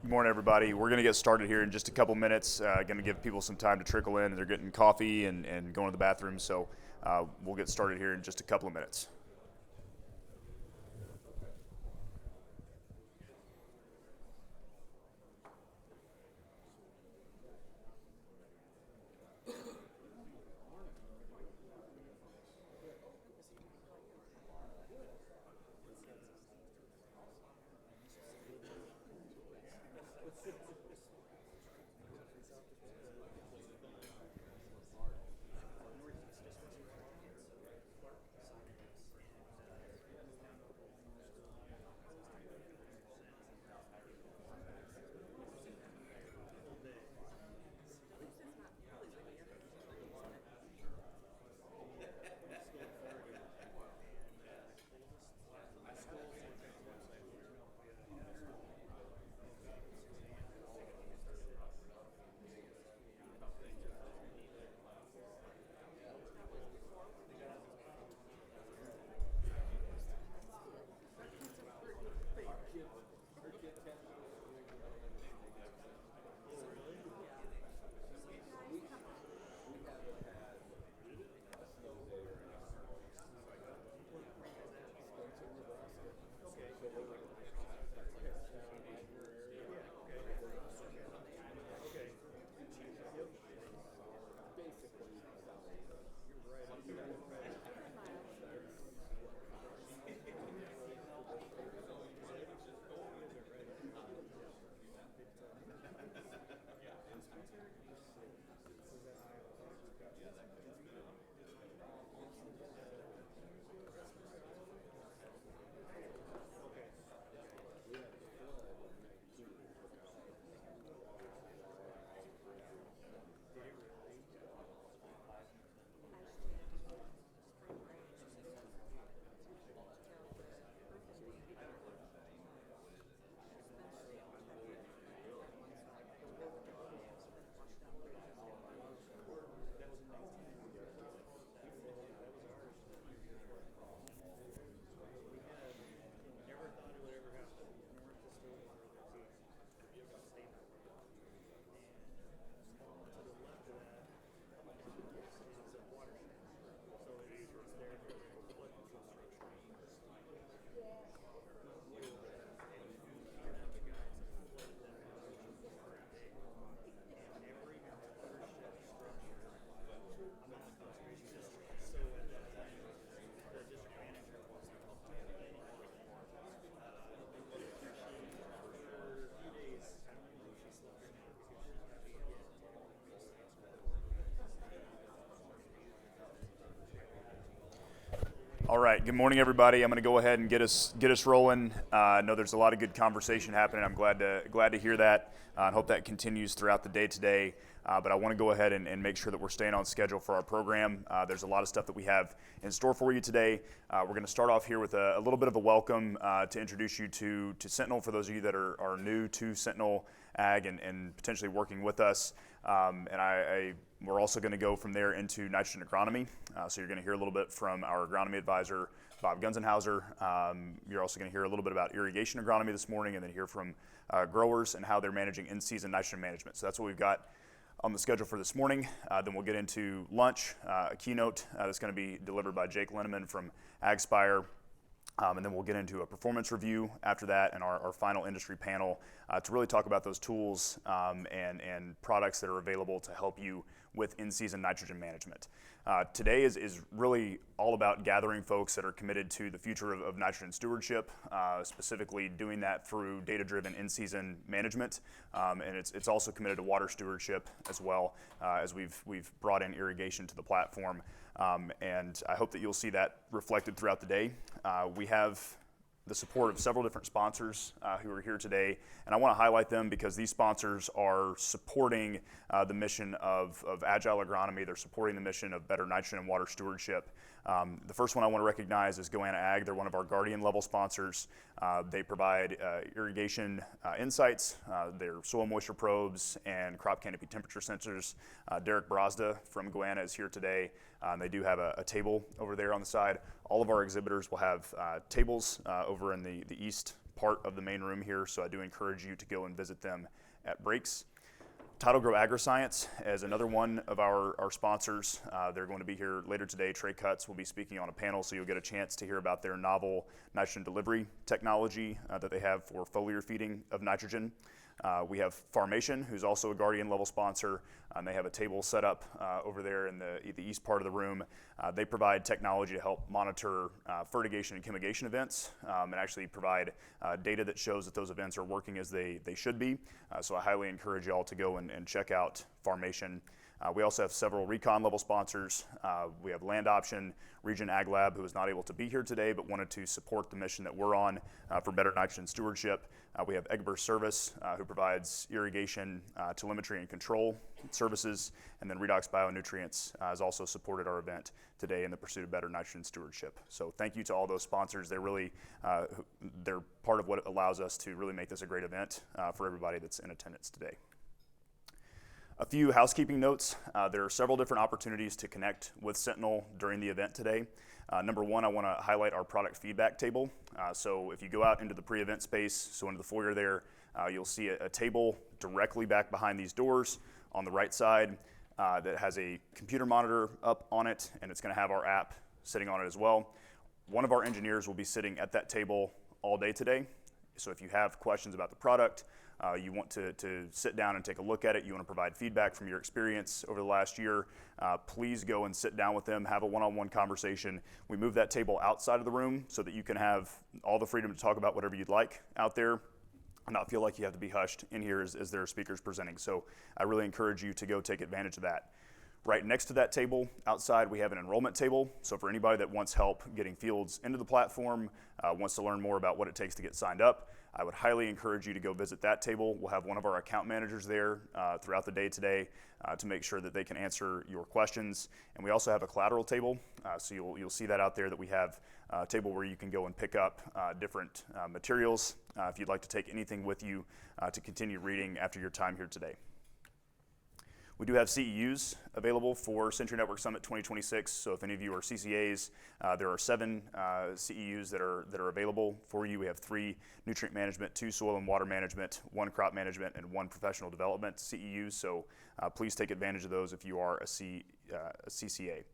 Good morning, everybody. We're going to get started here in just a couple minutes. Going to give people some time to trickle in. They're getting coffee and going to the bathroom, so we'll get started here in just a couple of minutes. All right. Good morning, everybody. I'm going to go ahead and get us rolling. I know there's a lot of good conversation happening. I'm glad to hear that, and hope that continues throughout the day today. But I want to go ahead and make sure that we're staying on schedule for our program. There's a lot of stuff that we have in store for you today. We're going to start off here with a little bit of a welcome to introduce you to Sentinel for those of you that are new to Sentinel Ag and potentially working with us. We're also going to go from there into nitrogen agronomy. So you're going to hear a little bit from our agronomy advisor, Bob Gunzenhauser. You're also going to hear a little bit about irrigation agronomy this morning, and then hear from growers and how they're managing in-season nitrogen management. So that's what we've got on the schedule for this morning. Then we'll get into lunch, a keynote that's going to be delivered by Jake Linneman from AgSpire. And then we'll get into a performance review after that, and our final industry panel to really talk about those tools and products that are available to help you with in-season nitrogen management. Today is really all about gathering folks that are committed to the future of nitrogen stewardship, specifically doing that through data-driven in-season management, and it's also committed to water stewardship as well, as we've brought in irrigation to the platform. And I hope that you'll see that reflected throughout the day. We have the support of several different sponsors who are here today, and I want to highlight them because these sponsors are supporting the mission of agile agronomy. They're supporting the mission of better nitrogen and water stewardship. The first one I want to recognize is Goanna Ag. They're one of our Guardian level sponsors. They provide irrigation insights, their soil moisture probes, and crop canopy temperature sensors. Derek Brazda from Goanna is here today. They do have a table over there on the side. All of our exhibitors will have tables over in the east part of the main room here, so I do encourage you to go and visit them at breaks. Tidal Grow Agriscience is another one of our sponsors. They're going to be here later today. Trey Cutts will be speaking on a panel, so you'll get a chance to hear about their novel nitrogen delivery technology that they have for foliar feeding of nitrogen. We have Farmation, who's also a Guardian level sponsor. They have a table set up over there in the east part of the room. They provide technology to help monitor fertigation and chemigation events and actually provide data that shows that those events are working as they should be. So I highly encourage you all to go and check out Farmation. We also have several recon level sponsors. We have Land Option, Region Ag Lab, who is not able to be here today but wanted to support the mission that we're on for better nitrogen stewardship. We have Egbert Service, who provides irrigation, telemetry, and control services. And then Redox Bionutrients has also supported our event today in the pursuit of better nitrogen stewardship. So thank you to all those sponsors. They're part of what allows us to really make this a great event for everybody that's in attendance today. A few housekeeping notes. There are several different opportunities to connect with Sentinel during the event today. Number one, I want to highlight our product feedback table. So if you go out into the pre-event space, so into the foyer there, you'll see a table directly back behind these doors on the right side that has a computer monitor up on it, and it's going to have our app sitting on it as well. One of our engineers will be sitting at that table all day today. So if you have questions about the product, you want to sit down and take a look at it, you want to provide feedback from your experience over the last year, please go and sit down with them, have a one-on-one conversation. We move that table outside of the room so that you can have all the freedom to talk about whatever you'd like out there and not feel like you have to be hushed in here as there are speakers presenting. So I really encourage you to go take advantage of that. Right next to that table, outside, we have an enrollment table. So for anybody that wants help getting fields into the platform, wants to learn more about what it takes to get signed up, I would highly encourage you to go visit that table. We'll have one of our account managers there throughout the day today to make sure that they can answer your questions. And we also have a collateral table. So you'll see that out there, that we have a table where you can go and pick up different materials if you'd like to take anything with you to continue reading after your time here today. We do have CEUs available for Sentry Network Summit 2026. So if any of you are CCAs, there are 7 CEUs that are available for you. We have 3 nutrient management, 2 soil and water management, 1 crop management, and 1 professional development CEUs. So please take advantage of those if you are a CCA.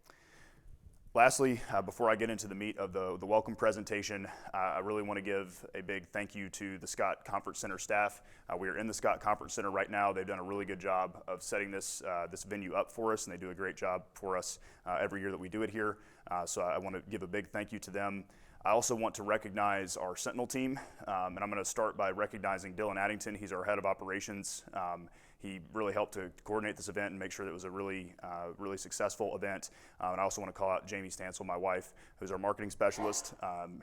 Lastly, before I get into the meat of the welcome presentation, I really want to give a big thank you to the Scott Conference Center staff. We are in the Scott Conference Center right now. They've done a really good job of setting this venue up for us, and they do a great job for us every year that we do it here. So I want to give a big thank you to them. I also want to recognize our Sentinel team, and I'm going to start by recognizing Dylan Addington. He's our head of operations. He really helped to coordinate this event and make sure that it was a really successful event. And I also want to call out Jamie Stansel, my wife, who's our marketing specialist.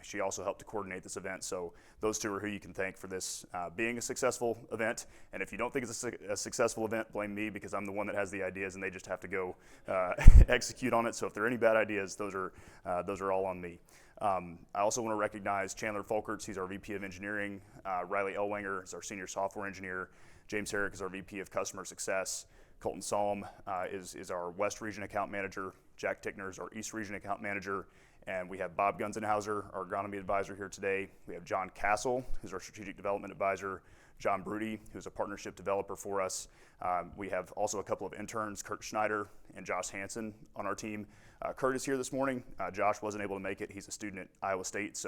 She also helped to coordinate this event. So those two are who you can thank for this being a successful event. And if you don't think it's a successful event, blame me, because I'm the one that has the ideas and they just have to go execute on it. So if there are any bad ideas, those are all on me. I also want to recognize Chandler Folkerts. He's our VP of Engineering. Riley Elwanger is our Senior Software Engineer. James Herrick is our VP of Customer Success. Colton Salm is our West Region Account Manager. Jack Tickner is our East Region Account Manager. And we have Bob Gunzenhauser, our Agronomy Advisor here today. We have John Castle, who's our Strategic Development Advisor. John Broody, who's a Partnership Developer for us. We have also a couple of interns, Kurt Schneider and Josh Hansen, on our team. Kurt is here this morning. Josh wasn't able to make it. He's a student at Iowa State,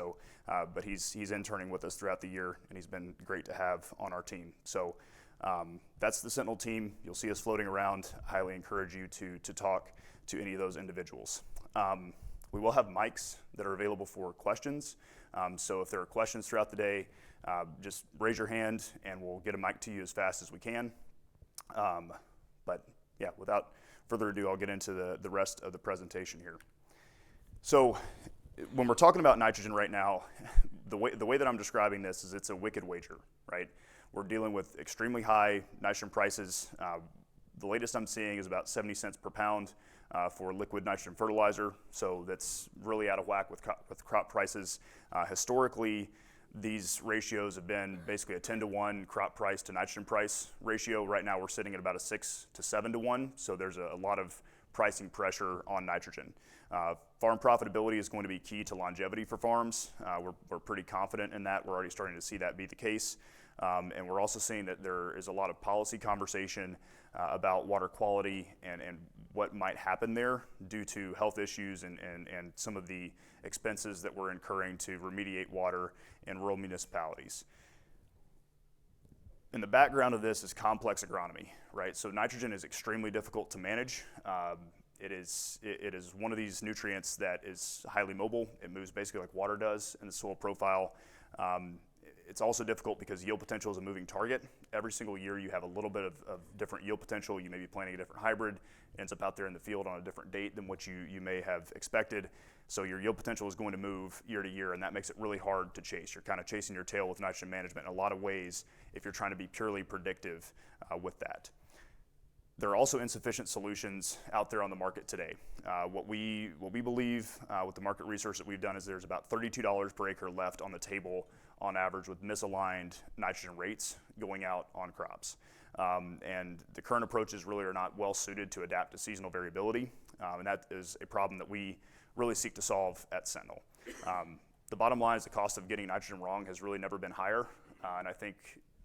but he's interning with us throughout the year, and he's been great to have on our team. So that's the Sentinel team. You'll see us floating around. I highly encourage you to talk to any of those individuals. We will have mics that are available for questions. So if there are questions throughout the day, just raise your hand and we'll get a mic to you as fast as we can. But yeah, without further ado, I'll get into the rest of the presentation here. So when we're talking about nitrogen right now, the way that I'm describing this is it's a wicked wager, right? We're dealing with extremely high nitrogen prices. The latest I'm seeing is about 70 cents per pound for liquid nitrogen fertilizer. So that's really out of whack with crop prices. Historically, these ratios have been basically a 10-to-1 crop price to nitrogen price ratio. Right now we're sitting at about a 6 to 7 to 1. So there's a lot of pricing pressure on nitrogen. Farm profitability is going to be key to longevity for farms. We're pretty confident in that. We're already starting to see that be the case. And we're also seeing that there is a lot of policy conversation about water quality and what might happen there due to health issues and some of the expenses that we're incurring to remediate water in rural municipalities. In the background of this is complex agronomy, right? So nitrogen is extremely difficult to manage. It is one of these nutrients that is highly mobile. It moves basically like water does in the soil profile. It's also difficult because yield potential is a moving target. Every single year you have a little bit of different yield potential. You may be planting a different hybrid, ends up out there in the field on a different date than what you may have expected. So your yield potential is going to move year to year, and that makes it really hard to chase. You're kind of chasing your tail with nitrogen management in a lot of ways if you're trying to be purely predictive with that. There are also insufficient solutions out there on the market today. What we believe with the market research that we've done is there's about $32 per acre left on the table on average with misaligned nitrogen rates going out on crops. And the current approaches really are not well suited to adapt to seasonal variability, and that is a problem that we really seek to solve at Sentinel. The bottom line is the cost of getting nitrogen wrong has really never been higher, and I think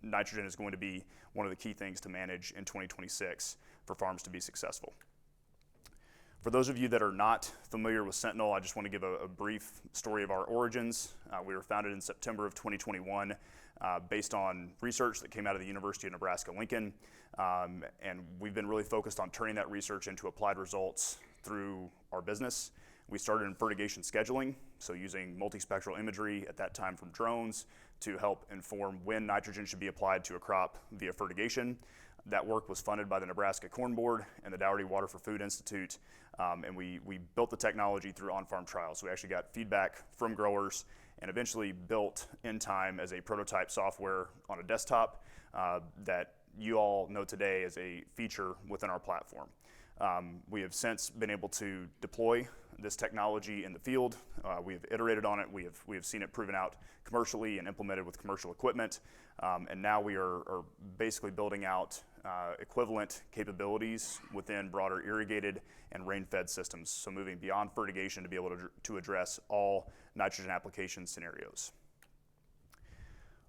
nitrogen is going to be one of the key things to manage in 2026 for farms to be successful. For those of you that are not familiar with Sentinel, I just want to give a brief story of our origins. We were founded in September of 2021 based on research that came out of the University of Nebraska-Lincoln, and we've been really focused on turning that research into applied results through our business. We started in fertigation scheduling, so using multispectral imagery at that time from drones to help inform when nitrogen should be applied to a crop via fertigation. That work was funded by the Nebraska Corn Board and the Dougherty Water for Food Institute, and we built the technology through on-farm trials. We actually got feedback from growers and eventually built in time as a prototype software on a desktop that you all know today as a feature within our platform. We have since been able to deploy this technology in the field. We have iterated on it. We have seen it proven out commercially and implemented with commercial equipment. And now we are basically building out equivalent capabilities within broader irrigated and rain-fed systems. So moving beyond fertigation to be able to address all nitrogen application scenarios.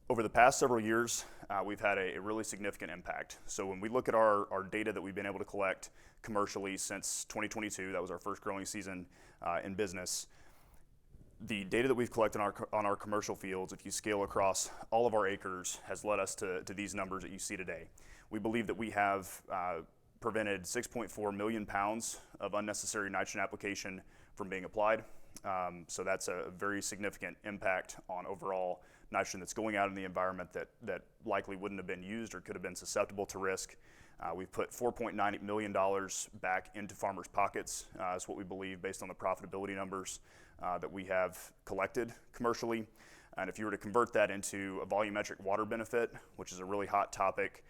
Over the past several years, we've had a really significant impact. So when we look at our data that we've been able to collect commercially since 2022, that was our first growing season in business, the data that we've collected on our commercial fields, if you scale across all of our acres, has led us to these numbers that you see today. We believe that we have prevented 6.4 million pounds of unnecessary nitrogen application from being applied. So that's a very significant impact on overall nitrogen that's going out in the environment that likely wouldn't have been used or could have been susceptible to risk. We've put $4.9 million back into farmers' pockets. That's what we believe based on the profitability numbers that we have collected commercially. And if you were to convert that into a volumetric water benefit, which is a really hot topic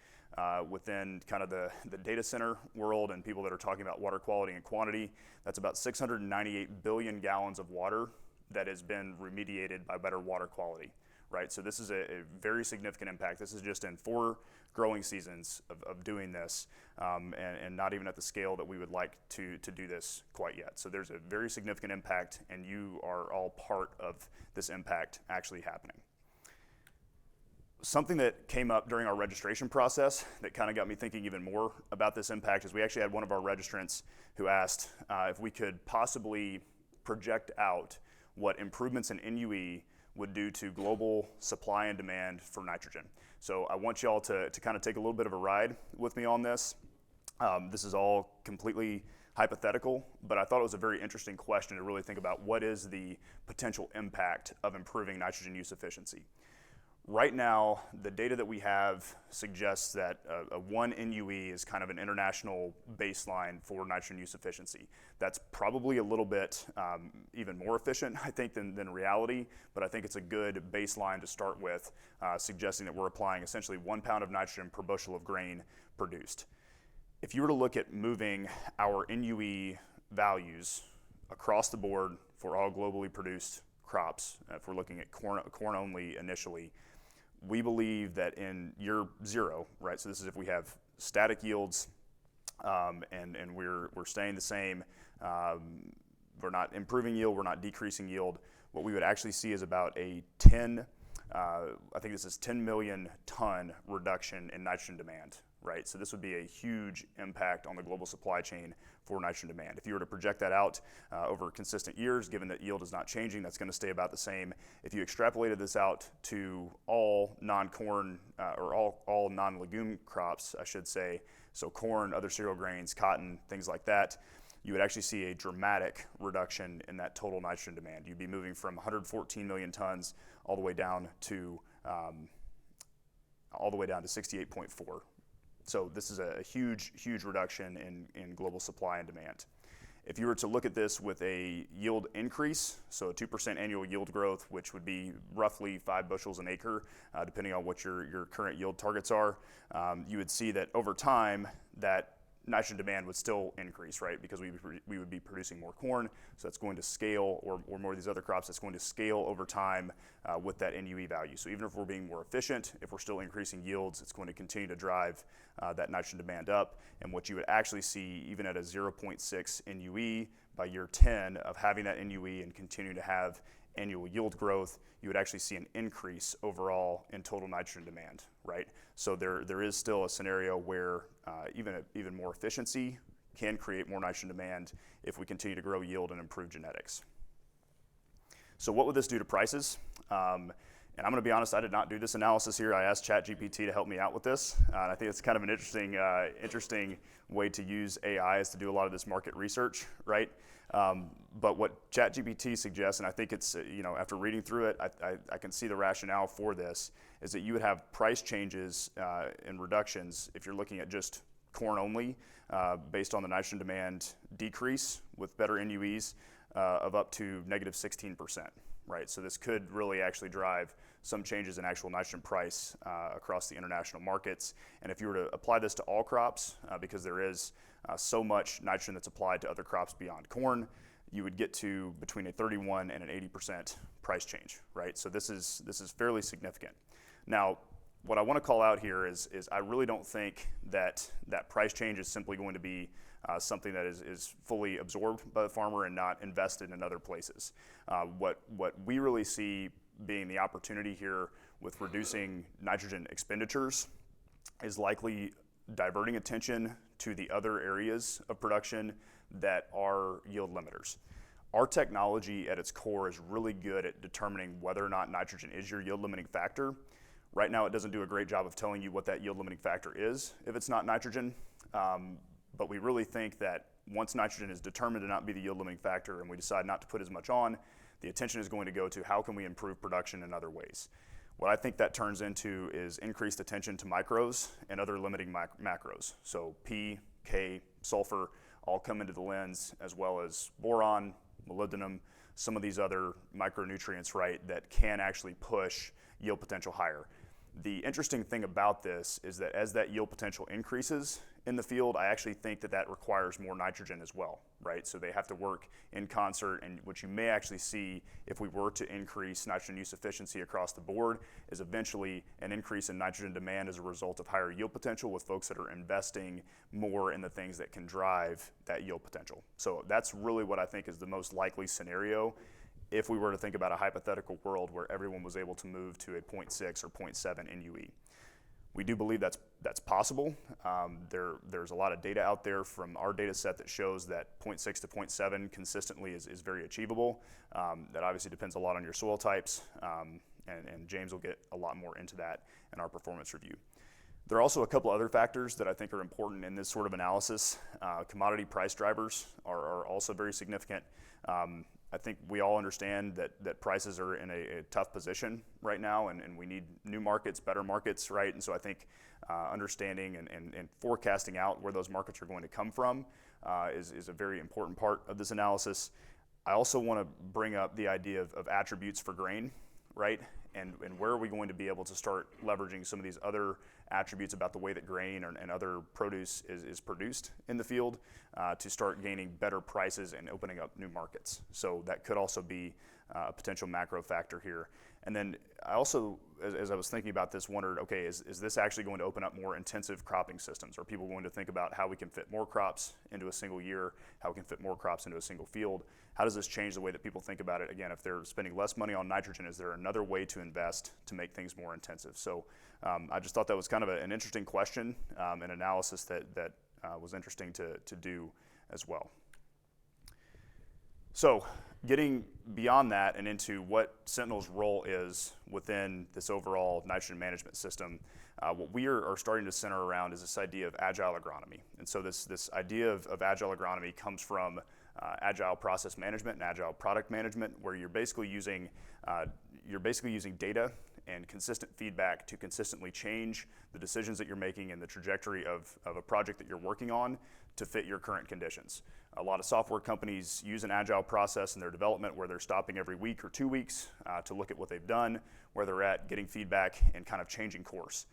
within kind of the data center world and people that are talking about water quality and quantity, that's about 698 billion gallons of water that has been remediated by better water quality, right? So this is a very significant impact. This is just in 4 growing seasons of doing this, and not even at the scale that we would like to do this quite yet. So there's a very significant impact, and you are all part of this impact actually happening. Something that came up during our registration process that kind of got me thinking even more about this impact is we actually had one of our registrants who asked if we could possibly project out what improvements in NUE would do to global supply and demand for nitrogen. So I want y'all to kind of take a little bit of a ride with me on this. This is all completely hypothetical, but I thought it was a very interesting question to really think about what is the potential impact of improving nitrogen use efficiency. Right now, the data that we have suggests that a 1 NUE is kind of an international baseline for nitrogen use efficiency. That's probably a little bit even more efficient, I think, than reality, but I think it's a good baseline to start with, suggesting that we're applying essentially 1 pound of nitrogen per bushel of grain produced. If you were to look at moving our NUE values across the board for all globally produced crops, if we're looking at corn only initially, we believe that in year 0, right, so this is if we have static yields and we're staying the same, improving yield, we're not decreasing yield. What we would actually see is about a 10, I think this is 10 million ton reduction in nitrogen demand, right? So this would be a huge impact on the global supply chain for nitrogen demand. If you were to project that out over consistent years, given that yield is not changing, that's going to stay about the same. If you extrapolated this out to all non-corn or all non-legume crops, I should say, so corn, other cereal grains, cotton, things like that, you would actually see a dramatic reduction in that total nitrogen demand. You'd be moving from 114 million tons all the way down to 68.4. So this is a huge reduction in global supply and demand. If you were to look at this with a yield increase, so a 2% annual yield growth, which would be roughly 5 bushels an acre, depending on what your current yield targets are, you would see that over time that nitrogen demand would still increase, right? Because we would be producing more corn, so that's going to scale, or more of these other crops, that's going to scale over time with that NUE value. So even if we're being more efficient, if we're still increasing yields, it's going to continue to drive that nitrogen demand up. And what you would actually see, even at a 0.6 NUE by year 10 of having that NUE and continuing to have annual yield growth, you would actually see an increase overall in total nitrogen demand, right? So there is still a scenario where even more efficiency can create more nitrogen demand if we continue to grow yield and improve genetics. So what would this do to prices? And I'm going to be honest, I did not do this analysis here. I asked ChatGPT to help me out with this. And I think it's kind of an interesting way to use AI is to do a lot of this market research, right? But what ChatGPT suggests, and I think it's, after reading through it, I can see the rationale for this, is that you would have price changes and reductions if you're looking at just corn only, based on the nitrogen demand decrease with better NUEs of up to negative 16%. Right, so this could really actually drive some changes in actual nitrogen price across the international markets. And if you were to apply this to all crops, because there is so much nitrogen that's applied to other crops beyond corn, you would get to between a 31 and an 80% price change, right? So this is fairly significant. Now, what I want to call out here is I really don't think that price change is simply going to be something that is fully absorbed by the farmer and not invested in other places. What we really see being the opportunity here with reducing nitrogen expenditures is likely diverting attention to the other areas of production that are yield limiters. Our technology at its core is really good at determining whether or not nitrogen is your yield limiting factor. Right now, it doesn't do a great job of telling you what that yield limiting factor is if it's not nitrogen. But we really think that once nitrogen is determined to not be the yield limiting factor and we decide not to put as much on, the attention is going to go to how can we improve production in other ways. What I think that turns into is increased attention to micros and other limiting macros. So P, K, sulfur all come into the lens, as well as boron, molybdenum, some of these other micronutrients, right, that can actually push yield potential higher. The interesting thing about this is that as that yield potential increases in the field, I actually think that requires more nitrogen as well, right? So they have to work in concert, and what you may actually see if we were to increase nitrogen use efficiency across the board is eventually an increase in nitrogen demand as a result of higher yield potential with folks that are investing more in the things that can drive that yield potential. So that's really what I think is the most likely scenario if we were to think about a hypothetical world where everyone was able to move to a 0.6 or 0.7 NUE. We do believe that's possible. There's a lot of data out there from our data set that shows that 0.6 to 0.7 consistently is very achievable. That obviously depends a lot on your soil types, and James will get a lot more into that in our performance review. There are also a couple other factors that I think are important in this sort of analysis. Commodity price drivers are also very significant. I think we all understand that prices are in a tough position right now, and we need new markets, better markets, right? And so I think understanding and forecasting out where those markets are going to come from is a very important part of this analysis. I also want to bring up the idea of attributes for grain, right? and where are we going to be able to start leveraging some of these other attributes about the way that grain and other produce is produced in the field to start gaining better prices and opening up new markets. So that could also be a potential macro factor here. And then I also, as I was thinking about this, wondered, okay, is this actually going to open up more intensive cropping systems? Are people going to think about how we can fit more crops into a single year, how we can fit more crops into a single field? How does this change the way that people think about it? Again, if they're spending less money on nitrogen, is there another way to invest to make things more intensive? So I just thought that was kind of an interesting question, and analysis that was interesting to do as well. So getting beyond that and into what Sentinel's role is within this overall nitrogen management system, what we are starting to center around is this idea of agile agronomy. And so this idea of agile agronomy comes from agile process management and agile product management, where you're basically using data and consistent feedback to consistently change the decisions that you're making and the trajectory of a project that you're working on to fit your current conditions. A lot of software companies use an agile process in their development where they're stopping every week or 2 weeks to look at what they've done, where they're at, getting feedback, and kind of changing course.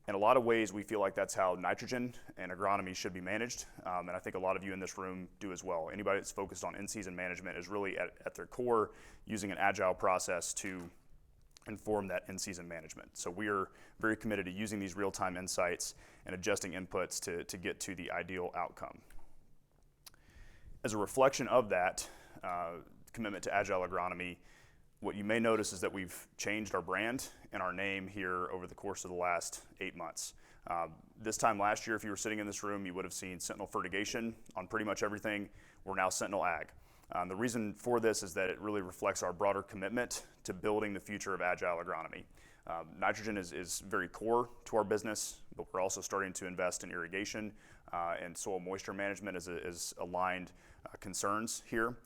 In a lot of ways, we feel like that's how nitrogen and agronomy should be managed, and I think a lot of you in this room do as well. Anybody that's focused on in-season management is really at their core using an agile process to inform that in-season management. So we are very committed to using these real-time insights and adjusting inputs to get to the ideal outcome. As a reflection of that commitment to agile agronomy, what you may notice is that we've changed our brand and our name here over the course of the last 8 months. This time last year, if you were sitting in this room, you would have seen Sentinel Irrigation on pretty much everything. We're now Sentinel Ag. The reason for this is that it really reflects our broader commitment to building the future of agile agronomy. Nitrogen is very core to our business, but we're also starting to invest in irrigation and soil moisture management as aligned concerns here.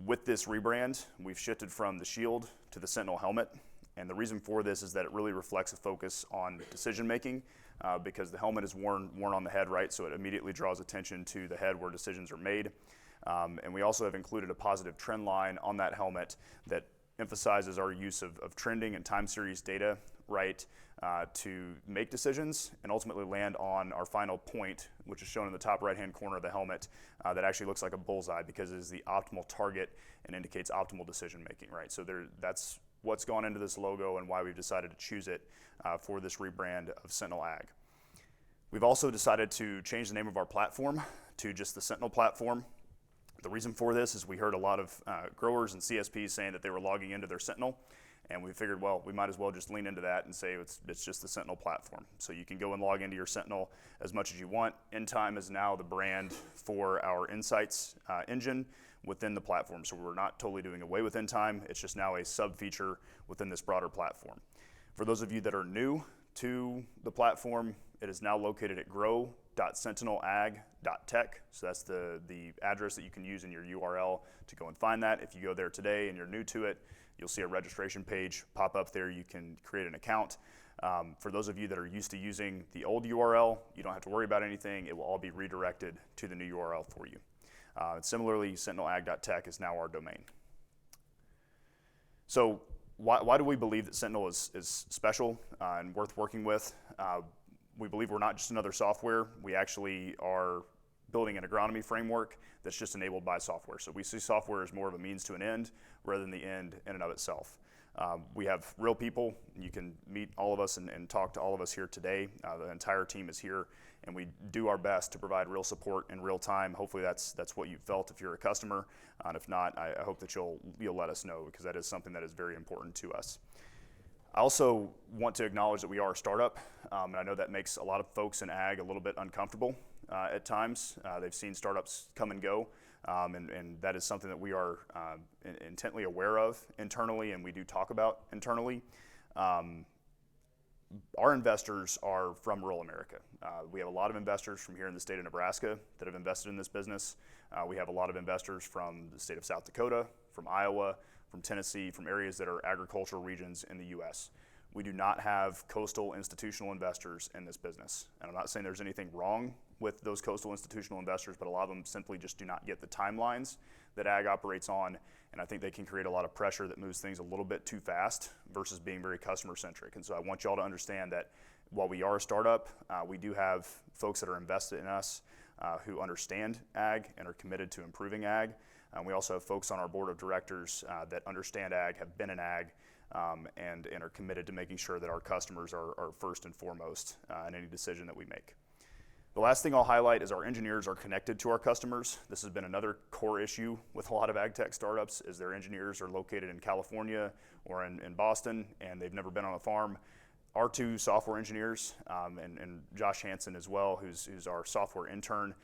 With this rebrand, we've shifted from the shield to the Sentinel helmet, and the reason for this is that it really reflects a focus on decision making because the helmet is worn on the head, right? So it immediately draws attention to the head where decisions are made. And we also have included a positive trend line on that helmet that emphasizes our use of trending and time series data, right, to make decisions and ultimately land on our final point, which is shown in the top right-hand corner of the helmet, that actually looks like a bullseye because it is the optimal target and indicates optimal decision making, right? So that's what's gone into this logo and why we've decided to choose it for this rebrand of Sentinel Ag. We've also decided to change the name of our platform to just the Sentinel platform. The reason for this is we heard a lot of growers and CSPs saying that they were logging into their Sentinel, and we figured, well, we might as well just lean into that and say it's just the Sentinel platform. So you can go and log into your Sentinel as much as you want. InTime is now the brand for our insights engine within the platform. So we're not totally doing away with InTime. It's just now a sub-feature within this broader platform. For those of you that are new to the platform, it is now located at grow.sentinelag.tech. So that's the address that you can use in your URL to go and find that. If you go there today and you're new to it, you'll see a registration page pop up there. You can create an account. For those of you that are used to using the old URL, you don't have to worry about anything. It will all be redirected to the new URL for you. Similarly, sentinelag.tech is now our domain. So why do we believe that Sentinel is special and worth working with? We believe we're not just another software. We actually are building an agronomy framework that's just enabled by software. So we see software as more of a means to an end rather than the end in and of itself. We have real people. You can meet all of us and talk to all of us here today. The entire team is here, and we do our best to provide real support in real time. Hopefully that's what you felt if you're a customer. And if not, I hope that you'll let us know, because that is something that is very important to us. I also want to acknowledge that we are a startup, and I know that makes a lot of folks in ag a little bit uncomfortable at times. They've seen startups come and go, and that is something that we are intently aware of internally, and we do talk about internally. Our investors are from rural America. We have a lot of investors from here in the state of Nebraska that have invested in this business. We have a lot of investors from the state of South Dakota, from Iowa, from Tennessee, from areas that are agricultural regions in the U.S. We do not have coastal institutional investors in this business. And I'm not saying there's anything wrong with those coastal institutional investors, but a lot of them simply just do not get the timelines that ag operates on. And I think they can create a lot of pressure that moves things a little bit too fast versus being very customer centric. And so I want y'all to understand that while we are a startup, we do have folks that are invested in us who understand ag and are committed to improving ag. We also have folks on our board of directors that understand ag, have been in ag, and are committed to making sure that our customers are first and foremost in any decision that we make. The last thing I'll highlight is our engineers are connected to our customers. This has been another core issue with a lot of ag tech startups, is their engineers are located in California or in Boston, and they've never been on a farm. Our two software engineers, and Josh Hansen as well, who's our software intern,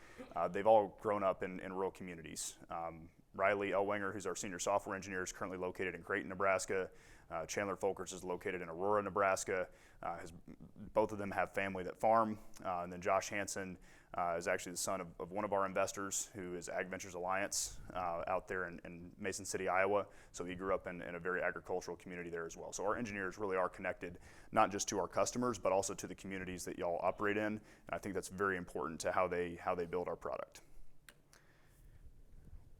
they've all grown up in rural communities. Riley Elwanger, who's our senior software engineer, is currently located in Creighton, Nebraska. Chandler Folkers is located in Aurora, Nebraska. Both of them have family that farm. And then Josh Hansen is actually the son of one of our investors, who is Ag Ventures Alliance out there in Mason City, Iowa. So he grew up in a very agricultural community there as well. So our engineers really are connected, not just to our customers, but also to the communities that y'all operate in. And I think that's very important to how they build our product.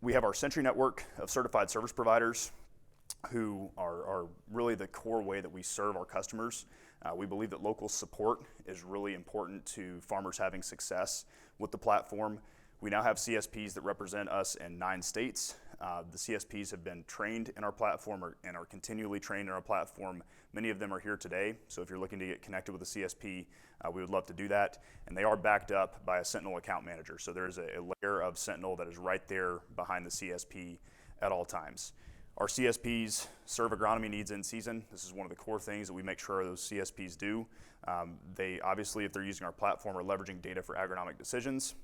We have our Sentry Network of certified service providers who are really the core way that we serve our customers. We believe that local support is really important to farmers having success with the platform. We now have CSPs that represent us in 9 states. The CSPs have been trained in our platform and are continually trained in our platform. Many of them are here today, so if you're looking to get connected with a CSP, we would love to do that. And they are backed up by a Sentinel account manager. So there's a layer of Sentinel that is right there behind the CSP at all times. Our CSPs serve agronomy needs in season. This is one of the core things that we make sure those CSPs do. They obviously, if they're using our platform, are leveraging data for agronomic decisions.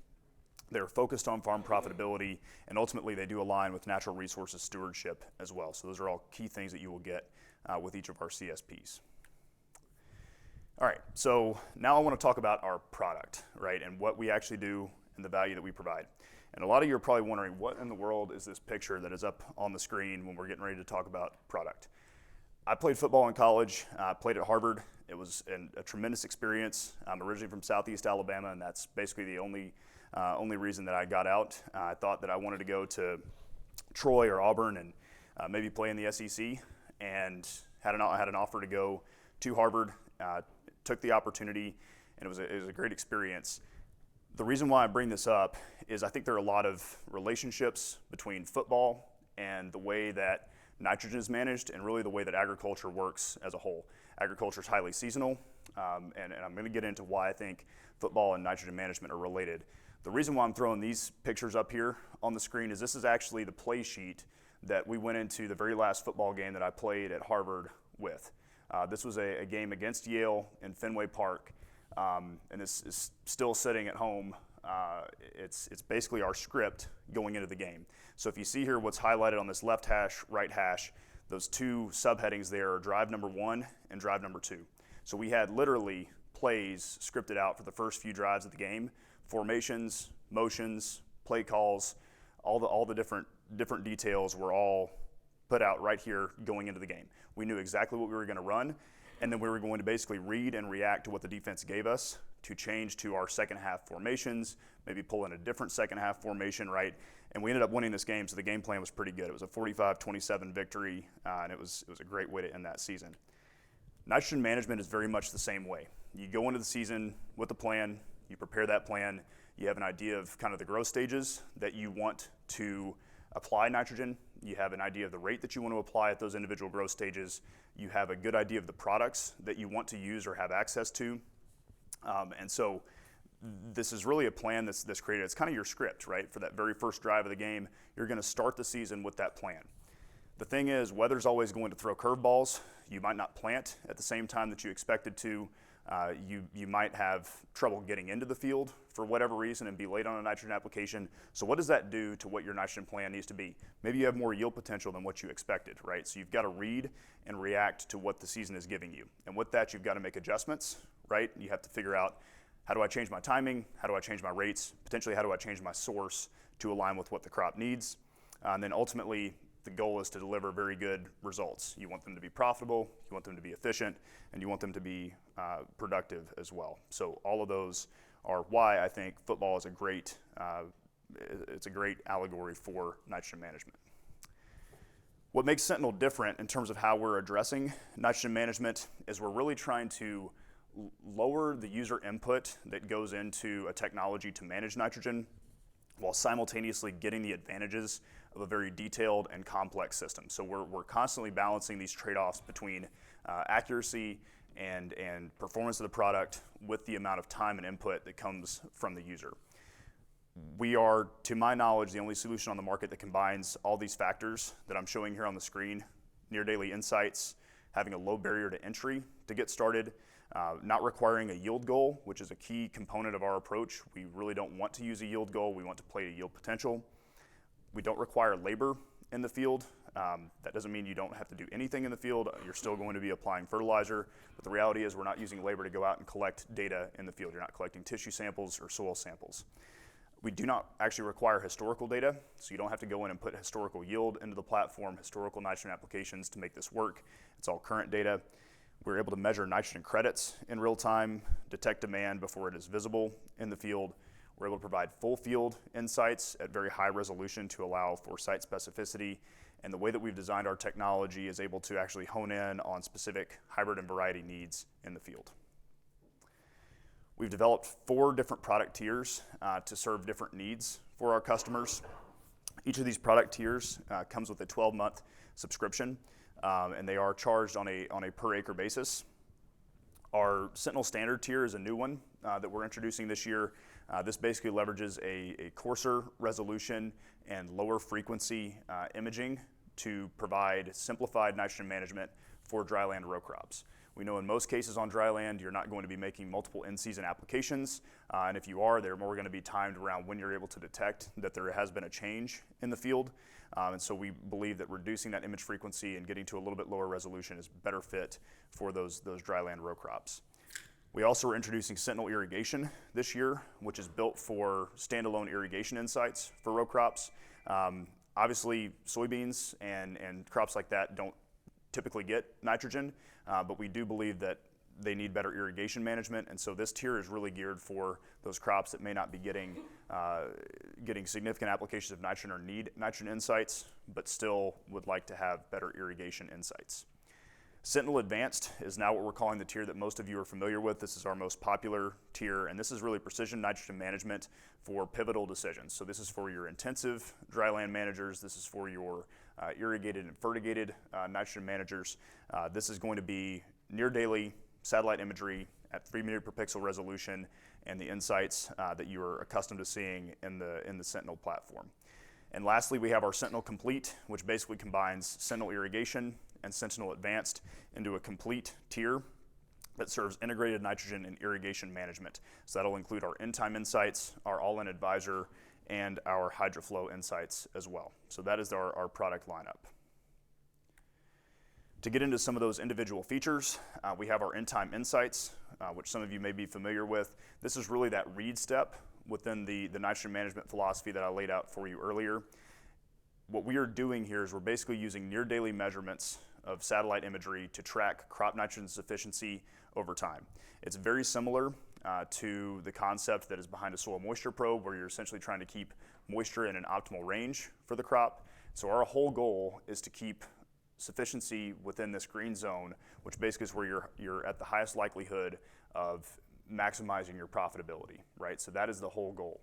They're focused on farm profitability, and ultimately they do align with natural resources stewardship as well. So those are all key things that you will get with each of our CSPs. All right, so now I want to talk about our product, right, and what we actually do and the value that we provide. And a lot of you are probably wondering, what in the world is this picture that is up on the screen when we're getting ready to talk about product? I played football in college, played at Harvard. It was a tremendous experience. I'm originally from Southeast Alabama, and that's basically the only reason that I got out. I thought that I wanted to go to Troy or Auburn and maybe play in the SEC, and had an offer to go to Harvard. Took the opportunity, and it was a great experience. The reason why I bring this up is I think there are a lot of relationships between football and the way that nitrogen is managed, and really the way that agriculture works as a whole. Agriculture is highly seasonal, and I'm going to get into why I think football and nitrogen management are related. The reason why I'm throwing these pictures up here on the screen is this is actually the play sheet that we went into the very last football game that I played at Harvard with. This was a game against Yale in Fenway Park. And this is still sitting at home. It's basically our script going into the game. So if you see here what's highlighted on this left hash, right hash, those two subheadings there are drive number 1 and drive number 2. So we had literally plays scripted out for the first few drives of the game, formations, motions, play calls, all the different details were all put out right here going into the game. We knew exactly what we were going to run, and then we were going to basically read and react to what the defense gave us to change to our second half formations, maybe pull in a different second half formation, right? And we ended up winning this game, so the game plan was pretty good. It was a 45-27 victory, and it was a great way to end that season. Nitrogen management is very much the same way. You go into the season with a plan, you prepare that plan, you have an idea of kind of the growth stages that you want to apply nitrogen. You have an idea of the rate that you want to apply at those individual growth stages. You have a good idea of the products that you want to use or have access to. And so this is really a plan that's created. It's kind of your script, right? For that very first drive of the game, you're going to start the season with that plan. The thing is, weather's always going to throw curveballs. You might not plant at the same time that you expected to. You might have trouble getting into the field for whatever reason and be late on a nitrogen application. So what does that do to what your nitrogen plan needs to be? Maybe you have more yield potential than what you expected, right? So you've got to read and react to what the season is giving you. And with that, you've got to make adjustments, right? You have to figure out, how do I change my timing? How do I change my rates? Potentially, how do I change my source to align with what the crop needs? And then ultimately, the goal is to deliver very good results. You want them to be profitable, you want them to be efficient, and you want them to be productive as well. So all of those are why I think football is it's a great allegory for nitrogen management. What makes Sentinel different in terms of how we're addressing nitrogen management is we're really trying to lower the user input that goes into a technology to manage nitrogen while simultaneously getting the advantages of a very detailed and complex system. So we're constantly balancing these trade-offs between accuracy and performance of the product with the amount of time and input that comes from the user. We are, to my knowledge, the only solution on the market that combines all these factors that I'm showing here on the screen: near daily insights, having a low barrier to entry to get started, not requiring a yield goal, which is a key component of our approach. We really don't want to use a yield goal. We want to play to yield potential. We don't require labor in the field. That doesn't mean you don't have to do anything in the field. You're still going to be applying fertilizer, but the reality is we're not using labor to go out and collect data in the field. You're not collecting tissue samples or soil samples. We do not actually require historical data, so you don't have to go in and put historical yield into the platform, historical nitrogen applications to make this work. It's all current data. We're able to measure nitrogen credits in real time, detect demand before it is visible in the field. We're able to provide full field insights at very high resolution to allow for site specificity. And the way that we've designed our technology is able to actually hone in on specific hybrid and variety needs in the field. We've developed 4 different product tiers to serve different needs for our customers. Each of these product tiers comes with a 12-month subscription, and they are charged on a per acre basis. Our Sentinel Standard tier is a new one that we're introducing this year. This basically leverages a coarser resolution and lower frequency imaging to provide simplified nitrogen management for dryland row crops. We know in most cases on dry land, you're not going to be making multiple in-season applications, and if you are, they're more going to be timed around when you're able to detect that there has been a change in the field. And so we believe that reducing that image frequency and getting to a little bit lower resolution is better fit for those dry land row crops. We also are introducing Sentinel Irrigation this year, which is built for standalone irrigation insights for row crops. Obviously, soybeans and crops like that don't typically get nitrogen, but we do believe that they need better irrigation management, and so this tier is really geared for those crops that may not be getting significant applications of nitrogen or need nitrogen insights, but still would like to have better irrigation insights. Sentinel Advanced is now what we're calling the tier that most of you are familiar with. This is our most popular tier, and this is really precision nitrogen management for pivotal decisions. So this is for your intensive dryland managers. This is for your irrigated and fertigated nitrogen managers. This is going to be near daily satellite imagery at 3 meter per pixel resolution and the insights that you are accustomed to seeing in the Sentinel platform. And lastly, we have our Sentinel Complete, which basically combines Sentinel Irrigation and Sentinel Advanced into a complete tier that serves integrated nitrogen and irrigation management. So that'll include our in-time insights, our all-in advisor, and our hydroflow insights as well. So that is our product lineup. To get into some of those individual features, we have our in-time insights, which some of you may be familiar with. This is really that read step within the nitrogen management philosophy that I laid out for you earlier. What we are doing here is we're basically using near daily measurements of satellite imagery to track crop nitrogen sufficiency over time. It's very similar to the concept that is behind a soil moisture probe, where you're essentially trying to keep moisture in an optimal range for the crop. So our whole goal is to keep sufficiency within this green zone, which basically is where you're at the highest likelihood of maximizing your profitability, right? So that is the whole goal.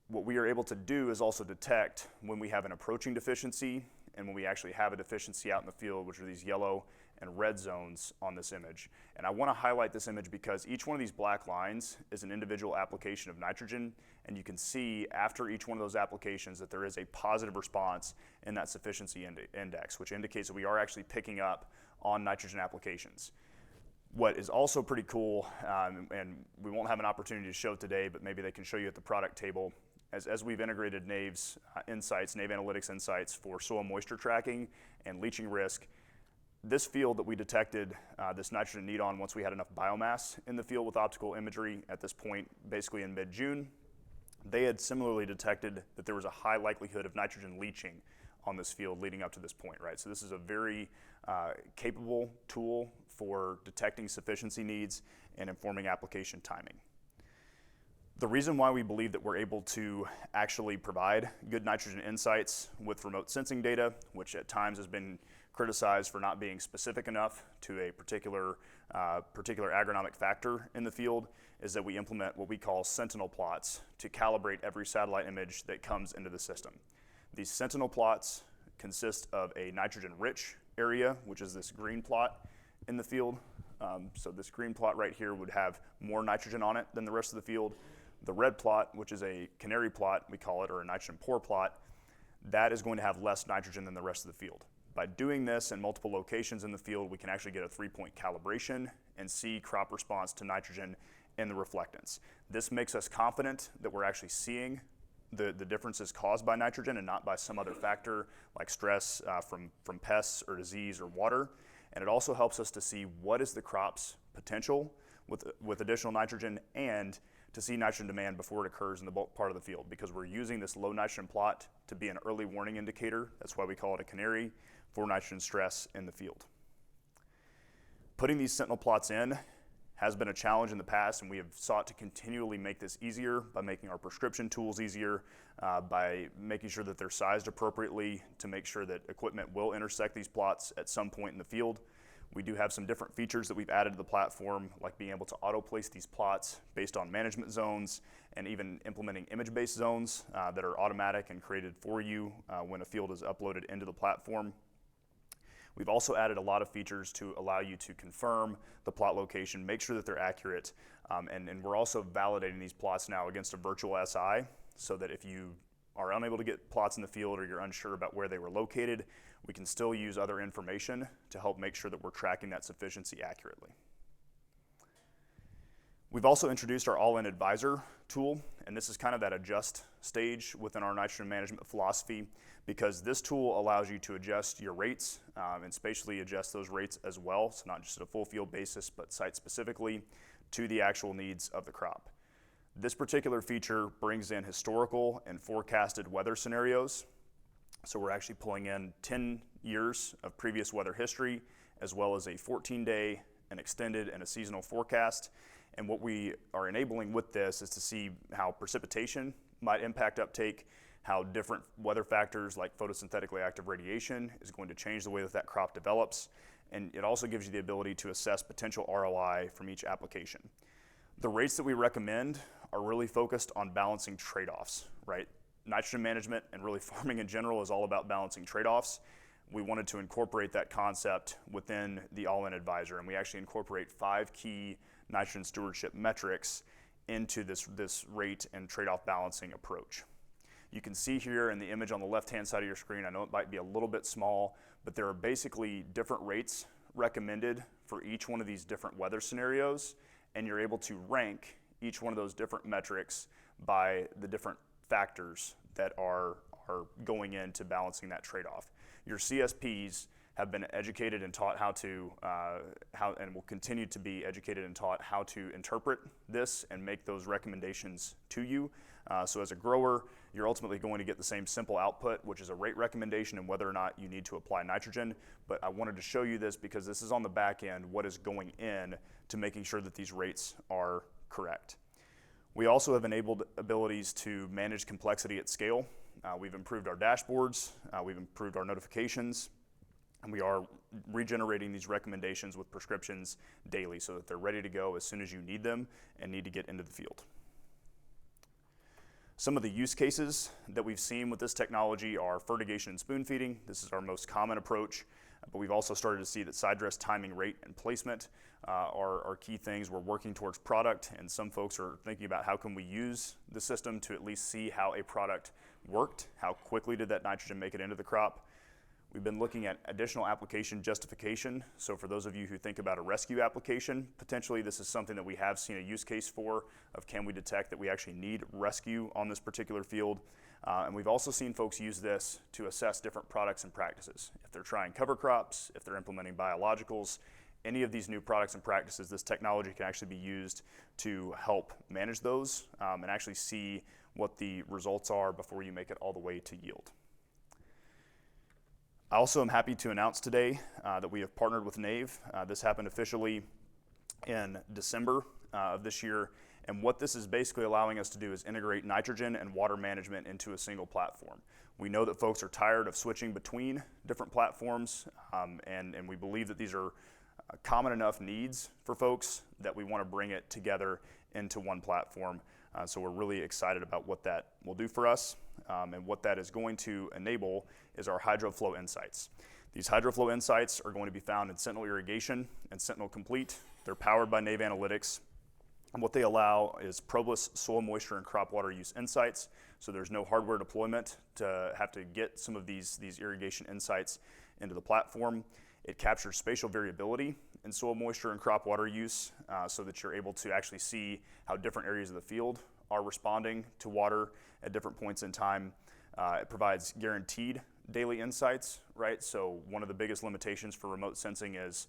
What we are able to do is also detect when we have an approaching deficiency and when we actually have a deficiency out in the field, which are these yellow and red zones on this image. And I want to highlight this image because each one of these black lines is an individual application of nitrogen, and you can see after each one of those applications that there is a positive response in that sufficiency index, which indicates that we are actually picking up on nitrogen applications. What is also pretty cool, and we won't have an opportunity to show today, but maybe they can show you at the product table, as we've integrated Nave's insights, Nave Analytics insights for soil moisture tracking and leaching risk. This field that we detected this nitrogen need on once we had enough biomass in the field with optical imagery at this point, basically in mid-June, they had similarly detected that there was a high likelihood of nitrogen leaching on this field leading up to this point, right? So this is a very capable tool for detecting sufficiency needs and informing application timing. The reason why we believe that we're able to actually provide good nitrogen insights with remote sensing data, which at times has been criticized for not being specific enough to a particular agronomic factor in the field, is that we implement what we call Sentinel plots to calibrate every satellite image that comes into the system. These Sentinel plots consist of a nitrogen-rich area, which is this green plot in the field. So this green plot right here would have more nitrogen on it than the rest of the field. The red plot, which is a canary plot, we call it, or a nitrogen poor plot, that is going to have less nitrogen than the rest of the field. By doing this in multiple locations in the field, we can actually get a 3-point calibration and see crop response to nitrogen in the reflectance. This makes us confident that we're actually seeing the differences caused by nitrogen and not by some other factor like stress from pests or disease or water. And it also helps us to see what is the crop's potential with additional nitrogen and to see nitrogen demand before it occurs in the bulk part of the field, because we're using this low nitrogen plot to be an early warning indicator. That's why we call it a canary for nitrogen stress in the field. Putting these Sentinel plots in has been a challenge in the past, and we have sought to continually make this easier by making our prescription tools easier, by making sure that they're sized appropriately to make sure that equipment will intersect these plots at some point in the field. We do have some different features that we've added to the platform, like being able to auto-place these plots based on management zones and even implementing image-based zones that are automatic and created for you when a field is uploaded into the platform. We've also added a lot of features to allow you to confirm the plot location, make sure that they're accurate, and we're also validating these plots now against a virtual SI so that if you are unable to get plots in the field or you're unsure about where they were located, we can still use other information to help make sure that we're tracking that sufficiency accurately. We've also introduced our All-In Advisor tool, and this is kind of that adjust stage within our nitrogen management philosophy, because this tool allows you to adjust your rates and spatially adjust those rates as well, so not just at a full field basis, but site specifically to the actual needs of the crop. This particular feature brings in historical and forecasted weather scenarios. So we're actually pulling in 10 years of previous weather history, as well as a 14-day, an extended, and a seasonal forecast. And what we are enabling with this is to see how precipitation might impact uptake, how different weather factors like photosynthetically active radiation is going to change the way that crop develops. And it also gives you the ability to assess potential ROI from each application. The rates that we recommend are really focused on balancing trade-offs, right? Nitrogen management and really farming in general is all about balancing trade-offs. We wanted to incorporate that concept within the All-In Advisor, and we actually incorporate 5 key nitrogen stewardship metrics into this rate and trade-off balancing approach. You can see here in the image on the left-hand side of your screen, I know it might be a little bit small, but there are basically different rates recommended for each one of these different weather scenarios, and you're able to rank each one of those different metrics by the different factors that are going into balancing that trade-off. Your CSPs have been educated and taught and will continue to be educated and taught how to interpret this and make those recommendations to you. So as a grower, you're ultimately going to get the same simple output, which is a rate recommendation and whether or not you need to apply nitrogen. But I wanted to show you this because this is on the back end what is going in to making sure that these rates are correct. We also have enabled abilities to manage complexity at scale. We've improved our dashboards, we've improved our notifications, and we are regenerating these recommendations with prescriptions daily so that they're ready to go as soon as you need them and need to get into the field. Some of the use cases that we've seen with this technology are fertigation and spoon feeding. This is our most common approach, but we've also started to see that side dress timing, rate, and placement are key things. We're working towards product, and some folks are thinking about how can we use the system to at least see how a product worked, how quickly did that nitrogen make it into the crop. We've been looking at additional application justification. So for those of you who think about a rescue application, potentially this is something that we have seen a use case for, of can we detect that we actually need rescue on this particular field. And we've also seen folks use this to assess different products and practices. If they're trying cover crops, if they're implementing biologicals, any of these new products and practices, this technology can actually be used to help manage those and actually see what the results are before you make it all the way to yield. I also am happy to announce today that we have partnered with Nave. This happened officially in December of this year. And what this is basically allowing us to do is integrate nitrogen and water management into a single platform. We know that folks are tired of switching between different platforms, and we believe that these are common enough needs for folks that we want to bring it together into one platform. So we're really excited about what that will do for us, and what that is going to enable is our HydroFlow insights. These HydroFlow insights are going to be found in Sentinel Irrigation and Sentinel Complete. They're powered by Nave Analytics. And what they allow is probeless soil moisture and crop water use insights. So there's no hardware deployment to have to get some of these irrigation insights into the platform. It captures spatial variability in soil moisture and crop water use, so that you're able to actually see how different areas of the field are responding to water at different points in time. It provides guaranteed daily insights, right? So one of the biggest limitations for remote sensing is,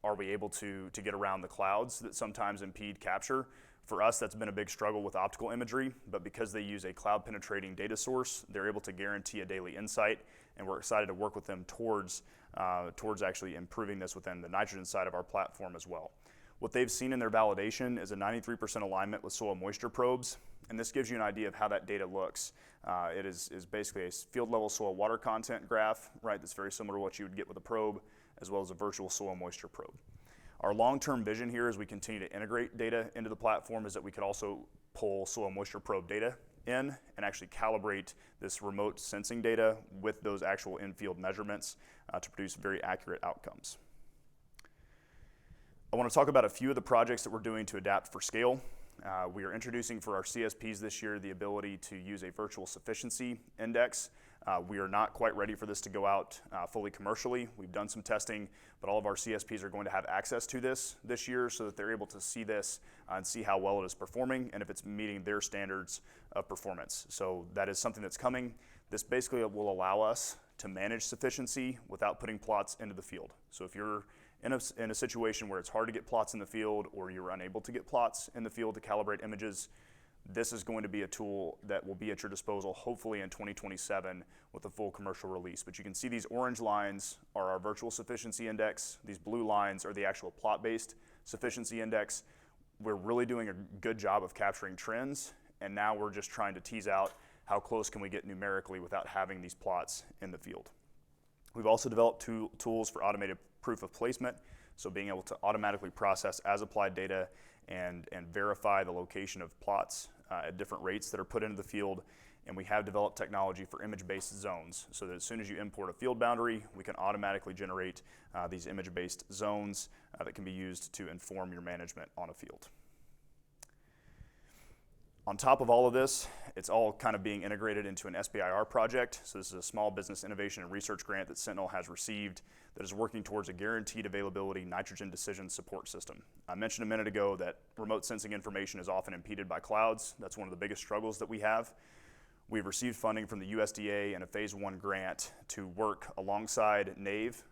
are we able to get around the clouds that sometimes impede capture? For us, that's been a big struggle with optical imagery, but because they use a cloud-penetrating data source, they're able to guarantee a daily insight, and we're excited to work with them towards actually improving this within the nitrogen side of our platform as well. What they've seen in their validation is a 93% alignment with soil moisture probes, and this gives you an idea of how that data looks. It is basically a field-level soil water content graph, right, that's very similar to what you would get with a probe, as well as a virtual soil moisture probe. Our long-term vision here as we continue to integrate data into the platform is that we could also pull soil moisture probe data in and actually calibrate this remote sensing data with those actual in-field measurements to produce very accurate outcomes. I want to talk about a few of the projects that we're doing to adapt for scale. We are introducing for our CSPs this year the ability to use a virtual sufficiency index. We are not quite ready for this to go out fully commercially. We've done some testing, but all of our CSPs are going to have access to this year so that they're able to see this and see how well it is performing and if it's meeting their standards of performance. So that is something that's coming. This basically will allow us to manage sufficiency without putting plots into the field. So if you're in a situation where it's hard to get plots in the field or you're unable to get plots in the field to calibrate images, this is going to be a tool that will be at your disposal hopefully in 2027 with a full commercial release. But you can see these orange lines are our virtual sufficiency index. These blue lines are the actual plot-based sufficiency index. We're really doing a good job of capturing trends, and now we're just trying to tease out how close can we get numerically without having these plots in the field. We've also developed tools for automated proof of placement, so being able to automatically process as applied data and verify the location of plots at different rates that are put into the field. And we have developed technology for image-based zones, so that as soon as you import a field boundary, we can automatically generate these image-based zones that can be used to inform your management on a field. On top of all of this, it's all kind of being integrated into an SBIR project. So this is a small business innovation and research grant that Sentinel has received that is working towards a guaranteed availability nitrogen decision support system. I mentioned a minute ago that remote sensing information is often impeded by clouds. That's one of the biggest struggles that we have. We've received funding from the USDA and a phase 1 grant to work alongside Nave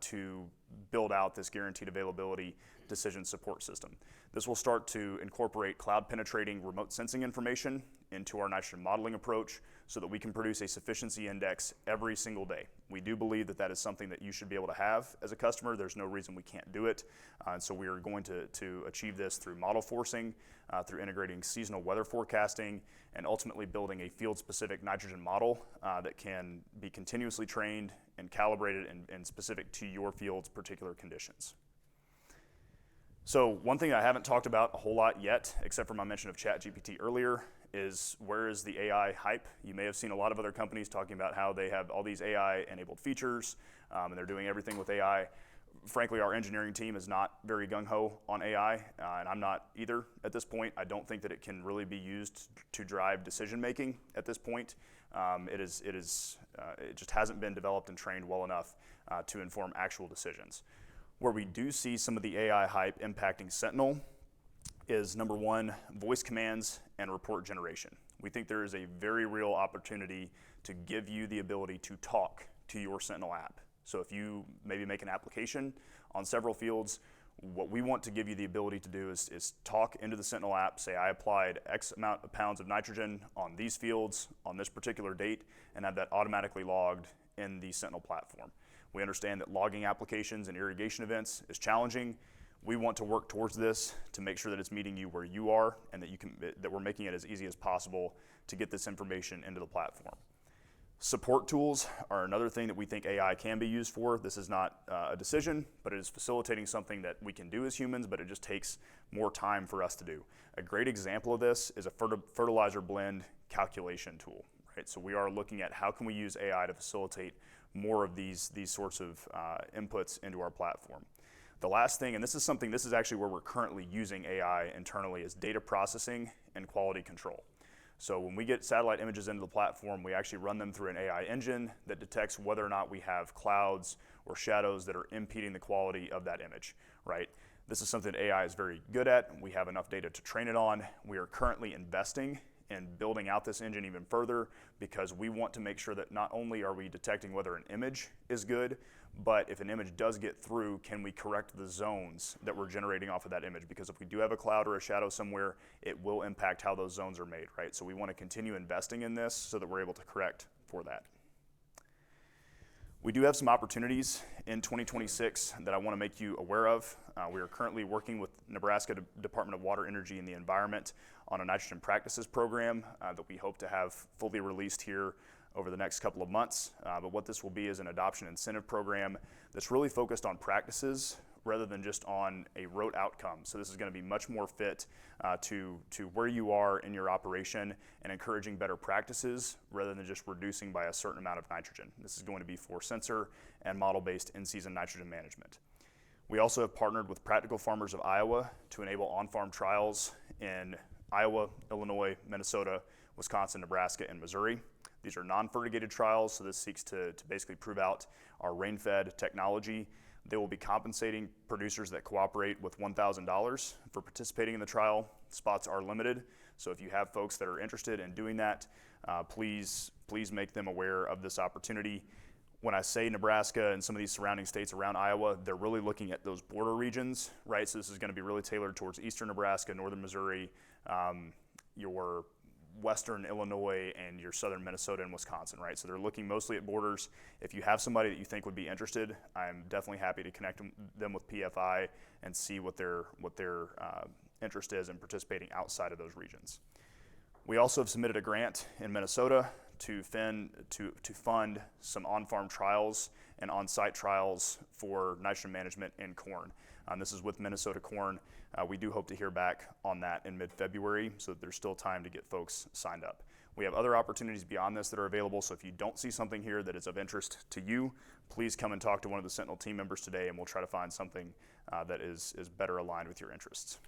to build out this guaranteed availability decision support system. This will start to incorporate cloud penetrating remote sensing information into our nitrogen modeling approach so that we can produce a sufficiency index every single day. We do believe that that is something that you should be able to have as a customer. There's no reason we can't do it. And so we are going to achieve this through model forcing, through integrating seasonal weather forecasting, and ultimately building a field-specific nitrogen model that can be continuously trained and calibrated and specific to your field's particular conditions. So one thing I haven't talked about a whole lot yet, except for my mention of ChatGPT earlier, is where is the AI hype? You may have seen a lot of other companies talking about how they have all these AI-enabled features, and they're doing everything with AI. Frankly, our engineering team is not very gung-ho on AI, and I'm not either at this point. I don't think that it can really be used to drive decision-making at this point. It just hasn't been developed and trained well enough to inform actual decisions. Where we do see some of the AI hype impacting Sentinel is, number one, voice commands and report generation. We think there is a very real opportunity to give you the ability to talk to your Sentinel app. So if you maybe make an application on several fields, what we want to give you the ability to do is talk into the Sentinel app, say I applied X amount of pounds of nitrogen on these fields on this particular date, and have that automatically logged in the Sentinel platform. We understand that logging applications and irrigation events is challenging. We want to work towards this to make sure that it's meeting you where you are and that we're making it as easy as possible to get this information into the platform. Support tools are another thing that we think AI can be used for. This is not a decision, but it is facilitating something that we can do as humans, but it just takes more time for us to do. A great example of this is a fertilizer blend calculation tool, right? So we are looking at how can we use AI to facilitate more of these sorts of inputs into our platform. The last thing, and this is actually where we're currently using AI internally, is data processing and quality control. So when we get satellite images into the platform, we actually run them through an AI engine that detects whether or not we have clouds or shadows that are impeding the quality of that image, right? This is something that AI is very good at. We have enough data to train it on. We are currently investing in building out this engine even further because we want to make sure that not only are we detecting whether an image is good, but if an image does get through, can we correct the zones that we're generating off of that image? Because if we do have a cloud or a shadow somewhere, it will impact how those zones are made, right? So we want to continue investing in this so that we're able to correct for that. We do have some opportunities in 2026 that I want to make you aware of. We are currently working with Nebraska Department of Water, Energy, and the Environment on a nitrogen practices program that we hope to have fully released here over the next couple of months. But what this will be is an adoption incentive program that's really focused on practices rather than just on a rote outcome. So this is going to be much more fit to where you are in your operation and encouraging better practices rather than just reducing by a certain amount of nitrogen. This is going to be for sensor and model-based in-season nitrogen management. We also have partnered with Practical Farmers of Iowa to enable on-farm trials in Iowa, Illinois, Minnesota, Wisconsin, Nebraska, and Missouri. These are non-fertigated trials, so this seeks to basically prove out our rain-fed technology. They will be compensating producers that cooperate with $1,000 for participating in the trial. Spots are limited, so if you have folks that are interested in doing that, please make them aware of this opportunity. When I say Nebraska and some of these surrounding states around Iowa, they're really looking at those border regions, right? So this is going to be really tailored towards eastern Nebraska, northern Missouri, your western Illinois, and your southern Minnesota and Wisconsin, right? So they're looking mostly at borders. If you have somebody that you think would be interested, I'm definitely happy to connect them with PFI and see what their interest is in participating outside of those regions. We also have submitted a grant in Minnesota to fund some on-farm trials and on-site trials for nitrogen management in corn. This is with Minnesota Corn. We do hope to hear back on that in mid-February, so that there's still time to get folks signed up. We have other opportunities beyond this that are available, so if you don't see something here that is of interest to you, please come and talk to one of the Sentinel team members today, and we'll try to find something that is better aligned with your interests.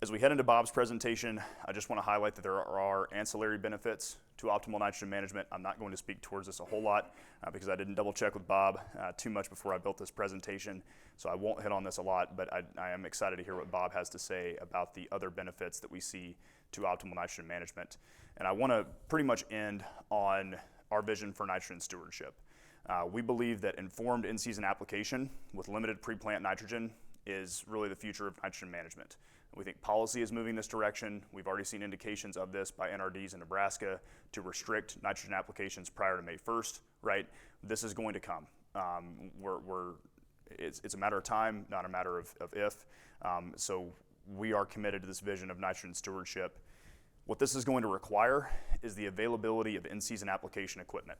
As we head into Bob's presentation, I just want to highlight that there are ancillary benefits to optimal nitrogen management. I'm not going to speak towards this a whole lot because I didn't double check with Bob too much before I built this presentation, so I won't hit on this a lot, but I am excited to hear what Bob has to say about the other benefits that we see to optimal nitrogen management. And I want to pretty much end on our vision for nitrogen stewardship. We believe that informed in-season application with limited pre-plant nitrogen is really the future of nitrogen management. We think policy is moving this direction. We've already seen indications of this by NRDs in Nebraska to restrict nitrogen applications prior to May 1st, right? This is going to come. It's a matter of time, not a matter of if. So we are committed to this vision of nitrogen stewardship. What this is going to require is the availability of in-season application equipment.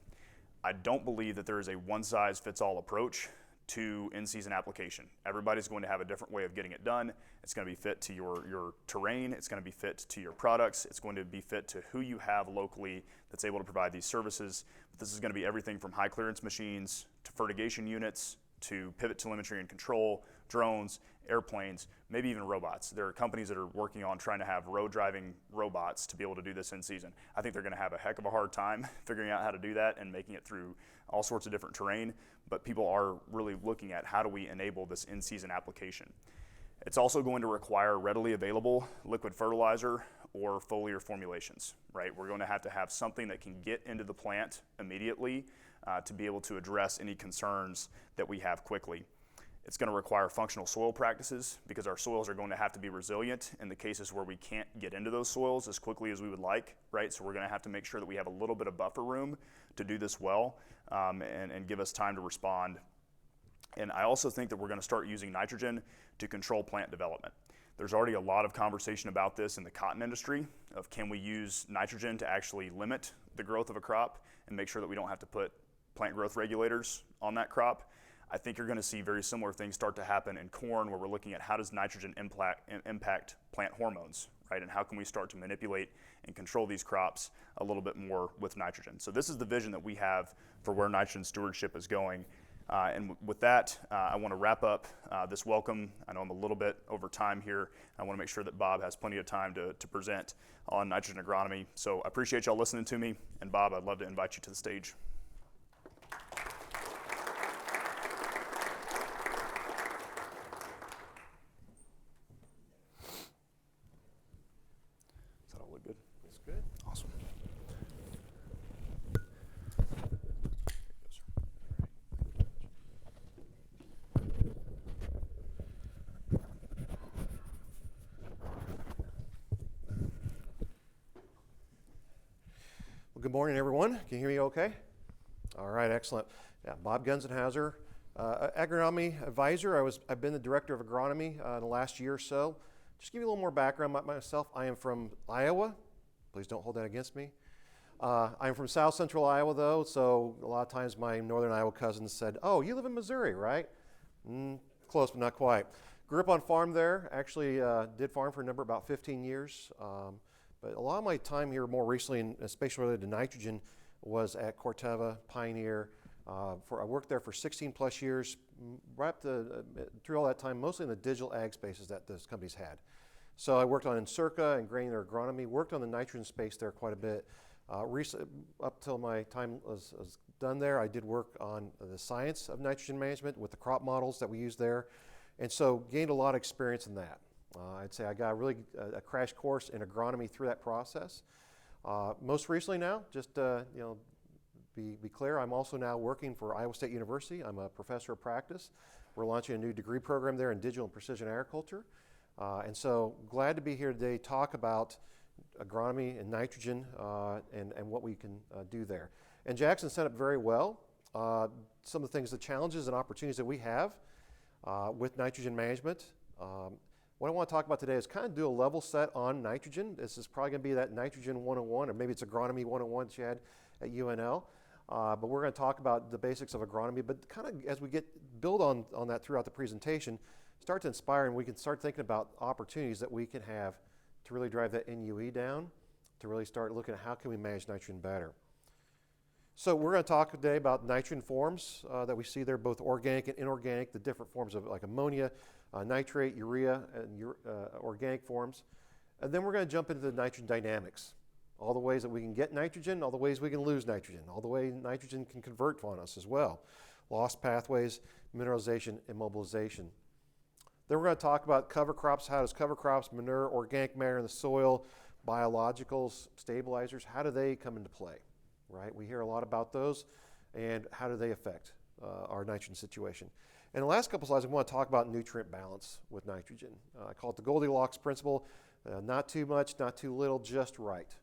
I don't believe that there is a one-size-fits-all approach to in-season application. Everybody's going to have a different way of getting it done. It's going to be fit to your terrain. It's going to be fit to your products. It's going to be fit to who you have locally that's able to provide these services. But this is going to be everything from high clearance machines to fertigation units to pivot telemetry and control, drones, airplanes, maybe even robots. There are companies that are working on trying to have road driving robots to be able to do this in season. I think they're going to have a heck of a hard time figuring out how to do that and making it through all sorts of different terrain, but people are really looking at how do we enable this in-season application. It's also going to require readily available liquid fertilizer or foliar formulations, right? We're going to have something that can get into the plant immediately to be able to address any concerns that we have quickly. It's going to require functional soil practices because our soils are going to have to be resilient in the cases where we can't get into those soils as quickly as we would like, right? So we're going to have to make sure that we have a little bit of buffer room to do this well, and give us time to respond. And I also think that we're going to start using nitrogen to control plant development. There's already a lot of conversation about this in the cotton industry of can we use nitrogen to actually limit the growth of a crop and make sure that we don't have to put plant growth regulators on that crop. I think you're going to see very similar things start to happen in corn, where we're looking at how does nitrogen impact plant hormones, right? And how can we start to manipulate and control these crops a little bit more with nitrogen? So this is the vision that we have for where nitrogen stewardship is going. And with that, I want to wrap up this welcome. I know I'm a little bit over time here. I want to make sure that Bob has plenty of time to present on nitrogen agronomy. So I appreciate y'all listening to me. And Bob, I'd love to invite you to the stage. Does that all look good? That's good. Awesome. Well, good morning, everyone. Can you hear me okay? All right, excellent. Yeah, Bob Gunzenhauser, agronomy advisor. I've been the director of agronomy the last year or so. Just give you a little more background about myself. I am from Iowa. Please don't hold that against me. I'm from South Central Iowa, though, so a lot of times my Northern Iowa cousins said, "Oh, you live in Missouri, right?" Close, but not quite. Grew up on farm there. Actually, did farm for about 15 years. But a lot of my time here more recently, and especially related to nitrogen, was at Corteva, Pioneer. I worked there for 16 plus years, right up through all that time, mostly in the digital ag spaces that those companies had. So I worked on Encirca and granular agronomy, worked on the nitrogen space there quite a bit. Up till my time was done there, I did work on the science of nitrogen management with the crop models that we used there. And so gained a lot of experience in that. I'd say I got a crash course in agronomy through that process. Most recently now, just be clear, I'm also now working for Iowa State University. I'm a professor of practice. We're launching a new degree program there in digital and precision agriculture. And so glad to be here today to talk about agronomy and nitrogen and what we can do there. And Jackson set up very well some of the things, the challenges and opportunities that we have with nitrogen management. What I want to talk about today is kind of do a level set on nitrogen. This is probably going to be that nitrogen 101, or maybe it's agronomy 101 that you had at UNL. But we're going to talk about the basics of agronomy, but kind of as we build on that throughout the presentation, start to inspire, and we can start thinking about opportunities that we can have to really drive that NUE down, to really start looking at how can we manage nitrogen better. So we're going to talk today about nitrogen forms that we see there, both organic and inorganic, the different forms of like ammonia, nitrate, urea, and organic forms. And then we're going to jump into the nitrogen dynamics, all the ways that we can get nitrogen, all the ways we can lose nitrogen, all the way nitrogen can convert on us as well. Loss pathways, mineralization, and mobilization. Then we're going to talk about cover crops. How does cover crops, manure, organic matter in the soil, biologicals, stabilizers, how do they come into play? Right? We hear a lot about those, and how do they affect our nitrogen situation? In the last couple slides, I want to talk about nutrient balance with nitrogen. I call it the Goldilocks principle, not too much, not too little, just right.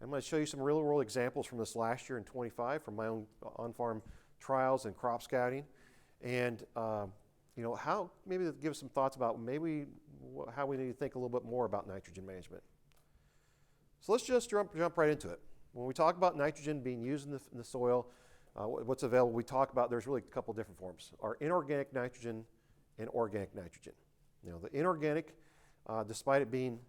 I'm going to show you some real-world examples from this last year in 25 from my own on-farm trials and crop scouting, and how maybe to give some thoughts about maybe how we need to think a little bit more about nitrogen management. So let's just jump right into it. When we talk about nitrogen being used in the soil, what's available, we talk about there's really a couple different forms. Our inorganic nitrogen and organic nitrogen. The inorganic, despite it being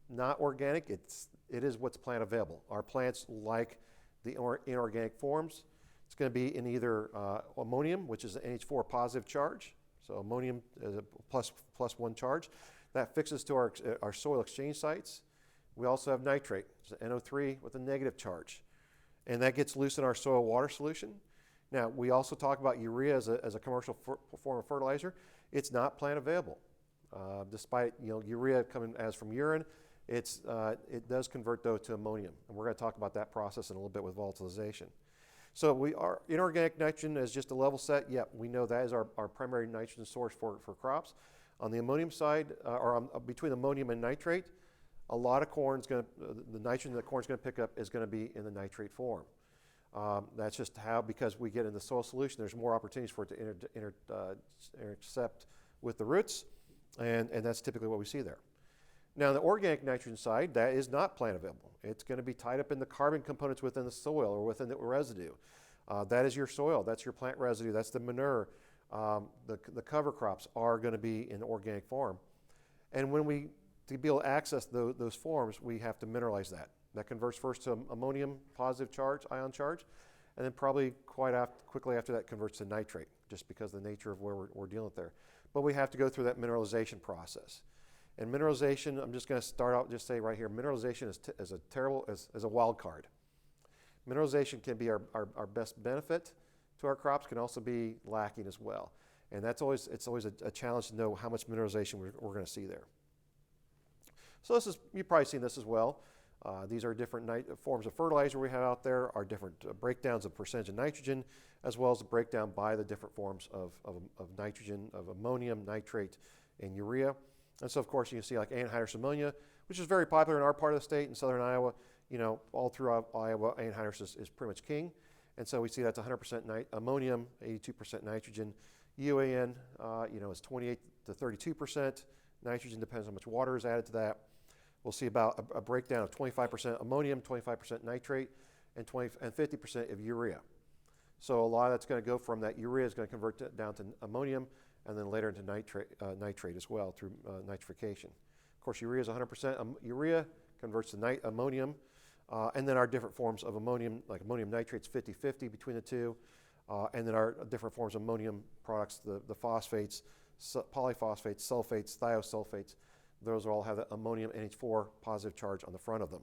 not organic, it is what's plant available. Our plants like the inorganic forms. It's going to be in either ammonium, which is an NH4 positive charge. So ammonium is a plus one charge. That fixes to our soil exchange sites. We also have nitrate, which is an NO3 with a negative charge. And that gets loose in our soil water solution. Now, we also talk about urea as a commercial form of fertilizer. It's not plant available. Despite urea coming as from urine, it does convert though to ammonium. And we're going to talk about that process in a little bit with volatilization. So our inorganic nitrogen is just a level set. Yeah, we know that is our primary nitrogen source for crops. On the ammonium side, between ammonium and nitrate, a lot of corn's going to, the nitrogen that corn's going to pick up is going to be in the nitrate form. That's just how, because we get in the soil solution, there's more opportunities for it to intercept with the roots, and that's typically what we see there. Now, on the organic nitrogen side, that is not plant available. It's going to be tied up in the carbon components within the soil or within the residue. That is your soil. That's your plant residue. That's the manure. The cover crops are going to be in organic form. And to be able to access those forms, we have to mineralize that. That converts first to ammonium positive charge, ion charge, and then probably quickly after that converts to nitrate, just because of the nature of where we're dealing with there. But we have to go through that mineralization process. And mineralization, I'm just going to start out, just say right here, mineralization is a wild card. Mineralization can be our best benefit to our crops, can also be lacking as well. And it's always a challenge to know how much mineralization we're going to see there. So you've probably seen this as well. These are different forms of fertilizer we have out there, our different breakdowns of percentage of nitrogen, as well as the breakdown by the different forms of nitrogen, of ammonium, nitrate, and urea. And so, of course, you can see like anhydrous ammonia, which is very popular in our part of the state, in southern Iowa. All throughout Iowa, anhydrous is pretty much king. And so we see that's 100% ammonium, 82% nitrogen. UAN, is 28 to 32%. Nitrogen depends on how much water is added to that. We'll see about a breakdown of 25% ammonium, 25% nitrate, and 50% of urea. So a lot of that's going to go from that urea is going to convert down to ammonium, and then later into nitrate as well through nitrification. Of course, urea is 100%. Urea converts to ammonium, and then our different forms of ammonium, like ammonium nitrate's 50-50 between the two, and then our different forms of ammonium products, the phosphates, polyphosphates, sulfates, thiosulfates, those all have the ammonium NH4 positive charge on the front of them.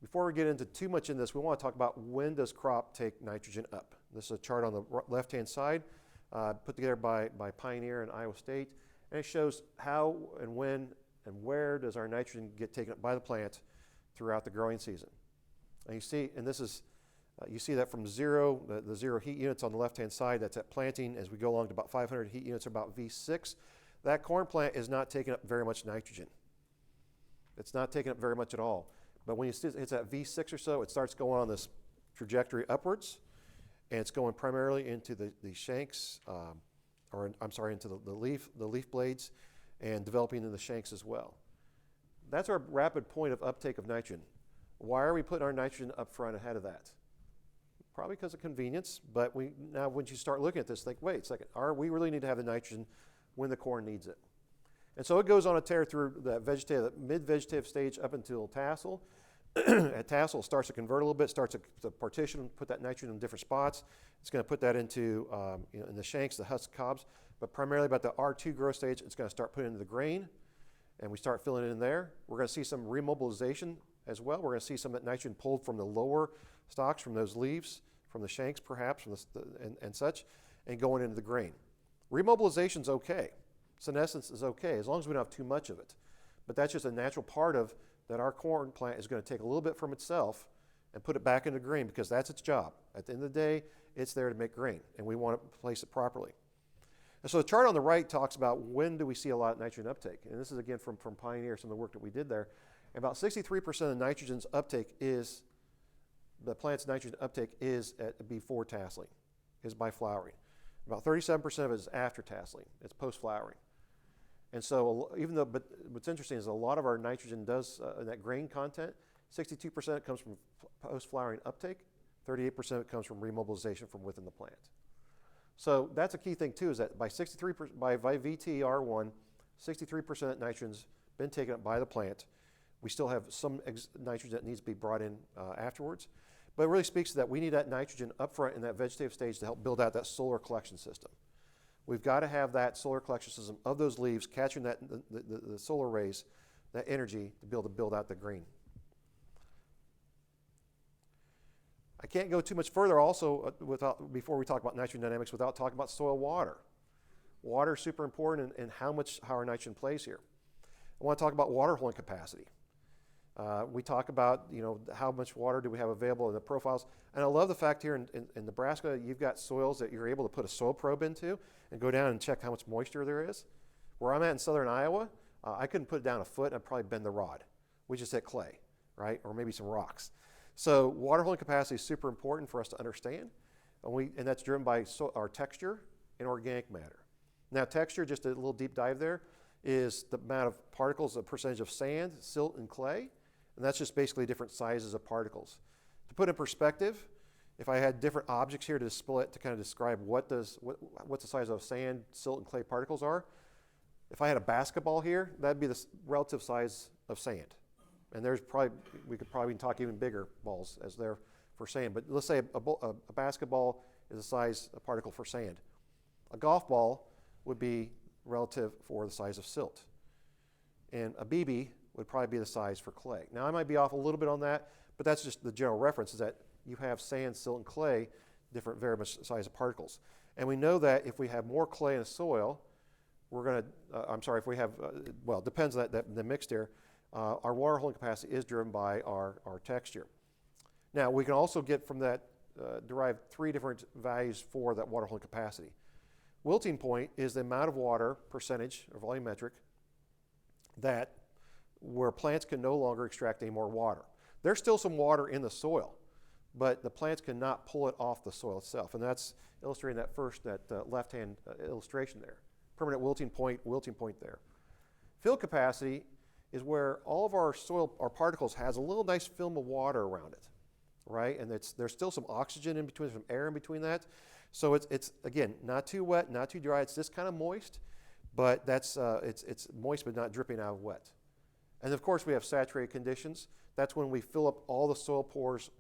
Before we get into too much in this, we want to talk about when does crop take nitrogen up. This is a chart on the left-hand side, put together by Pioneer and Iowa State, and it shows how and when and where does our nitrogen get taken up by the plant throughout the growing season. And you see, and this is, you see that from zero, the 0 heat units on the left-hand side, that's at planting. As we go along to about 500 heat units, or about V6, that corn plant is not taking up very much nitrogen. It's not taking up very much at all. But when it's at V6 or so, it starts going on this trajectory upwards, and it's going primarily into the shanks, into the leaf blades, and developing in the shanks as well. That's our rapid point of uptake of nitrogen. Why are we putting our nitrogen up front ahead of that? Probably because of convenience, but now when you start looking at this, think, wait a second, we really need to have the nitrogen when the corn needs it. And so it goes on a tear through the mid-vegetative stage up until tassel. At tassel, it starts to convert a little bit, starts to partition, put that nitrogen in different spots. It's going to put that into in the shanks, the husk cobs, but primarily about the R2 growth stage, it's going to start putting into the grain, and we start filling it in there. We're going to see some remobilization as well. We're going to see some of that nitrogen pulled from the lower stalks, from those leaves, from the shanks perhaps, and such, and going into the grain. Remobilization is okay. Senescence is okay, as long as we don't have too much of it. But that's just a natural part of that our corn plant is going to take a little bit from itself and put it back into grain, because that's its job. At the end of the day, it's there to make grain, and we want to place it properly. And so the chart on the right talks about when do we see a lot of nitrogen uptake. And this is again from Pioneer, some of the work that we did there. And about 63% of nitrogen's uptake is, the plant's nitrogen uptake is before tasseling, is by flowering. About 37% of it is after tasseling, it's post-flowering. And so but what's interesting is a lot of our nitrogen does, that grain content, 62% comes from post-flowering uptake, 38% of it comes from remobilization from within the plant. So that's a key thing too, is that by VTR1, 63% of nitrogen's been taken up by the plant. We still have some nitrogen that needs to be brought in afterwards. But it really speaks to that we need that nitrogen up front in that vegetative stage to help build out that solar collection system. We've got to have that solar collection system of those leaves catching the solar rays, that energy, to be able to build out the green. I can't go too much further also before we talk about nitrogen dynamics without talking about soil water. Water is super important in how our nitrogen plays here. I want to talk about water holding capacity. We talk about, how much water do we have available in the profiles. And I love the fact here in Nebraska, you've got soils that you're able to put a soil probe into and go down and check how much moisture there is. Where I'm at in southern Iowa, I couldn't put it down a foot. I'd probably bend the rod. We just hit clay, right? Or maybe some rocks. So water holding capacity is super important for us to understand. And that's driven by our texture and organic matter. Now texture, just a little deep dive there, is the amount of particles, the percentage of sand, silt, and clay. And that's just basically different sizes of particles. To put in perspective, if I had different objects here to split to kind of describe what's the size of sand, silt, and clay particles are, if I had a basketball here, that'd be the relative size of sand. And we could probably talk even bigger balls as there for sand. But let's say a basketball is the size of particle for sand. A golf ball would be relative for the size of silt. And a BB would probably be the size for clay. Now I might be off a little bit on that, but that's just the general reference, is that you have sand, silt, and clay, different variable size of particles. And we know that if we have more clay in the soil, if we have, it depends on the mix there, our water holding capacity is driven by our texture. Now we can also get from that, derive three different values for that water holding capacity. Wilting point is the amount of water, percentage, or volumetric, where plants can no longer extract any more water. There's still some water in the soil, but the plants cannot pull it off the soil itself. And that's illustrating that left-hand illustration there. Permanent wilting point there. Field capacity is where all of our soil, our particles, has a little nice film of water around it, right? And there's still some oxygen in between, some air in between that. So it's again, not too wet, not too dry. It's just kind of moist, but it's moist but not dripping out of wet. And of course we have saturated conditions. That's when we fill up all the soil pores,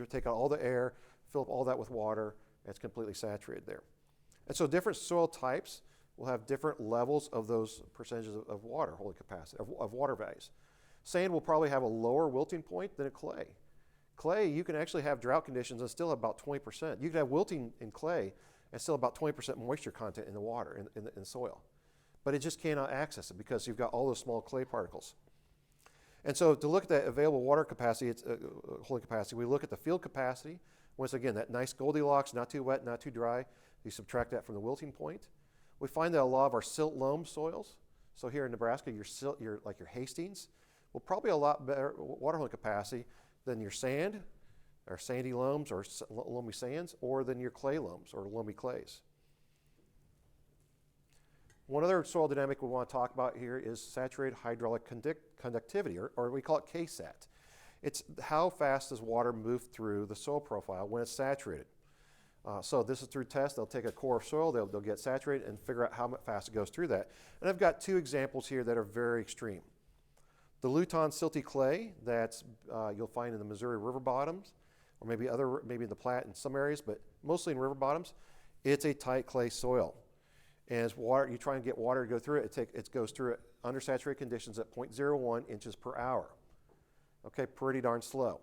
take out all the air, fill up all that with water, and it's completely saturated there. And so different soil types will have different levels of those percentages of water holding capacity, of water values. Sand will probably have a lower wilting point than a clay. Clay, you can actually have drought conditions and still have about 20%. You can have wilting in clay and still about 20% moisture content in the water, in the soil. But it just cannot access it because you've got all those small clay particles. And so to look at that available water capacity, holding capacity, we look at the field capacity. Once again, that nice Goldilocks, not too wet, not too dry. You subtract that from the wilting point. We find that a lot of our silt loam soils, so here in Nebraska, your Hastings, will probably a lot better water holding capacity than your sand, or sandy loams, or loamy sands, or than your clay loams, or loamy clays. One other soil dynamic we want to talk about here is saturated hydraulic conductivity, or we call it KSAT. It's how fast does water move through the soil profile when it's saturated. So this is through tests. They'll take a core of soil, they'll get saturated and figure out how fast it goes through that. And I've got two examples here that are very extreme. The Luton silty clay that you'll find in the Missouri river bottoms, or maybe in the Platte in some areas, but mostly in river bottoms. It's a tight clay soil. And as you try and get water to go through it, it goes through it under saturated conditions at 0.01 inches per hour. Okay, pretty darn slow.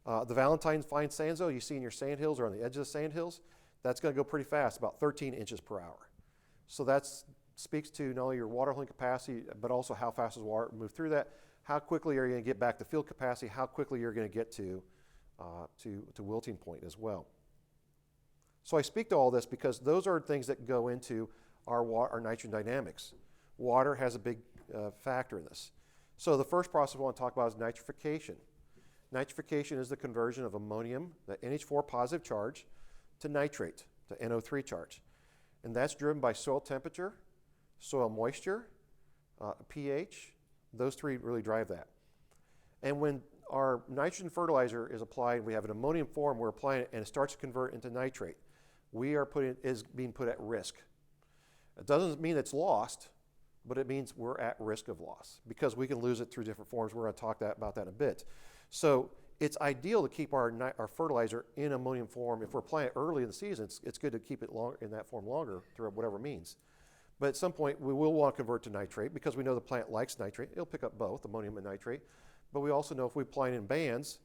The Valentine fine sandstone you see in your sandhills or on the edge of the sandhills, that's going to go pretty fast, about 13 inches per hour. So that speaks to not only your water holding capacity, but also how fast does water move through that, how quickly are you going to get back to field capacity, how quickly you're going to get to wilting point as well. So I speak to all this because those are things that go into our nitrogen dynamics. Water has a big factor in this. So the first process we want to talk about is nitrification. Nitrification is the conversion of ammonium, the NH4 positive charge, to nitrate, to NO3 charge. And that's driven by soil temperature, soil moisture, pH. Those three really drive that. And when our nitrogen fertilizer is applied, we have an ammonium form, we're applying it, and it starts to convert into nitrate. Is being put at risk. It doesn't mean it's lost, but it means we're at risk of loss because we can lose it through different forms. We're going to talk about that in a bit. So it's ideal to keep our fertilizer in ammonium form. If we're applying it early in the season, it's good to keep it in that form longer through whatever means. But at some point, we will want to convert to nitrate because we know the plant likes nitrate. It'll pick up both, ammonium and nitrate. But we also know if we apply it in bands,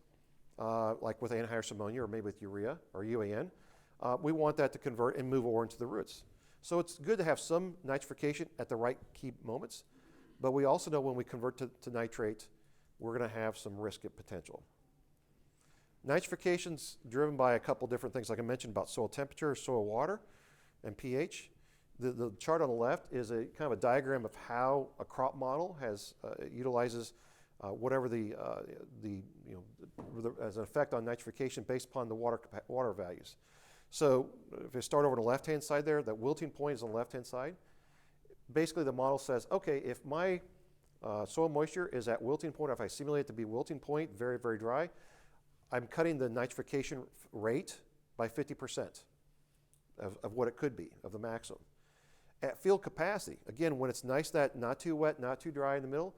like with anhydrous ammonia or maybe with urea or UAN, we want that to convert and move over into the roots. So it's good to have some nitrification at the right key moments, but we also know when we convert to nitrate, we're going to have some risk potential. Nitrification's driven by a couple different things, like I mentioned about soil temperature, soil water, and pH. The chart on the left is a kind of a diagram of how a crop model utilizes whatever as an effect on nitrification based upon the water values. So if I start over on the left-hand side there, that wilting point is on the left-hand side. Basically, the model says, okay, if my soil moisture is at wilting point, or if I simulate it to be wilting point, very, very dry, I'm cutting the nitrification rate by 50% of what it could be, of the maximum. At field capacity, again, when it's nice that not too wet, not too dry in the middle,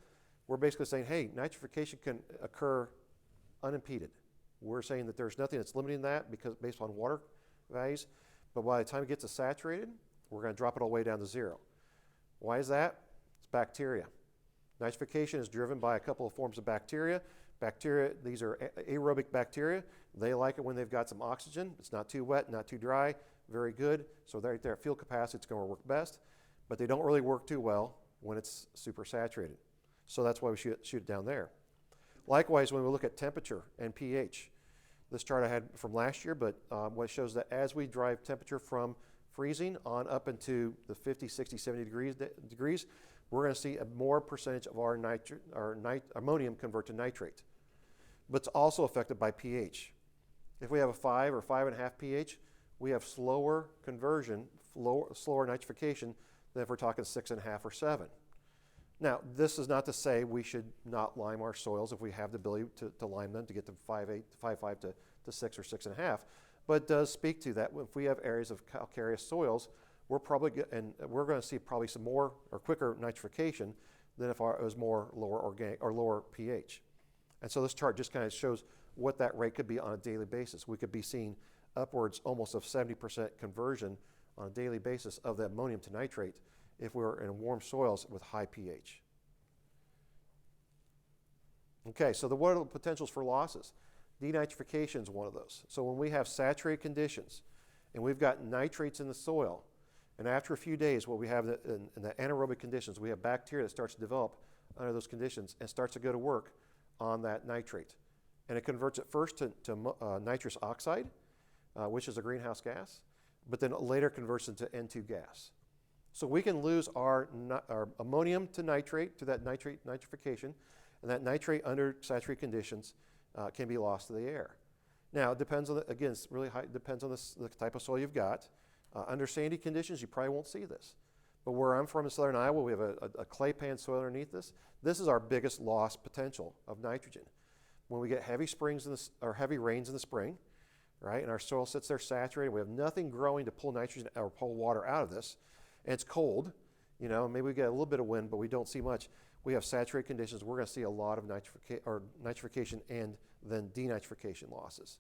we're basically saying, hey, nitrification can occur unimpeded. We're saying that there's nothing that's limiting that because based on water values, but by the time it gets to saturated, we're going to drop it all the way down to zero. Why is that? It's bacteria. Nitrification is driven by a couple of forms of bacteria. Bacteria, these are aerobic bacteria. They like it when they've got some oxygen. It's not too wet, not too dry, very good. So right there at field capacity, it's going to work best. But they don't really work too well when it's super saturated. So that's why we shoot it down there. Likewise, when we look at temperature and pH, this chart I had from last year, but what shows that as we drive temperature from freezing on up into the 50, 60, 70 degrees, we're going to see a more percentage of our ammonium convert to nitrate. But it's also affected by pH. If we have a 5 or 5.5 pH, we have slower conversion, slower nitrification than if we're talking 6.5 or 7. Now, this is not to say we should not lime our soils if we have the ability to lime them to get to 5.5 to 6 or 6.5, but it does speak to that if we have areas of calcareous soils, we're going to see probably some more or quicker nitrification than if it was more lower organic or lower pH. And so this chart just kind of shows what that rate could be on a daily basis. We could be seeing upwards almost of 70% conversion on a daily basis of the ammonium to nitrate if we were in warm soils with high pH. Okay, so what are the potentials for losses? Denitrification is one of those. So when we have saturated conditions and we've got nitrates in the soil, and after a few days, what we have in the anaerobic conditions, we have bacteria that starts to develop under those conditions and starts to go to work on that nitrate. And it converts it first to nitrous oxide, which is a greenhouse gas, but then it later converts into N2 gas. So we can lose our ammonium to nitrate, to that nitrification, and that nitrate under saturated conditions can be lost to the air. Now, it depends on, again, it's really high, depends on the type of soil you've got. Under sandy conditions, you probably won't see this. But where I'm from in southern Iowa, we have a clay pan soil underneath this. This is our biggest loss potential of nitrogen. When we get heavy or heavy rains in the spring, right, and our soil sits there saturated, we have nothing growing to pull nitrogen or pull water out of this, and it's cold, maybe we get a little bit of wind, but we don't see much. We have saturated conditions, we're going to see a lot of nitrification and then denitrification losses.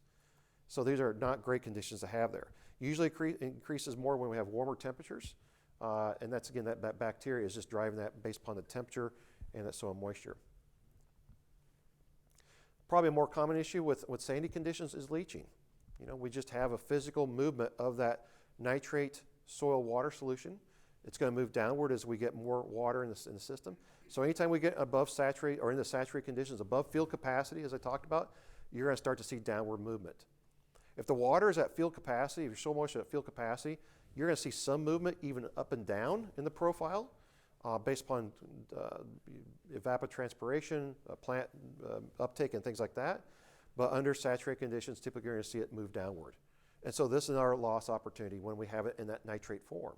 So these are not great conditions to have there. Usually increases more when we have warmer temperatures, and that's, again, that bacteria is just driving that based upon the temperature and that soil moisture. Probably a more common issue with sandy conditions is leaching. We just have a physical movement of that nitrate soil water solution. It's going to move downward as we get more water in the system. So anytime we get above saturated or in the saturated conditions, above field capacity, as I talked about, you're going to start to see downward movement. If the water is at field capacity, if your soil moisture is at field capacity, you're going to see some movement even up and down in the profile based upon evapotranspiration, plant uptake, and things like that. But under saturated conditions, typically you're going to see it move downward. And so this is our loss opportunity when we have it in that nitrate form,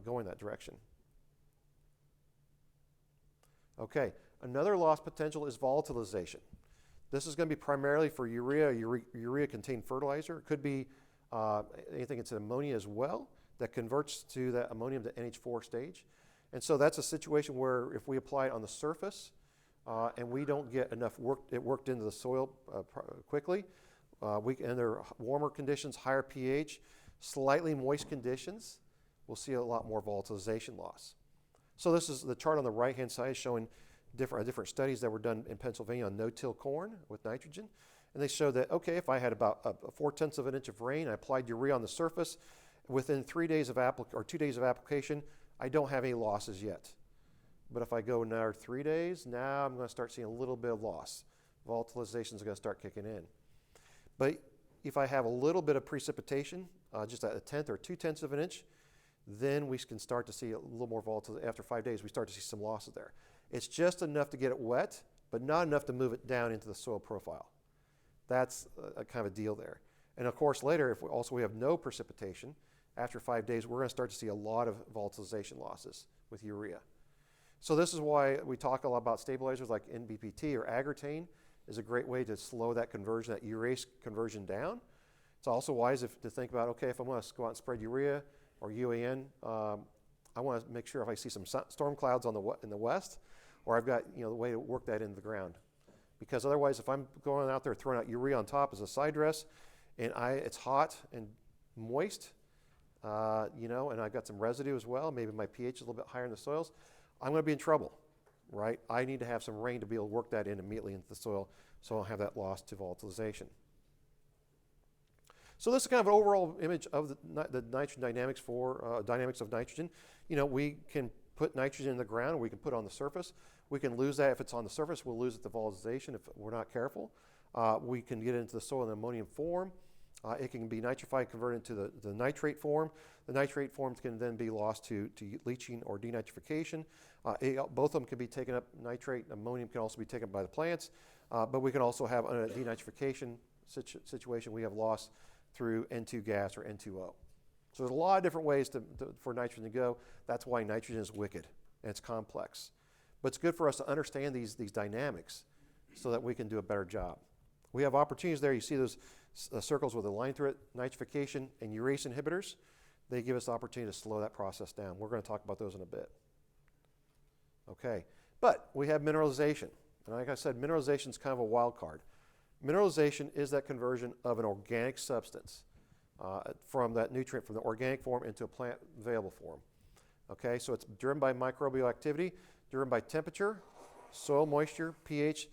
going that direction. Okay, another loss potential is volatilization. This is going to be primarily for urea-contained fertilizer. It could be anything that's ammonia as well that converts to that ammonium to NH4 stage. And so that's a situation where if we apply it on the surface and we don't get enough worked into the soil quickly, under warmer conditions, higher pH, slightly moist conditions, we'll see a lot more volatilization loss. So this is the chart on the right-hand side showing different studies that were done in Pennsylvania on no-till corn with nitrogen. And they showed that, okay, if I had about 4/10 of an inch of rain, I applied urea on the surface, within 3 days of 2 days of application, I don't have any losses yet. But if I go another 3 days, now I'm going to start seeing a little bit of loss. Volatilization is going to start kicking in. But if I have a little bit of precipitation, just at 1/10 or 2/10 of an inch, then we can start to see a little more volatility. After 5 days, we start to see some losses there. It's just enough to get it wet, but not enough to move it down into the soil profile. That's a kind of a deal there. And of course, later, if we have no precipitation, after 5 days, we're going to start to see a lot of volatilization losses with urea. So this is why we talk a lot about stabilizers like NBPT or Agrotane is a great way to slow that conversion, that urease conversion down. It's also wise to think about, okay, if I want to go out and spread urea or UAN, I want to make sure if I see some storm clouds in the west, or I've got the way to work that into the ground. Because otherwise, if I'm going out there throwing out urea on top as a side dress, and it's hot and moist, and I've got some residue as well, maybe my pH is a little bit higher in the soils, I'm going to be in trouble, right? I need to have some rain to be able to work that in immediately into the soil so I don't have that loss to volatilization. So this is kind of an overall image of the nitrogen dynamics dynamics of nitrogen. We can put nitrogen in the ground, or we can put it on the surface. We can lose that if it's on the surface. We'll lose it to volatilization if we're not careful. We can get it into the soil in ammonium form. It can be nitrified, converted into the nitrate form. The nitrate forms can then be lost to leaching or denitrification. Both of them can be taken up. Nitrate and ammonium can also be taken up by the plants. But we can also have a denitrification situation. We have loss through N2 gas or N2O. So there's a lot of different ways for nitrogen to go. That's why nitrogen is wicked and it's complex. But it's good for us to understand these dynamics so that we can do a better job. We have opportunities there. You see those circles with a line through it, nitrification and urease inhibitors. They give us the opportunity to slow that process down. We're going to talk about those in a bit. Okay, but we have mineralization. And like I said, mineralization is kind of a wild card. Mineralization is that conversion of an organic substance from that nutrient from the organic form into a plant available form. Okay, so it's driven by microbial activity, driven by temperature, soil moisture, pH,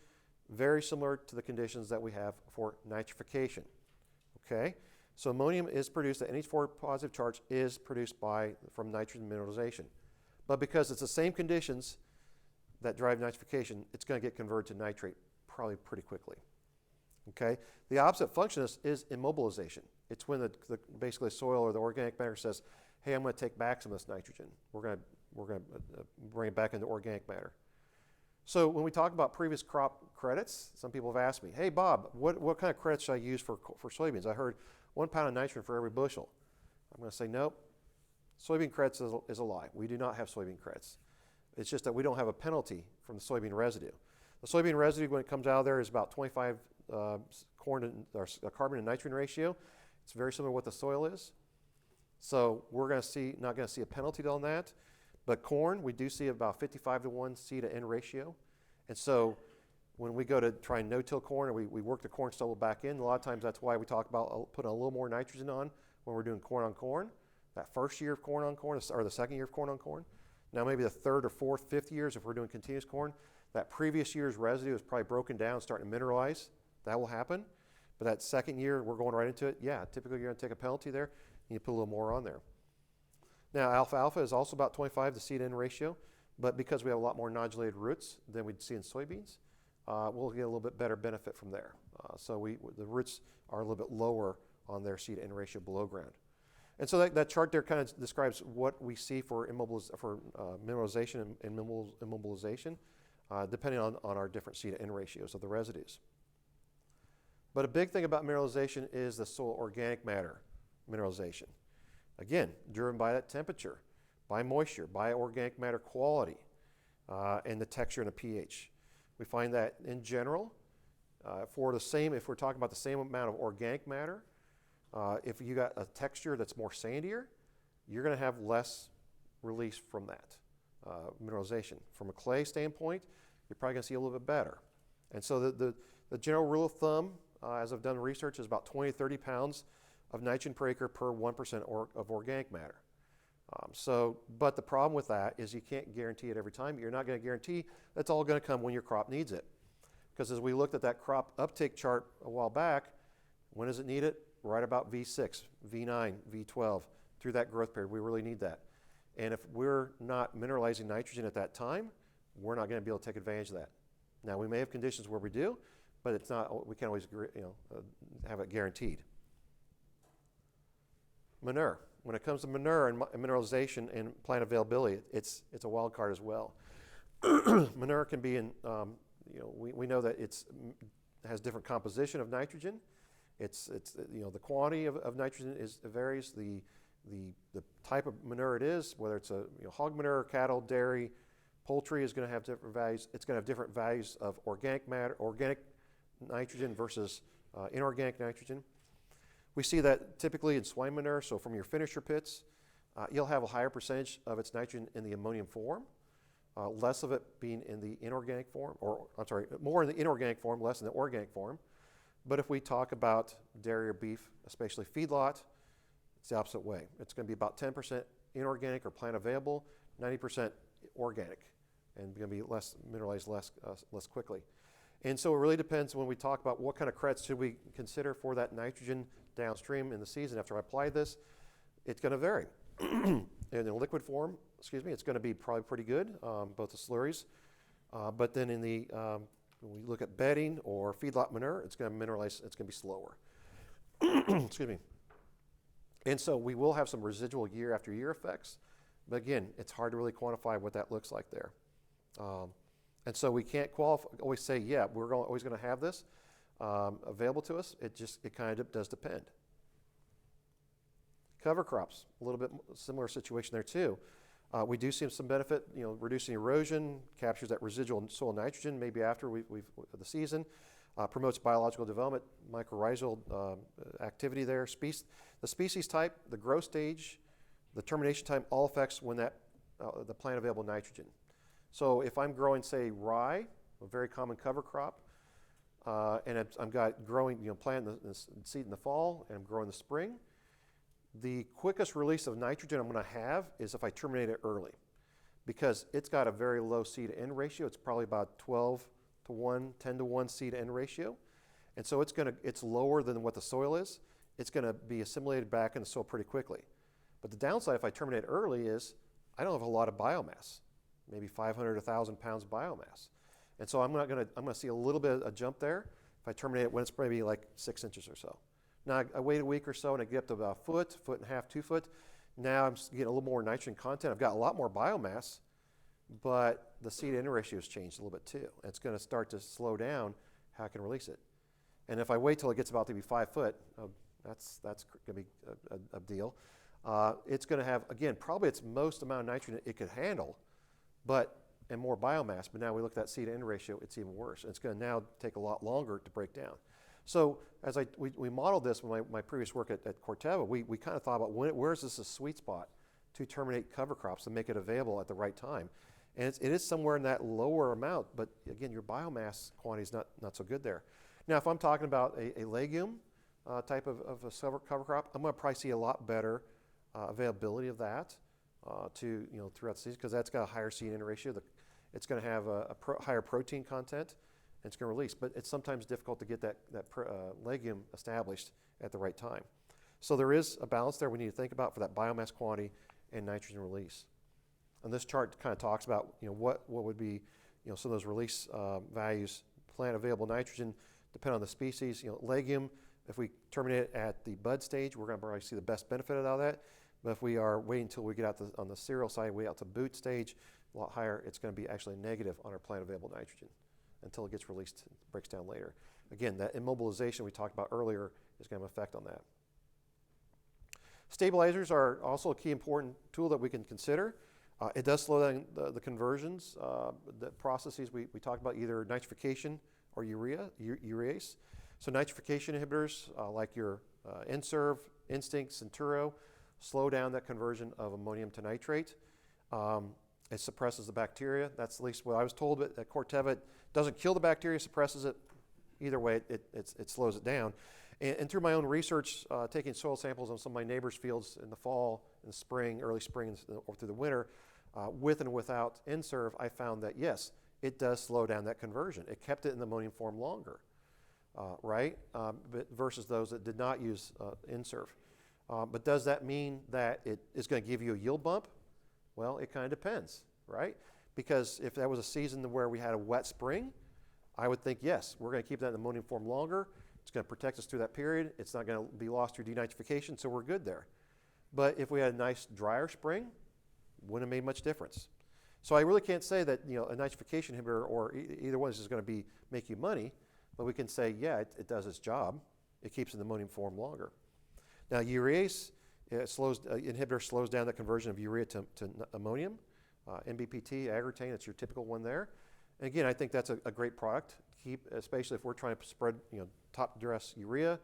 very similar to the conditions that we have for nitrification. Okay, so ammonium is produced, the NH4 positive charge is produced from nitrogen mineralization. But because it's the same conditions that drive nitrification, it's going to get converted to nitrate probably pretty quickly. Okay, the opposite function is immobilization. It's when basically the soil or the organic matter says, hey, I'm going to take back some of this nitrogen. We're going to bring it back into organic matter. So when we talk about previous crop credits, some people have asked me, hey, Bob, what kind of credits should I use for soybeans? I heard 1 pound of nitrogen for every bushel. I'm going to say, nope. Soybean credits is a lie. We do not have soybean credits. It's just that we don't have a penalty from the soybean residue. The soybean residue, when it comes out of there, is about 25 carbon to nitrogen ratio. It's very similar to what the soil is. So we're not going to see a penalty on that. But corn, we do see about 55 to 1 C to N ratio. And so when we go to try and no-till corn, and we work the corn stubble back in, a lot of times that's why we talk about putting a little more nitrogen on when we're doing corn on corn. That first year of corn on corn, or the second year of corn on corn. Now maybe the third or fourth, fifth years, if we're doing continuous corn, that previous year's residue is probably broken down, starting to mineralize. That will happen. But that second year, we're going right into it. Yeah, typically you're going to take a penalty there, and you put a little more on there. Now, alfalfa is also about 25 to C to N ratio, but because we have a lot more nodulated roots than we'd see in soybeans, we'll get a little bit better benefit from there. So the roots are a little bit lower on their C to N ratio below ground. And so that chart there kind of describes what we see for mineralization and immobilization, depending on our different C to N ratios of the residues. But a big thing about mineralization is the soil organic matter mineralization. Again, driven by that temperature, by moisture, by organic matter quality, and the texture and the pH. We find that in general, if we're talking about the same amount of organic matter, if you got a texture that's more sandier, you're going to have less release from that mineralization. From a clay standpoint, you're probably going to see a little bit better. And so the general rule of thumb, as I've done research, is about 20 to 30 pounds of nitrogen per acre per 1% of organic matter. But the problem with that is you can't guarantee it every time. You're not going to guarantee that's all going to come when your crop needs it. Because as we looked at that crop uptake chart a while back, when does it need it? Right about V6, V9, V12, through that growth period. We really need that. And if we're not mineralizing nitrogen at that time, we're not going to be able to take advantage of that. Now, we may have conditions where we do, but it's not, we can't always have it guaranteed. Manure. When it comes to manure and mineralization and plant availability, it's a wild card as well. Manure can be in, we know that it has different composition of nitrogen. The quantity of nitrogen varies. The type of manure it is, whether it's a hog manure, cattle, dairy, poultry, is going to have different values. It's going to have different values of organic matter, organic nitrogen versus inorganic nitrogen. We see that typically in swine manure. So from your finisher pits, you'll have a higher percentage of its nitrogen in the ammonium form, less of it being in the inorganic form, or I'm sorry, more in the inorganic form, less in the organic form. But if we talk about dairy or beef, especially feedlot, it's the opposite way. It's going to be about 10% inorganic or plant available, 90% organic, and going to be less mineralized less quickly. And so it really depends when we talk about what kind of credits should we consider for that nitrogen downstream in the season after I apply this. It's going to vary. And in liquid form, it's going to be probably pretty good, both the slurries. But then in the when we look at bedding or feedlot manure, it's going to mineralize. It's going to be slower. Excuse me. And so we will have some residual year after year effects. But again, it's hard to really quantify what that looks like there. And so we can't always say, yeah, we're always going to have this available to us. It kind of does depend. Cover crops, a little bit similar situation there too. We do see some benefit, reducing erosion, captures that residual soil nitrogen maybe after the season, promotes biological development, mycorrhizal activity there. The species type, the growth stage, the termination time all affects when the plant available nitrogen. So if I'm growing, say, rye, a very common cover crop, and I've got growing, planting the seed in the fall, and I'm growing in the spring, the quickest release of nitrogen I'm going to have is if I terminate it early, because it's got a very low seed-to-end ratio. It's probably about 12 to 1, 10 to 1 seed-to-end ratio. And so it's lower than what the soil is. It's going to be assimilated back in the soil pretty quickly. But the downside if I terminate early is I don't have a lot of biomass, maybe 500 to 1,000 pounds of biomass. And so I'm going to see a little bit of a jump there if I terminate it when it's maybe like 6 inches or so. Now I wait a week or so and I get up to about a foot and a half, 2 foot. Now I'm getting a little more nitrogen content. I've got a lot more biomass, but the seed-to-end ratio has changed a little bit too. It's going to start to slow down how I can release it. And if I wait till it gets about to be 5 foot, that's going to be a deal. It's going to have, again, probably its most amount of nitrogen it could handle, and more biomass. But now we look at that seed-to-end ratio, it's even worse. It's going to now take a lot longer to break down. So as we modeled this with my previous work at Corteva, we kind of thought about where's this a sweet spot to terminate cover crops and make it available at the right time. And it is somewhere in that lower amount, but again, your biomass quantity is not so good there. Now, if I'm talking about a legume type of a cover crop, I'm going to probably see a lot better availability of that throughout the season, because that's got a higher seed-to-end ratio. It's going to have a higher protein content. It's going to release, but it's sometimes difficult to get that legume established at the right time. So there is a balance there we need to think about for that biomass quantity and nitrogen release. And this chart kind of talks about what would be some of those release values. Plant available nitrogen depend on the species. Legume, if we terminate it at the bud stage, we're going to probably see the best benefit out of that. But if we are waiting until we get out on the cereal side, way out to boot stage, a lot higher, it's going to be actually negative on our plant available nitrogen until it gets released, breaks down later. Again, that immobilization we talked about earlier is going to have an effect on that. Stabilizers are also a key important tool that we can consider. It does slow down the conversions, the processes we talked about, either nitrification or urease. So nitrification inhibitors like your Inserv, Instinct, Centuro slow down that conversion of ammonium to nitrate. It suppresses the bacteria. That's at least what I was told. But at Corteva, it doesn't kill the bacteria, suppresses it. Either way, it slows it down. And through my own research, taking soil samples on some of my neighbors' fields in the fall, in the spring, early spring, or through the winter, with and without Inserv, I found that yes, it does slow down that conversion. It kept it in the ammonium form longer, right? But versus those that did not use Inserv. But does that mean that it is going to give you a yield bump? Well, it kind of depends, right? because if that was a season where we had a wet spring, I would think, yes, we're going to keep that in ammonium form longer. It's going to protect us through that period. It's not going to be lost through denitrification, so we're good there. But if we had a nice drier spring, wouldn't have made much difference. So I really can't say that a nitrification inhibitor or either one is going to make you money, but we can say, yeah, it does its job. It keeps it in ammonium form longer. Now, urease inhibitor slows down the conversion of urea to ammonium. NBPT, agrotane, it's your typical one there. And again, I think that's a great product. Especially if we're trying to spread top dress urea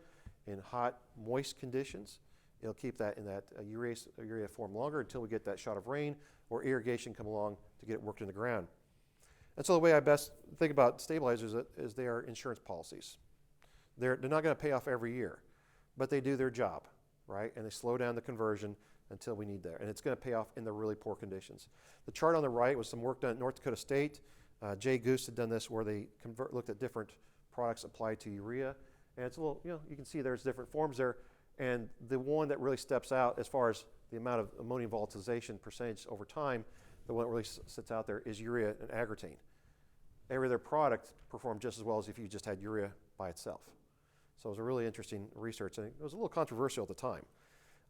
in hot, moist conditions. It'll keep that in that urea form longer until we get that shot of rain or irrigation come along to get it worked in the ground. And so the way I best think about stabilizers is they are insurance policies. They're not going to pay off every year, but they do their job, right? And they slow down the conversion until we need that. And it's going to pay off in the really poor conditions. The chart on the right was some work done at North Dakota State. Jay Goose had done this where they looked at different products applied to urea. And it's a little, you can see there's different forms there. And the one that really steps out as far as the amount of ammonium volatilization percentage over time, the one that really sits out there is urea and agrotane. Every other product performed just as well as if you just had urea by itself. So it was a really interesting research, and it was a little controversial at the time.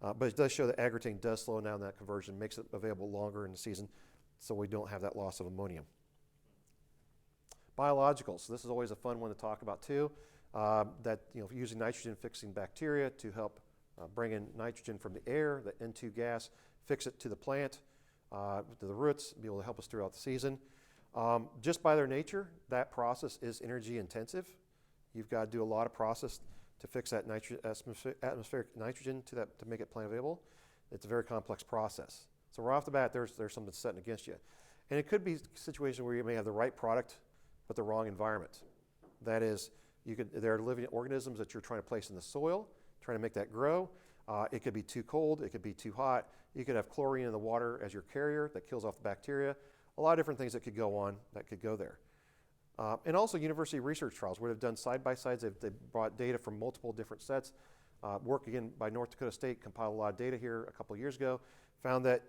But it does show that agrotane does slow down that conversion, makes it available longer in the season, so we don't have that loss of ammonium. Biologicals, this is always a fun one to talk about too. Using nitrogen fixing bacteria to help bring in nitrogen from the air, the N2 gas, fix it to the plant, to the roots, be able to help us throughout the season. Just by their nature, that process is energy intensive. You've got to do a lot of process to fix that atmospheric nitrogen to make it plant available. It's a very complex process. So right off the bat, there's something setting against you. And it could be a situation where you may have the right product, but the wrong environment. That is, there are living organisms that you're trying to place in the soil, trying to make that grow. It could be too cold, it could be too hot. You could have chlorine in the water as your carrier that kills off the bacteria. A lot of different things that could go on that could go there. And also university research trials where they've done side-by-sides. They've brought data from multiple different sets. Work again by North Dakota State compiled a lot of data here a couple of years ago. Found that,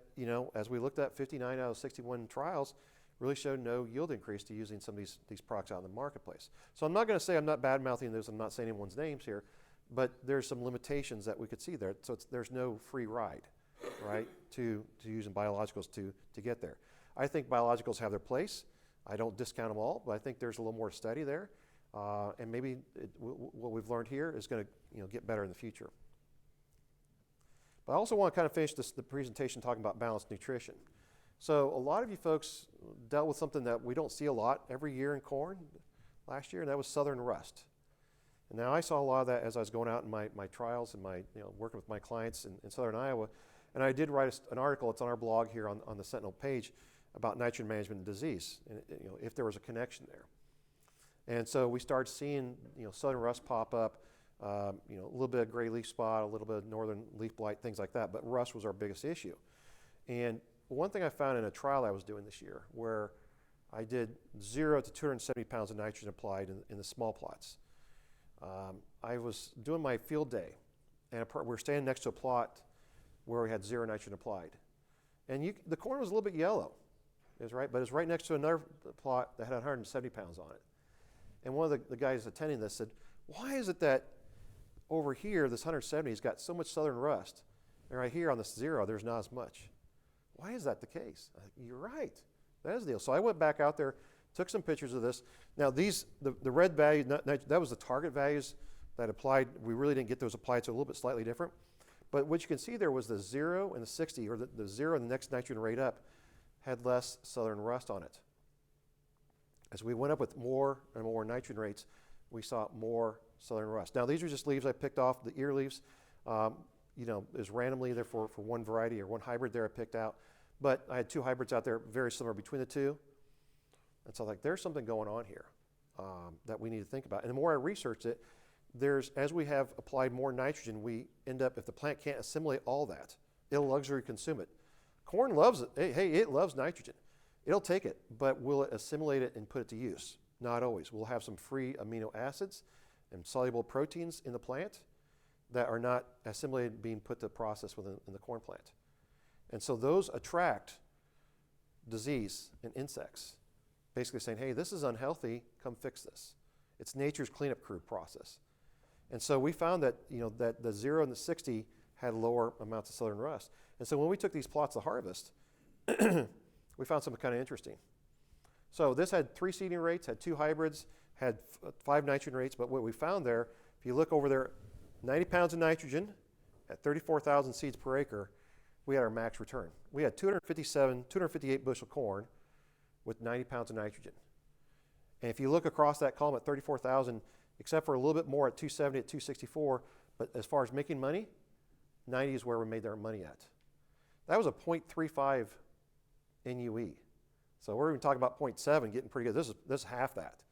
as we looked at 59 out of 61 trials, really showed no yield increase to using some of these products out in the marketplace. So I'm not going to say I'm not bad-mouthing those. I'm not saying anyone's names here, but there's some limitations that we could see there. So there's no free ride, right, to using biologicals to get there. I think biologicals have their place. I don't discount them all, but I think there's a little more to study there. And maybe what we've learned here is going to get better in the future. But I also want to kind of finish the presentation talking about balanced nutrition. So a lot of you folks dealt with something that we don't see a lot every year in corn last year, and that was southern rust. And now I saw a lot of that as I was going out in my trials and my working with my clients in southern Iowa. And I did write an article, it's on our blog here on the Sentinel page, about nitrogen management and disease, and if there was a connection there. And so we started seeing southern rust pop up, a little bit of gray leaf spot, a little bit of northern leaf blight, things like that. But rust was our biggest issue. And one thing I found in a trial I was doing this year where I did 0 to 270 pounds of nitrogen applied in the small plots. I was doing my field day, and we were standing next to a plot where we had 0 nitrogen applied. And the corn was a little bit yellow, but it was right next to another plot that had 170 pounds on it. And one of the guys attending this said, why is it that over here, this 170 has got so much southern rust, and right here on this 0, there's not as much? Why is that the case? You're right. That is the deal. So I went back out there, took some pictures of this. Now the red value, that was the target values that applied. We really didn't get those applied, so a little bit slightly different. But what you can see there was the 0 and the 60, or the 0 and the next nitrogen rate up, had less southern rust on it. As we went up with more and more nitrogen rates, we saw more southern rust. Now these are just leaves I picked off, the ear leaves. Is randomly there for one variety or one hybrid there I picked out. But I had 2 hybrids out there, very similar between the 2. And so there's something going on here that we need to think about. And the more I researched it, as we have applied more nitrogen, we end up, if the plant can't assimilate all that, it'll luxury consume it. Corn loves it. Hey, it loves nitrogen. It'll take it, but will it assimilate it and put it to use? Not always. We'll have some free amino acids and soluble proteins in the plant that are not assimilated being put to process in the corn plant. And so those attract disease and insects, basically saying, hey, this is unhealthy, come fix this. It's nature's cleanup crew process. And so we found that, that the 0 and the 60 had lower amounts of southern rust. And so when we took these plots to harvest, we found something kind of interesting. So this had 3 seeding rates, had 2 hybrids, had 5 nitrogen rates, but what we found there, if you look over there, 90 pounds of nitrogen at 34,000 seeds per acre, we had our max return. We had 258 bushel corn with 90 pounds of nitrogen. And if you look across that column at 34,000, except for a little bit more at 270, at 264, but as far as making money, 90 is where we made our money at. That was a 0.35 NUE. So we're even talking about 0.7, getting pretty good. This is half that.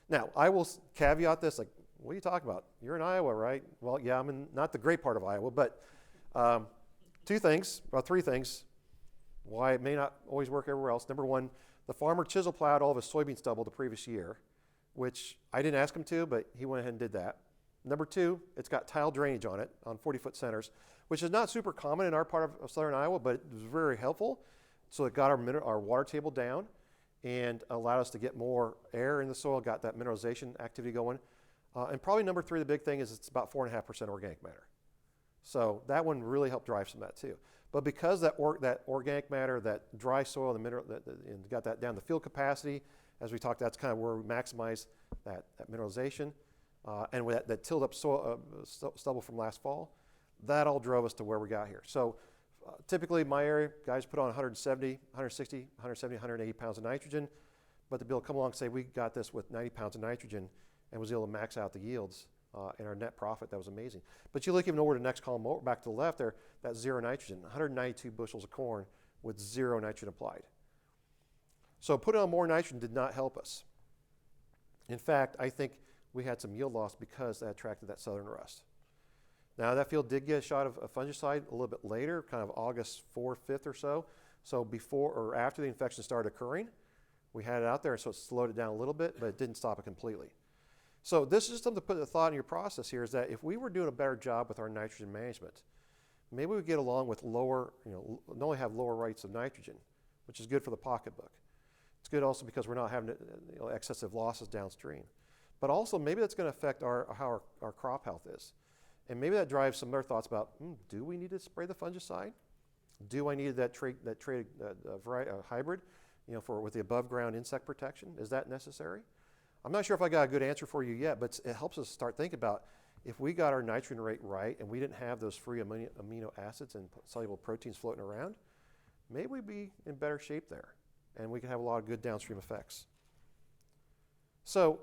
Now, I will caveat this, like, what are you talking about? You're in Iowa, right? Well, yeah, I'm in not the great part of Iowa, but 3 things why it may not always work everywhere else. Number 1, the farmer chisel plowed all of his soybean stubble the previous year, which I didn't ask him to, but he went ahead and did that. Number 2, it's got tile drainage on it, on 40-foot centers, which is not super common in our part of southern Iowa, but it was very helpful. So it got our water table down and allowed us to get more air in the soil, got that mineralization activity going. And probably number 3, the big thing is it's about 4.5% organic matter. So that one really helped drive some of that too. But because that organic matter, that dry soil, and got that down, the field capacity, as we talked, that's kind of where we maximize that mineralization. And with that tilled up soil, stubble from last fall, that all drove us to where we got here. So typically my area, guys put on 160, 180 pounds of nitrogen, but the bill come along and say we got this with 90 pounds of nitrogen and was able to max out the yields and our net profit. That was amazing. But you look even over the next column, back to the left there, that 0 nitrogen, 192 bushels of corn with 0 nitrogen applied. So putting on more nitrogen did not help us. In fact, I think we had some yield loss because that attracted that southern rust. Now that field did get a shot of a fungicide a little bit later, kind of August 4th, 5th or so. So before or after the infection started occurring, we had it out there, so it slowed it down a little bit, but it didn't stop it completely. So this is something to put a thought in your process here, is that if we were doing a better job with our nitrogen management, maybe we would get along with lower, not only have lower rates of nitrogen, which is good for the pocketbook. It's good also because we're not having excessive losses downstream. But also maybe that's going to affect how our crop health is. And maybe that drives some other thoughts about, do we need to spray the fungicide? Do I need that hybrid, with the above ground insect protection? Is that necessary? I'm not sure if I got a good answer for you yet, but it helps us start thinking about if we got our nitrogen rate right and we didn't have those free amino acids and soluble proteins floating around, maybe we'd be in better shape there and we could have a lot of good downstream effects. So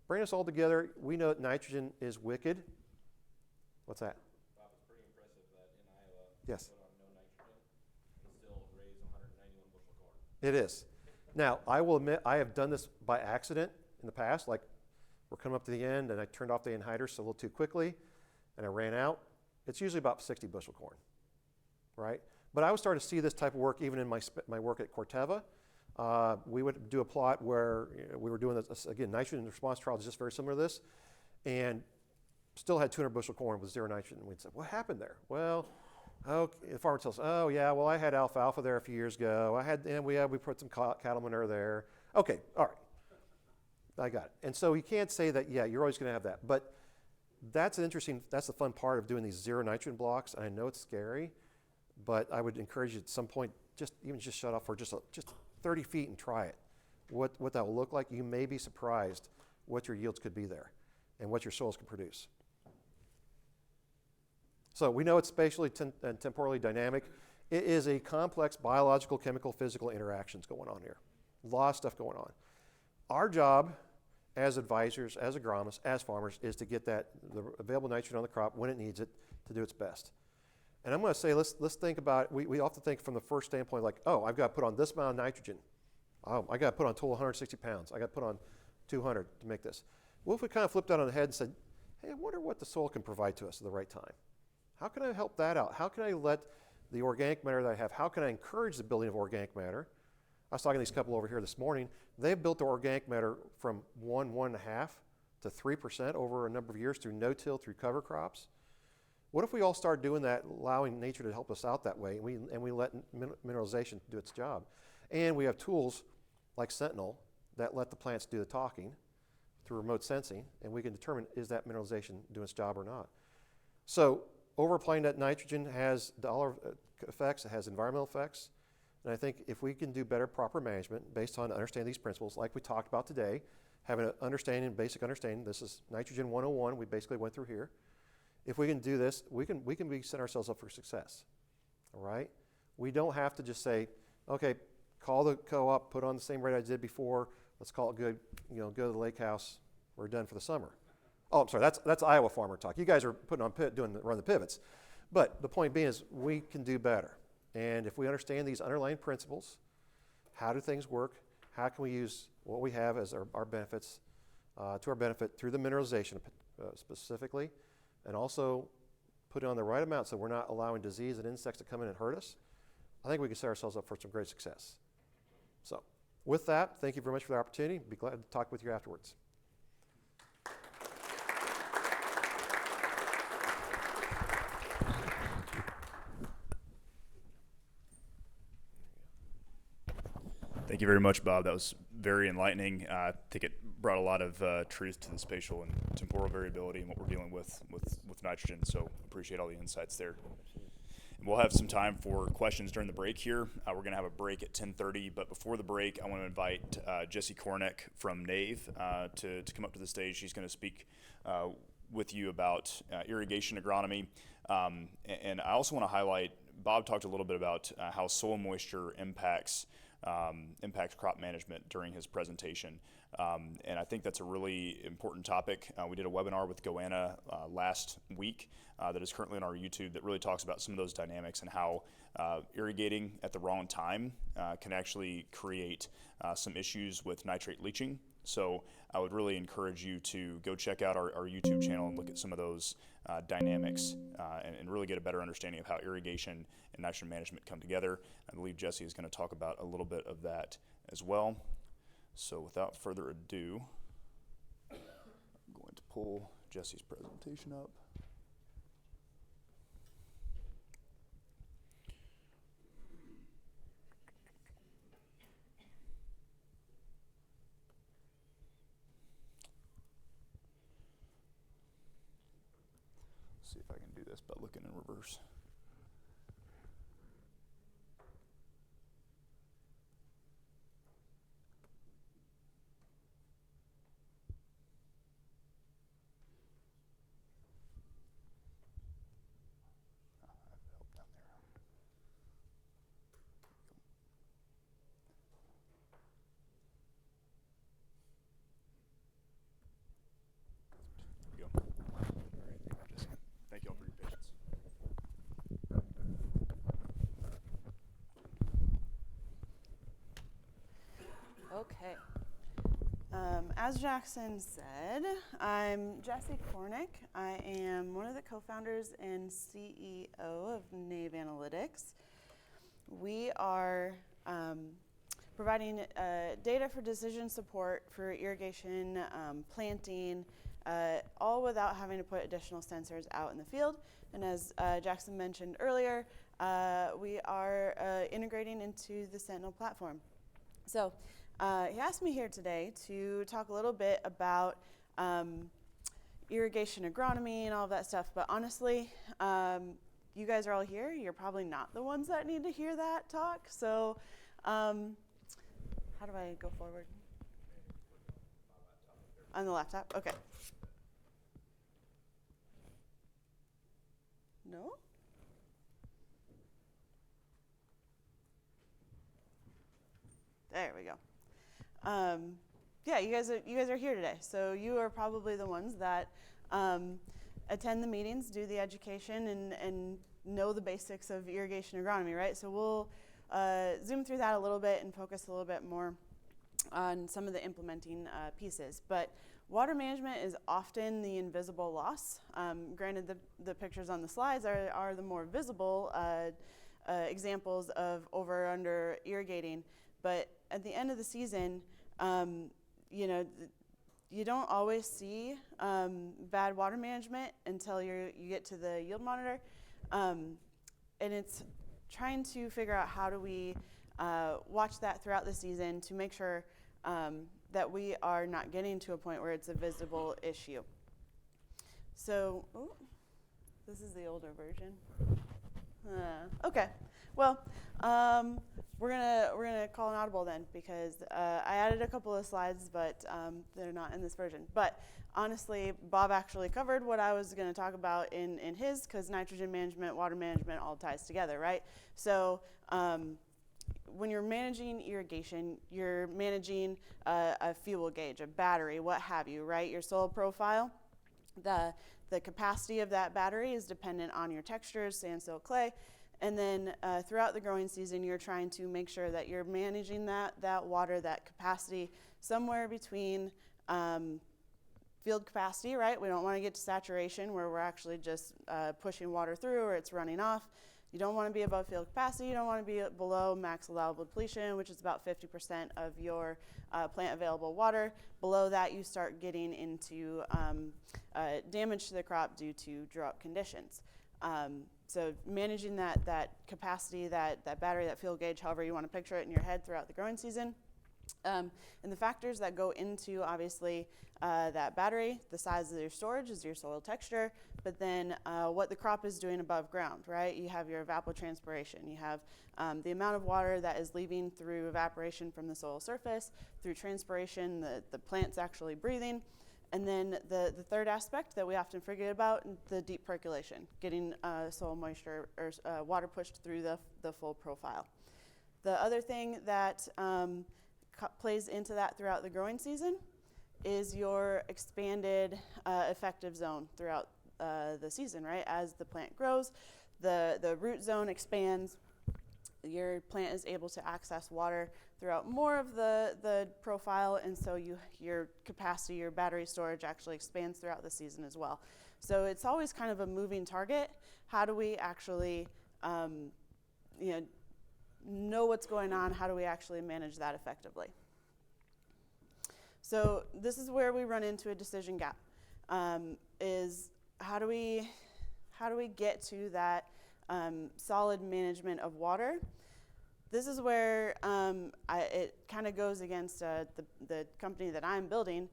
bring us all together. We know that nitrogen is wicked. What's that? Bob, it's pretty impressive that in Iowa, yes, you put on no nitrogen and still raise 191 bushel corn. It is. Now, I will admit I have done this by accident in the past. Like, we're coming up to the end and I turned off the anhydrous a little too quickly and I ran out. It's usually about 60 bushel corn, right? But I was starting to see this type of work even in my work at Corteva. We would do a plot where we were doing this, again, nitrogen response trial is just very similar to this, and still had 200 bushel corn with 0 nitrogen. And we'd say, what happened there? Well, the farmer tells us, oh yeah, well I had alfalfa there a few years ago. We put some cattle manure there. Okay, all right, I got it. And so you can't say that, yeah, you're always going to have that. But that's the fun part of doing these 0 nitrogen blocks. And I know it's scary, but I would encourage you at some point, just shut off for just 30 feet and try it. What that will look like, you may be surprised what your yields could be there and what your soils can produce. So we know it's spatially and temporally dynamic. It is a complex biological, chemical, physical interactions going on here. A lot of stuff going on. Our job as advisors, as agronomists, as farmers, is to get the available nitrogen on the crop when it needs it to do its best. And I'm going to say, let's think about it. We often think from the first standpoint, like, oh, I've got to put on this amount of nitrogen. Oh, I got to put on a total 160 pounds. I got to put on 200 to make this. What if we kind of flipped that on the head and said, hey, I wonder what the soil can provide to us at the right time? How can I help that out? How can I let the organic matter that I have, how can I encourage the building of organic matter? I was talking to these couple over here this morning. They've built their organic matter from 1.5 to 3% over a number of years through no-till, through cover crops. What if we all start doing that, allowing nature to help us out that way, and we let mineralization do its job? And we have tools like Sentinel that let the plants do the talking through remote sensing, and we can determine is that mineralization doing its job or not. So over-applying that nitrogen has dollar effects, it has environmental effects, and I think if we can do better proper management based on understanding these principles like we talked about today, having an understanding, basic understanding, this is nitrogen 101 we basically went through here. If we can do this, we can be set ourselves up for success, all right? We don't have to just say, okay, call the co-op, put on the same rate I did before, let's call it good, go to the lake house, we're done for the summer. Oh, I'm sorry, that's Iowa farmer talk. You guys are putting on run the pivots. But the point being is we can do better. And if we understand these underlying principles, how do things work? How can we use what we have as our benefits to our benefit through the mineralization specifically, and also put it on the right amount so we're not allowing disease and insects to come in and hurt us, I think we can set ourselves up for some great success. So with that, thank you very much for the opportunity. Be glad to talk with you afterwards. Thank you very much, Bob. That was very enlightening. I think it brought a lot of truth to the spatial and temporal variability and what we're dealing with nitrogen, so appreciate all the insights there. And we'll have some time for questions during the break here. We're going to have a break at 10:30, but before the break, I want to invite Jessie Kornick from NAVE to come up to the stage. She's going to speak with you about irrigation agronomy. And I also want to highlight, Bob talked a little bit about how soil moisture impacts crop management during his presentation. And I think that's a really important topic. We did a webinar with Goanna last week that is currently on our YouTube that really talks about some of those dynamics and how irrigating at the wrong time can actually create some issues with nitrate leaching. So I would really encourage you to go check out our YouTube channel and look at some of those dynamics and really get a better understanding of how irrigation and nitrogen management come together. I believe Jessie is going to talk about a little bit of that as well. So without further ado, I'm going to pull Jessie's presentation up. See if I can do this by looking in reverse. Thank you all for your patience. Okay. As Jackson said, I'm Jessie Kornick. I am one of the co-founders and CEO of NAVE Analytics. We are providing data for decision support for irrigation, planting, all without having to put additional sensors out in the field. And as Jackson mentioned earlier, we are integrating into the Sentinel platform. So he asked me here today to talk a little bit about irrigation agronomy and all of that stuff, but honestly, you guys are all here. You're probably not the ones that need to hear that talk. So how do I go forward? On the laptop? Okay. No? There we go. Yeah, you guys are here today, so you are probably the ones that attend the meetings, do the education, and know the basics of irrigation agronomy, right? So we'll zoom through that a little bit and focus a little bit more on some of the implementing pieces. But water management is often the invisible loss. Granted, the pictures on the slides are the more visible examples of over or under irrigating, but at the end of the season, you don't always see bad water management until you get to the yield monitor, and it's trying to figure out how do we watch that throughout the season to make sure that we are not getting to a point where it's a visible issue. So, this is the older version. Okay, well, we're gonna call an audible then, because I added a couple of slides, but they're not in this version. But honestly, Bob actually covered what I was going to talk about in his, because nitrogen management, water management all ties together, right? So when you're managing irrigation, you're managing a fuel gauge, a battery, what have you, right? Your soil profile. The capacity of that battery is dependent on your textures, sand, silt, clay. And then throughout the growing season, you're trying to make sure that you're managing that water, that capacity, somewhere between field capacity, right? We don't want to get to saturation where we're actually just pushing water through or it's running off. You don't want to be above field capacity. You don't want to be below max allowable depletion, which is about 50% of your plant available water. Below that, you start getting into damage to the crop due to drought conditions. So managing that capacity, that battery, that field gauge, however you want to picture it in your head throughout the growing season. And the factors that go into, obviously, that battery, the size of your storage is your soil texture, but then what the crop is doing above ground, right? You have your evapotranspiration. You have the amount of water that is leaving through evaporation from the soil surface, through transpiration, the plant's actually breathing. And then the third aspect that we often forget about, the deep percolation, getting soil moisture or water pushed through the full profile. The other thing that plays into that throughout the growing season is your expanded effective zone throughout the season, right? As the plant grows, the root zone expands. Your plant is able to access water throughout more of the profile, and so your capacity, your battery storage actually expands throughout the season as well. So it's always kind of a moving target. How do we actually know what's going on? How do we actually manage that effectively? So this is where we run into a decision gap, is how do we get to that solid management of water? This is where it kind of goes against the company that I'm building.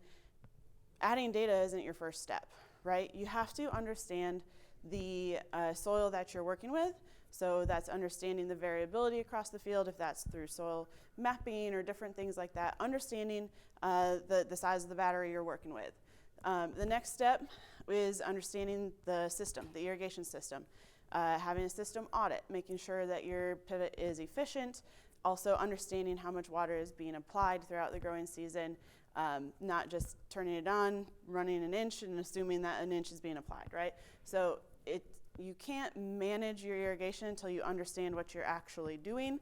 Adding data isn't your first step, right? You have to understand the soil that you're working with. So that's understanding the variability across the field, if that's through soil mapping or different things like that, understanding the size of the battery you're working with. The next step is understanding the system, the irrigation system. Having a system audit, making sure that your pivot is efficient, also understanding how much water is being applied throughout the growing season, not just turning it on, running an inch, and assuming that an inch is being applied, right? So you can't manage your irrigation until you understand what you're actually doing.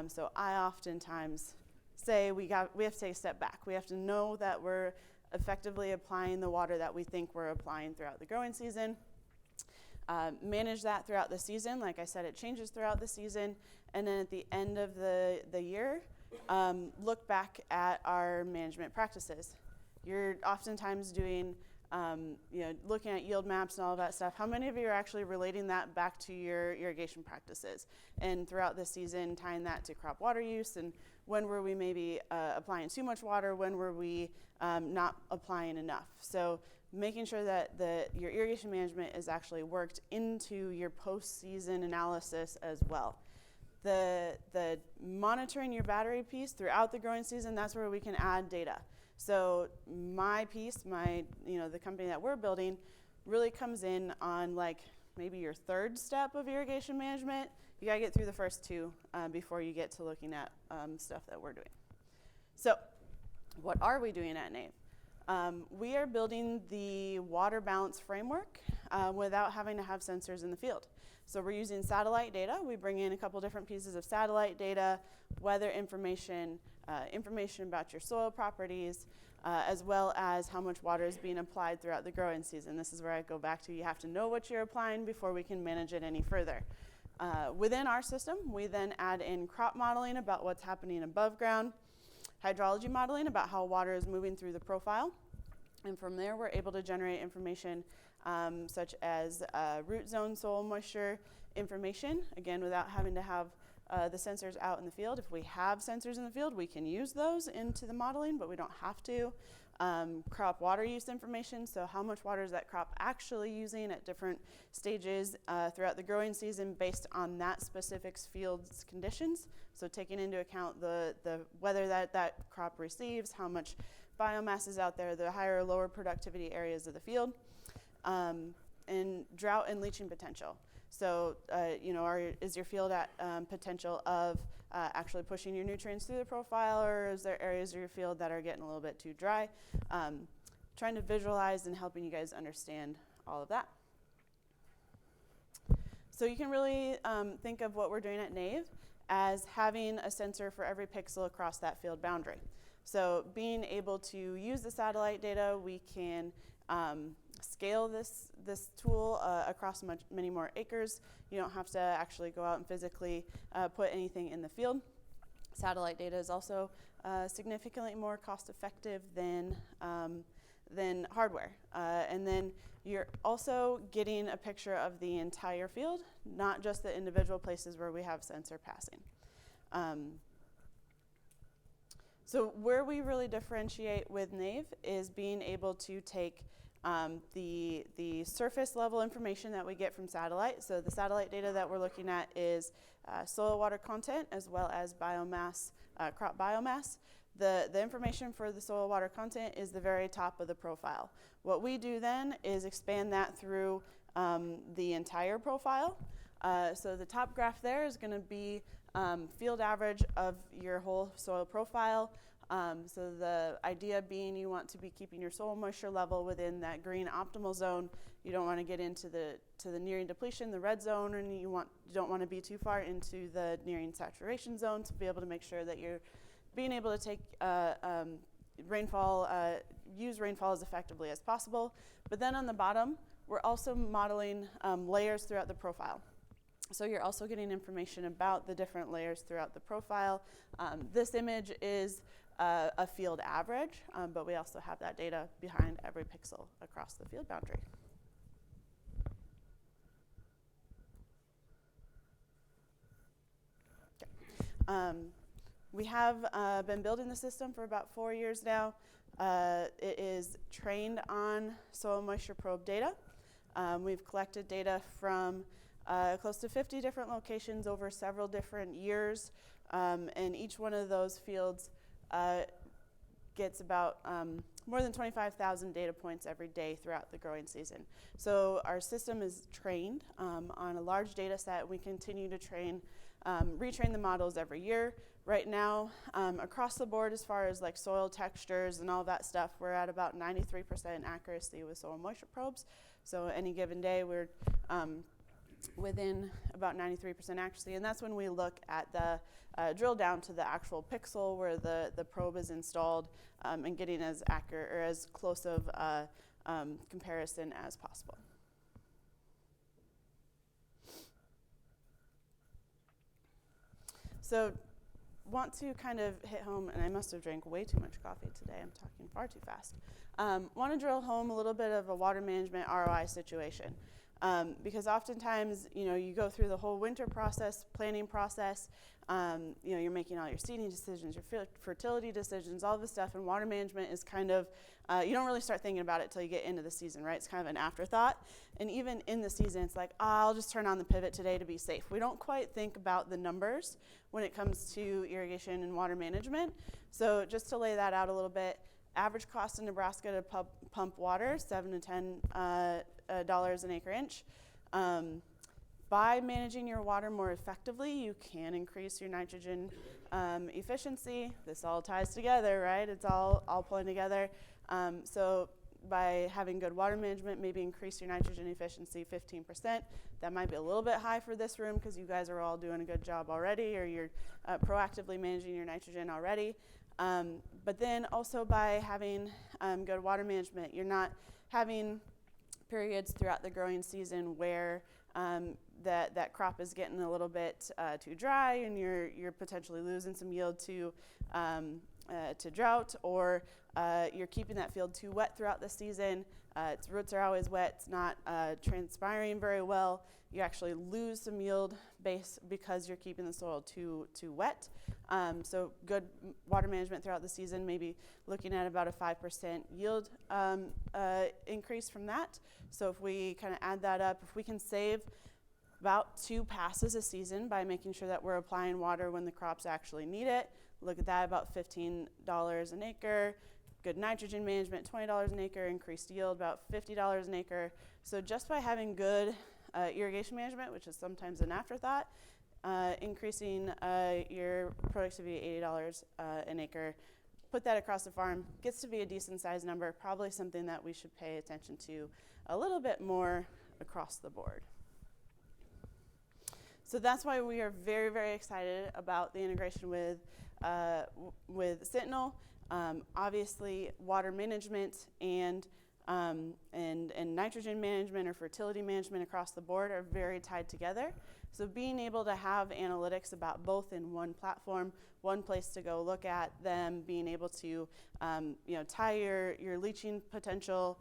So I oftentimes say we have to take a step back. We have to know that we're effectively applying the water that we think we're applying throughout the growing season. Manage that throughout the season. Like I said, it changes throughout the season. And then at the end of the year, look back at our management practices. You're oftentimes doing, looking at yield maps and all of that stuff. How many of you are actually relating that back to your irrigation practices? And throughout the season, tying that to crop water use, and when were we maybe applying too much water? When were we not applying enough? So making sure that your irrigation management is actually worked into your post-season analysis as well. The monitoring your battery piece throughout the growing season, that's where we can add data. So my piece, the company that we're building, really comes in on like maybe your third step of irrigation management. You gotta get through the first two before you get to looking at stuff that we're doing. So what are we doing at NAVE? We are building the water balance framework without having to have sensors in the field. So we're using satellite data. We bring in a couple different pieces of satellite data, weather information, information about your soil properties, as well as how much water is being applied throughout the growing season. This is where I go back to, you have to know what you're applying before we can manage it any further. Within our system, we then add in crop modeling about what's happening above ground, hydrology modeling about how water is moving through the profile. And from there, we're able to generate information such as root zone soil moisture, information, again, without having to have the sensors out in the field. If we have sensors in the field, we can use those into the modeling, but we don't have to. Crop water use information, so how much water is that crop actually using at different stages throughout the growing season based on that specific field's conditions. So taking into account the weather that crop receives, how much biomass is out there, the higher or lower productivity areas of the field, and drought and leaching potential. So, is your field at potential of actually pushing your nutrients through the profile, or is there areas of your field that are getting a little bit too dry? Trying to visualize and helping you guys understand all of that. So you can really think of what we're doing at NAVE as having a sensor for every pixel across that field boundary. So being able to use the satellite data, we can scale this tool across many more acres. You don't have to actually go out and physically put anything in the field. Satellite data is also significantly more cost effective than hardware. And then you're also getting a picture of the entire field, not just the individual places where we have sensor passing. So where we really differentiate with NAVE is being able to take the surface level information that we get from satellite. So the satellite data that we're looking at is soil water content as well as biomass, crop biomass. The information for the soil water content is the very top of the profile. What we do then is expand that through the entire profile. So the top graph there is going to be field average of your whole soil profile. So the idea being you want to be keeping your soil moisture level within that green optimal zone. You don't want to get into the nearing depletion, the red zone, and you don't want to be too far into the nearing saturation zone to be able to make sure that you're being able to take rainfall, use rainfall as effectively as possible. But then on the bottom, we're also modeling layers throughout the profile. So you're also getting information about the different layers throughout the profile. This image is a field average, but we also have that data behind every pixel across the field boundary. Okay. We have been building the system for about 4 years now. It is trained on soil moisture probe data. We've collected data from close to 50 different locations over several different years, and each one of those fields gets about more than 25,000 data points every day throughout the growing season. So our system is trained on a large data set. We continue to retrain the models every year. Right now, across the board, as far as like soil textures and all that stuff, we're at about 93% accuracy with soil moisture probes. So any given day, we're within about 93% accuracy, and that's when we look at the drill down to the actual pixel where the probe is installed and getting as accurate or as close of comparison as possible. So want to kind of hit home, and I must have drank way too much coffee today. I'm talking far too fast. Want to drill home a little bit of a water management ROI situation. Because oftentimes, you go through the whole winter process, planning process, you're making all your seeding decisions, your fertility decisions, all this stuff, and water management is kind of, you don't really start thinking about it till you get into the season, right? It's kind of an afterthought. And even in the season, it's like, I'll just turn on the pivot today to be safe. We don't quite think about the numbers when it comes to irrigation and water management. So just to lay that out a little bit, average cost in Nebraska to pump water, $7 to $10 an acre inch. By managing your water more effectively, you can increase your nitrogen efficiency. This all ties together, right? It's all pulling together. So by having good water management, maybe increase your nitrogen efficiency 15%. That might be a little bit high for this room because you guys are all doing a good job already, or you're proactively managing your nitrogen already. But then also by having good water management, you're not having periods throughout the growing season where that crop is getting a little bit too dry and you're potentially losing some yield to drought, or you're keeping that field too wet throughout the season. Its roots are always wet. It's not transpiring very well. you actually lose some yield base because you're keeping the soil too wet. So good water management throughout the season, maybe looking at about a 5% yield increase from that. So if we kind of add that up, if we can save about 2 passes a season by making sure that we're applying water when the crops actually need it, look at that, about $15 an acre. Good nitrogen management, $20 an acre. Increased yield, about $50 an acre. So just by having good irrigation management, which is sometimes an afterthought, increasing your productivity $80 an acre, put that across the farm, gets to be a decent sized number, probably something that we should pay attention to a little bit more across the board. So that's why we are very, very excited about the integration with Sentinel. Obviously, water management and nitrogen management or fertility management across the board are very tied together. So being able to have analytics about both in one platform, one place to go look at them, being able to tie your leaching potential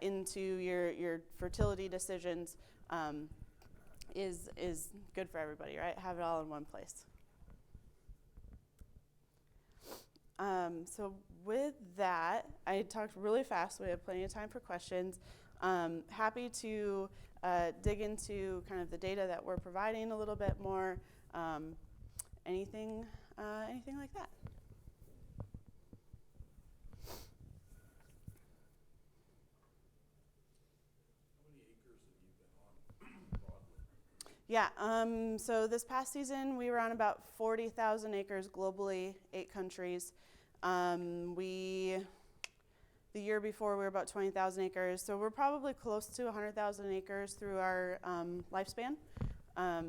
into your fertility decisions is good for everybody, right? Have it all in one place. So with that, I talked really fast, so we have plenty of time for questions. Happy to dig into kind of the data that we're providing a little bit more, anything like that. How many acres have you been on broadly? Yeah, so this past season we were on about 40,000 acres globally, 8 countries. The year before we were about 20,000 acres, so we're probably close to 100,000 acres through our lifespan. Yeah.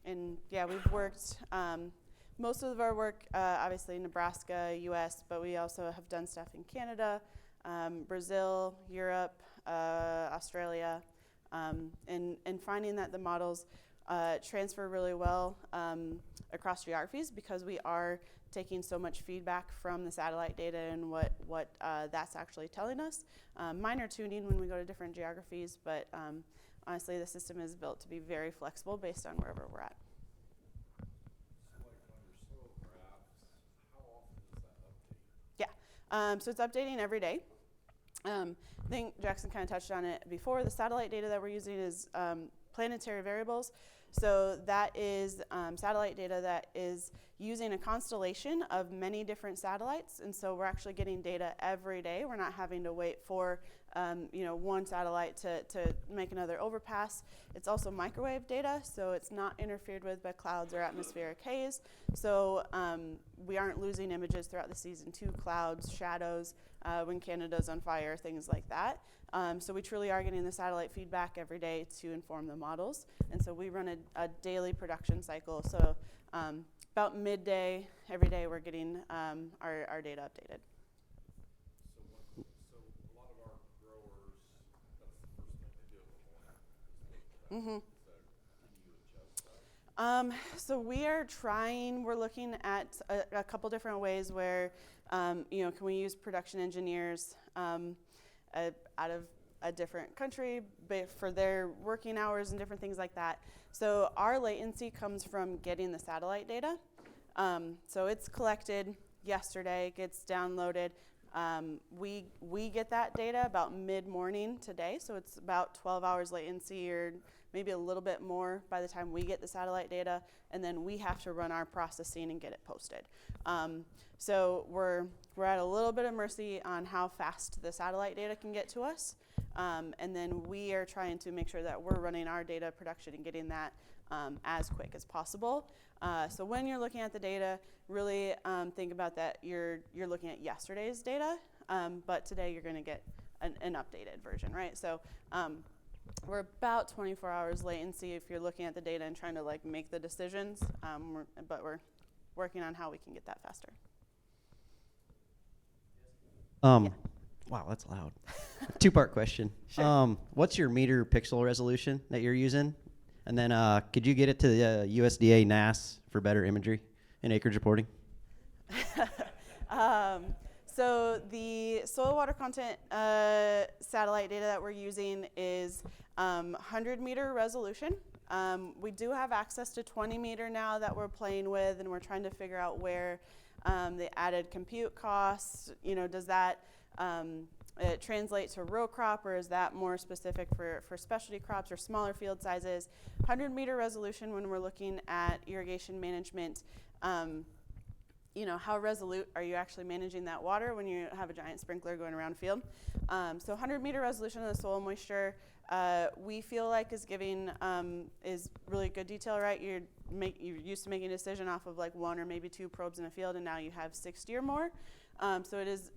And yeah, we've worked, most of our work, obviously Nebraska, US, but we also have done stuff in Canada, Brazil, Europe, Australia, and finding that the models transfer really well across geographies because we are taking so much feedback from the satellite data and what that's actually telling us. Minor tuning when we go to different geographies, but honestly the system is built to be very flexible based on wherever we're at. So like on your soil graphs, how often does that update? Yeah, so it's updating every day. I think Jackson kind of touched on it before. The satellite data that we're using is planetary variables. So that is satellite data that is using a constellation of many different satellites. And so we're actually getting data every day. We're not having to wait for one satellite to make another overpass. It's also microwave data, so it's not interfered with by clouds or atmospheric haze. So we aren't losing images throughout the season to clouds, shadows, when Canada's on fire, things like that. So we truly are getting the satellite feedback every day to inform the models. And so we run a daily production cycle. So about midday, every day we're getting our data updated. So a lot of our growers, that's the first thing they do in the morning. Mm-hmm. So can you adjust that? So we're looking at a couple different ways where, can we use production engineers out of a different country for their working hours and different things like that. So our latency comes from getting the satellite data. So it's collected yesterday, gets downloaded. We get that data about mid-morning today, so it's about 12 hours latency or maybe a little bit more by the time we get the satellite data, and then we have to run our processing and get it posted. So we're at a little bit of mercy on how fast the satellite data can get to us, and then we are trying to make sure that we're running our data production and getting that as quick as possible. So when you're looking at the data, really think about that you're looking at yesterday's data, but today you're going to get an updated version, right? So we're about 24 hours latency if you're looking at the data and trying to make the decisions, but we're working on how we can get that faster. Yeah. Wow, that's loud. Two-part question. Sure. What's your meter pixel resolution that you're using? And then could you get it to the USDA NAS for better imagery and acreage reporting? So the soil water content satellite data that we're using is 100-meter resolution. We do have access to 20-meter now that we're playing with, and we're trying to figure out where the added compute costs, does that translate to row crop, or is that more specific for specialty crops or smaller field sizes? 100-meter resolution when we're looking at irrigation management. How resolute are you actually managing that water when you have a giant sprinkler going around a field? So 100-meter resolution of the soil moisture, we feel like is giving is really good detail, right? You're used to making a decision off of like 1 or maybe 2 probes in a field, and now you have 60 or more. So it is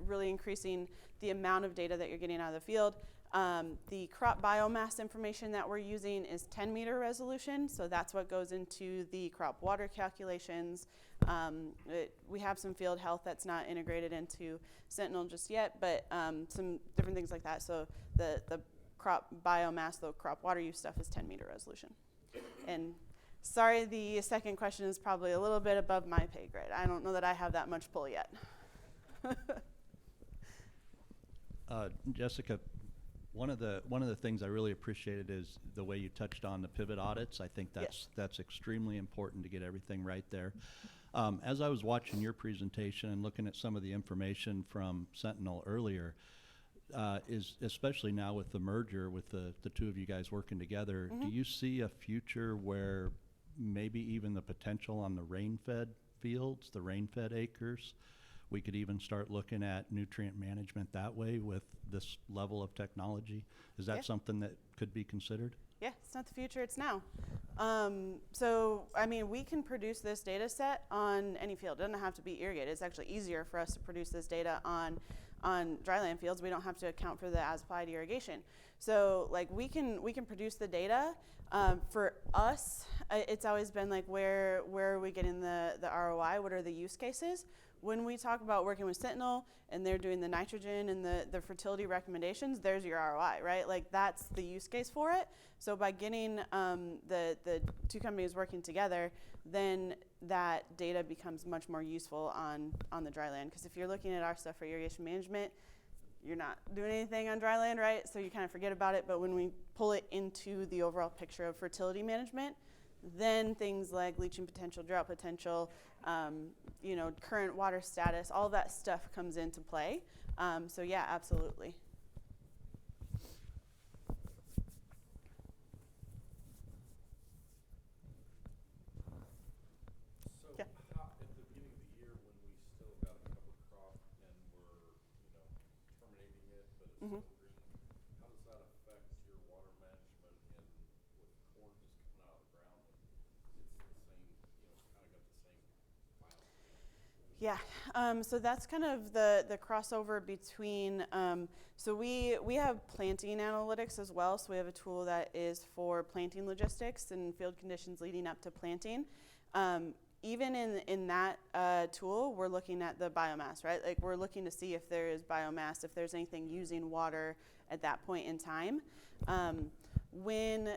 really increasing the amount of data that you're getting out of the field. The crop biomass information that we're using is 10-meter resolution, so that's what goes into the crop water calculations. We have some field health that's not integrated into Sentinel just yet, but some different things like that. So the crop biomass, the crop water use stuff is 10-meter resolution. And sorry, the second question is probably a little bit above my pay grade. I don't know that I have that much pull yet. Jessica, one of the things I really appreciated is the way you touched on the pivot audits. I think that's extremely important to get everything right there. As I was watching your presentation and looking at some of the information from Sentinel earlier, is especially now with the merger with the two of you guys working together, do you see a future where maybe even the potential on the rain-fed fields, the rain-fed acres, we could even start looking at nutrient management that way with this level of technology? Is that something that could be considered? Yeah, it's not the future, it's now. We can produce this data set on any field. It doesn't have to be irrigated. It's actually easier for us to produce this data on dryland fields. We don't have to account for the as-applied irrigation. So we can produce the data. For us, it's always been like, where are we getting the ROI? What are the use cases? When we talk about working with Sentinel and they're doing the nitrogen and the fertility recommendations, there's your ROI, right? Like that's the use case for it. So by getting the two companies working together, then that data becomes much more useful on the dry land. Because if you're looking at our stuff for irrigation management, you're not doing anything on dry land, right? So you kind of forget about it. But when we pull it into the overall picture of fertility management, then things like leaching potential, drought potential, current water status, all that stuff comes into play. So yeah, absolutely. So how, at the beginning of the year when we still got a cover crop and we're, terminating it, but it's still green, how does that affect your water management and with corn just coming out of the ground and it's the same, kind of got the same biome? Yeah, so that's kind of the crossover between, so we have planting analytics as well. So we have a tool that is for planting logistics and field conditions leading up to planting. Even in that tool, we're looking at the biomass, right? Like we're looking to see if there is biomass, if there's anything using water at that point in time. When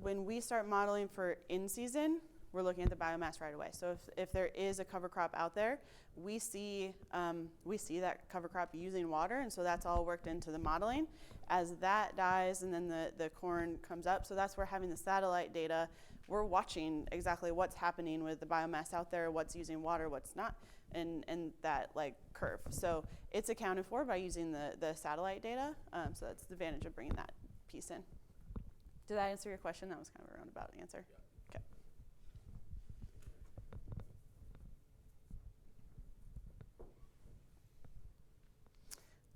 we start modeling for in-season, we're looking at the biomass right away. So if there is a cover crop out there, we see that cover crop using water, and so that's all worked into the modeling. As that dies and then the corn comes up, so that's where having the satellite data, we're watching exactly what's happening with the biomass out there, what's using water, what's not, and that curve. So it's accounted for by using the satellite data, so that's the advantage of bringing that piece in. Did that answer your question? That was kind of a roundabout answer. Yeah.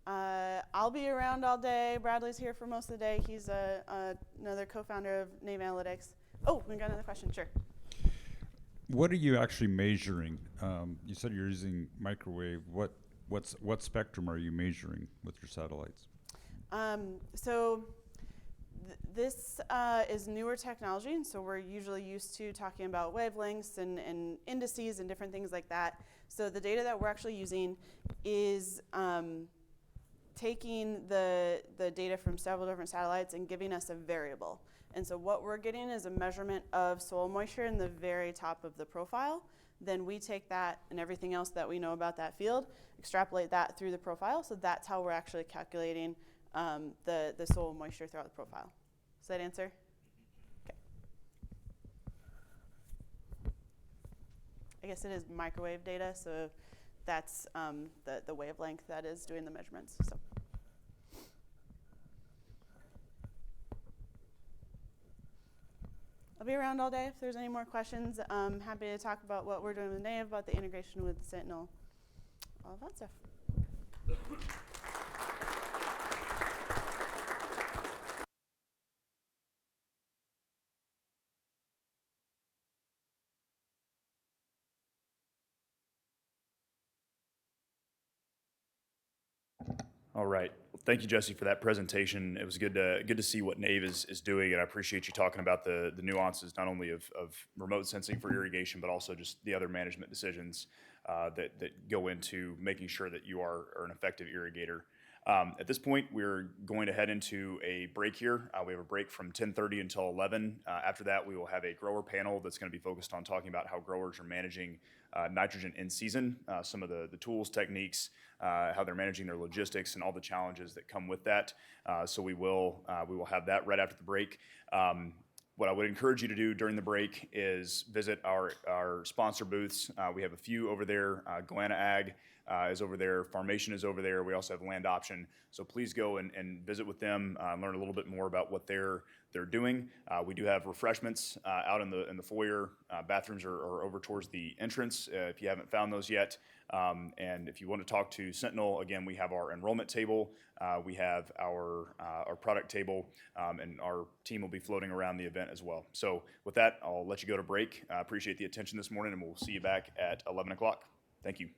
Okay. I'll be around all day. Bradley's here for most of the day. He's another co-founder of Nave Analytics. Oh, we got another question. Sure. What are you actually measuring? You said you're using microwave. What spectrum are you measuring with your satellites? This is newer technology, and so we're usually used to talking about wavelengths and indices and different things like that. So the data that we're actually using is taking the data from several different satellites and giving us a variable. And so what we're getting is a measurement of soil moisture in the very top of the profile. Then we take that and everything else that we know about that field, extrapolate that through the profile. So that's how we're actually calculating the soil moisture throughout the profile. Does that answer? Okay. I guess it is microwave data, so that's the wavelength that is doing the measurements. So. I'll be around all day if there's any more questions. I'm happy to talk about what we're doing with Nave, about the integration with Sentinel, all of that stuff. All right. Well, thank you, Jesse, for that presentation. It was good to see what Nave is doing, and I appreciate you talking about the nuances not only of remote sensing for irrigation, but also just the other management decisions that go into making sure that you are an effective irrigator. At this point, we're going to head into a break here. We have a break from 10:30 until 11. After that, we will have a grower panel that's going to be focused on talking about how growers are managing nitrogen in season, some of the tools, techniques, how they're managing their logistics, and all the challenges that come with that. So we will have that right after the break. What I would encourage you to do during the break is visit our sponsor booths. We have a few over there. Galana Ag is over there. Farmation is over there. We also have Land Option. So please go and visit with them, learn a little bit more about what they're doing. We do have refreshments out in the foyer. Bathrooms are over towards the entrance if you haven't found those yet. And if you want to talk to Sentinel, again, we have our enrollment table. We have our product table, and our team will be floating around the event as well. So with that, I'll let you go to break. I appreciate the attention this morning, and we'll see you back at 11 o'clock. Thank you.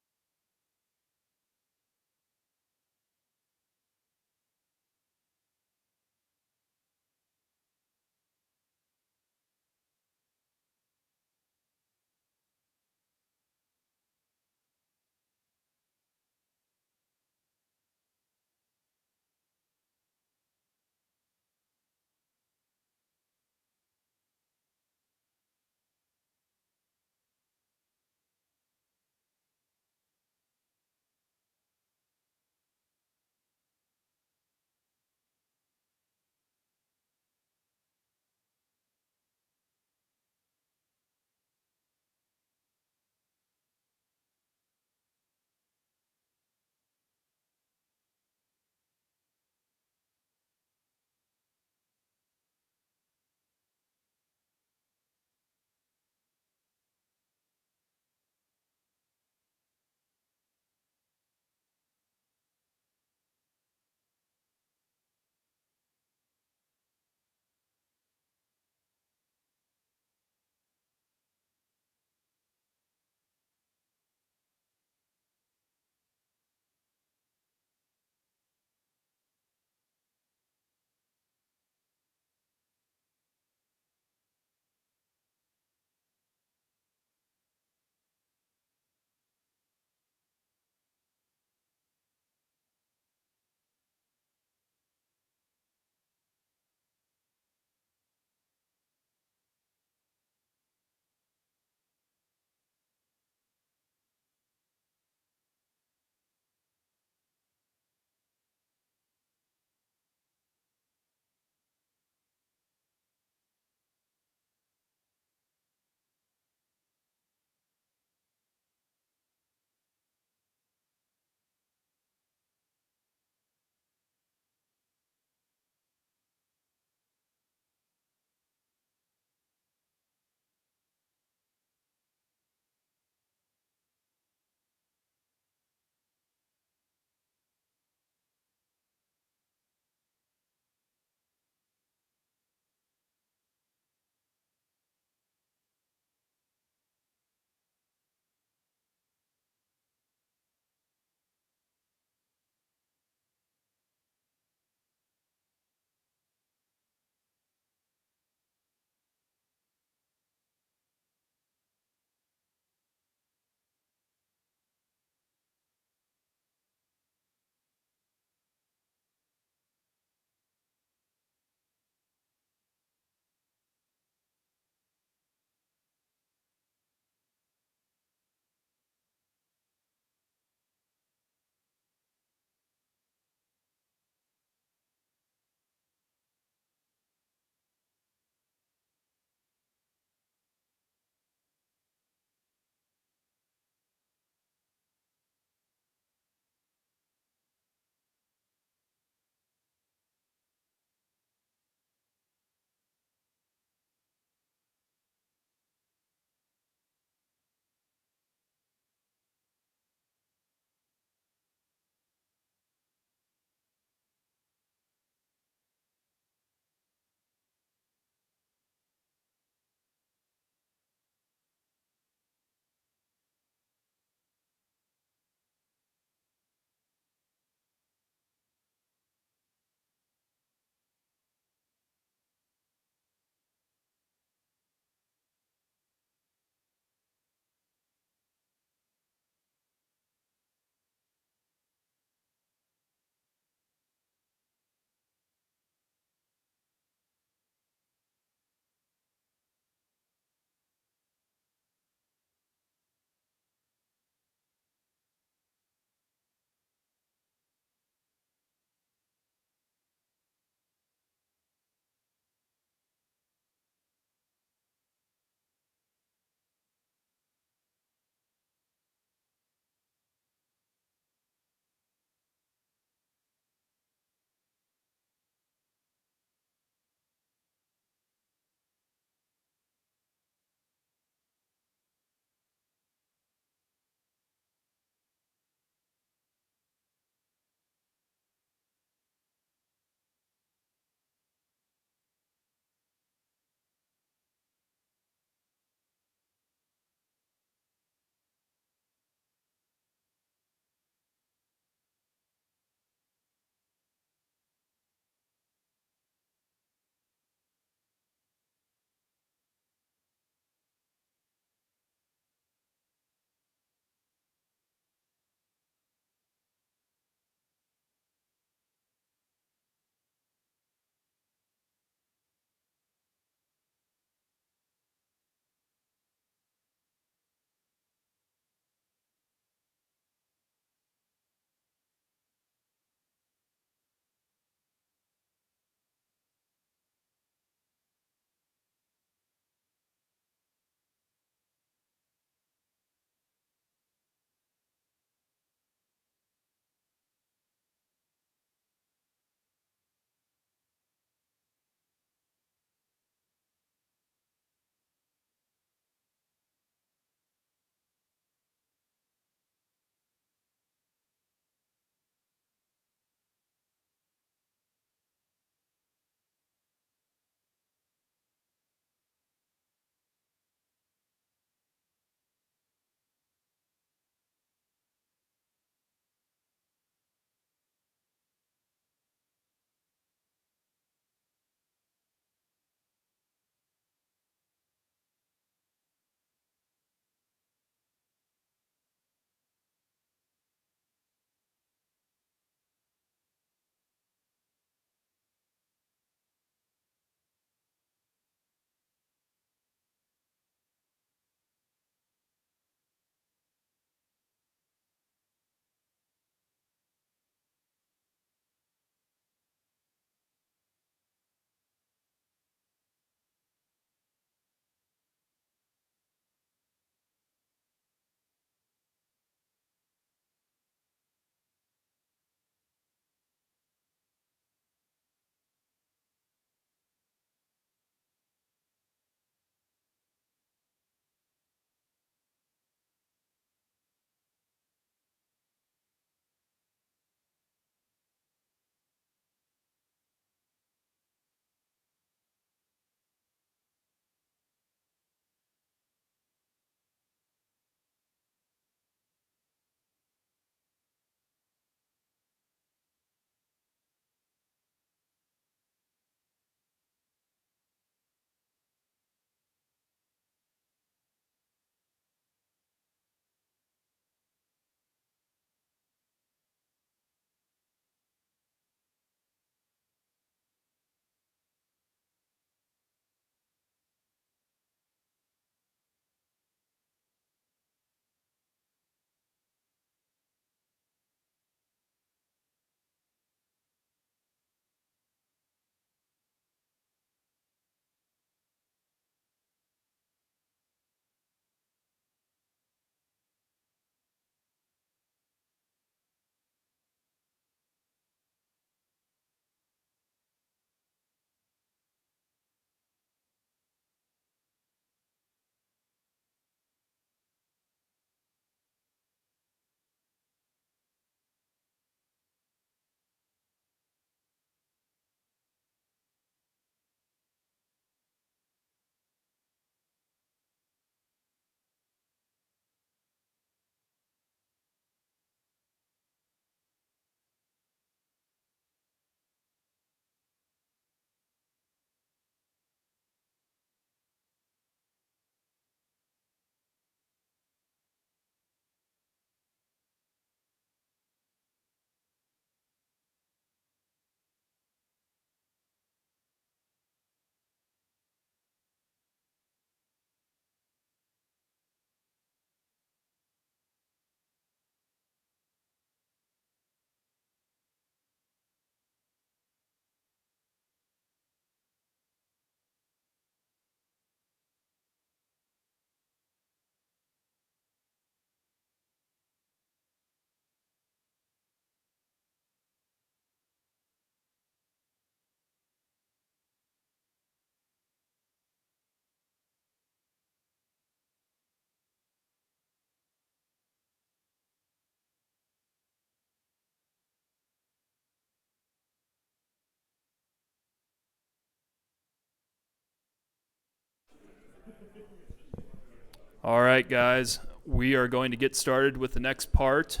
All right, guys, we are going to get started with the next part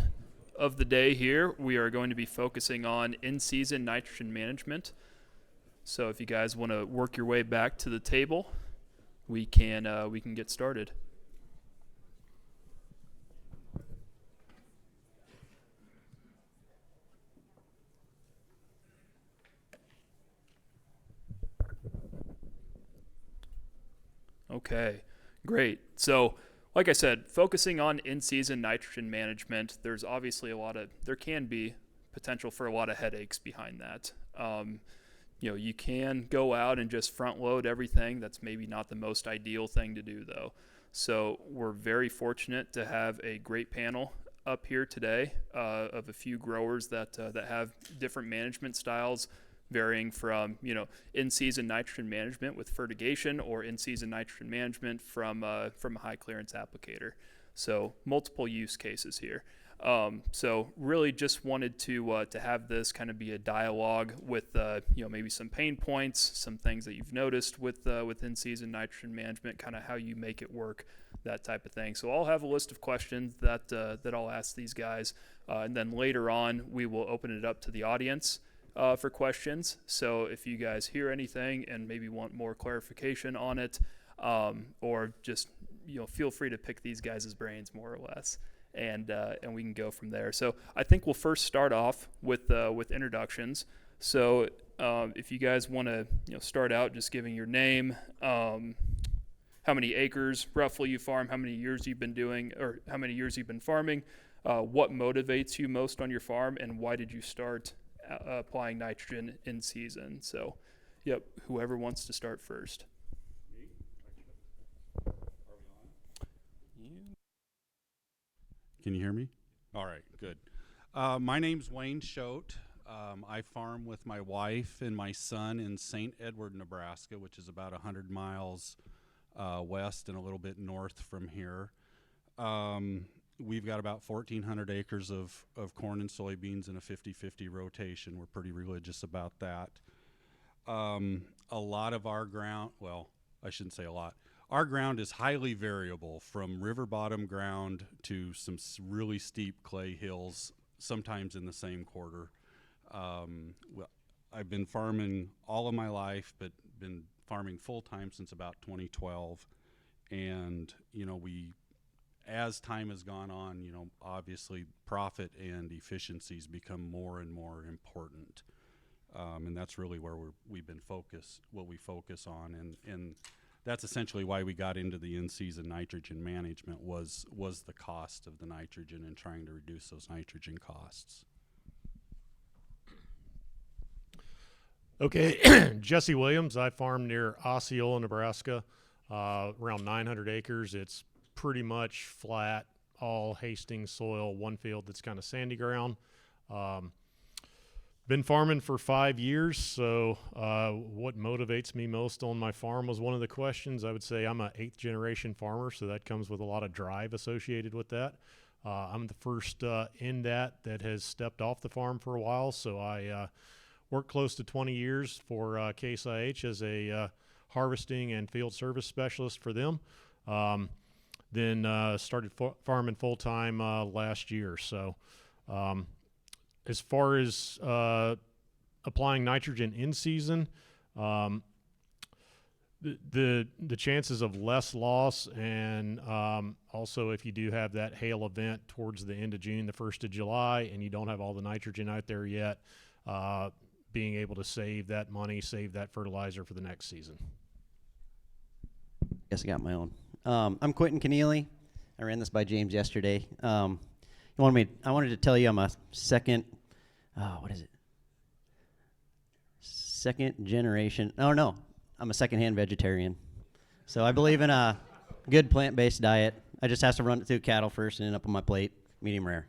of the day here. We are going to be focusing on in-season nitrogen management. So if you guys want to work your way back to the table, we can get started. Okay, great. So, like I said, focusing on in-season nitrogen management, there's obviously there can be potential for a lot of headaches behind that. You can go out and just front load everything. That's maybe not the most ideal thing to do, though. So we're very fortunate to have a great panel up here today of a few growers that have different management styles, varying from in-season nitrogen management with fertigation or in-season nitrogen management from a high clearance applicator. So multiple use cases here. So really just wanted to have this kind of be a dialogue with maybe some pain points, some things that you've noticed with in-season nitrogen management, kind of how you make it work, that type of thing. So I'll have a list of questions that I'll ask these guys, and then later on we will open it up to the audience for questions. So if you guys hear anything and maybe want more clarification on it, or just feel free to pick these guys' brains more or less. And we can go from there. So I think we'll first start off with introductions. So if you guys want to start out just giving your name, how many acres roughly you farm, how many years you've been doing, or how many years you've been farming, what motivates you most on your farm, and why did you start applying nitrogen in season? So, yep, whoever wants to start first. Can you hear me? All right, good. My name's Wayne Schote. I farm with my wife and my son in St. Edward, Nebraska, which is about 100 miles west and a little bit north from here. We've got about 1,400 acres of corn and soybeans in a 50-50 rotation. We're pretty religious about that. A lot of our ground, well, I shouldn't say a lot. Our ground is highly variable, from river bottom ground to some really steep clay hills, sometimes in the same quarter. I've been farming all of my life, but been farming full-time since about 2012. And, as time has gone on, obviously profit and efficiencies become more and more important. And that's really where we focus on. And that's essentially why we got into the in-season nitrogen management was the cost of the nitrogen and trying to reduce those nitrogen costs. Okay, Jesse Williams. I farm near Osceola, Nebraska, around 900 acres. It's pretty much flat, all Hastings soil, one field that's kind of sandy ground. Been farming for 5 years, so what motivates me most on my farm was one of the questions. I would say I'm an 8th generation farmer, so that comes with a lot of drive associated with that. I'm the first in that has stepped off the farm for a while, so I worked close to 20 years for Case IH as a harvesting and field service specialist for them. Then started farming full-time last year, so as far as applying nitrogen in season, the chances of less loss, and also if you do have that hail event towards the end of June, the 1st of July, and you don't have all the nitrogen out there yet, being able to save that money, save that fertilizer for the next season. Guess I got my own. I'm Quentin Keneally. I ran this by James yesterday. I wanted to tell you I'm a second generation. Oh, no. I'm a secondhand vegetarian. So I believe in a good plant-based diet. I just have to run it through cattle first and end up on my plate, medium rare.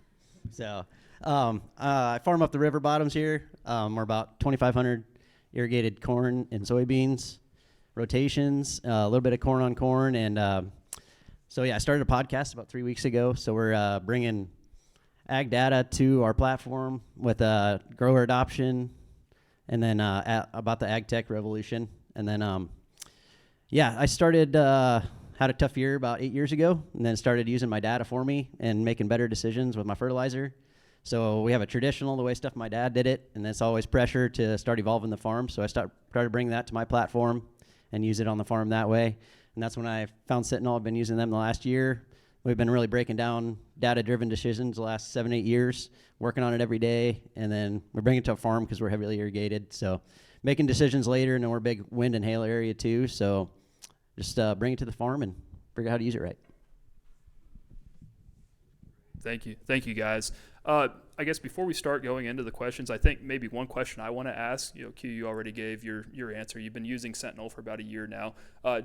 So I farm up the river bottoms here. We're about 2,500 irrigated corn and soybeans, rotations, a little bit of corn on corn. And so, yeah, I started a podcast about 3 weeks ago. So we're bringing ag data to our platform with grower adoption, and then about the ag tech revolution. And then, Yeah, I started, had a tough year about 8 years ago, and then started using my data for me and making better decisions with my fertilizer. So we have a traditional, the way stuff my dad did it, and it's always pressure to start evolving the farm. So I started bringing that to my platform and use it on the farm that way. And that's when I found Sentinel. I've been using them the last year. We've been really breaking down data-driven decisions the last 7-8 years, working on it every day, and then we're bringing it to a farm because we're heavily irrigated. So making decisions later, and then we're a big wind and hail area too. So just bring it to the farm and figure out how to use it right. Thank you, guys. I guess before we start going into the questions, I think maybe one question I want to ask. Q, you already gave your answer. You've been using Sentinel for about a year now.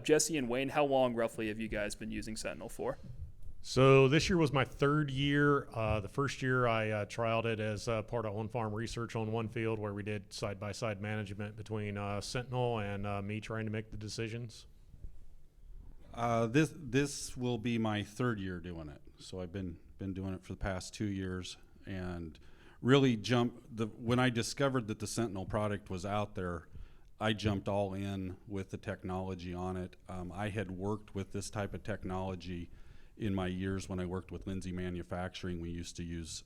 Jesse and Wayne, how long roughly have you guys been using Sentinel for? So this year was my third year. The first year I trialed it as part of on-farm research on one field where we did side-by-side management between Sentinel and me trying to make the decisions. This will be my third year doing it. So I've been doing it for the past 2 years, and really when I discovered that the Sentinel product was out there, I jumped all in with the technology on it. I had worked with this type of technology in my years when I worked with Lindsay Manufacturing. We used to use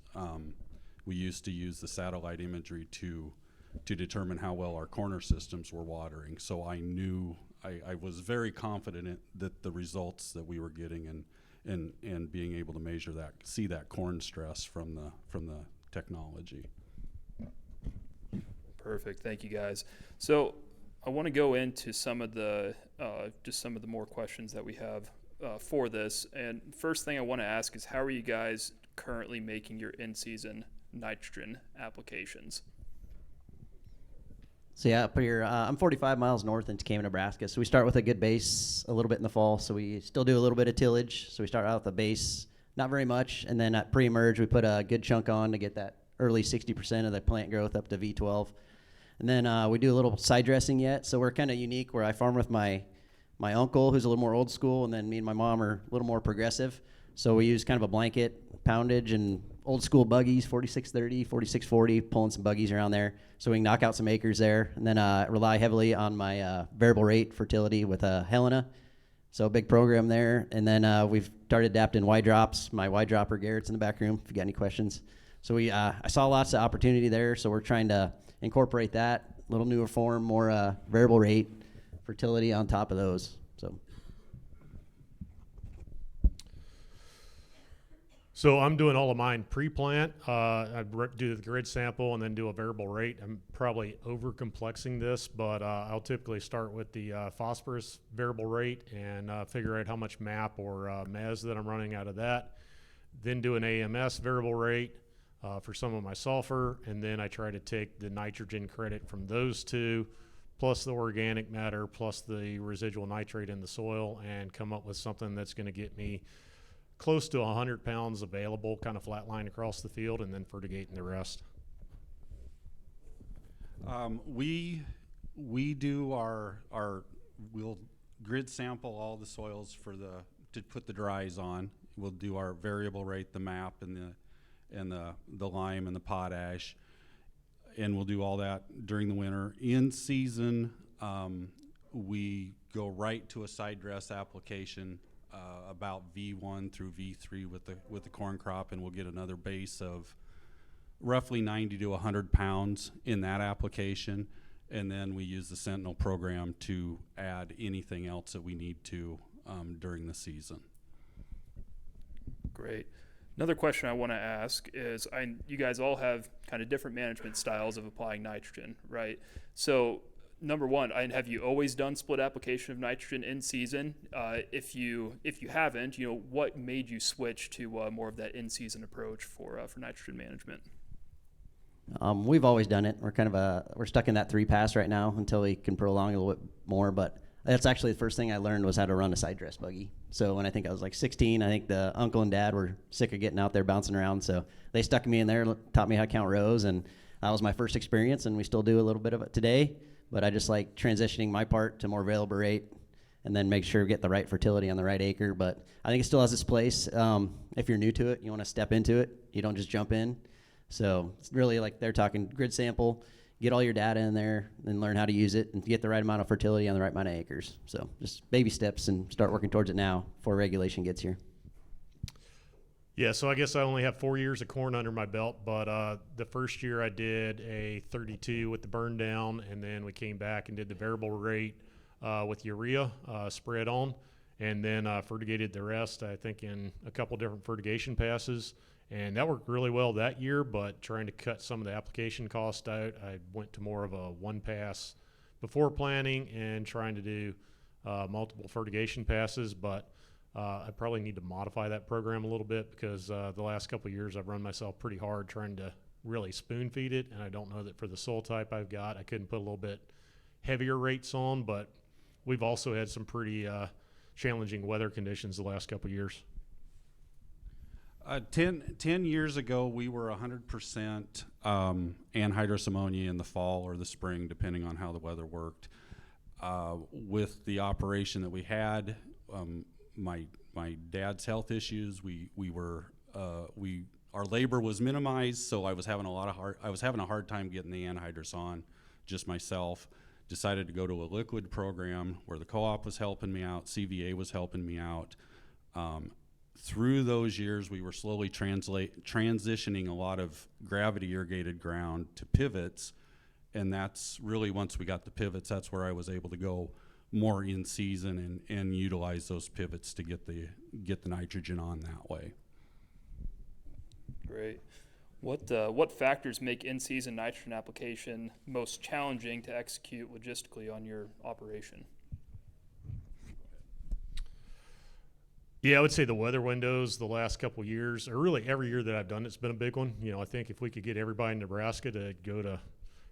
the satellite imagery to determine how well our corner systems were watering. So I knew I was very confident that the results that we were getting and being able to measure that, see that corn stress from the technology. Perfect. Thank you, guys. So I want to go into some of the more questions that we have for this. And first thing I want to ask is, how are you guys currently making your in-season nitrogen applications? So yeah, up here, I'm 45 miles north in Tacoma, Nebraska. So we start with a good base a little bit in the fall. So we still do a little bit of tillage. So we start out with a base, not very much. And then at pre-emerge, we put a good chunk on to get that early 60% of the plant growth up to V12. And then we do a little side dressing yet. So we're kind of unique where I farm with my uncle, who's a little more old school, and then me and my mom are a little more progressive. So we use kind of a blanket poundage and old school buggies, 4630, 4640, pulling some buggies around there so we can knock out some acres there. And then rely heavily on my variable rate fertility with Helena. So a big program there. And then we've started adapting Y drops. My Y dropper, Garrett's in the back room if you got any questions. So I saw lots of opportunity there. So we're trying to incorporate that, a little newer form, more variable rate fertility on top of those. So I'm doing all of mine pre-plant. I do the grid sample and then do a variable rate. I'm probably over-complexing this, but I'll typically start with the phosphorus variable rate and figure out how much MAP or MES that I'm running out of that. Then do an AMS variable rate for some of my sulfur, and then I try to take the nitrogen credit from those two, plus the organic matter, plus the residual nitrate in the soil, and come up with something that's going to get me close to 100 pounds available, kind of flat line across the field, and then fertigating the rest. We do we'll grid sample all the soils to put the dries on. We'll do our variable rate, the MAP and the lime and the potash, and we'll do all that during the winter. In season, we go right to a side dress application about V1 through V3 with the corn crop, and we'll get another base of roughly 90 to 100 pounds in that application, and then we use the Sentinel program to add anything else that we need to during the season. Great. Another question I want to ask is, you guys all have kind of different management styles of applying nitrogen, right? So number one, have you always done split application of nitrogen in season? If you haven't, what made you switch to more of that in season approach for nitrogen management? We've always done it. We're stuck in that 3-pass right now until we can prolong a little bit more. But that's actually the first thing I learned was how to run a side dress buggy. So when I was like 16, I think the uncle and dad were sick of getting out there bouncing around. So they stuck me in there, taught me how to count rows, and that was my first experience. And we still do a little bit of it today. But I just like transitioning my part to more variable rate and then make sure we get the right fertility on the right acre. But I think it still has its place. If you're new to it, you want to step into it. You don't just jump in. So it's really like they're talking grid sample, get all your data in there and learn how to use it and get the right amount of fertility on the right amount of acres. So just baby steps and start working towards it now before regulation gets here. Yeah, so I guess I only have 4 years of corn under my belt, but the first year I did a 32 with the burn down, and then we came back and did the variable rate with urea spread on, and then fertigated the rest, I think, in a couple different fertigation passes. And that worked really well that year, but trying to cut some of the application cost out, I went to more of a one pass before planting and trying to do multiple fertigation passes, but I probably need to modify that program a little bit because the last couple of years I've run myself pretty hard trying to really spoon feed it, and I don't know that for the soil type I've got, I couldn't put a little bit heavier rates on, but we've also had some pretty challenging weather conditions the last couple of years. 10 years ago, we were 100% anhydrous ammonia in the fall or the spring, depending on how the weather worked. With the operation that we had, my dad's health issues, our labor was minimized, so I was having a hard time getting the anhydrous on just myself. Decided to go to a liquid program where the co-op was helping me out, CVA was helping me out. Through those years, we were slowly transitioning a lot of gravity irrigated ground to pivots, and that's really, once we got the pivots, that's where I was able to go more in season and utilize those pivots to get the nitrogen on that way. Great. What factors make in-season nitrogen application most challenging to execute logistically on your operation? Yeah, I would say the weather windows the last couple of years, or really every year that I've done, it's been a big one. You know, I think if we could get everybody in Nebraska to go to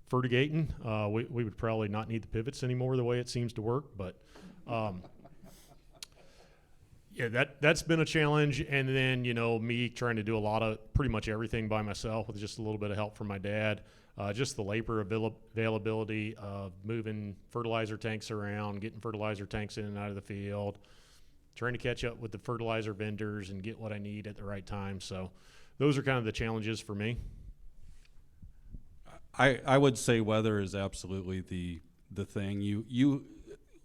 fertigating, we would probably not need the pivots anymore the way it seems to work. But yeah, that's been a challenge. And then, you know, me trying to do a lot of pretty much everything by myself with just a little bit of help from my dad. Just the labor availability of moving fertilizer tanks around, getting fertilizer tanks in and out of the field, trying to catch up with the fertilizer vendors and get what I need at the right time. So those are kind of the challenges for me. I would say weather is absolutely the thing. You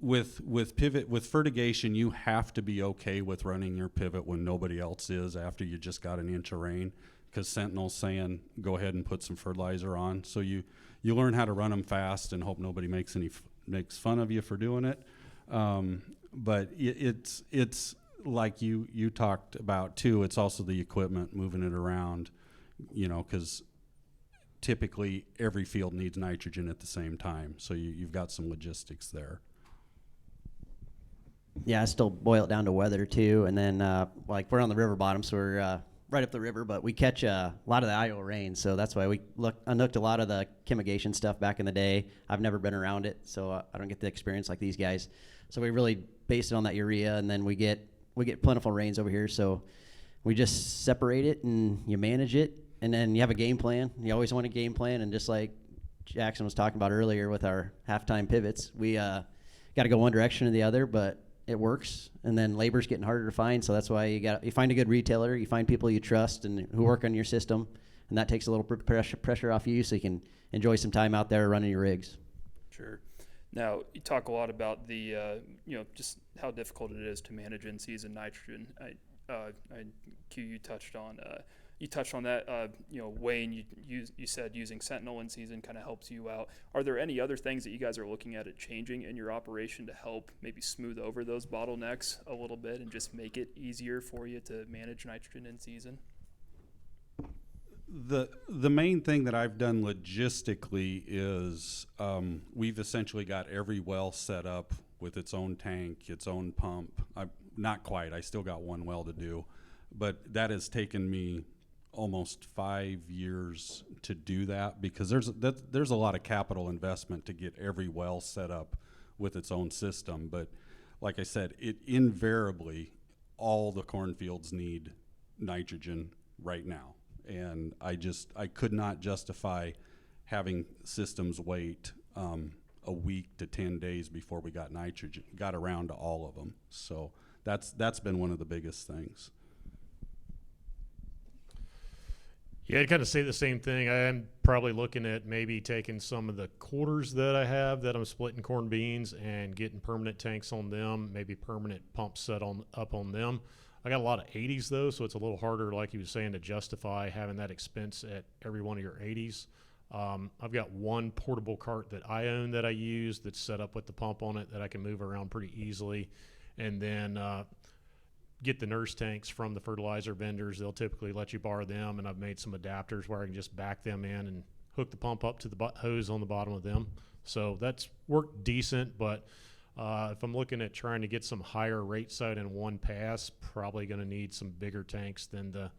with pivot, with fertigation, you have to be okay with running your pivot when nobody else is after you just got an inch of rain, because Sentinel's saying go ahead and put some fertilizer on. So you learn how to run them fast and hope nobody makes fun of you for doing it. But it's like you talked about too. It's also the equipment, moving it around, you know, because typically every field needs nitrogen at the same time. So you've got some logistics there. Yeah, I still boil it down to weather too, and then like we're on the river bottom, so we're right up the river, but we catch a lot of the Iowa rain, so that's why we unhooked a lot of the chemigation stuff back in the day. I've never been around it, so I don't get the experience like these guys. So we really base it on that urea, and then we get plentiful rains over here, so we just separate it and you manage it, and then you have a game plan. You always want a game plan, and just like Jackson was talking about earlier with our halftime pivots, we got to go one direction or the other, but it works. And then labor's getting harder to find, so that's why you find a good retailer, you find people you trust and who work on your system, and that takes a little pressure off you, so you can enjoy some time out there running your rigs. Sure. Now, you talk a lot about the, just how difficult it is to manage in-season nitrogen. Q, you touched on that. Wayne, you said using Sentinel in season kind of helps you out. Are there any other things that you guys are looking at changing in your operation to help maybe smooth over those bottlenecks a little bit and just make it easier for you to manage nitrogen in season? The main thing that I've done logistically is we've essentially got every well set up with its own tank, its own pump. Not quite. I still got one well to do, but that has taken me almost 5 years to do that, because there's a lot of capital investment to get every well set up with its own system. But like I said, it invariably, all the cornfields need nitrogen right now. And I could not justify having systems wait a week to 10 days before we got around to all of them. So that's been one of the biggest things. Yeah, I'd kind of say the same thing. I am probably looking at maybe taking some of the quarters that I have that I'm splitting corn beans and getting permanent tanks on them, maybe permanent pumps set up on them. I got a lot of 80s though, so it's a little harder, like you were saying, to justify having that expense at every one of your 80s. I've got one portable cart that I own that I use that's set up with the pump on it that I can move around pretty easily. And then get the nurse tanks from the fertilizer vendors. They'll typically let you borrow them, and I've made some adapters where I can just back them in and hook the pump up to the hose on the bottom of them. So that's worked decent, but if I'm looking at trying to get some higher rate side in one pass, probably going to need some bigger tanks than the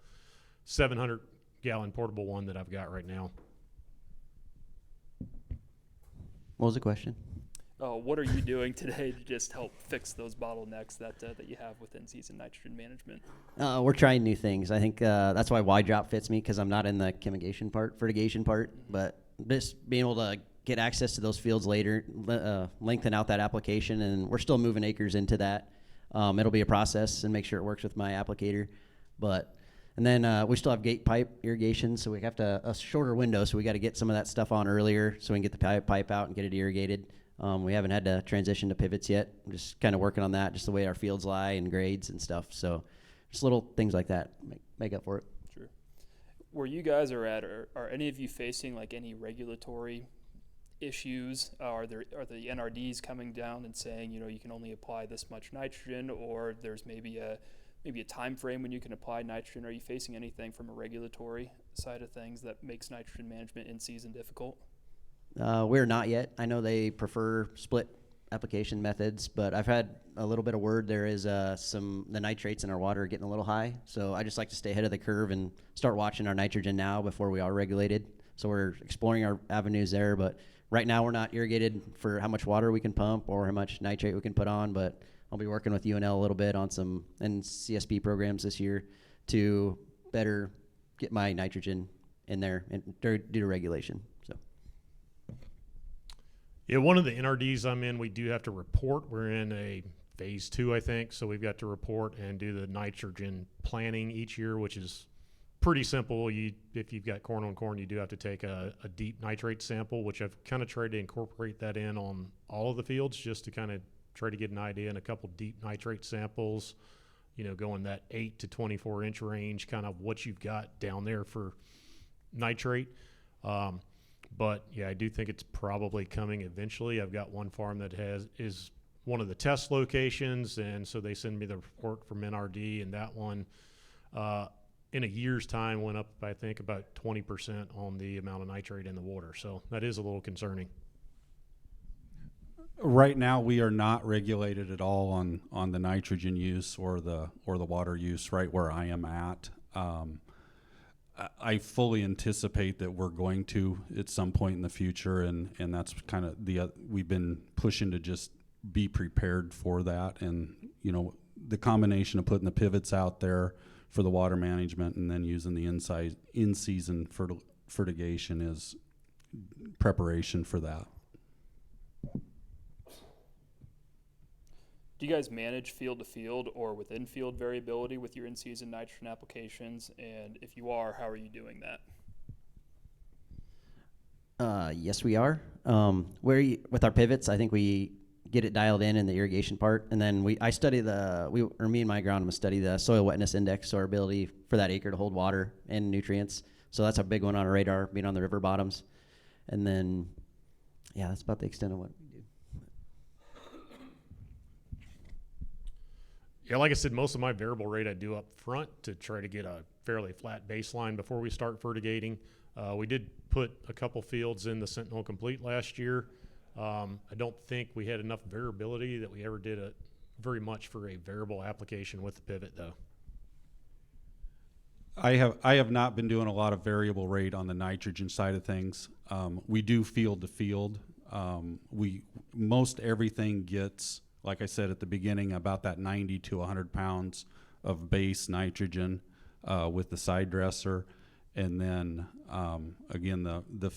700-gallon portable one that I've got right now. What was the question? What are you doing today to just help fix those bottlenecks that you have with in-season nitrogen management? We're trying new things. I think that's why Y-drop fits me, because I'm not in the fertigation part, but just being able to get access to those fields later, lengthen out that application, and we're still moving acres into that. It'll be a process and make sure it works with my applicator. And then we still have gate pipe irrigation, so we have a shorter window, so we got to get some of that stuff on earlier so we can get the pipe out and get it irrigated. We haven't had to transition to pivots yet. I'm just kind of working on that, just the way our fields lie and grades and stuff. So just little things like that make up for it. Sure. Where you guys are at, are any of you facing like any regulatory issues? Are the NRDs coming down and saying, you can only apply this much nitrogen, or there's maybe a time frame when you can apply nitrogen? Are you facing anything from a regulatory side of things that makes nitrogen management in season difficult? We're not yet. I know they prefer split application methods, but I've had a little bit of word there is the nitrates in our water are getting a little high. So I just like to stay ahead of the curve and start watching our nitrogen now before we are regulated. So we're exploring our avenues there, but right now we're not irrigated for how much water we can pump or how much nitrate we can put on, but I'll be working with UNL a little bit on some CSP programs this year to better get my nitrogen in there and due to regulation. So. Yeah, one of the NRDs I'm in, we do have to report. We're in a phase 2, I think, so we've got to report and do the nitrogen planning each year, which is pretty simple. If you've got corn on corn, you do have to take a deep nitrate sample, which I've kind of tried to incorporate that in on all of the fields just to kind of try to get an idea, and a couple deep nitrate samples, going that 8 to 24 inch range, kind of what you've got down there for nitrate. But yeah, I do think it's probably coming eventually. I've got one farm that is one of the test locations, and so they send me the report from NRD, and that one in a year's time went up, I think, about 20% on the amount of nitrate in the water. So that is a little concerning. Right now, we are not regulated at all on the nitrogen use or the water use right where I am at. I fully anticipate that we're going to at some point in the future, and that's kind of we've been pushing to just be prepared for that. And the combination of putting the pivots out there for the water management and then using the in-season fertigation is preparation for that. Do you guys manage field to field or within field variability with your in-season nitrogen applications? And if you are, how are you doing that? Yes, we are. With our pivots, I think we get it dialed in the irrigation part, and then me and my agronomist study the soil wetness index, so our ability for that acre to hold water and nutrients. So that's a big one on our radar, being on the river bottoms. And then, yeah, that's about the extent of what we do. Yeah, like I said, most of my variable rate I do up front to try to get a fairly flat baseline before we start fertigating. We did put a couple fields in the Sentinel Complete last year. I don't think we had enough variability that we ever did very much for a variable application with the pivot, though. I have not been doing a lot of variable rate on the nitrogen side of things. We do field to field. Most everything gets, like I said at the beginning, about that 90 to 100 pounds of base nitrogen with the side dresser, and then again the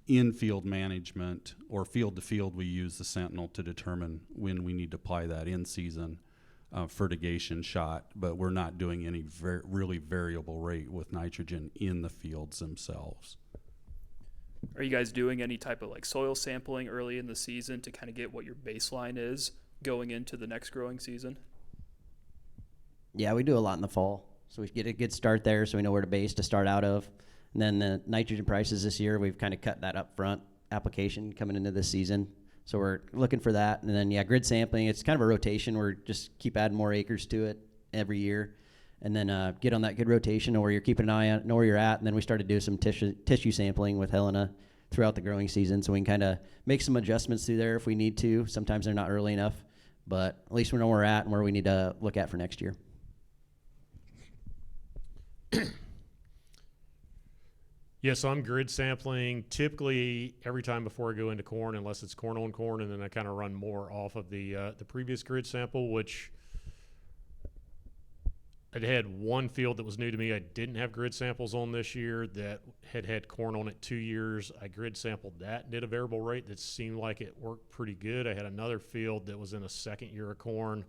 in-field management or field to field, we use the Sentinel to determine when we need to apply that in season fertigation shot, but we're not doing any really variable rate with nitrogen in the fields themselves. Are you guys doing any type of like soil sampling early in the season to kind of get what your baseline is going into the next growing season? Yeah, we do a lot in the fall. So we get a good start there so we know where to base to start out of. And then the nitrogen prices this year, we've kind of cut that upfront application coming into this season. So we're looking for that. And then, yeah, grid sampling, it's kind of a rotation. We're just keep adding more acres to it every year. And then get on that good rotation where you're keeping an eye on, know where you're at. And then we started doing some tissue sampling with Helena throughout the growing season. So we can kind of make some adjustments through there if we need to. Sometimes they're not early enough. But at least we know where we're at and where we need to look at for next year. Yeah, so I'm grid sampling typically every time before I go into corn, unless it's corn on corn, and then I kind of run more off of the previous grid sample, which I'd had one field that was new to me. I didn't have grid samples on this year that had corn on it 2 years. I grid sampled that and did a variable rate that seemed like it worked pretty good. I had another field that was in a second year of corn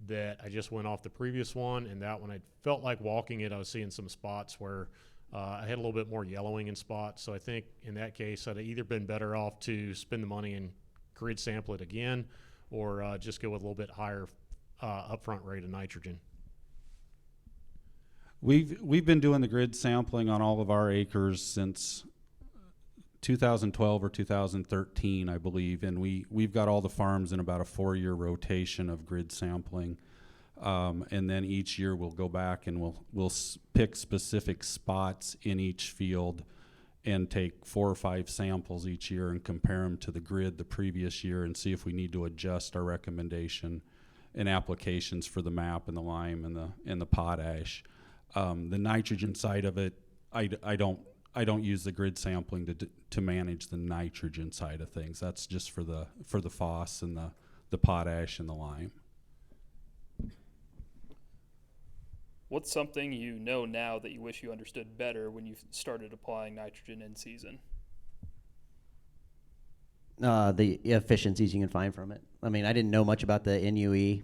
that I just went off the previous one, and that one I felt like walking it. I was seeing some spots where I had a little bit more yellowing in spots. So I think in that case, I'd either been better off to spend the money and grid sample it again, or just go with a little bit higher upfront rate of nitrogen. We've been doing the grid sampling on all of our acres since 2012 or 2013, I believe, and we've got all the farms in about a 4-year rotation of grid sampling. And then each year we'll go back and we'll pick specific spots in each field and take 4 or 5 samples each year and compare them to the grid the previous year and see if we need to adjust our recommendation and applications for the MAP and the lime and the potash. The nitrogen side of it, I don't use the grid sampling to manage the nitrogen side of things. That's just for the phos and the potash and the lime. What's something you know now that you wish you understood better when you started applying nitrogen in season? The efficiencies you can find from it. I mean, I didn't know much about the NUE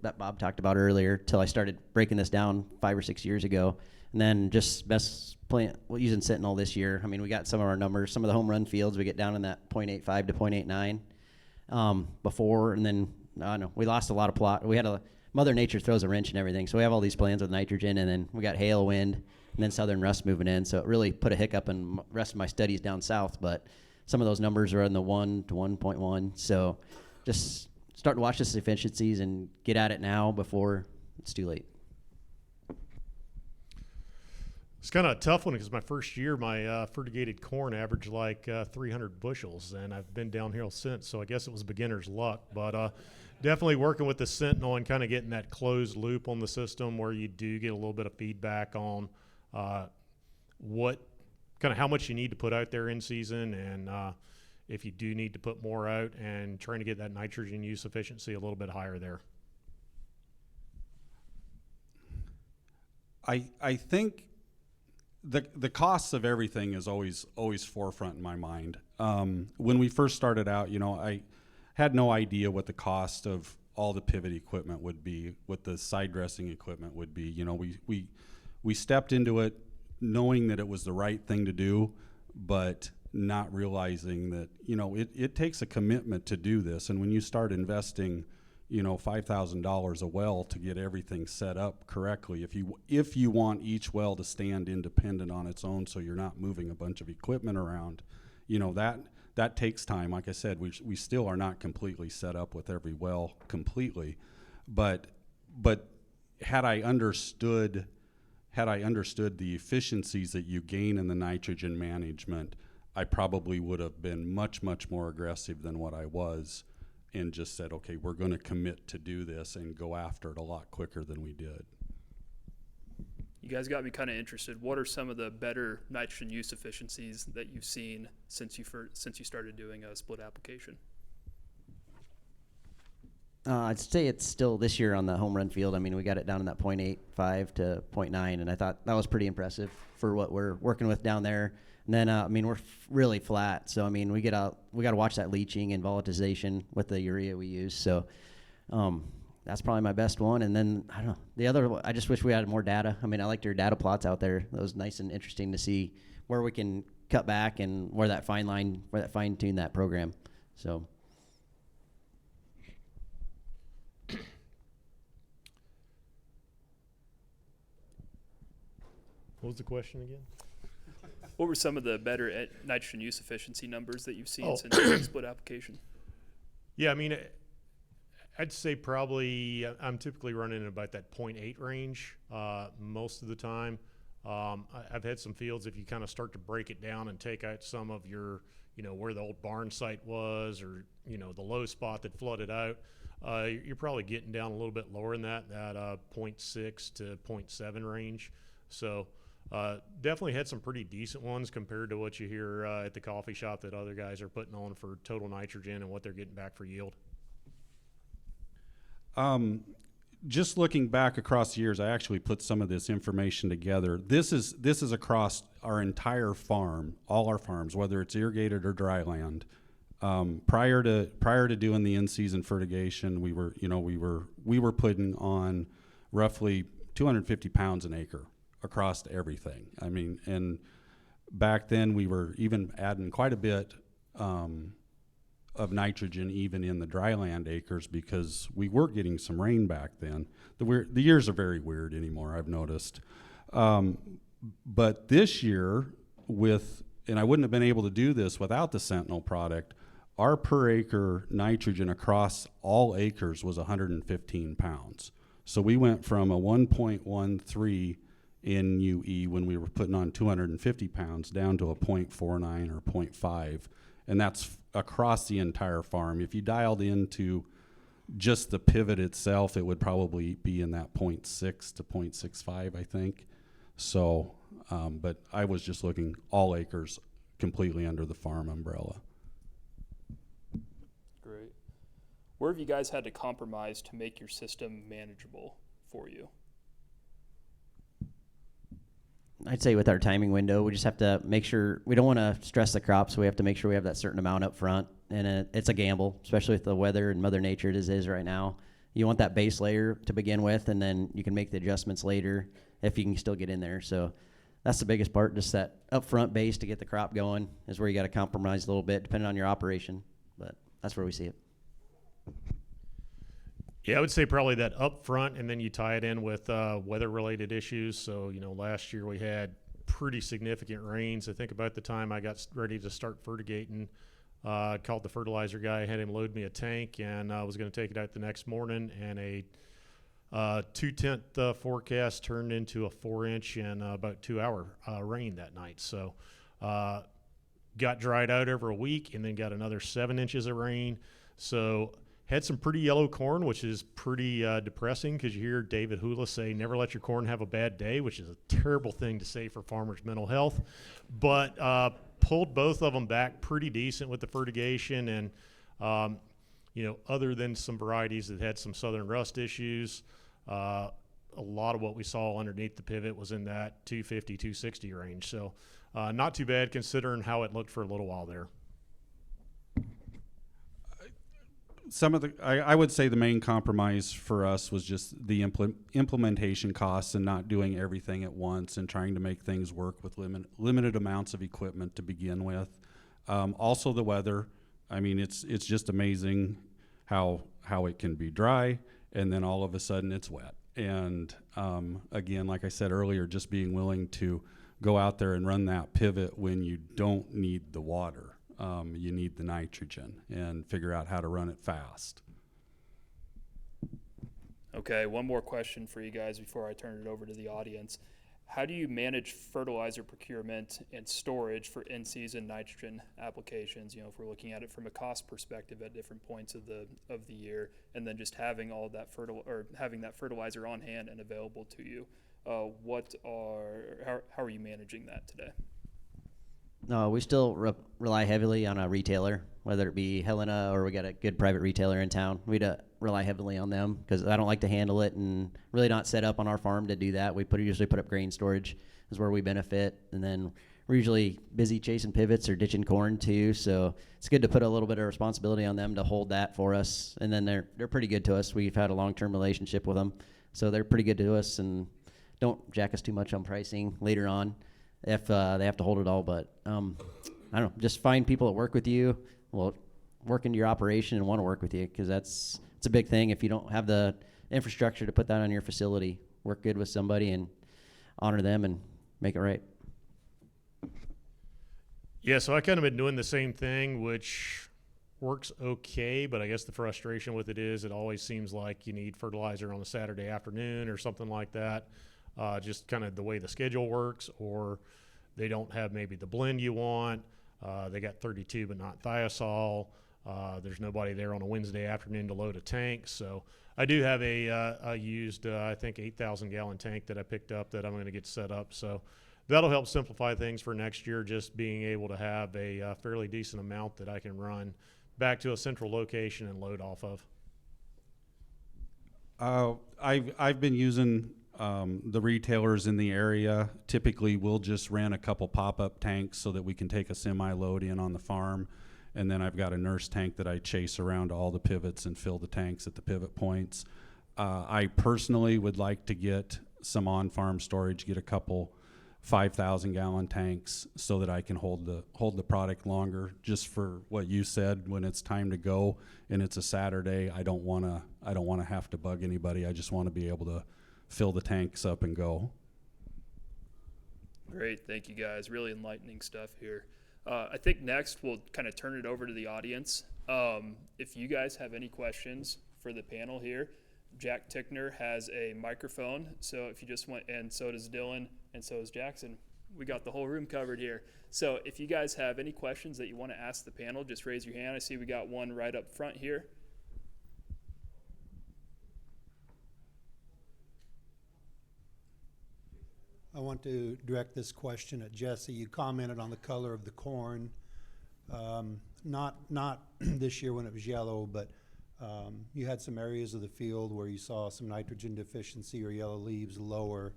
that Bob talked about earlier till I started breaking this down 5 or 6 years ago. And then just using Sentinel this year. I mean, we got some of our numbers. Some of the home run fields, we get down in that 0.85 to 0.89 before. And then, we lost a lot of plot. We had Mother Nature throws a wrench and everything. So we have all these plans with nitrogen, and then we got hail, wind, and then southern rust moving in. So it really put a hiccup in the rest of my studies down south. But some of those numbers are in the 1 to 1.1. So just start to watch the efficiencies and get at it now before it's too late. It's kind of a tough one because my first year, my fertigated corn averaged like 300 bushels, and I've been downhill since. So I guess it was beginner's luck. But definitely working with the Sentinel and kind of getting that closed loop on the system where you do get a little bit of feedback on how much you need to put out there in season, and if you do need to put more out, and trying to get that nitrogen use efficiency a little bit higher there. I think the costs of everything is always forefront in my mind. When we first started out, I had no idea what the cost of all the pivot equipment would be, what the side dressing equipment would be. We stepped into it knowing that it was the right thing to do, but not realizing that, it takes a commitment to do this. And when you start investing, $5,000 a well to get everything set up correctly, if you want each well to stand independent on its own so you're not moving a bunch of equipment around, that takes time. Like I said, we still are not completely set up with every well completely, but had I understood the efficiencies that you gain in the nitrogen management, I probably would have been much, much more aggressive than what I was, and just said, okay, we're going to commit to do this and go after it a lot quicker than we did. You guys got me kind of interested. What are some of the better nitrogen use efficiencies that you've seen since you started doing a split application? I'd say it's still this year on the home run field. I mean, we got it down in that 0.85 to 0.9, and I thought that was pretty impressive for what we're working with down there. And then, we're really flat. So, we got to watch that leaching and volatilization with the urea we use. So, that's probably my best one. And then, I don't know, the other, I just wish we had more data. I mean, I liked your data plots out there. That was nice and interesting to see where we can cut back and where that fine tune that program. So. What was the question again? What were some of the better nitrogen use efficiency numbers that you've seen Oh. since the split application? Yeah, I mean, I'd say probably I'm typically running in about that 0.8 range most of the time. I've had some fields, if you kind of start to break it down and take out some of your, where the old barn site was, or, the low spot that flooded out, you're probably getting down a little bit lower than that 0.6 to 0.7 range. So definitely had some pretty decent ones compared to what you hear at the coffee shop that other guys are putting on for total nitrogen and what they're getting back for yield. Just looking back across the years, I actually put some of this information together. This is across our entire farm, all our farms, whether it's irrigated or dry land. Prior to doing the in-season fertigation, we were putting on roughly 250 pounds an acre across everything. I mean, and back then we were even adding quite a bit of nitrogen even in the dry land acres because we were getting some rain back then. The years are very weird anymore, I've noticed. But this year, and I wouldn't have been able to do this without the Sentinel product, our per acre nitrogen across all acres was 115 pounds. So we went from a 1.13 in UE when we were putting on 250 pounds down to a 0.49 or 0.5. And that's across the entire farm. If you dialed into just the pivot itself, it would probably be in that 0.6 to 0.65, I think. So, but I was just looking all acres completely under the farm umbrella. Great. Where have you guys had to compromise to make your system manageable for you? I'd say with our timing window, we just have to make sure we don't want to stress the crop, so we have to make sure we have that certain amount up front. And it's a gamble, especially with the weather and Mother Nature as is right now. You want that base layer to begin with, and then you can make the adjustments later if you can still get in there. So that's the biggest part, just that upfront base to get the crop going is where you got to compromise a little bit depending on your operation. But that's where we see it. Yeah, I would say probably that up front, and then you tie it in with weather-related issues. So, last year we had pretty significant rains. I think about the time I got ready to start fertigating, called the fertilizer guy, had him load me a tank, and I was going to take it out the next morning, and a 2/10 forecast turned into a 4-inch and about 2-hour rain that night. So got dried out over a week and then got another 7 inches of rain. So had some pretty yellow corn, which is pretty depressing because you hear David Hula say, never let your corn have a bad day, which is a terrible thing to say for farmers' mental health. But pulled both of them back pretty decent with the fertigation. And, other than some varieties that had some southern rust issues, a lot of what we saw underneath the pivot was in that 250, 260 range. So not too bad considering how it looked for a little while there. I would say the main compromise for us was just the implementation costs and not doing everything at once and trying to make things work with limited amounts of equipment to begin with. Also the weather. I mean, it's just amazing how it can be dry and then all of a sudden it's wet. And again, like I said earlier, just being willing to go out there and run that pivot when you don't need the water. You need the nitrogen and figure out how to run it fast. Okay, one more question for you guys before I turn it over to the audience. How do you manage fertilizer procurement and storage for in-season nitrogen applications? If we're looking at it from a cost perspective at different points of the year, and then just having all that having that fertilizer on hand and available to you. How are you managing that today? No, we still rely heavily on a retailer, whether it be Helena or we got a good private retailer in town. We rely heavily on them because I don't like to handle it and really not set up on our farm to do that. We usually put up grain storage is where we benefit, and then we're usually busy chasing pivots or ditching corn too. So it's good to put a little bit of responsibility on them to hold that for us. And then they're pretty good to us. We've had a long-term relationship with them, so they're pretty good to us and don't jack us too much on pricing later on if they have to hold it all. But I don't know, just find people that work with you, well, work into your operation and want to work with you, because it's a big thing. If you don't have the infrastructure to put that on your facility, work good with somebody and honor them and make it right. Yeah, so I kind of been doing the same thing, which works okay, but I guess the frustration with it is it always seems like you need fertilizer on a Saturday afternoon or something like that. Just kind of the way the schedule works, or they don't have maybe the blend you want. They got 32 but not thiazole. There's nobody there on a Wednesday afternoon to load a tank. So I do have a used, I think, 8,000 gallon tank that I picked up that I'm going to get set up. So that'll help simplify things for next year, just being able to have a fairly decent amount that I can run back to a central location and load off of. I've been using the retailers in the area. Typically, we'll just rent a couple pop-up tanks so that we can take a semi-load in on the farm. And then I've got a nurse tank that I chase around to all the pivots and fill the tanks at the pivot points. I personally would like to get some on-farm storage, get a couple 5,000 gallon tanks so that I can hold the product longer. Just for what you said, when it's time to go and it's a Saturday, I don't want to have to bug anybody. I just want to be able to fill the tanks up and go. Great, thank you guys. Really enlightening stuff here. I think next we'll kind of turn it over to the audience. If you guys have any questions for the panel here, Jack Tickner has a microphone. So if you just want, and so does Dylan, and so is Jackson. We got the whole room covered here. So if you guys have any questions that you want to ask the panel, just raise your hand. I see we got one right up front here. I want to direct this question at Jesse. You commented on the color of the corn, not this year when it was yellow, but you had some areas of the field where you saw some nitrogen deficiency or yellow leaves lower.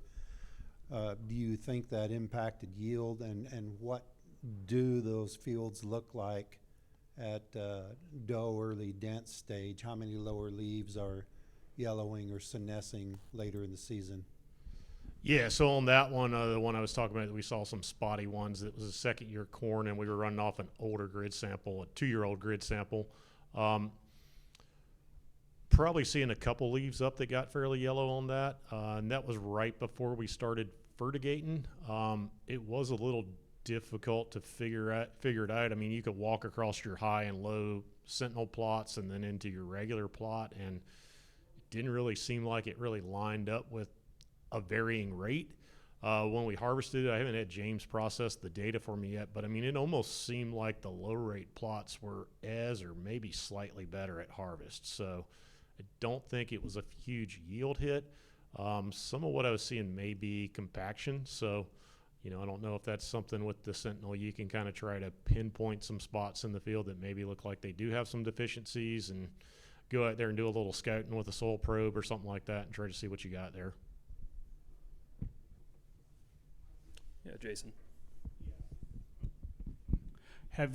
Do you think that impacted yield, and what do those fields look like at dough early dense stage? How many lower leaves are yellowing or senescing later in the season? Yeah, so on that one, the one I was talking about, we saw some spotty ones. That was a second-year corn, and we were running off an older grid sample, a 2-year-old grid sample. Probably seeing a couple leaves up that got fairly yellow on that, and that was right before we started fertigating. It was a little difficult to figure it out. I mean, you could walk across your high and low Sentinel plots and then into your regular plot, and it didn't really seem like it really lined up with a varying rate. When we harvested it, I haven't had James process the data for me yet, but I mean, it almost seemed like the low rate plots were as or maybe slightly better at harvest. So I don't think it was a huge yield hit. Some of what I was seeing may be compaction. So, you know, I don't know if that's something with the Sentinel. You can kind of try to pinpoint some spots in the field that maybe look like they do have some deficiencies and go out there and do a little scouting with a soil probe or something like that and try to see what you got there. Yeah, Jason. Have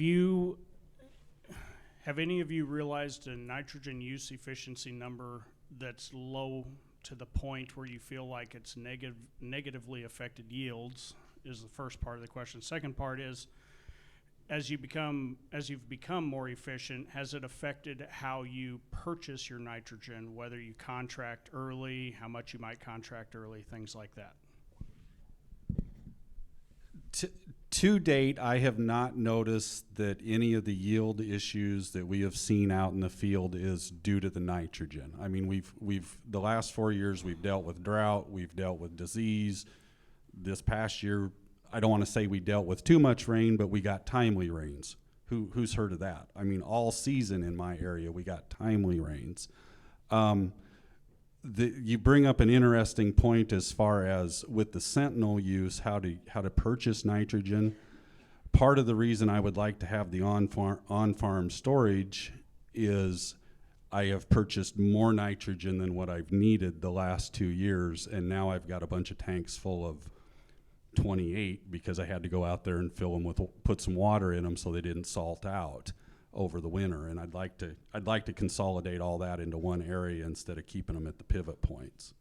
any of you realized a nitrogen use efficiency number that's low to the point where you feel like it's negatively affected yields? Is the first part of the question. Second part is, as you've become more efficient, has it affected how you purchase your nitrogen, whether you contract early, how much you might contract early, things like that? To date, I have not noticed that any of the yield issues that we have seen out in the field is due to the nitrogen. I mean, we've the last 4 years we've dealt with drought, we've dealt with disease. This past year, I don't want to say we dealt with too much rain, but we got timely rains. Who's heard of that? I mean, all season in my area we got timely rains. You bring up an interesting point as far as with the Sentinel use, how to purchase nitrogen. Part of the reason I would like to have the on-farm storage is I have purchased more nitrogen than what I've needed the last 2 years, and now I've got a bunch of tanks full of 28 because I had to go out there and fill them put some water in them so they didn't salt out over the winter. And I'd like to consolidate all that into one area instead of keeping them at the pivot points.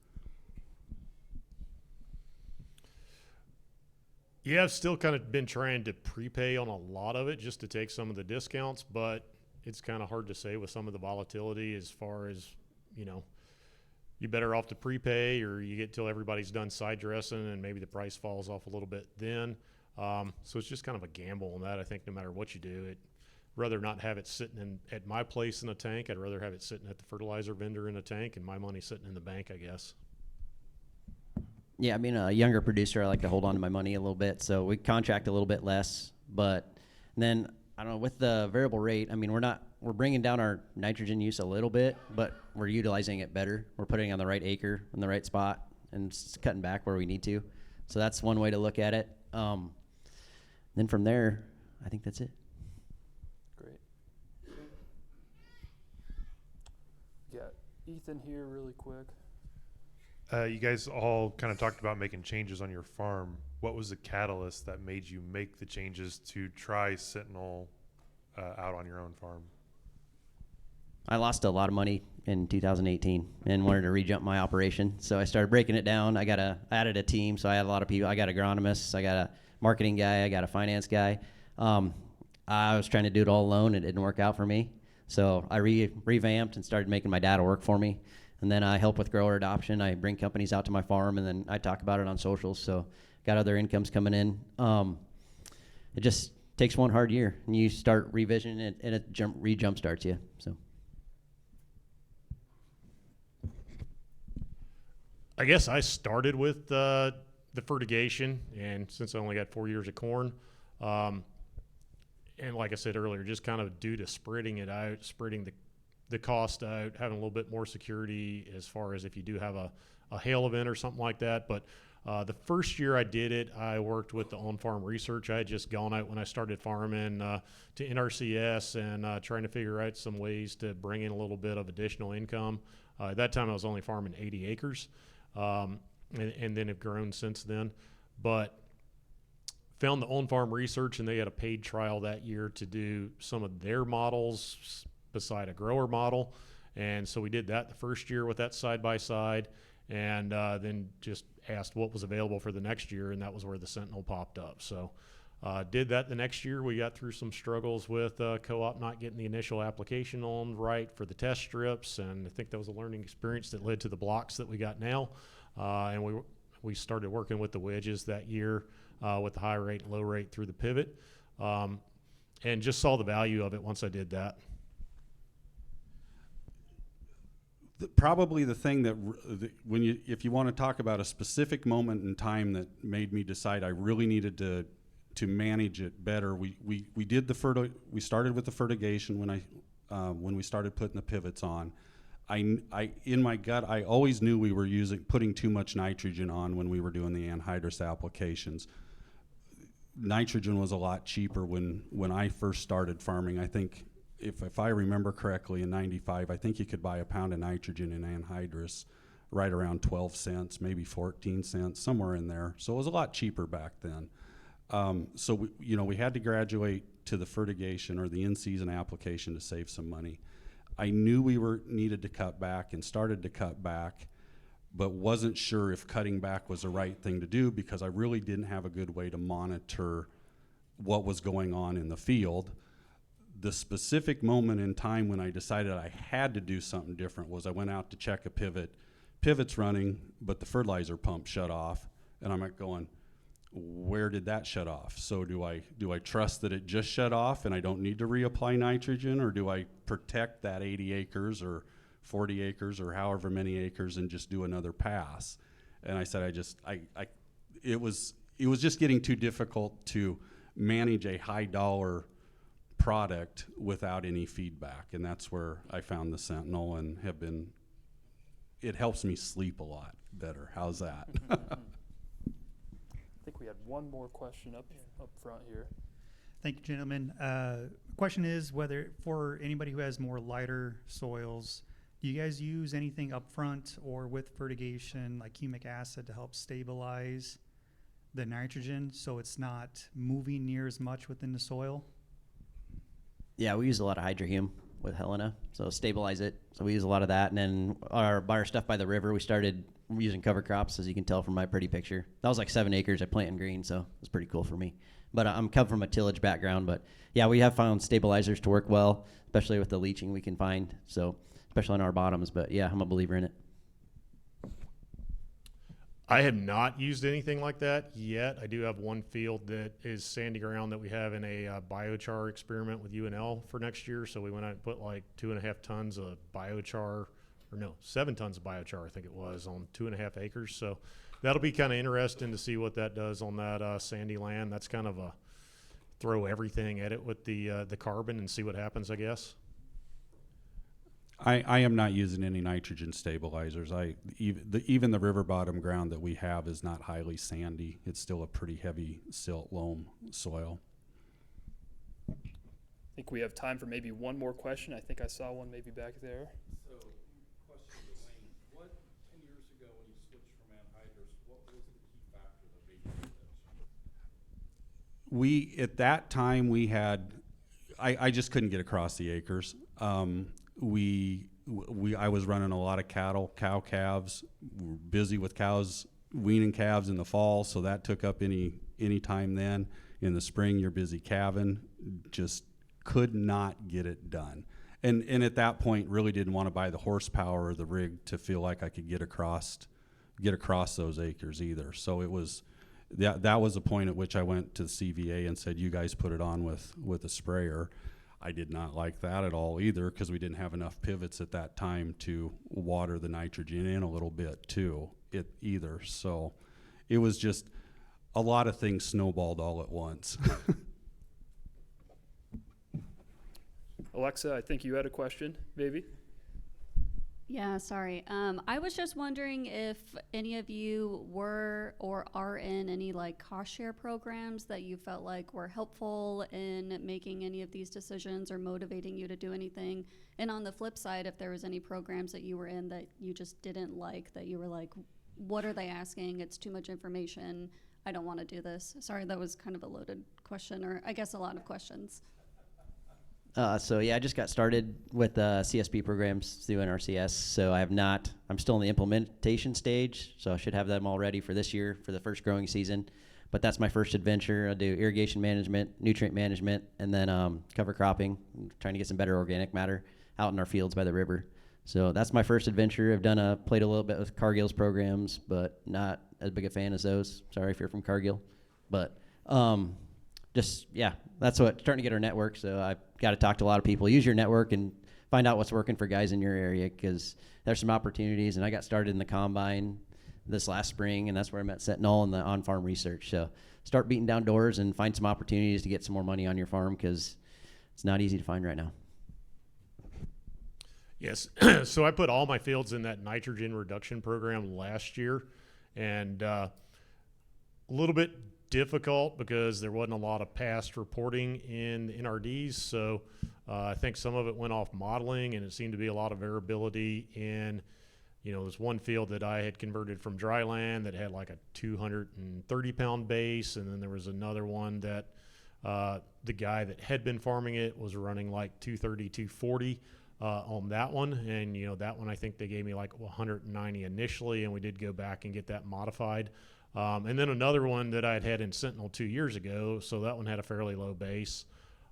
Yeah, I've still kind of been trying to prepay on a lot of it just to take some of the discounts, but it's kind of hard to say with some of the volatility as far as, you know, you're better off to prepay or you get till everybody's done side dressing and maybe the price falls off a little bit then. So it's just kind of a gamble on that. I think no matter what you do, I'd rather not have it sitting at my place in a tank. I'd rather have it sitting at the fertilizer vendor in a tank and my money sitting in the bank, I guess. Yeah, I mean, a younger producer, I like to hold on to my money a little bit, so we contract a little bit less. But then, I don't know, with the variable rate, I mean, we're bringing down our nitrogen use a little bit, but we're utilizing it better. We're putting it on the right acre, in the right spot, and cutting back where we need to. So that's one way to look at it. Then from there, I think that's it. Great. Got Ethan here really quick. You guys all kind of talked about making changes on your farm. What was the catalyst that made you make the changes to try Sentinel out on your own farm? I lost a lot of money in 2018 and wanted to re-jump my operation. So I started breaking it down. I added a team, so I had a lot of people. I got agronomists, I got a marketing guy, I got a finance guy. I was trying to do it all alone. It didn't work out for me. So I revamped and started making my data work for me. And then I help with grower adoption. I bring companies out to my farm, and then I talk about it on socials. So got other incomes coming in. It just takes one hard year, and you start revisioning it, and it re-jump starts you. So. I guess I started with the fertigation, and since I only got 4 years of corn, and like I said earlier, just kind of due to spreading it out, spreading the cost out, having a little bit more security as far as if you do have a hail event or something like that. But the first year I did it, I worked with the on-farm research. I had just gone out when I started farming to NRCS and trying to figure out some ways to bring in a little bit of additional income. At that time I was only farming 80 acres. And then have grown since then. But found the on-farm research, and they had a paid trial that year to do some of their models beside a grower model. And so we did that the first year with that side-by-side, and then just asked what was available for the next year, and that was where the Sentinel popped up. So did that the next year. We got through some struggles with co-op not getting the initial application on right for the test strips, and I think that was a learning experience that led to the blocks that we got now. And we started working with the wedges that year with the high rate and low rate through the pivot, and just saw the value of it once I did that. Probably the thing that if you want to talk about a specific moment in time that made me decide I really needed to manage it better, we started with the fertigation when we started putting the pivots on. I in my gut, I always knew we were putting too much nitrogen on when we were doing the anhydrous applications. Nitrogen was a lot cheaper when I first started farming. I think if I remember correctly, in '95, I think you could buy a pound of nitrogen in anhydrous right around 12 cents, maybe 14 cents, somewhere in there. So it was a lot cheaper back then. So we had to graduate to the fertigation or the in-season application to save some money. I knew we needed to cut back and started to cut back, but wasn't sure if cutting back was the right thing to do because I really didn't have a good way to monitor what was going on in the field. The specific moment in time when I decided I had to do something different was I went out to check a pivot. Pivot's running, but the fertilizer pump shut off, and I'm like going, where did that shut off? So do I trust that it just shut off and I don't need to reapply nitrogen, or do I protect that 80 acres or 40 acres or however many acres and just do another pass? And I said it was just getting too difficult to manage a high dollar product without any feedback, and that's where I found the Sentinel and it helps me sleep a lot better. How's that? I think we had one more question up front here. Thank you, gentlemen. Question is whether for anybody who has more lighter soils, do you guys use anything up front or with fertigation like humic acid to help stabilize the nitrogen so it's not moving near as much within the soil? Yeah, we use a lot of hydrohume with Helena, so stabilize it. So we use a lot of that, and then by our stuff by the river, we started using cover crops, as you can tell from my pretty picture. That was like 7 acres I planted in green, so it was pretty cool for me. But I'm come from a tillage background, but yeah, we have found stabilizers to work well, especially with the leaching we can find. So especially on our bottoms, but yeah, I'm a believer in it. I have not used anything like that yet. I do have one field that is sandy ground that we have in a biochar experiment with UNL for next year. So we went out and put like 2.5 tons of biochar, or no, 7 tons of biochar, I think it was, on 2.5 acres. So that'll be kind of interesting to see what that does on that sandy land. That's kind of a throw everything at it with the carbon and see what happens, I guess. I am not using any nitrogen stabilizers. Even the river bottom ground that we have is not highly sandy. It's still a pretty heavy silt loam soil. I think we have time for maybe one more question. I think I saw one maybe back there. So, question to Wayne. What, 10 years ago when you switched from anhydrous, what was the key factor that made you switch? At that time, we had, I just couldn't get across the acres. I was running a lot of cow calves. We were busy with cows, weaning calves in the fall, so that took up any time then. In the spring, you're busy calving. Just could not get it done. And at that point, really didn't want to buy the horsepower or the rig to feel like I could get across those acres either. So it was that was the point at which I went to the CVA and said, "You guys put it on with a sprayer." I did not like that at all either, because we didn't have enough pivots at that time to water the nitrogen in a little bit too either. So it was just a lot of things snowballed all at once. Alexa, I think you had a question, maybe? Yeah, sorry. I was just wondering if any of you were or are in any like cost share programs that you felt like were helpful in making any of these decisions or motivating you to do anything. And on the flip side, if there was any programs that you were in that you just didn't like, that you were like, what are they asking? It's too much information. I don't want to do this. Sorry, that was kind of a loaded question, or I guess a lot of questions. So yeah, I just got started with CSP programs through NRCS. So I'm still in the implementation stage. So I should have them all ready for this year for the first growing season. But that's my first adventure. I do irrigation management, nutrient management, and then cover cropping, trying to get some better organic matter out in our fields by the river. So that's my first adventure. I've played a little bit with Cargill's programs, but not as big a fan as those. Sorry if you're from Cargill. But that's starting to get our network. So I've got to talk to a lot of people. Use your network and find out what's working for guys in your area, because there's some opportunities. And I got started in the combine this last spring, and that's where I met Sentinel and the on-farm research. So start beating down doors and find some opportunities to get some more money on your farm, because it's not easy to find right now. Yes. So I put all my fields in that nitrogen reduction program last year, and a little bit difficult because there wasn't a lot of past reporting in the NRDs. So I think some of it went off modeling, and it seemed to be a lot of variability in, there's one field that I had converted from dry land that had like a 230 pound base. And then there was another one that the guy that had been farming it was running like 230, 240 on that one. And, that one, I think they gave me like 190 initially, and we did go back and get that modified. And then another one that I had in Sentinel 2 years ago, so that one had a fairly low base.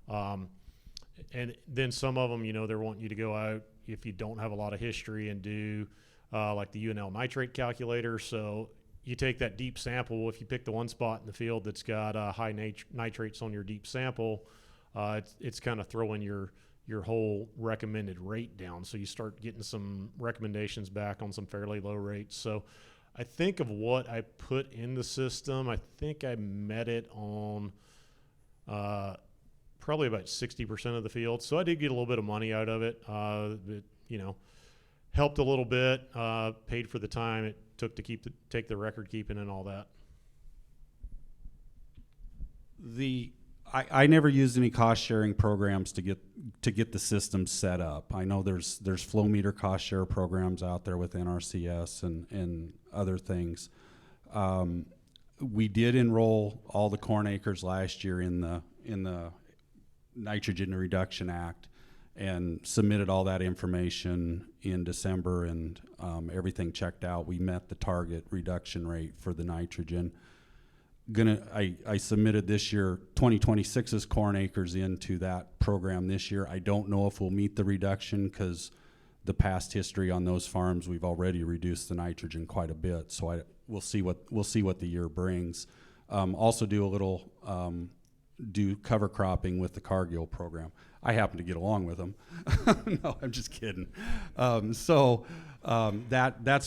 And then some of them, they're wanting you to go out if you don't have a lot of history and do like the UNL nitrate calculator. So you take that deep sample. If you pick the one spot in the field that's got high nitrates on your deep sample, it's kind of throwing your whole recommended rate down. So you start getting some recommendations back on some fairly low rates. So I think of what I put in the system, I think I met it on probably about 60% of the field. So I did get a little bit of money out of it. It helped a little bit, paid for the time it took to take the record keeping and all that. I never used any cost sharing programs to get the system set up. I know there's flow meter cost share programs out there with NRCS and other things. we did enroll all the corn acres last year in the Nitrogen Reduction Act, and submitted all that information in December, and everything checked out. We met the target reduction rate for the nitrogen. I submitted this year 2026's corn acres into that program this year. I don't know if we'll meet the reduction, because the past history on those farms, we've already reduced the nitrogen quite a bit. So we'll see what the year brings. Also do a little do cover cropping with the Cargill program. I happen to get along with them. No, I'm just kidding. That's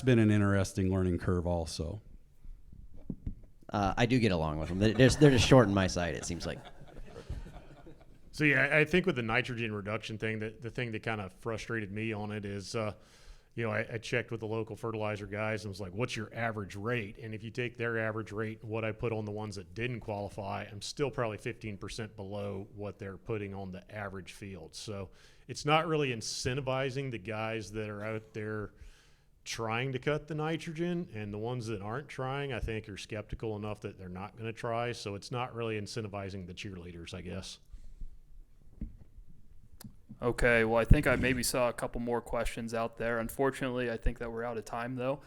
been an interesting learning curve also. I do get along with them. They're just short on my side, it seems like. So yeah, I think with the nitrogen reduction thing, the thing that kind of frustrated me on it is, I checked with the local fertilizer guys and was like, what's your average rate? And if you take their average rate and what I put on the ones that didn't qualify, I'm still probably 15% below what they're putting on the average field. So it's not really incentivizing the guys that are out there trying to cut the nitrogen, and the ones that aren't trying, I think, are skeptical enough that they're not going to try. So it's not really incentivizing the cheerleaders, I guess. Okay, well, I think I maybe saw a couple more questions out there. Unfortunately, I think that we're out of time, though.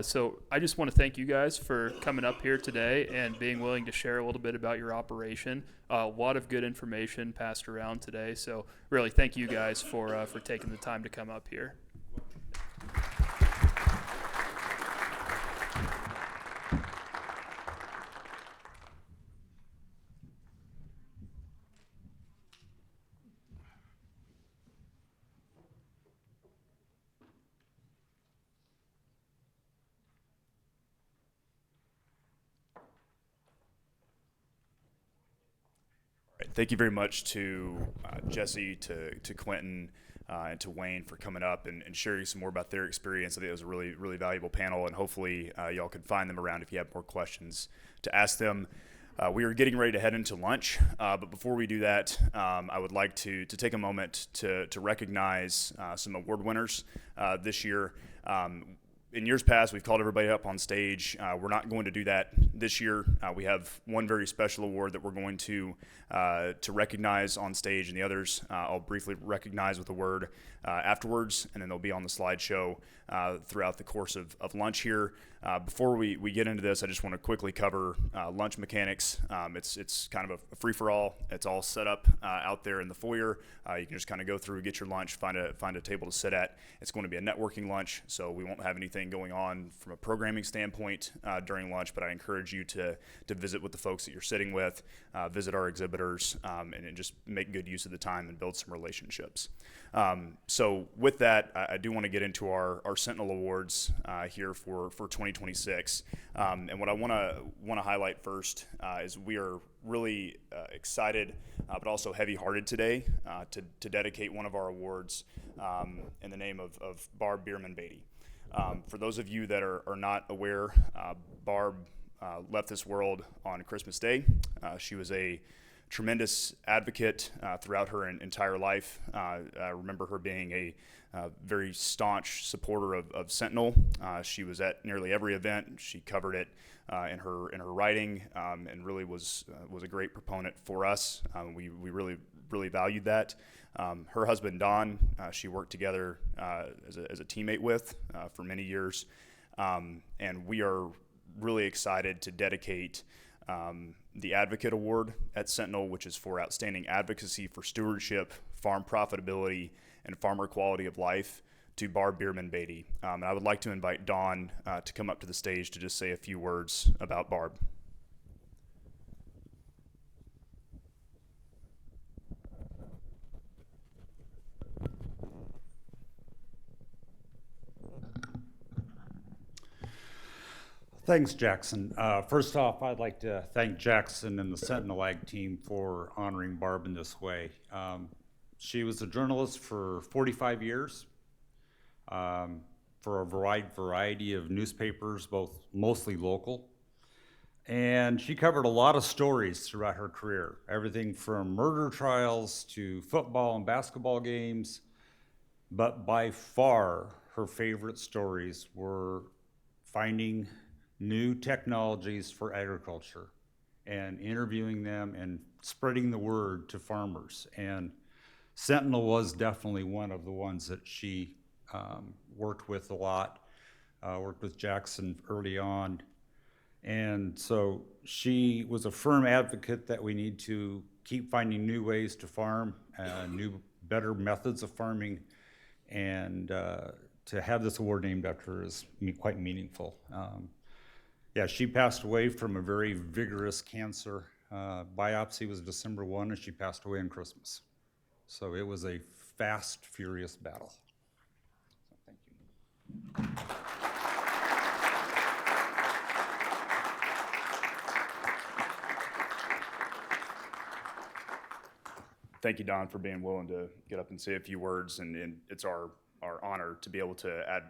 So I just want to thank you guys for coming up here today and being willing to share a little bit about your operation. A lot of good information passed around today. So really, thank you guys for taking the time to come up here. Thank you very much to Jesse, to Quentin, and to Wayne for coming up and sharing some more about their experience. I think it was a really, really valuable panel, and hopefully y'all can find them around if you have more questions to ask them. We are getting ready to head into lunch, but before we do that, I would like to take a moment to recognize some award winners this year. In years past, we've called everybody up on stage. We're not going to do that this year. We have one very special award that we're going to recognize on stage, and the others I'll briefly recognize with a word afterwards, and then they'll be on the slideshow throughout the course of lunch here. Before we get into this, I just want to quickly cover lunch mechanics. It's kind of a free-for-all. It's all set up out there in the foyer. You can just kind of go through, get your lunch, find a table to sit at. It's going to be a networking lunch, so we won't have anything going on from a programming standpoint during lunch, but I encourage you to visit with the folks that you're sitting with, visit our exhibitors, and just make good use of the time and build some relationships. So with that, I do want to get into our Sentinel Awards here for 2026. And what I want to highlight first is we are really excited, but also heavy-hearted today to dedicate one of our awards in the name of Barb Bierman-Beatty. For those of you that are not aware, Barb left this world on Christmas Day. She was a tremendous advocate throughout her entire life. I remember her being a very staunch supporter of Sentinel. She was at nearly every event. She covered it in her writing, and really was a great proponent for us. We really valued that. Her husband Don, she worked together as a teammate with for many years, and we are really excited to dedicate the Advocate Award at Sentinel, which is for outstanding advocacy for stewardship, farm profitability, and farmer quality of life, to Barb Bierman-Beatty. And I would like to invite Dawn to come up to the stage to just say a few words about Barb. Thanks, Jackson. First off, I'd like to thank Jackson and the Sentinel Ag team for honoring Barb in this way. She was a journalist for 45 years for a variety of newspapers, mostly local. And she covered a lot of stories throughout her career, everything from murder trials to football and basketball games. But by far, her favorite stories were finding new technologies for agriculture and interviewing them and spreading the word to farmers. And Sentinel was definitely one of the ones that she worked with a lot, worked with Jackson early on. And so she was a firm advocate that we need to keep finding new ways to farm, new, better methods of farming, and to have this award named after her is quite meaningful. Yeah, she passed away from a very vigorous cancer. Biopsy was December 1, and she passed away on Christmas. So it was a fast, furious battle. So thank you. Thank you, Don, for being willing to get up and say a few words, and it's our honor to be able to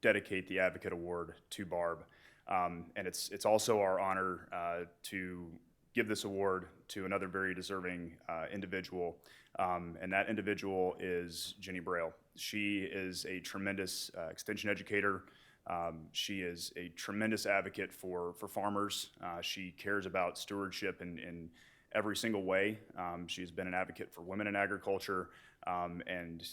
dedicate the Advocate Award to Barb. And it's also our honor to give this award to another very deserving individual, and that individual is Jenny Braille. She is a tremendous extension educator. She is a tremendous advocate for farmers. She cares about stewardship in every single way. She's been an advocate for women in agriculture, and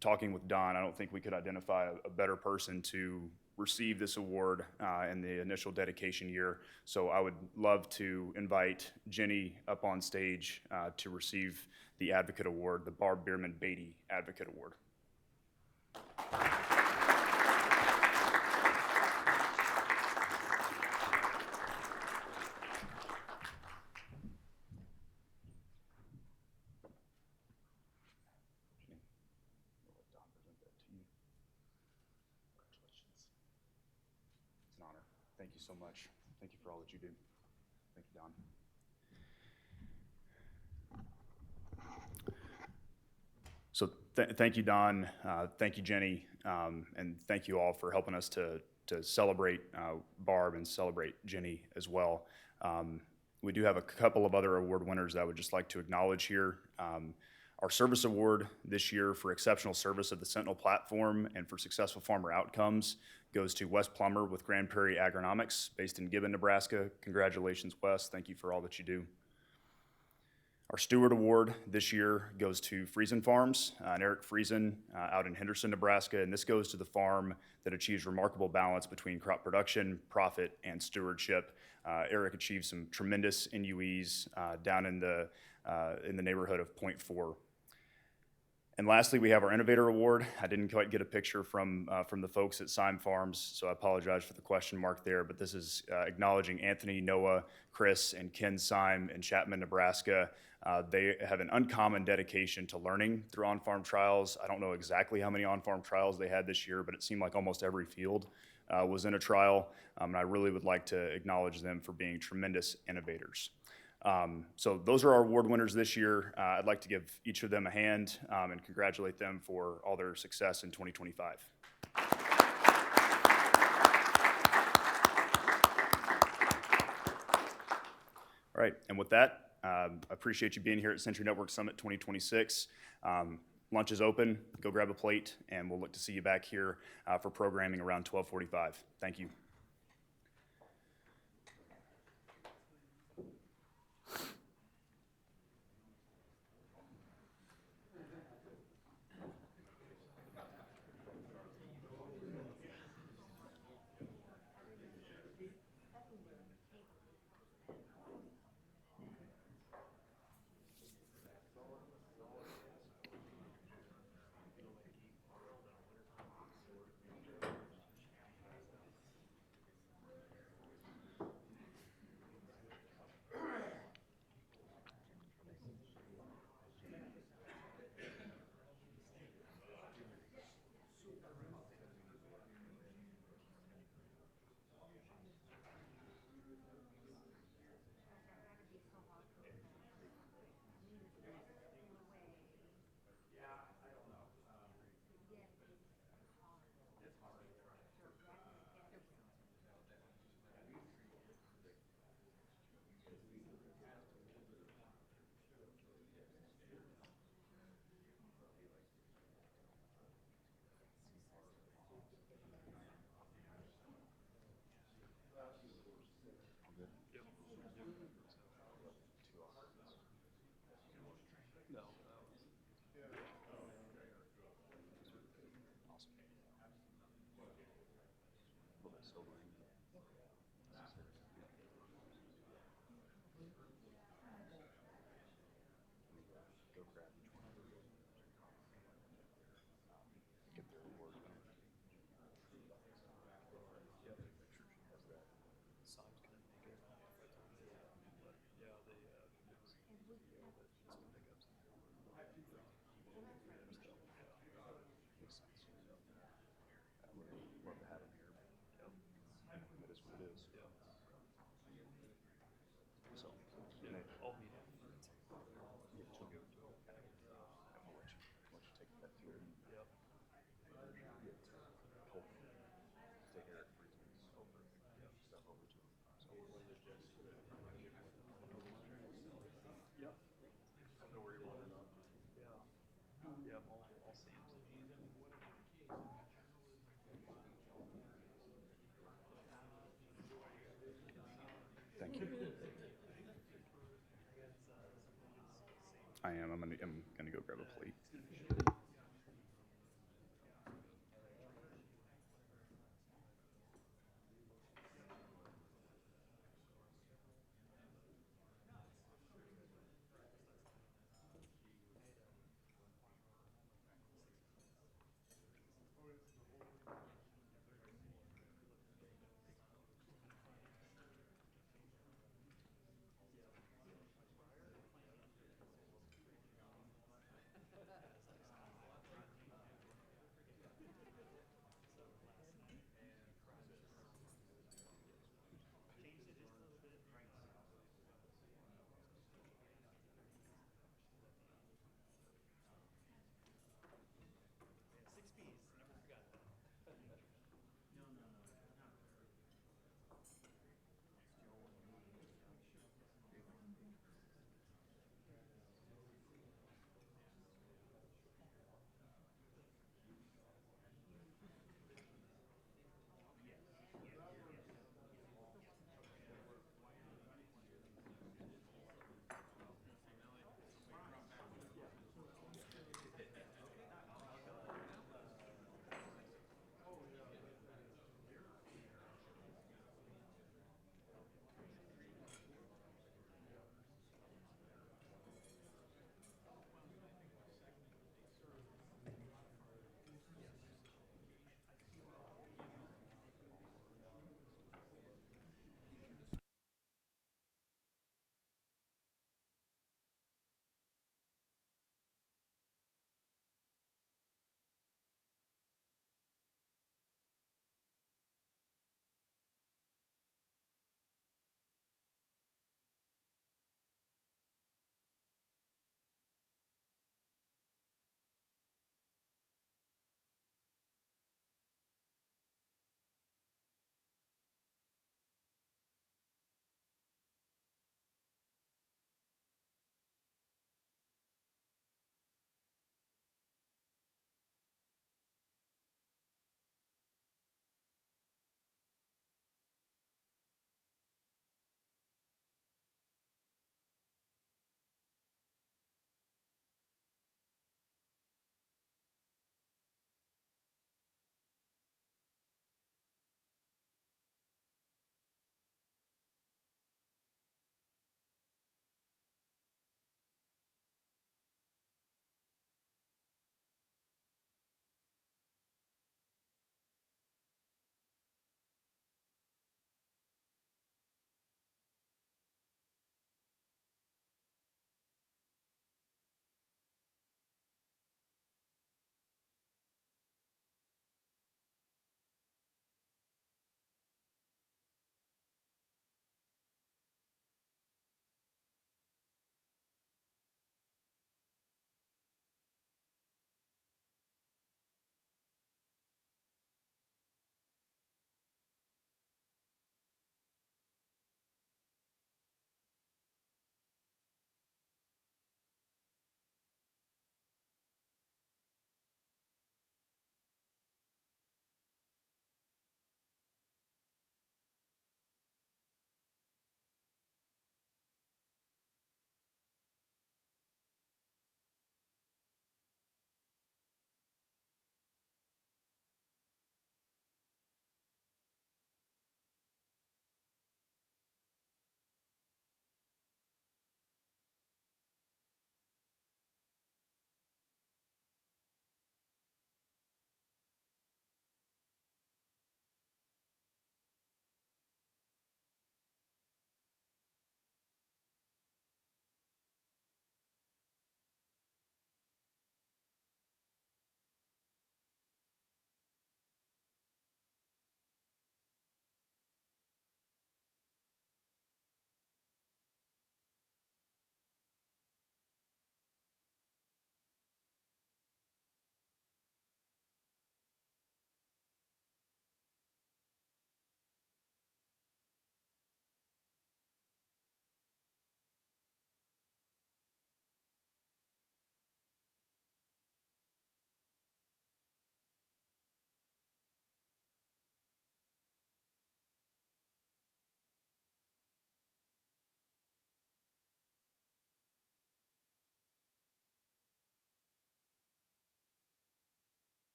talking with Don, I don't think we could identify a better person to receive this award in the initial dedication year. So I would love to invite Jenny up on stage to receive the Advocate Award, the Barb Bierman Beatty Advocate Award. Thank you so much. Thank you for all that you do. Thank you, Don. So thank you, Don. Thank you, Jenny. And thank you all for helping us to celebrate Barb and celebrate Jenny as well. We do have a couple of other award winners that I would just like to acknowledge here. Our service award this year for exceptional service of the Sentinel platform and for successful farmer outcomes goes to Wes Plummer with Grand Prairie Agronomics based in Gibbon, Nebraska. Congratulations, Wes. Thank you for all that you do. Our Steward Award this year goes to Friesen Farms and Eric Friesen out in Henderson, Nebraska. And this goes to the farm that achieves remarkable balance between crop production, profit, and stewardship. Eric achieved some tremendous NUEs down in the neighborhood of 0.4. And lastly, we have our Innovator Award. I didn't quite get a picture from the folks at Syme Farms, so I apologize for the question mark there, but this is acknowledging Anthony, Noah, Chris, and Ken Syme in Chapman, Nebraska. They have an uncommon dedication to learning through on-farm trials. I don't know exactly how many on-farm trials they had this year, but it seemed like almost every field was in a trial, and I really would like to acknowledge them for being tremendous innovators. So those are our award winners this year. I'd like to give each of them a hand and congratulate them for all their success in 2025. All right, and with that, I appreciate you being here at Sentry Network Summit 2026. Lunch is open. Go grab a plate, and we'll look to see you back here for programming around 12:45. Thank you. Thank you. I am. I'm gonna go grab a plate.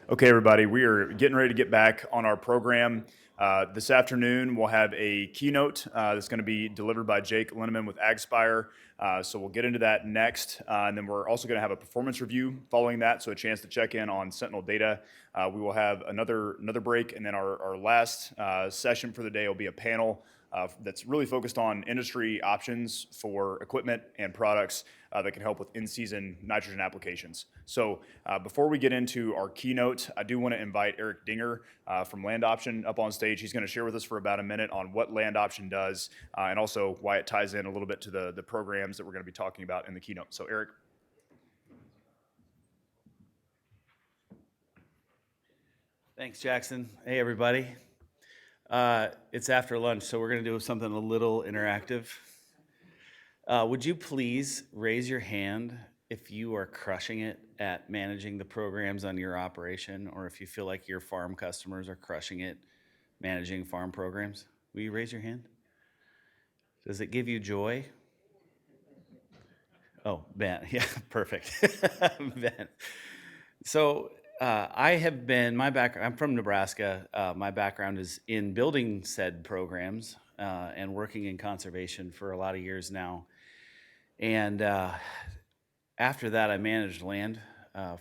Okay, everybody, we are getting ready to get back on our program. This afternoon, we'll have a keynote that's going to be delivered by Jake Linneman with AgSpire. So we'll get into that next. And then we're also going to have a performance review following that, so a chance to check in on Sentinel data. We will have another break, and then our last session for the day will be a panel that's really focused on industry options for equipment and products that can help with in-season nitrogen applications. So before we get into our keynote, I do want to invite Eric Dinger from Land Option up on stage. He's going to share with us for about a minute on what Land Option does and also why it ties in a little bit to the programs that we're going to be talking about in the keynote. So Eric. Thanks, Jackson. Hey, everybody. It's after lunch, so we're going to do something a little interactive. Would you please raise your hand if you are crushing it at managing the programs on your operation, or if you feel like your farm customers are crushing it managing farm programs? Will you raise your hand? Does it give you joy? Oh, Ben. Yeah, perfect. Ben. So I'm from Nebraska. My background is in building said programs and working in conservation for a lot of years now. And after that, I managed land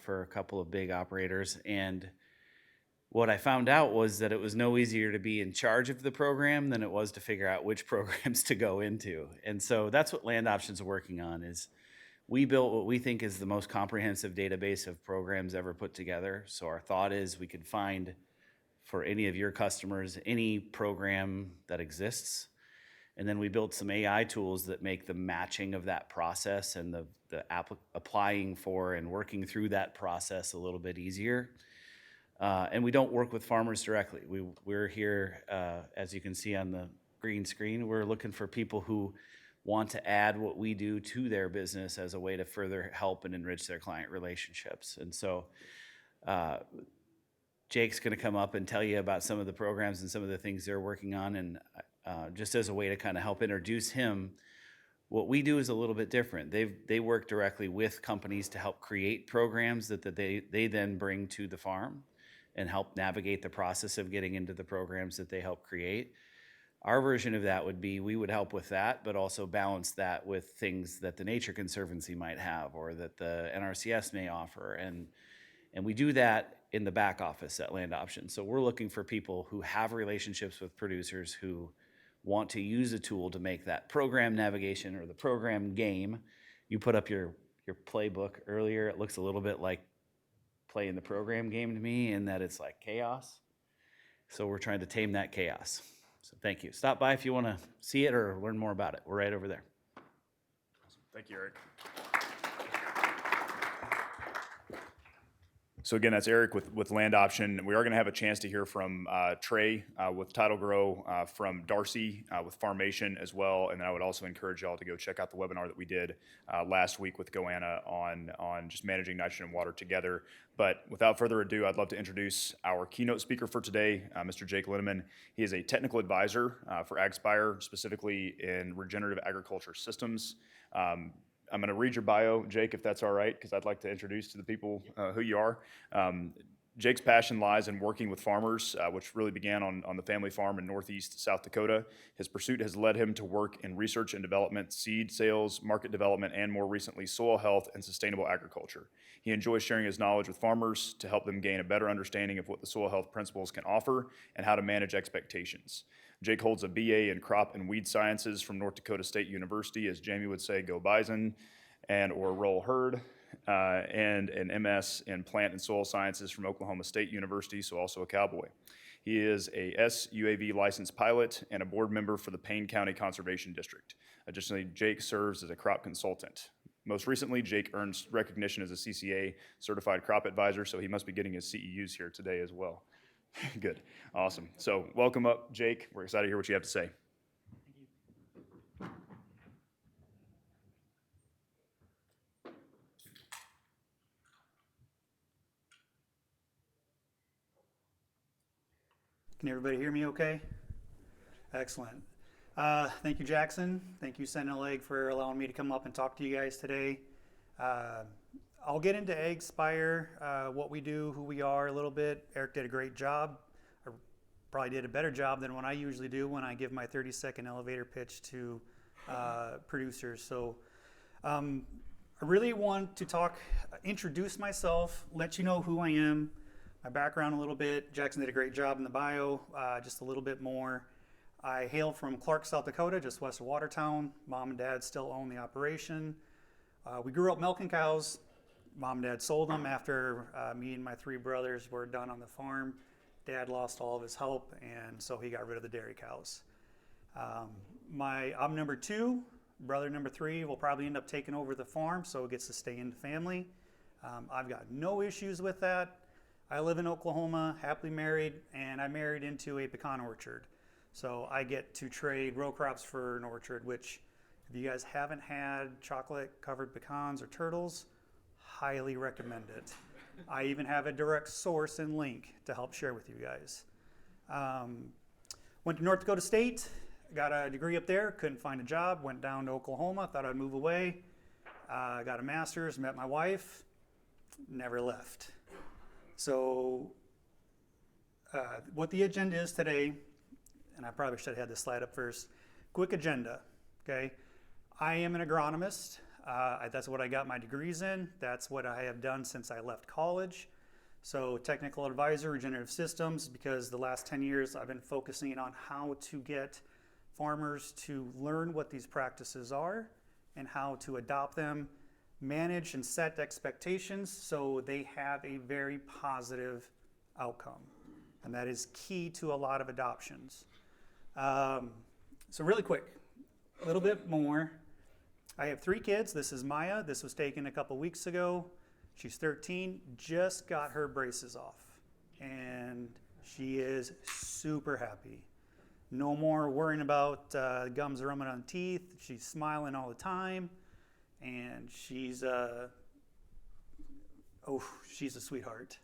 for a couple of big operators. And what I found out was that it was no easier to be in charge of the program than it was to figure out which programs to go into. And so that's what Land Option's working on. Is we built what we think is the most comprehensive database of programs ever put together. So our thought is we could find for any of your customers any program that exists. And then we built some AI tools that make the matching of that process and the applying for and working through that process a little bit easier. And we don't work with farmers directly. We're here, as you can see on the green screen, we're looking for people who want to add what we do to their business as a way to further help and enrich their client relationships. And so Jake's going to come up and tell you about some of the programs and some of the things they're working on. And just as a way to kind of help introduce him, what we do is a little bit different. They work directly with companies to help create programs that they then bring to the farm and help navigate the process of getting into the programs that they help create. Our version of that would be we would help with that, but also balance that with things that the Nature Conservancy might have or that the NRCS may offer. And we do that in the back office at Land Option. So we're looking for people who have relationships with producers who want to use a tool to make that program navigation or the program game. You put up your playbook earlier. It looks a little bit like playing the program game to me in that it's like chaos. So we're trying to tame that chaos. So thank you. Stop by if you want to see it or learn more about it. We're right over there. Awesome. Thank you, Eric. So again, that's Eric with Land Option. We are going to have a chance to hear from Trey with Tidal Grow, from Darcy with Farmation as well. And then I would also encourage y'all to go check out the webinar that we did last week with Goanna on just managing nitrogen and water together. But without further ado, I'd love to introduce our keynote speaker for today, Mr. Jake Linneman. He is a technical advisor for AgSpire, specifically in regenerative agriculture systems. I'm going to read your bio, Jake, if that's all right, because I'd like to introduce to the people who you are. Jake's passion lies in working with farmers, which really began on the family farm in northeast South Dakota. His pursuit has led him to work in research and development, seed sales, market development, and more recently, soil health and sustainable agriculture. He enjoys sharing his knowledge with farmers to help them gain a better understanding of what the soil health principles can offer and how to manage expectations. Jake holds a BA in crop and weed sciences from North Dakota State University, as Jamie would say, go Bison, or roll herd, and an MS in plant and soil sciences from Oklahoma State University, so also a cowboy. He is a SUAV licensed pilot and a board member for the Payne County Conservation District. Additionally, Jake serves as a crop consultant. Most recently, Jake earns recognition as a CCA certified crop advisor, so he must be getting his CEUs here today as well. Good, awesome. So welcome up, Jake. We're excited to hear what you have to say. Can everybody hear me okay? Excellent. Thank you, Jackson. Thank you, Sentinel for allowing me to come up and talk to you guys today. I'll get into AgSpire, what we do, who we are a little bit. Eric did a great job. I probably did a better job than what I usually do when I give my 30-second elevator pitch to producers. So I really want to introduce myself, let you know who I am, my background a little bit. Jackson did a great job in the bio, just a little bit more. I hail from Clark, South Dakota, just west of Watertown. Mom and dad still own the operation. We grew up milking cows. Mom and dad sold them after me and my 3 brothers were done on the farm. Dad lost all of his help, and so he got rid of the dairy cows. I'm number 2. Brother number 3 will probably end up taking over the farm, so it gets to stay in the family. I've got no issues with that. I live in Oklahoma, happily married, and I married into a pecan orchard. So I get to trade row crops for an orchard, which if you guys haven't had chocolate-covered pecans or turtles, highly recommend it. I even have a direct source and link to help share with you guys. Went to North Dakota State, got a degree up there, couldn't find a job, went down to Oklahoma, thought I'd move away, got a master's, met my wife, never left. So what the agenda is today, and I probably should have had this slide up first, quick agenda, okay? I am an agronomist. That's what I got my degrees in. That's what I have done since I left college. So technical advisor, regenerative systems, because the last 10 years I've been focusing on how to get farmers to learn what these practices are and how to adopt them, manage and set expectations so they have a very positive outcome. And that is key to a lot of adoptions. So really quick, a little bit more. I have 3 kids. This is Maya. This was taken a couple weeks ago. She's 13, just got her braces off, and she is super happy. No more worrying about gums rumming on teeth. She's smiling all the time, and she's a sweetheart.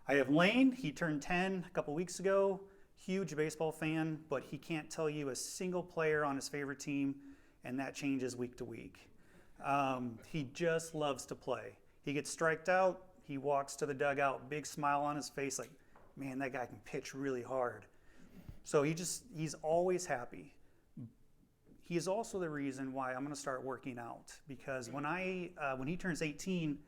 I have Lane. He turned 10 a couple weeks ago. Huge baseball fan, but he can't tell you a single player on his favorite team, and that changes week to week. He just loves to play. He gets striked out, he walks to the dugout, big smile on his face, like, man, that guy can pitch really hard. So he's always happy. He is also the reason why I'm gonna start working out, because when he turns 18,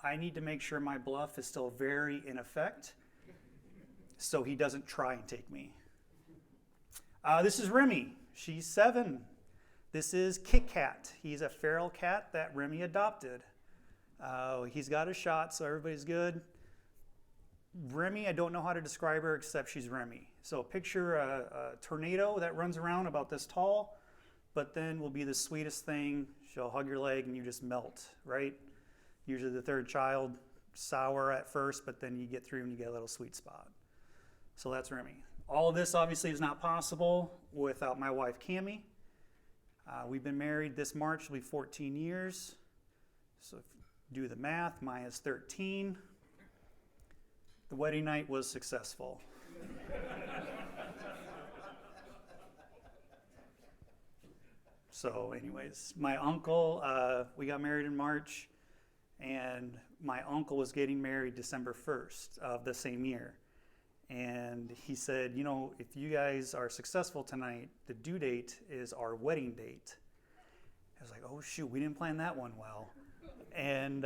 I need to make sure my bluff is still very in effect, so he doesn't try and take me. This is Remy. She's 7. This is Kit Kat. He's a feral cat that Remy adopted. He's got a shot, so everybody's good. Remy, I don't know how to describe her except she's Remy. So picture a tornado that runs around about this tall, but then will be the sweetest thing. She'll hug your leg and you just melt, right? Usually the 3rd child, sour at first, but then you get through and you get a little sweet spot. So that's Remy. All of this obviously is not possible without my wife, Cammie. We've been married this March, will be 14 years. So if you do the math, Maya's 13. The wedding night was successful. So anyways, my uncle, we got married in March, and my uncle was getting married December 1st of the same year. And he said, you know, if you guys are successful tonight, the due date is our wedding date. I was like, oh shoot, we didn't plan that one well. And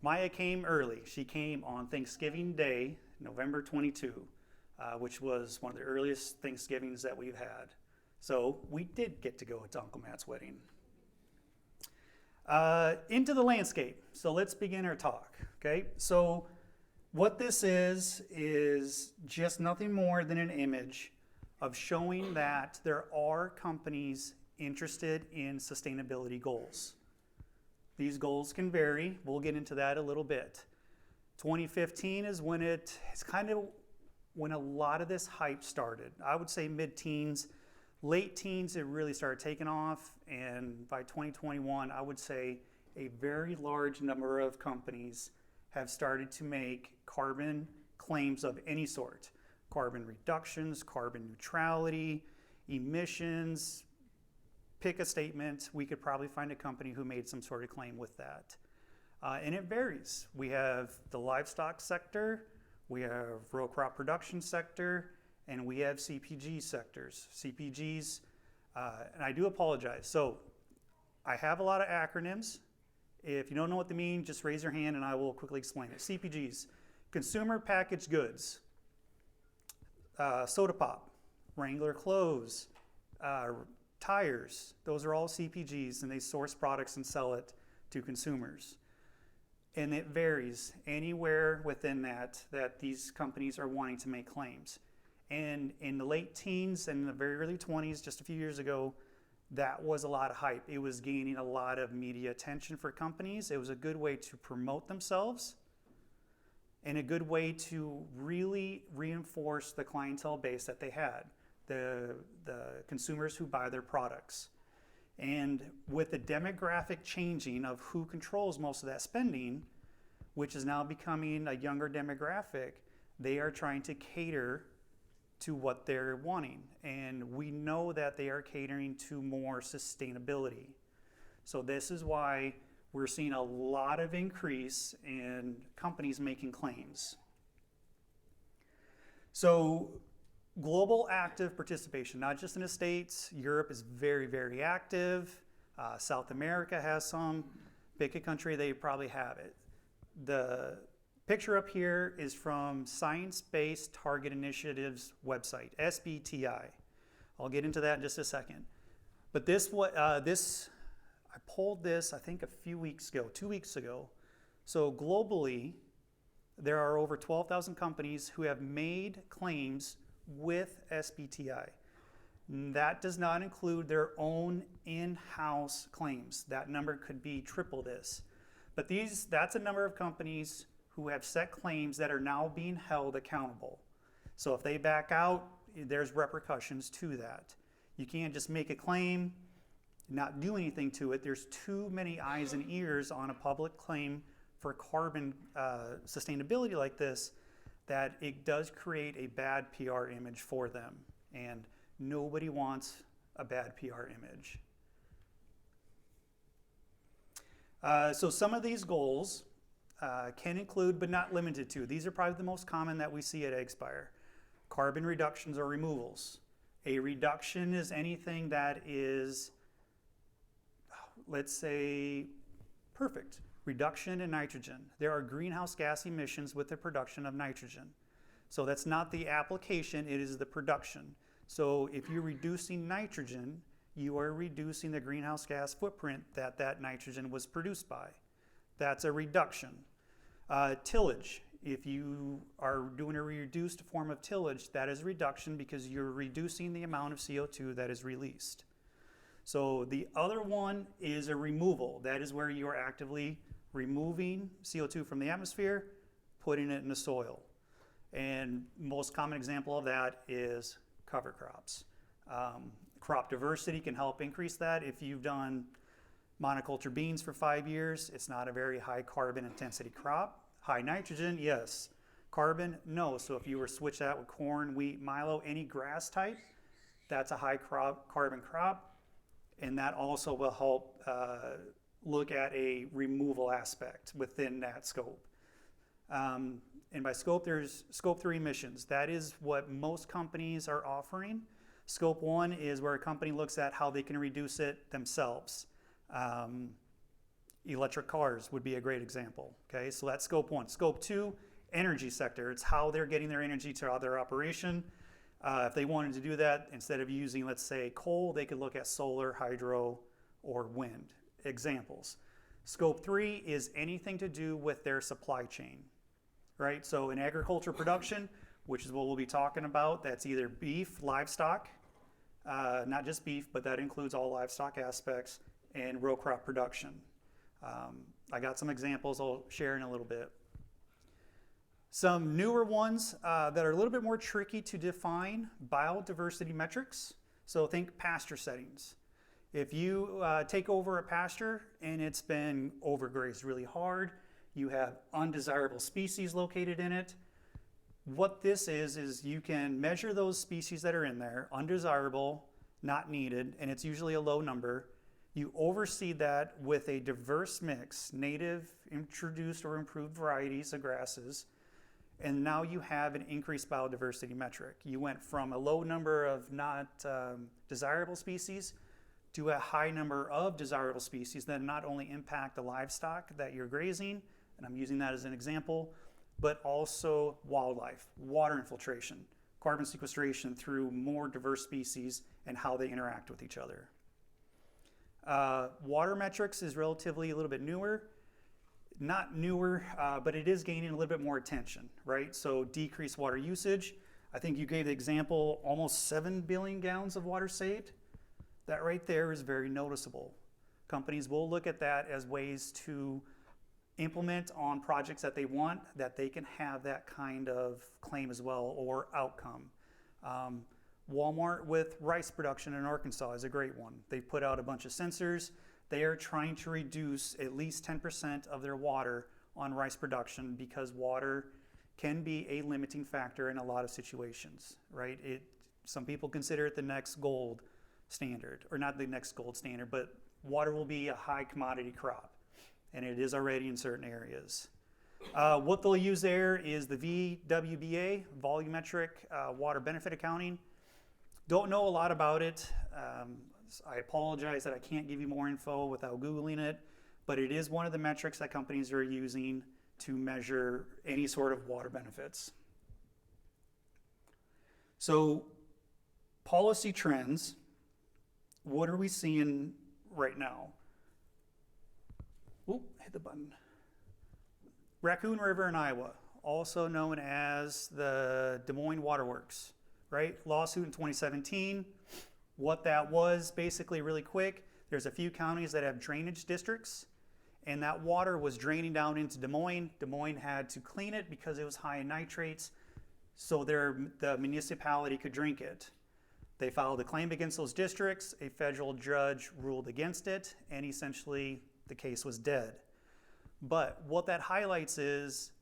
Maya came early. She came on Thanksgiving Day, November 22, which was one of the earliest Thanksgivings that we've had. So we did get to go to Uncle Matt's wedding. Into the landscape. So let's begin our talk, okay? So what this is just nothing more than an image of showing that there are companies interested in sustainability goals. These goals can vary. We'll get into that a little bit. 2015 is when it's kind of when a lot of this hype started. I would say mid-teens, late teens, it really started taking off. And by 2021, I would say a very large number of companies have started to make carbon claims of any sort. Carbon reductions, carbon neutrality, emissions. Pick a statement, we could probably find a company who made some sort of claim with that. And it varies. We have the livestock sector, we have row crop production sector, and we have CPG sectors. CPGs, and I do apologize. So I have a lot of acronyms. If you don't know what they mean, just raise your hand and I will quickly explain it. CPGs, consumer packaged goods, soda pop, Wrangler clothes, tires, those are all CPGs, and they source products and sell it to consumers. And it varies anywhere within that these companies are wanting to make claims. And in the late teens and the very early 20s, just a few years ago, that was a lot of hype. It was gaining a lot of media attention for companies. It was a good way to promote themselves and a good way to really reinforce the clientele base that they had, the consumers who buy their products. And with the demographic changing of who controls most of that spending, which is now becoming a younger demographic, they are trying to cater to what they're wanting. And we know that they are catering to more sustainability. So this is why we're seeing a lot of increase in companies making claims. So global active participation, not just in the States. Europe is very, very active. South America has some. Pick a country, they probably have it. The picture up here is from Science Based Target Initiative's website, SBTI. I'll get into that in just a second. But I pulled this, I think, a few weeks ago, 2 weeks ago. So globally, there are over 12,000 companies who have made claims with SBTI. That does not include their own in-house claims. That number could be triple this. But that's a number of companies who have set claims that are now being held accountable. So if they back out, there's repercussions to that. You can't just make a claim, not do anything to it. There's too many eyes and ears on a public claim for carbon sustainability like this, that it does create a bad PR image for them. And nobody wants a bad PR image. So some of these goals can include, but not limited to, these are probably the most common that we see at Eggspire. Carbon reductions or removals. A reduction is anything that is, let's say, perfect. Reduction in nitrogen. There are greenhouse gas emissions with the production of nitrogen. So that's not the application, it is the production. So if you're reducing nitrogen, you are reducing the greenhouse gas footprint that nitrogen was produced by. That's a reduction. Tillage. If you are doing a reduced form of tillage, that is a reduction because you're reducing the amount of CO2 that is released. So the other one is a removal. That is where you are actively removing CO2 from the atmosphere, putting it in the soil. And most common example of that is cover crops. Crop diversity can help increase that. If you've done monoculture beans for 5 years, it's not a very high carbon intensity crop. High nitrogen, yes. Carbon, no. So if you were to switch that with corn, wheat, milo, any grass type, that's a high carbon crop. And that also will help look at a removal aspect within that scope. And by scope, there's scope 3 emissions. That is what most companies are offering. Scope 1 is where a company looks at how they can reduce it themselves. Electric cars would be a great example. Okay, so that's scope 1. Scope 2, energy sector. It's how they're getting their energy to their operation. If they wanted to do that, instead of using, let's say, coal, they could look at solar, hydro, or wind. Examples. Scope 3 is anything to do with their supply chain, right? So in agriculture production, which is what we'll be talking about, that's either beef, livestock, not just beef, but that includes all livestock aspects, and row crop production. I got some examples I'll share in a little bit. Some newer ones that are a little bit more tricky to define, biodiversity metrics. So think pasture settings. If you take over a pasture and it's been overgrazed really hard, you have undesirable species located in it. What this is you can measure those species that are in there, undesirable, not needed, and it's usually a low number, You overseed that with a diverse mix, native, introduced, or improved varieties of grasses, and now you have an increased biodiversity metric. You went from a low number of not desirable species to a high number of desirable species that not only impact the livestock that you're grazing, and I'm using that as an example, but also wildlife, water infiltration, carbon sequestration through more diverse species and how they interact with each other. Water metrics is relatively a little bit newer. Not newer, but it is gaining a little bit more attention, right? So decreased water usage. I think you gave the example, almost 7 billion gallons of water saved. That right there is very noticeable. Companies will look at that as ways to implement on projects that they want, that they can have that kind of claim as well, or outcome. Walmart with rice production in Arkansas is a great one. They put out a bunch of sensors. They are trying to reduce at least 10% of their water on rice production because water can be a limiting factor in a lot of situations, right? Some people consider it the next gold standard, or not the next gold standard, but water will be a high commodity crop, and it is already in certain areas. What they'll use there is the VWBA, volumetric water benefit accounting. Don't know a lot about it. I apologize that I can't give you more info without Googling it, but it is one of the metrics that companies are using to measure any sort of water benefits. So, policy trends, what are we seeing right now? Oop, hit the button. Raccoon River in Iowa, also known as the Des Moines Waterworks, right? Lawsuit in 2017. What that was, basically really quick, there's a few counties that have drainage districts, and that water was draining down into Des Moines. Des Moines had to clean it because it was high in nitrates, so the municipality could drink it. They filed a claim against those districts. A federal judge ruled against it, and essentially the case was dead. But what that highlights is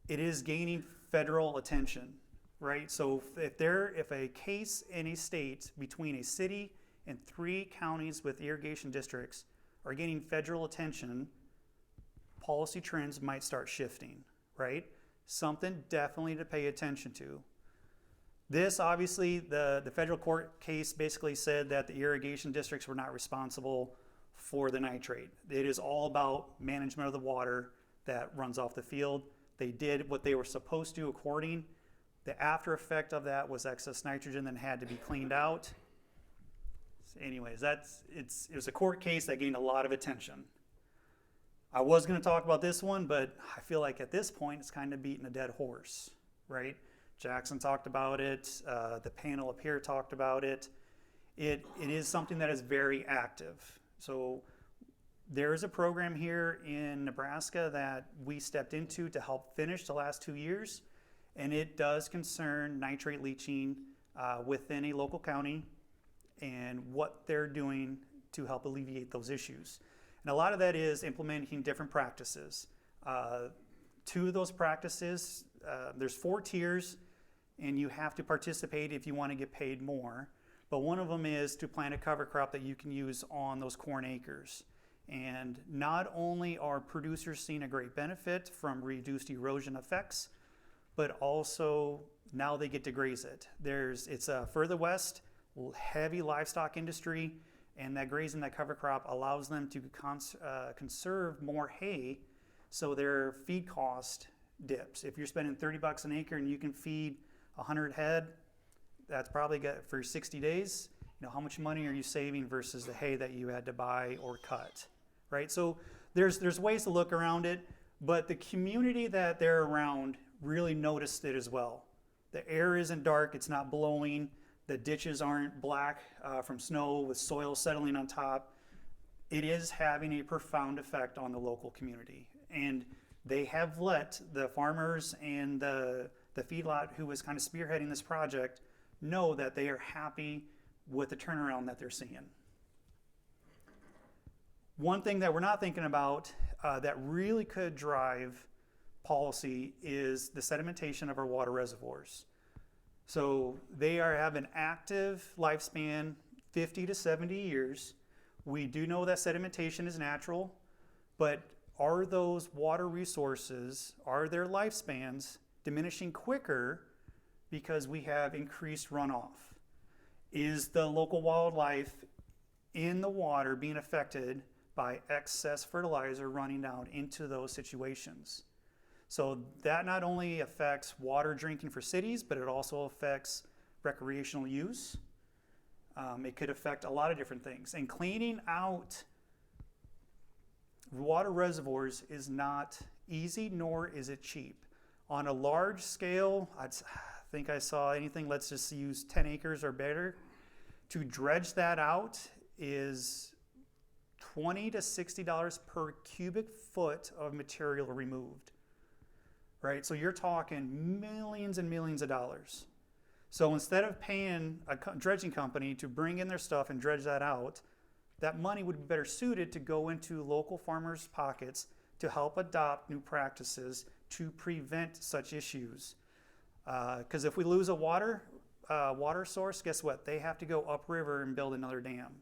it is gaining federal attention, right? So if a case in a state between a city and 3 counties with irrigation districts are gaining federal attention, policy trends might start shifting, right? Something definitely to pay attention to. This, obviously, the federal court case basically said that the irrigation districts were not responsible for the nitrate. It is all about management of the water that runs off the field. They did what they were supposed to according. The after effect of that was excess nitrogen that had to be cleaned out. So anyways, it was a court case that gained a lot of attention. I was going to talk about this one, but I feel like at this point it's kind of beating a dead horse, right? Jackson talked about it. The panel up here talked about it. It is something that is very active. So there is a program here in Nebraska that we stepped into to help finish the last 2 years, and it does concern nitrate leaching within a local county and what they're doing to help alleviate those issues. And a lot of that is implementing different practices. 2 of those practices, there's 4 tiers, and you have to participate if you want to get paid more. But one of them is to plant a cover crop that you can use on those corn acres. And not only are producers seeing a great benefit from reduced erosion effects, but also now they get to graze it. It's further west, heavy livestock industry, and that grazing that cover crop allows them to conserve more hay, so their feed cost dips. If you're spending $30 an acre and you can feed 100 head, that's probably good for 60 days. You know, how much money are you saving versus the hay that you had to buy or cut, right? So there's ways to look around it, but the community that they're around really noticed it as well. The air isn't dark, it's not blowing, the ditches aren't black from snow with soil settling on top. It is having a profound effect on the local community. And they have let the farmers and the feedlot who was kind of spearheading this project know that they are happy with the turnaround that they're seeing. One thing that we're not thinking about that really could drive policy is the sedimentation of our water reservoirs. So they have an active lifespan, 50 to 70 years. We do know that sedimentation is natural, but are those water resources, are their lifespans diminishing quicker because we have increased runoff? Is the local wildlife in the water being affected by excess fertilizer running down into those situations? So that not only affects water drinking for cities, but it also affects recreational use. It could affect a lot of different things. And cleaning out water reservoirs is not easy, nor is it cheap. On a large scale, I think I saw anything, let's just use 10 acres or better. To dredge that out is $20 to $60 per cubic foot of material removed, right? So you're talking millions and millions of dollars. So instead of paying a dredging company to bring in their stuff and dredge that out, that money would be better suited to go into local farmers' pockets to help adopt new practices to prevent such issues. Because if we lose a water source, guess what? They have to go upriver and build another dam.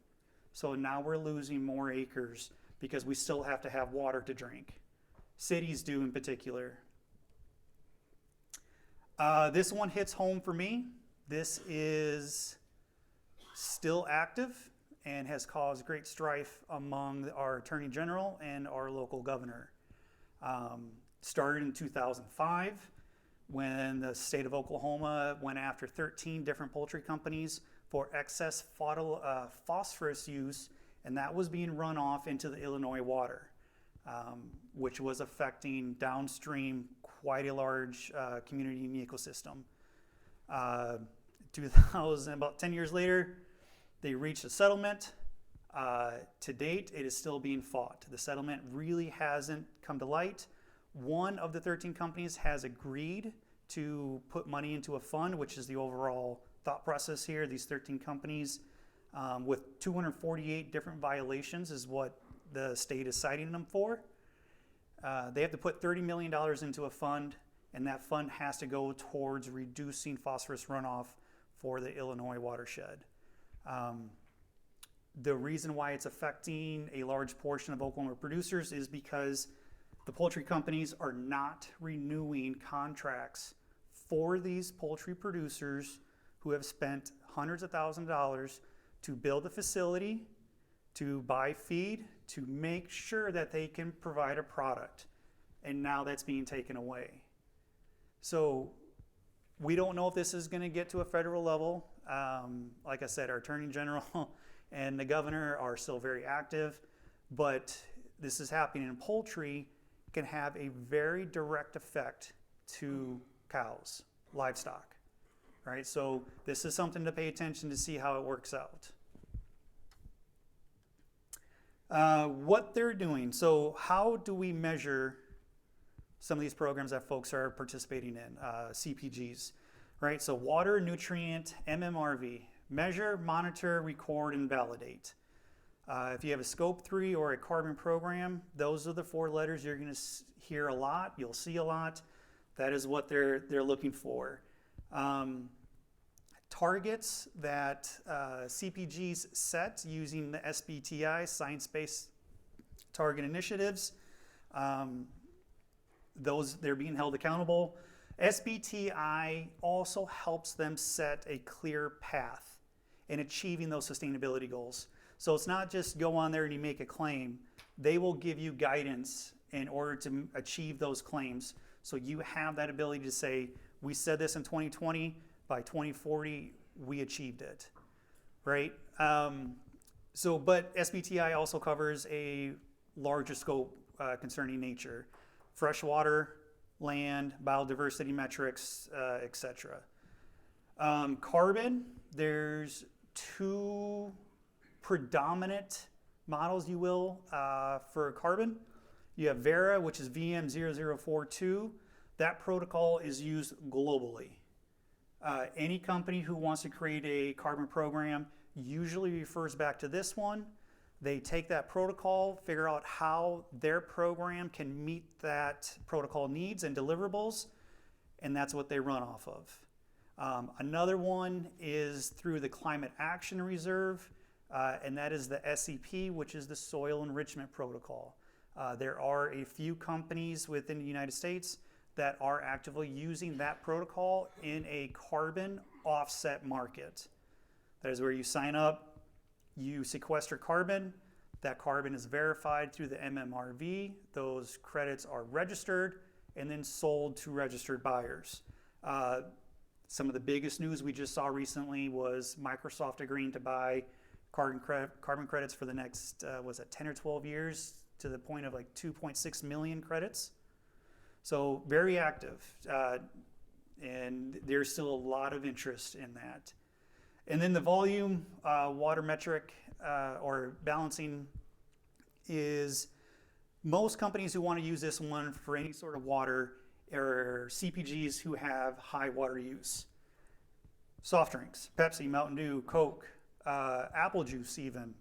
So now we're losing more acres because we still have to have water to drink. Cities do in particular. This one hits home for me. This is still active and has caused great strife among our Attorney General and our local governor. Started in 2005 when the state of Oklahoma went after 13 different poultry companies for excess phosphorus use, and that was being run off into the Illinois water, which was affecting downstream quite a large community and ecosystem. 2000, about 10 years later, they reached a settlement. To date, it is still being fought. The settlement really hasn't come to light. One of the 13 companies has agreed to put money into a fund, which is the overall thought process here. These 13 companies with 248 different violations is what the state is citing them for. They have to put $30 million into a fund, and that fund has to go towards reducing phosphorus runoff for the Illinois watershed. The reason why it's affecting a large portion of Oklahoma producers is because the poultry companies are not renewing contracts for these poultry producers who have spent hundreds of thousands of dollars to build a facility, to buy feed, to make sure that they can provide a product. And now that's being taken away. So we don't know if this is going to get to a federal level. Like I said, our Attorney General and the governor are still very active, but this is happening in poultry, can have a very direct effect to cows, livestock, right? So this is something to pay attention to see how it works out. What they're doing. So how do we measure some of these programs that folks are participating in, CPGs, right? So water, nutrient, MMRV, measure, monitor, record, and validate. If you have a scope 3 or a carbon program, those are the 4 letters you're going to hear a lot, you'll see a lot. That is what they're looking for. Targets that CPGs set using the SBTI, Science-Based Target Initiatives, those they're being held accountable. SBTI also helps them set a clear path in achieving those sustainability goals. So it's not just go on there and you make a claim. They will give you guidance in order to achieve those claims. So you have that ability to say, we said this in 2020, by 2040, we achieved it, right? But SBTI also covers a larger scope concerning nature, freshwater, land, biodiversity metrics, etc. Carbon, there's 2 predominant models, you will, for carbon. You have Vera, which is VM0042. That protocol is used globally. Any company who wants to create a carbon program usually refers back to this one. They take that protocol, figure out how their program can meet that protocol needs and deliverables, and that's what they run off of. Another one is through the Climate Action Reserve. and that is the SEP, which is the Soil Enrichment Protocol. There are a few companies within the United States that are actively using that protocol in a carbon offset market. That is where you sign up, you sequester carbon, that carbon is verified through the MMRV, those credits are registered and then sold to registered buyers. Some of the biggest news we just saw recently was Microsoft agreeing to buy carbon credits for the next, was it 10 or 12 years, to the point of like 2.6 million credits. So very active, and there's still a lot of interest in that. And then the volume water metric or balancing is, most companies who want to use this one for any sort of water are CPGs who have high water use. Soft drinks, Pepsi, Mountain Dew, Coke, apple juice even.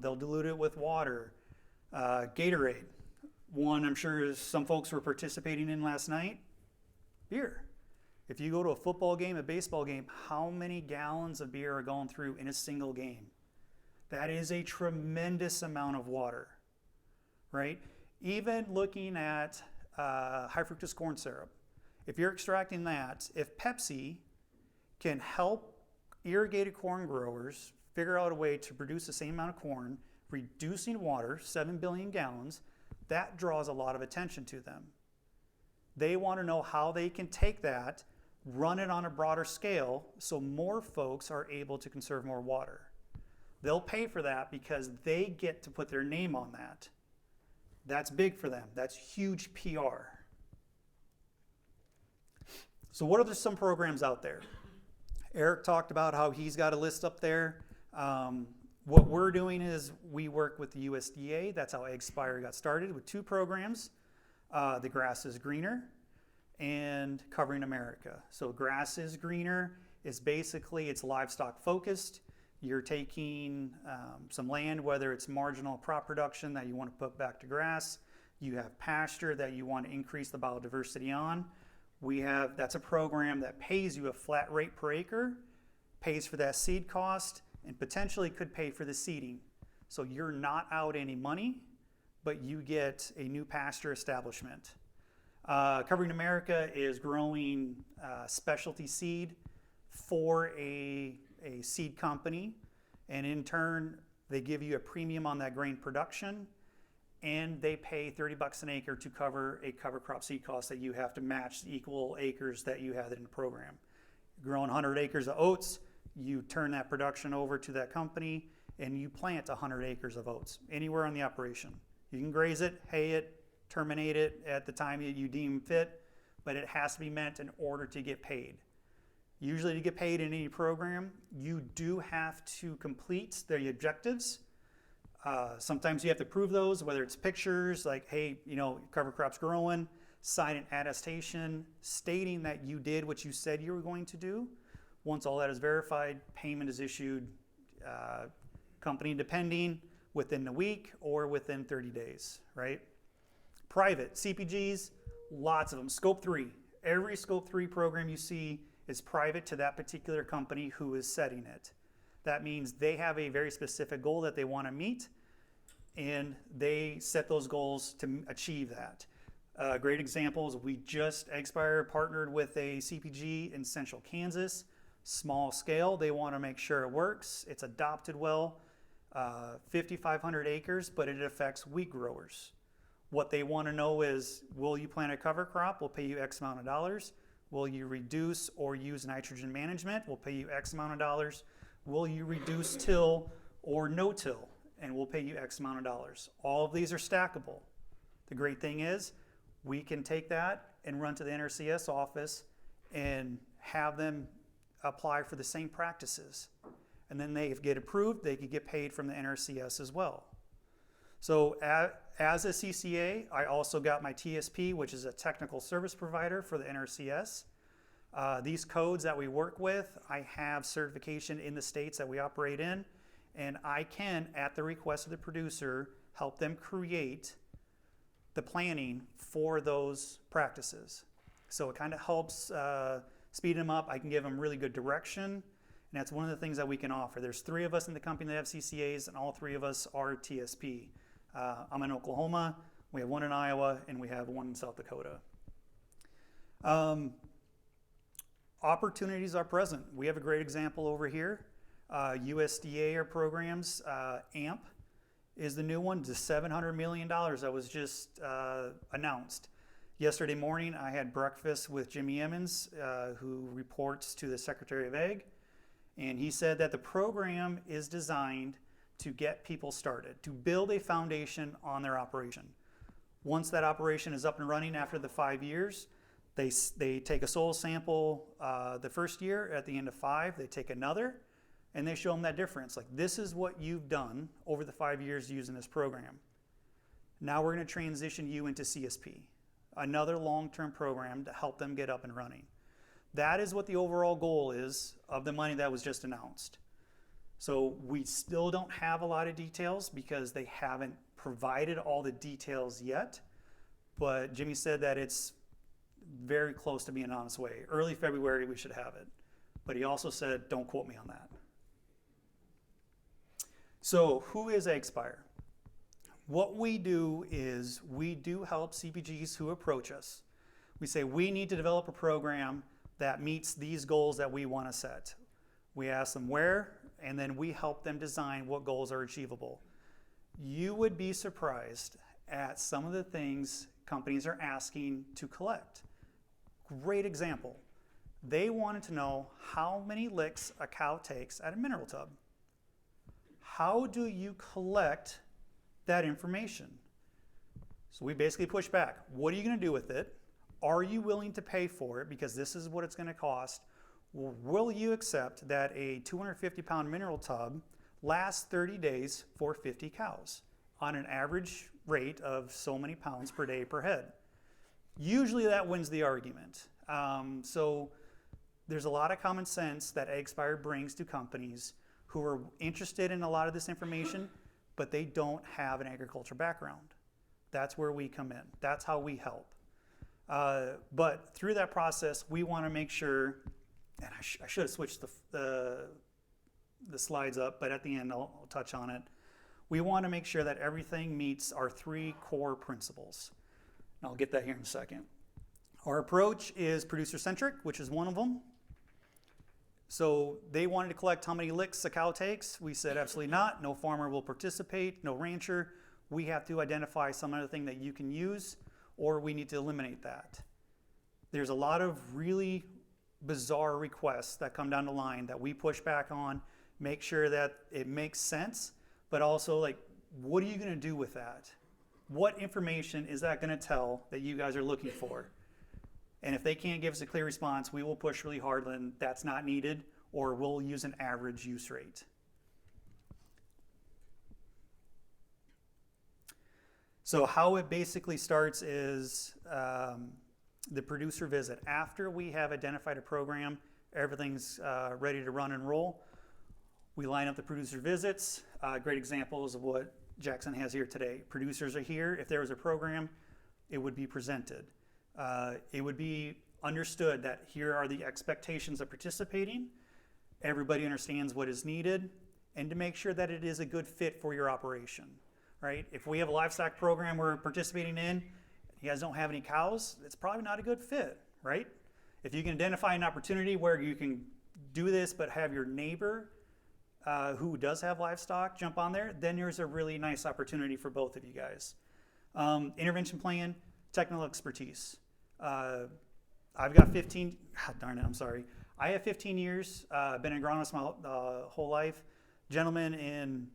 They'll dilute it with water. Gatorade, one I'm sure some folks were participating in last night. Beer. If you go to a football game, a baseball game, how many gallons of beer are going through in a single game? That is a tremendous amount of water, right? Even looking at high fructose corn syrup, if you're extracting that, if Pepsi can help irrigated corn growers figure out a way to produce the same amount of corn, reducing water, 7 billion gallons, that draws a lot of attention to them. They want to know how they can take that, run it on a broader scale so more folks are able to conserve more water. They'll pay for that because they get to put their name on that. That's big for them. That's huge PR. So what are some programs out there? Eric talked about how he's got a list up there. What we're doing is we work with the USDA. That's how AgSpire got started, with 2 programs. The Grass is Greener and Covering America. So Grass is Greener is basically, it's livestock focused. You're taking some land, whether it's marginal crop production that you want to put back to grass. You have pasture that you want to increase the biodiversity on. That's a program that pays you a flat rate per acre, pays for that seed cost, and potentially could pay for the seeding. So you're not out any money, but you get a new pasture establishment. Covering America is growing specialty seed for a seed company, and in turn, they give you a premium on that grain production, and they pay $30 an acre to cover a cover crop seed cost that you have to match the equal acres that you have in the program. Growing 100 acres of oats, you turn that production over to that company and you plant 100 acres of oats anywhere on the operation. You can graze it, hay it, terminate it at the time that you deem fit, but it has to be meant in order to get paid. Usually to get paid in any program, you do have to complete the objectives. Sometimes you have to prove those, whether it's pictures like, hey, cover crop's growing, sign an attestation stating that you did what you said you were going to do. Once all that is verified, payment is issued, company depending, within a week or within 30 days, right? Private, CPGs, lots of them. Scope 3, every Scope 3 program you see is private to that particular company who is setting it. That means they have a very specific goal that they want to meet, and they set those goals to achieve that. Great examples, AgSpire partnered with a CPG in central Kansas. Small scale, they want to make sure it works, it's adopted well, 5,500 acres, but it affects wheat growers. What they want to know is, will you plant a cover crop? We'll pay you X amount of dollars. Will you reduce or use nitrogen management? We'll pay you X amount of dollars. Will you reduce till or no till? And we'll pay you X amount of dollars. All of these are stackable. The great thing is, we can take that and run to the NRCS office and have them apply for the same practices. And then they get approved, they can get paid from the NRCS as well. So as a CCA, I also got my TSP, which is a technical service provider for the NRCS. These codes that we work with, I have certification in the states that we operate in, and I can, at the request of the producer, help them create the planning for those practices. So it kind of helps speed them up. I can give them really good direction. And that's one of the things that we can offer. There's 3 of us in the company that have CCAs, and all 3 of us are TSP. I'm in Oklahoma, we have 1 in Iowa, and we have 1 in South Dakota. Opportunities are present. We have a great example over here. USDA programs, AMP is the new one, the $700 million that was just announced. Yesterday morning, I had breakfast with Jimmy Emmons, who reports to the Secretary of Ag, and he said that the program is designed to get people started, to build a foundation on their operation. Once that operation is up and running after the 5 years, they take a soil sample the first year. At the end of 5, they take another, and they show them that difference. Like, this is what you've done over the 5 years using this program. Now we're going to transition you into CSP, another long-term program to help them get up and running. That is what the overall goal is of the money that was just announced. So we still don't have a lot of details because they haven't provided all the details yet, but Jimmy said that it's very close to being on its way. Early February we should have it, but he also said don't quote me on that. So who is AgSpire? What we do is we do help CPGs who approach us. We say we need to develop a program that meets these goals that we want to set. We ask them where, and then we help them design what goals are achievable. You would be surprised at some of the things companies are asking to collect. Great example. They wanted to know how many licks a cow takes at a mineral tub. How do you collect that information? So we basically push back. What are you going to do with it? Are you willing to pay for it because this is what it's going to cost? Will you accept that a 250-pound mineral tub lasts 30 days for 50 cows on an average rate of so many pounds per day per head? Usually that wins the argument. So there's a lot of common sense that AgSpire brings to companies who are interested in a lot of this information, but they don't have an agriculture background. That's where we come in. That's how we help. But through that process, we want to make sure, and I should have switched the slides up, but at the end I'll touch on it. We want to make sure that everything meets our 3 core principles. And I'll get that here in a second. Our approach is producer-centric, which is one of them. So they wanted to collect how many licks a cow takes. We said absolutely not. No farmer will participate, no rancher. We have to identify some other thing that you can use, or we need to eliminate that. There's a lot of really bizarre requests that come down the line that we push back on, make sure that it makes sense, but also, like, what are you going to do with that? What information is that going to tell that you guys are looking for? And if they can't give us a clear response, we will push really hard and that's not needed, or we'll use an average use rate. So how it basically starts is the producer visit. After we have identified a program, everything's ready to run and roll, we line up the producer visits. Great examples of what Jackson has here today. Producers are here. If there was a program, it would be presented. It would be understood that here are the expectations of participating. Everybody understands what is needed, and to make sure that it is a good fit for your operation. Right? If we have a livestock program we're participating in, you guys don't have any cows, it's probably not a good fit, right? If you can identify an opportunity where you can do this but have your neighbor who does have livestock jump on there, then there's a really nice opportunity for both of you guys. Intervention plan, technical expertise. I've got 15, darn it, I'm sorry. I have 15 years, been an agronomist my whole life. Gentleman in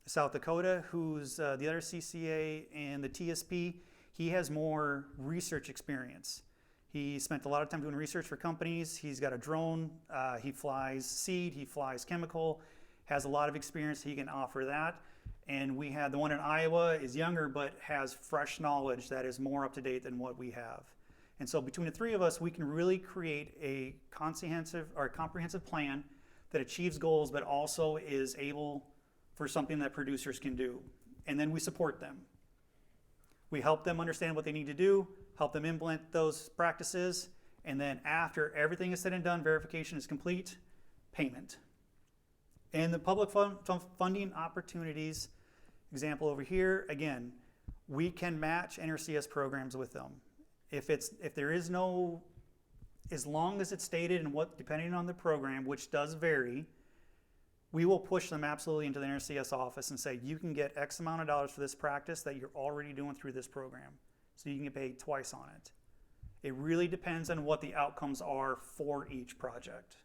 South Dakota, who's the other CCA and the TSP, he has more research experience. He spent a lot of time doing research for companies. He's got a drone, he flies seed, he flies chemical, has a lot of experience, he can offer that. And we had the one in Iowa is younger, but has fresh knowledge that is more up to date than what we have. And so between the 3 of us, we can really create a comprehensive plan that achieves goals, but also is able for something that producers can do. And then we support them. We help them understand what they need to do, help them implement those practices, and then after everything is said and done, verification is complete, payment. And the public funding opportunities, example over here, again, we can match NRCS programs with them. If there is no, as long as it's stated and what, depending on the program, which does vary, we will push them absolutely into the NRCS office and say, you can get X amount of dollars for this practice that you're already doing through this program. So you can get paid twice on it. It really depends on what the outcomes are for each project.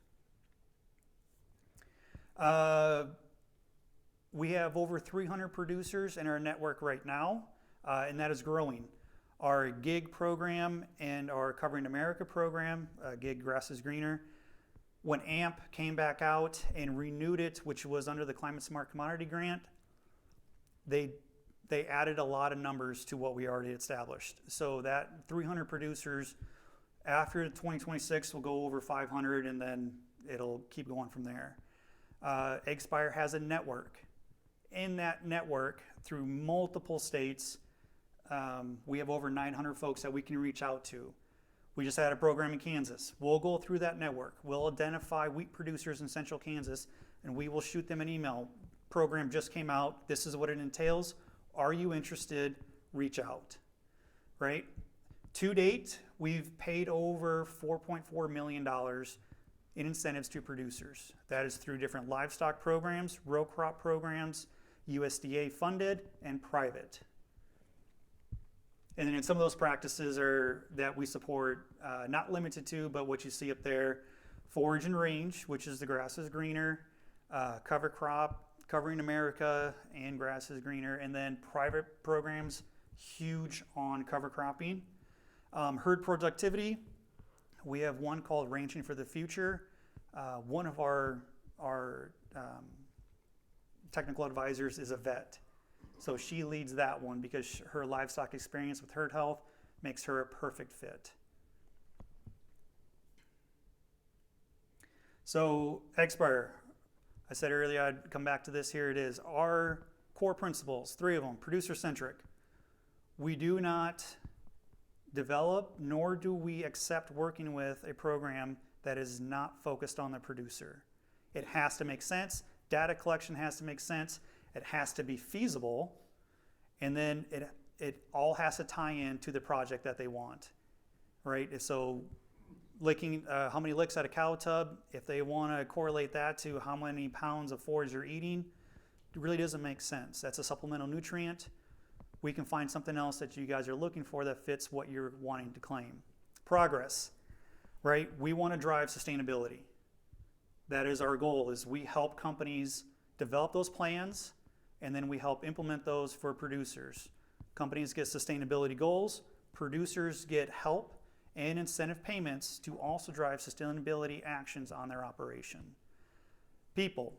We have over 300 producers in our network right now, and that is growing. Our GIG program and our Covering America program, GIG Grass is Greener, when AMP came back out and renewed it, which was under the Climate Smart Commodity Grant, they added a lot of numbers to what we already established. So that 300 producers, after 2026, will go over 500, and then it'll keep going from there. Eggspire has a network. In that network, through multiple states, we have over 900 folks that we can reach out to. We just had a program in Kansas. We'll go through that network. We'll identify wheat producers in central Kansas, and we will shoot them an email. Program just came out. This is what it entails. Are you interested? Reach out, right? To date, we've paid over $4.4 million in incentives to producers. That is through different livestock programs, row crop programs, USDA funded, and private. And then some of those practices are that we support, not limited to, but what you see up there, forage and range, which is the Grass is Greener, cover crop, Covering America, and Grass is Greener, and then private programs, huge on cover cropping. Herd productivity, we have one called Ranching for the Future. One of our technical advisors is a vet. So she leads that one because her livestock experience with herd health makes her a perfect fit. So Eggspire, I said earlier I'd come back to this. Here it is. Our core principles, 3 of them, producer-centric. We do not develop nor do we accept working with a program that is not focused on the producer. It has to make sense. Data collection has to make sense. It has to be feasible, and then it all has to tie in to the project that they want, right? So licking, how many licks at a cow tub, if they want to correlate that to how many pounds of forage they're eating, it really doesn't make sense. That's a supplemental nutrient. We can find something else that you guys are looking for that fits what you're wanting to claim. Progress, right? We want to drive sustainability. That is our goal, is we help companies develop those plans, and then we help implement those for producers. Companies get sustainability goals, producers get help and incentive payments to also drive sustainability actions on their operation. People,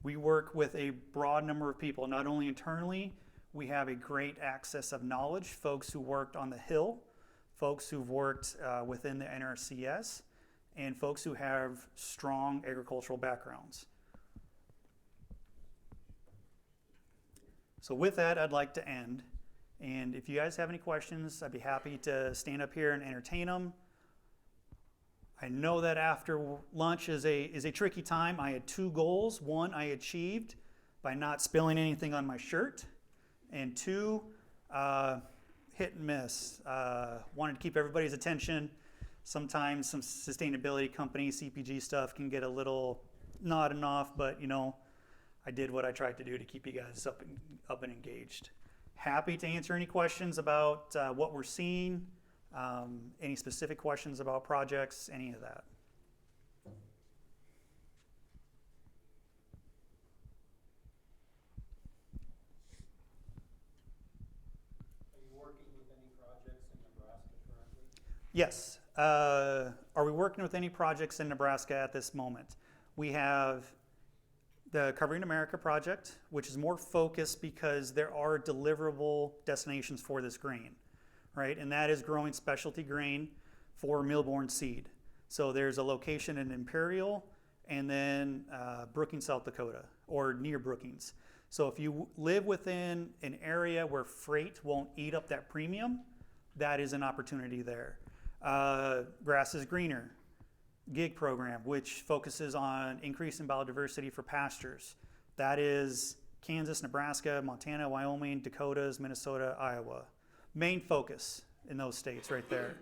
we work with a broad number of people, not only internally, we have a great access of knowledge, folks who worked on the Hill, folks who've worked within the NRCS, and folks who have strong agricultural backgrounds. So with that, I'd like to end. And if you guys have any questions, I'd be happy to stand up here and entertain them. I know that after lunch is a tricky time. I had 2 goals. 1, I achieved by not spilling anything on my shirt. And 2, hit and miss. Wanted to keep everybody's attention. Sometimes some sustainability companies, CPG stuff can get a little nodding off, but you know, I did what I tried to do to keep you guys up and engaged. Happy to answer any questions about what we're seeing, any specific questions about projects, any of that. Are you working with any projects in Nebraska currently? Yes. Are we working with any projects in Nebraska at this moment? We have the Covering America project, which is more focused because there are deliverable destinations for this grain, right? And that is growing specialty grain for meal-borne seed. So there's a location in Imperial and then Brookings, South Dakota, or near Brookings. So if you live within an area where freight won't eat up that premium, that is an opportunity there. Grass is Greener. GIG program, which focuses on increasing biodiversity for pastures. That is Kansas, Nebraska, Montana, Wyoming, Dakotas, Minnesota, Iowa. Main focus in those states right there.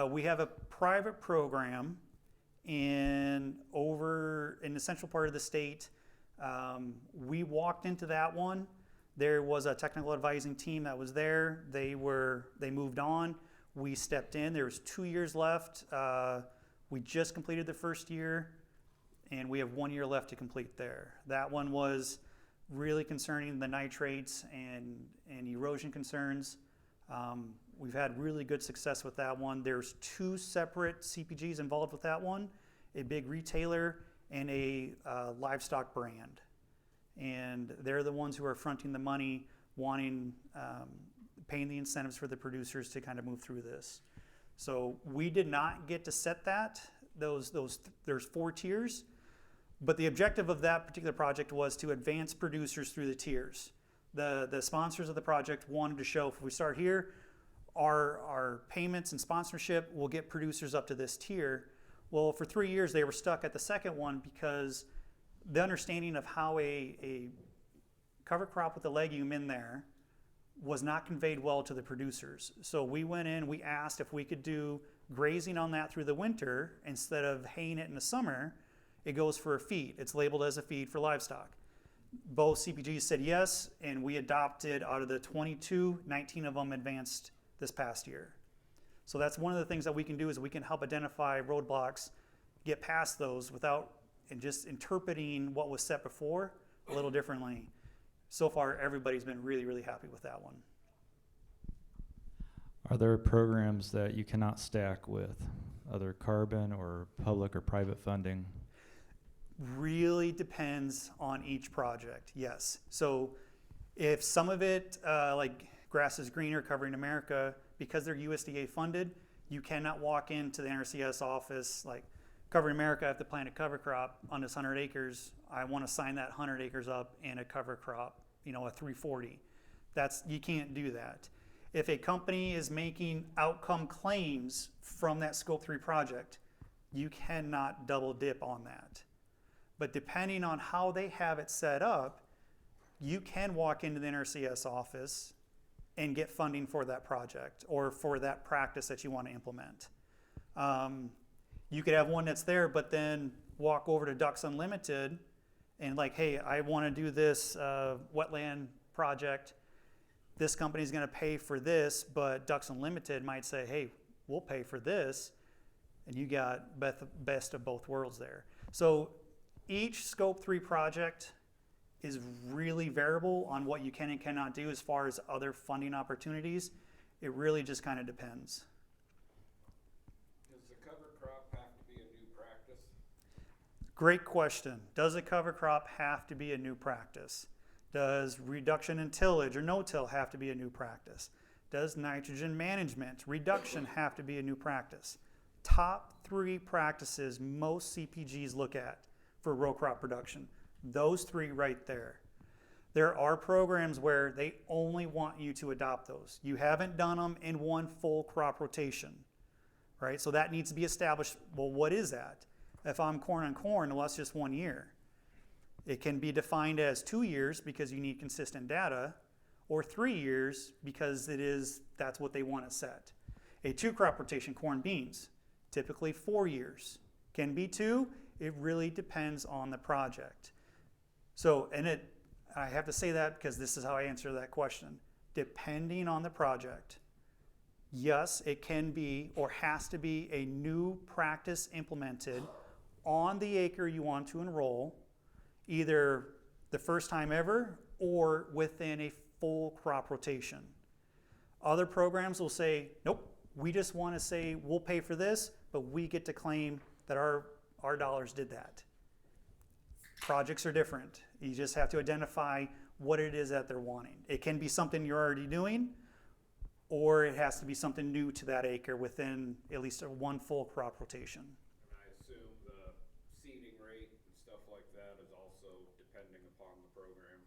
We have a private program in the central part of the state. We walked into that one. There was a technical advising team that was there. They moved on. We stepped in. There was 2 years left. We just completed the first year, and we have 1 year left to complete there. That one was really concerning the nitrates and erosion concerns. We've had really good success with that one. There's 2 separate CPGs involved with that one, a big retailer and a livestock brand. And they're the ones who are fronting the money, paying the incentives for the producers to kind of move through this. So we did not get to set that. There's 4 tiers, but the objective of that particular project was to advance producers through the tiers. The sponsors of the project wanted to show, if we start here, our payments and sponsorship will get producers up to this tier. Well, for 3 years they were stuck at the second one because the understanding of how a cover crop with a legume in there was not conveyed well to the producers. So we went in, we asked if we could do grazing on that through the winter instead of haying it in the summer. It goes for a feed. It's labeled as a feed for livestock. Both CPGs said yes, and we adopted out of the 22, 19 of them advanced this past year. So that's one of the things that we can do is we can help identify roadblocks, get past those without and just interpreting what was set before a little differently. So far, everybody's been really, really happy with that one. Are there programs that you cannot stack with other carbon or public or private funding? Really depends on each project, yes. So if some of it, like Grass is Greener, Covering America, because they're USDA funded, you cannot walk into the NRCS office like, Covering America, I have to plant a cover crop on this 100 acres. I want to sign that 100 acres up in a cover crop, a 340. You can't do that. If a company is making outcome claims from that Scope 3 project, you cannot double dip on that. But depending on how they have it set up, you can walk into the NRCS office and get funding for that project or for that practice that you want to implement. You could have one that's there, but then walk over to Ducks Unlimited and like, hey, I want to do this wetland project. This company's going to pay for this, but Ducks Unlimited might say, hey, we'll pay for this. And you got best of both worlds there. So each Scope 3 project is really variable on what you can and cannot do as far as other funding opportunities. It really just kind of depends. Does the cover crop have to be a new practice? Great question. Does a cover crop have to be a new practice? Does reduction in tillage or no-till have to be a new practice? Does nitrogen management, reduction have to be a new practice? Top 3 practices most CPGs look at for row crop production. Those 3 right there. There are programs where they only want you to adopt those. You haven't done them in one full crop rotation, right? So that needs to be established. Well, what is that? If I'm corn on corn, well, that's just 1 year. It can be defined as 2 years because you need consistent data, or 3 years because that's what they want to set. A 2 crop rotation, corn beans, typically 4 years. Can be 2, it really depends on the project. So, I have to say that because this is how I answer that question. Depending on the project, yes, it can be or has to be a new practice implemented on the acre you want to enroll, either the first time ever or within a full crop rotation. Other programs will say, nope, we just want to say we'll pay for this, but we get to claim that our dollars did that. Projects are different. You just have to identify what it is that they're wanting. It can be something you're already doing, or it has to be something new to that acre within at least one full crop rotation. And I assume the seeding rate and stuff like that is also depending upon the program.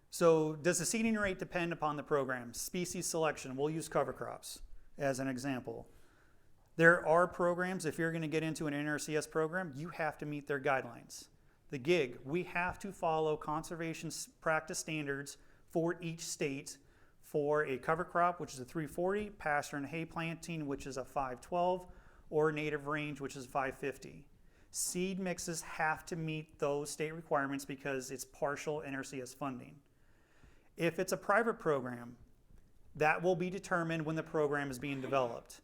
So does the seeding rate depend upon the program? Species selection, we'll use cover crops as an example. There are programs, if you're going to get into an NRCS program, you have to meet their guidelines. The GIG, we have to follow conservation practice standards for each state for a cover crop, which is a 340, pasture and hay planting, which is a 512, or native range, which is 550. Seed mixes have to meet those state requirements because it's partial NRCS funding. If it's a private program, that will be determined when the program is being developed.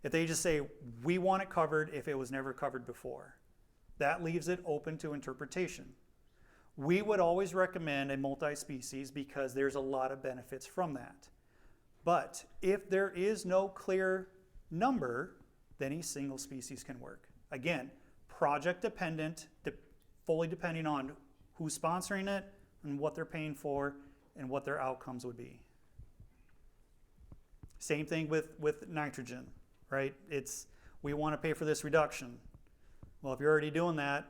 If they just say, we want it covered if it was never covered before, that leaves it open to interpretation. We would always recommend a multi-species because there's a lot of benefits from that. But if there is no clear number, then a single species can work. Again, project dependent, fully depending on who's sponsoring it and what they're paying for and what their outcomes would be. Same thing with nitrogen, right? We want to pay for this reduction. Well, if you're already doing that,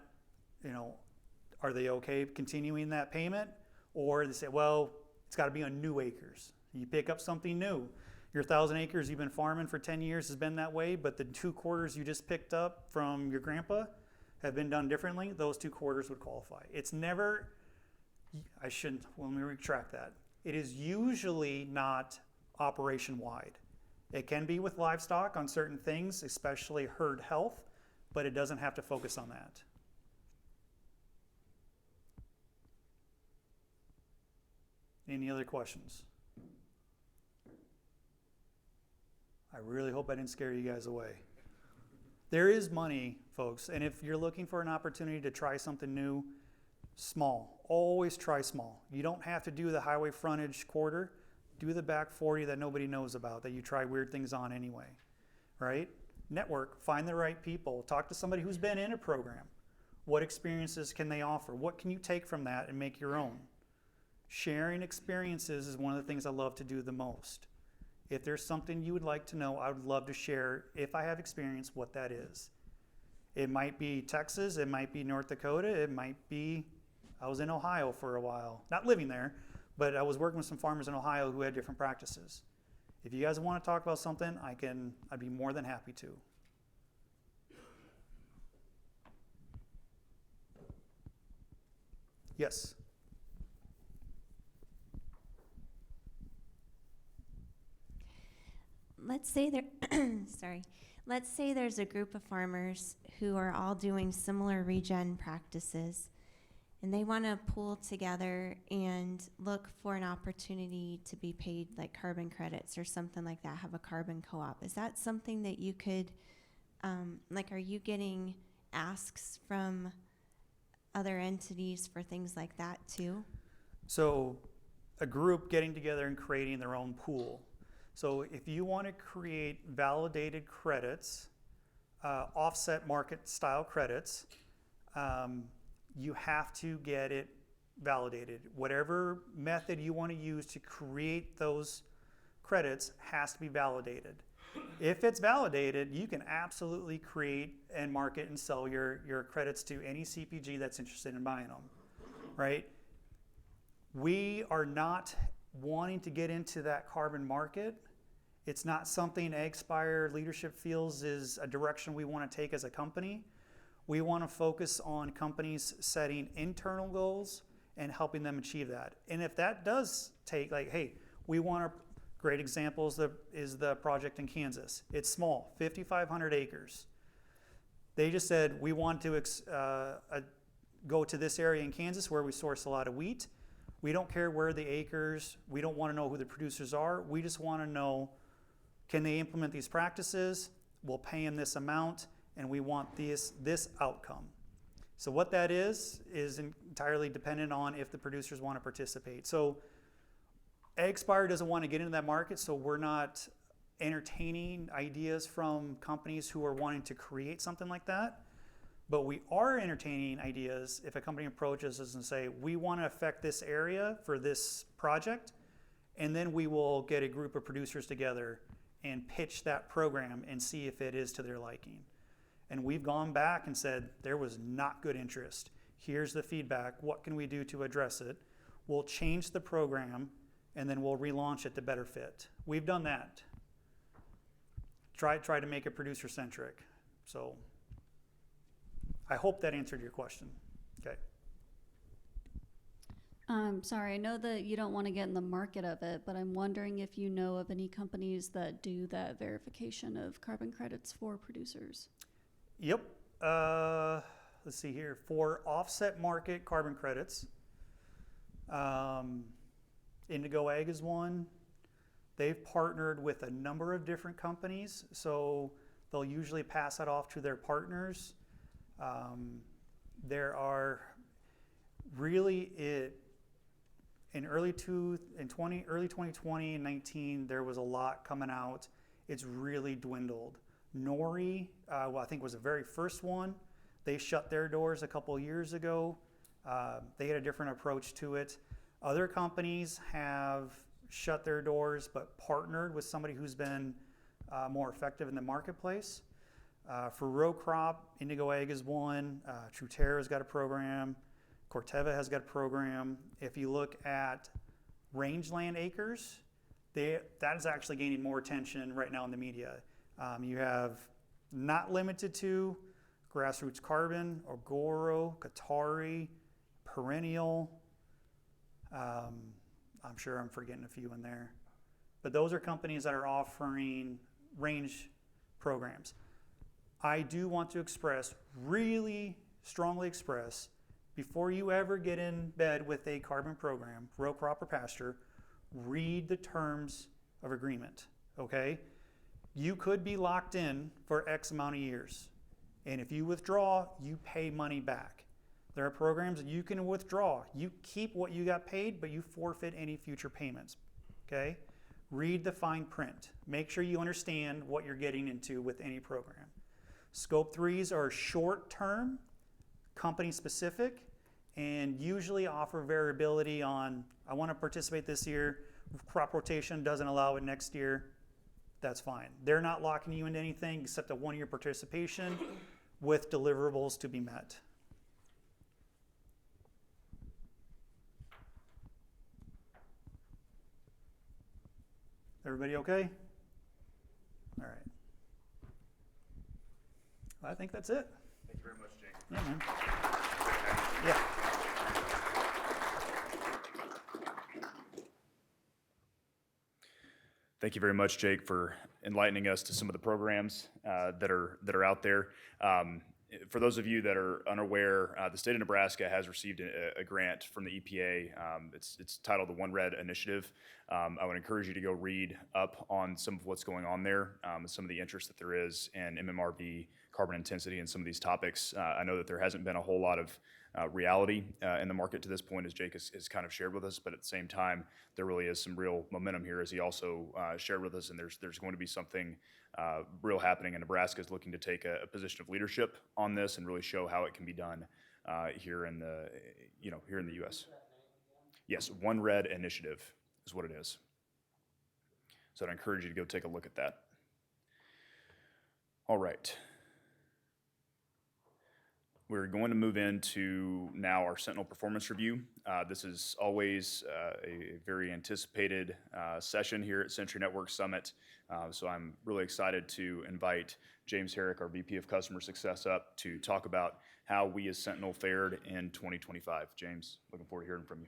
are they okay continuing that payment? Or they say, well, it's got to be on new acres. You pick up something new. Your 1,000 acres you've been farming for 10 years has been that way, but the 2 quarters you just picked up from your grandpa have been done differently. Those 2 quarters would qualify. It's never, let me retract that. It is usually not operation-wide. It can be with livestock on certain things, especially herd health, but it doesn't have to focus on that. Any other questions? I really hope I didn't scare you guys away. There is money, folks, and if you're looking for an opportunity to try something new, small. Always try small. You don't have to do the highway frontage quarter. Do the back 40 that nobody knows about, that you try weird things on anyway, right? Network, find the right people. Talk to somebody who's been in a program. What experiences can they offer? What can you take from that and make your own? Sharing experiences is one of the things I love to do the most. If there's something you would like to know, I would love to share, if I have experience, what that is. It might be Texas, it might be North Dakota, it might be, I was in Ohio for a while. Not living there, but I was working with some farmers in Ohio who had different practices. If you guys want to talk about something, I'd be more than happy to. Yes? Let's say let's say there's a group of farmers who are all doing similar regen practices, and they want to pool together and look for an opportunity to be paid like carbon credits or something like that, have a carbon co-op. Is that something that you could, are you getting asks from other entities for things like that too? So a group getting together and creating their own pool. So if you want to create validated credits, offset market style credits, you have to get it validated. Whatever method you want to use to create those credits has to be validated. If it's validated, you can absolutely create and market and sell your credits to any CPG that's interested in buying them, right? We are not wanting to get into that carbon market. It's not something AgSpire leadership feels is a direction we want to take as a company. We want to focus on companies setting internal goals and helping them achieve that. And if that does take, we want to, great example is the project in Kansas. It's small, 5,500 acres. They just said, we want to go to this area in Kansas where we source a lot of wheat. We don't care where the acres, we don't want to know who the producers are. We just want to know, can they implement these practices? We'll pay them this amount, and we want this outcome. So what that is entirely dependent on if the producers want to participate. So AgSpire doesn't want to get into that market, so we're not entertaining ideas from companies who are wanting to create something like that. But we are entertaining ideas if a company approaches us and say, we want to affect this area for this project, and then we will get a group of producers together and pitch that program and see if it is to their liking. And we've gone back and said, there was not good interest. Here's the feedback. What can we do to address it? We'll change the program, and then we'll relaunch it to better fit. We've done that. try to make it producer centric. So I hope that answered your question. Okay. Sorry, I know that you don't want to get in the market of it, but I'm wondering if you know of any companies that do that verification of carbon credits for producers. Yep. Let's see here. For offset market carbon credits, Indigo Ag is one. They've partnered with a number of different companies, so they'll usually pass that off to their partners. There are really in early 2020 and 19, there was a lot coming out. It's really dwindled. Nori, I think was the very first one. They shut their doors a couple years ago. They had a different approach to it. Other companies have shut their doors but partnered with somebody who's been more effective in the marketplace. For row crop, Indigo Ag is one. Truterra's got a program. Corteva has got a program. If you look at rangeland acres, that is actually gaining more attention right now in the media. You have not limited to Grassroots Carbon, Ogoro, Qatari, Perennial. I'm sure I'm forgetting a few in there. But those are companies that are offering range programs. I do want to really strongly express, before you ever get in bed with a carbon program, row crop or pasture, read the terms of agreement, okay? You could be locked in for X amount of years. And if you withdraw, you pay money back. There are programs that you can withdraw. You keep what you got paid, but you forfeit any future payments, okay? Read the fine print. Make sure you understand what you're getting into with any program. Scope 3s are short-term, company-specific, and usually offer variability on, I want to participate this year, crop rotation doesn't allow it next year, that's fine. They're not locking you into anything except a one-year participation with deliverables to be met. Everybody okay? All right. I think that's it. Thank you very much, Jake. Yeah, man. Yeah. Thank you very much, Jake, for enlightening us to some of the programs that are out there. For those of you that are unaware, the state of Nebraska has received a grant from the EPA. It's titled the One Red Initiative. I would encourage you to go read up on some of what's going on there, some of the interest that there is in MMRV, carbon intensity, and some of these topics. I know that there hasn't been a whole lot of reality in the market to this point, as Jake has kind of shared with us, but at the same time, there really is some real momentum here, as he also shared with us, and there's going to be something real happening, and Nebraska is looking to take a position of leadership on this and really show how it can be done here in the U.S. Yes, One Red Initiative is what it is. So I'd encourage you to go take a look at that. All right. We're going to move into now our Sentinel Performance Review. This is always a very anticipated session here at Sentry Network Summit. So I'm really excited to invite James Herrick, our VP of Customer Success, up to talk about how we as Sentinel fared in 2025. James, looking forward to hearing from you.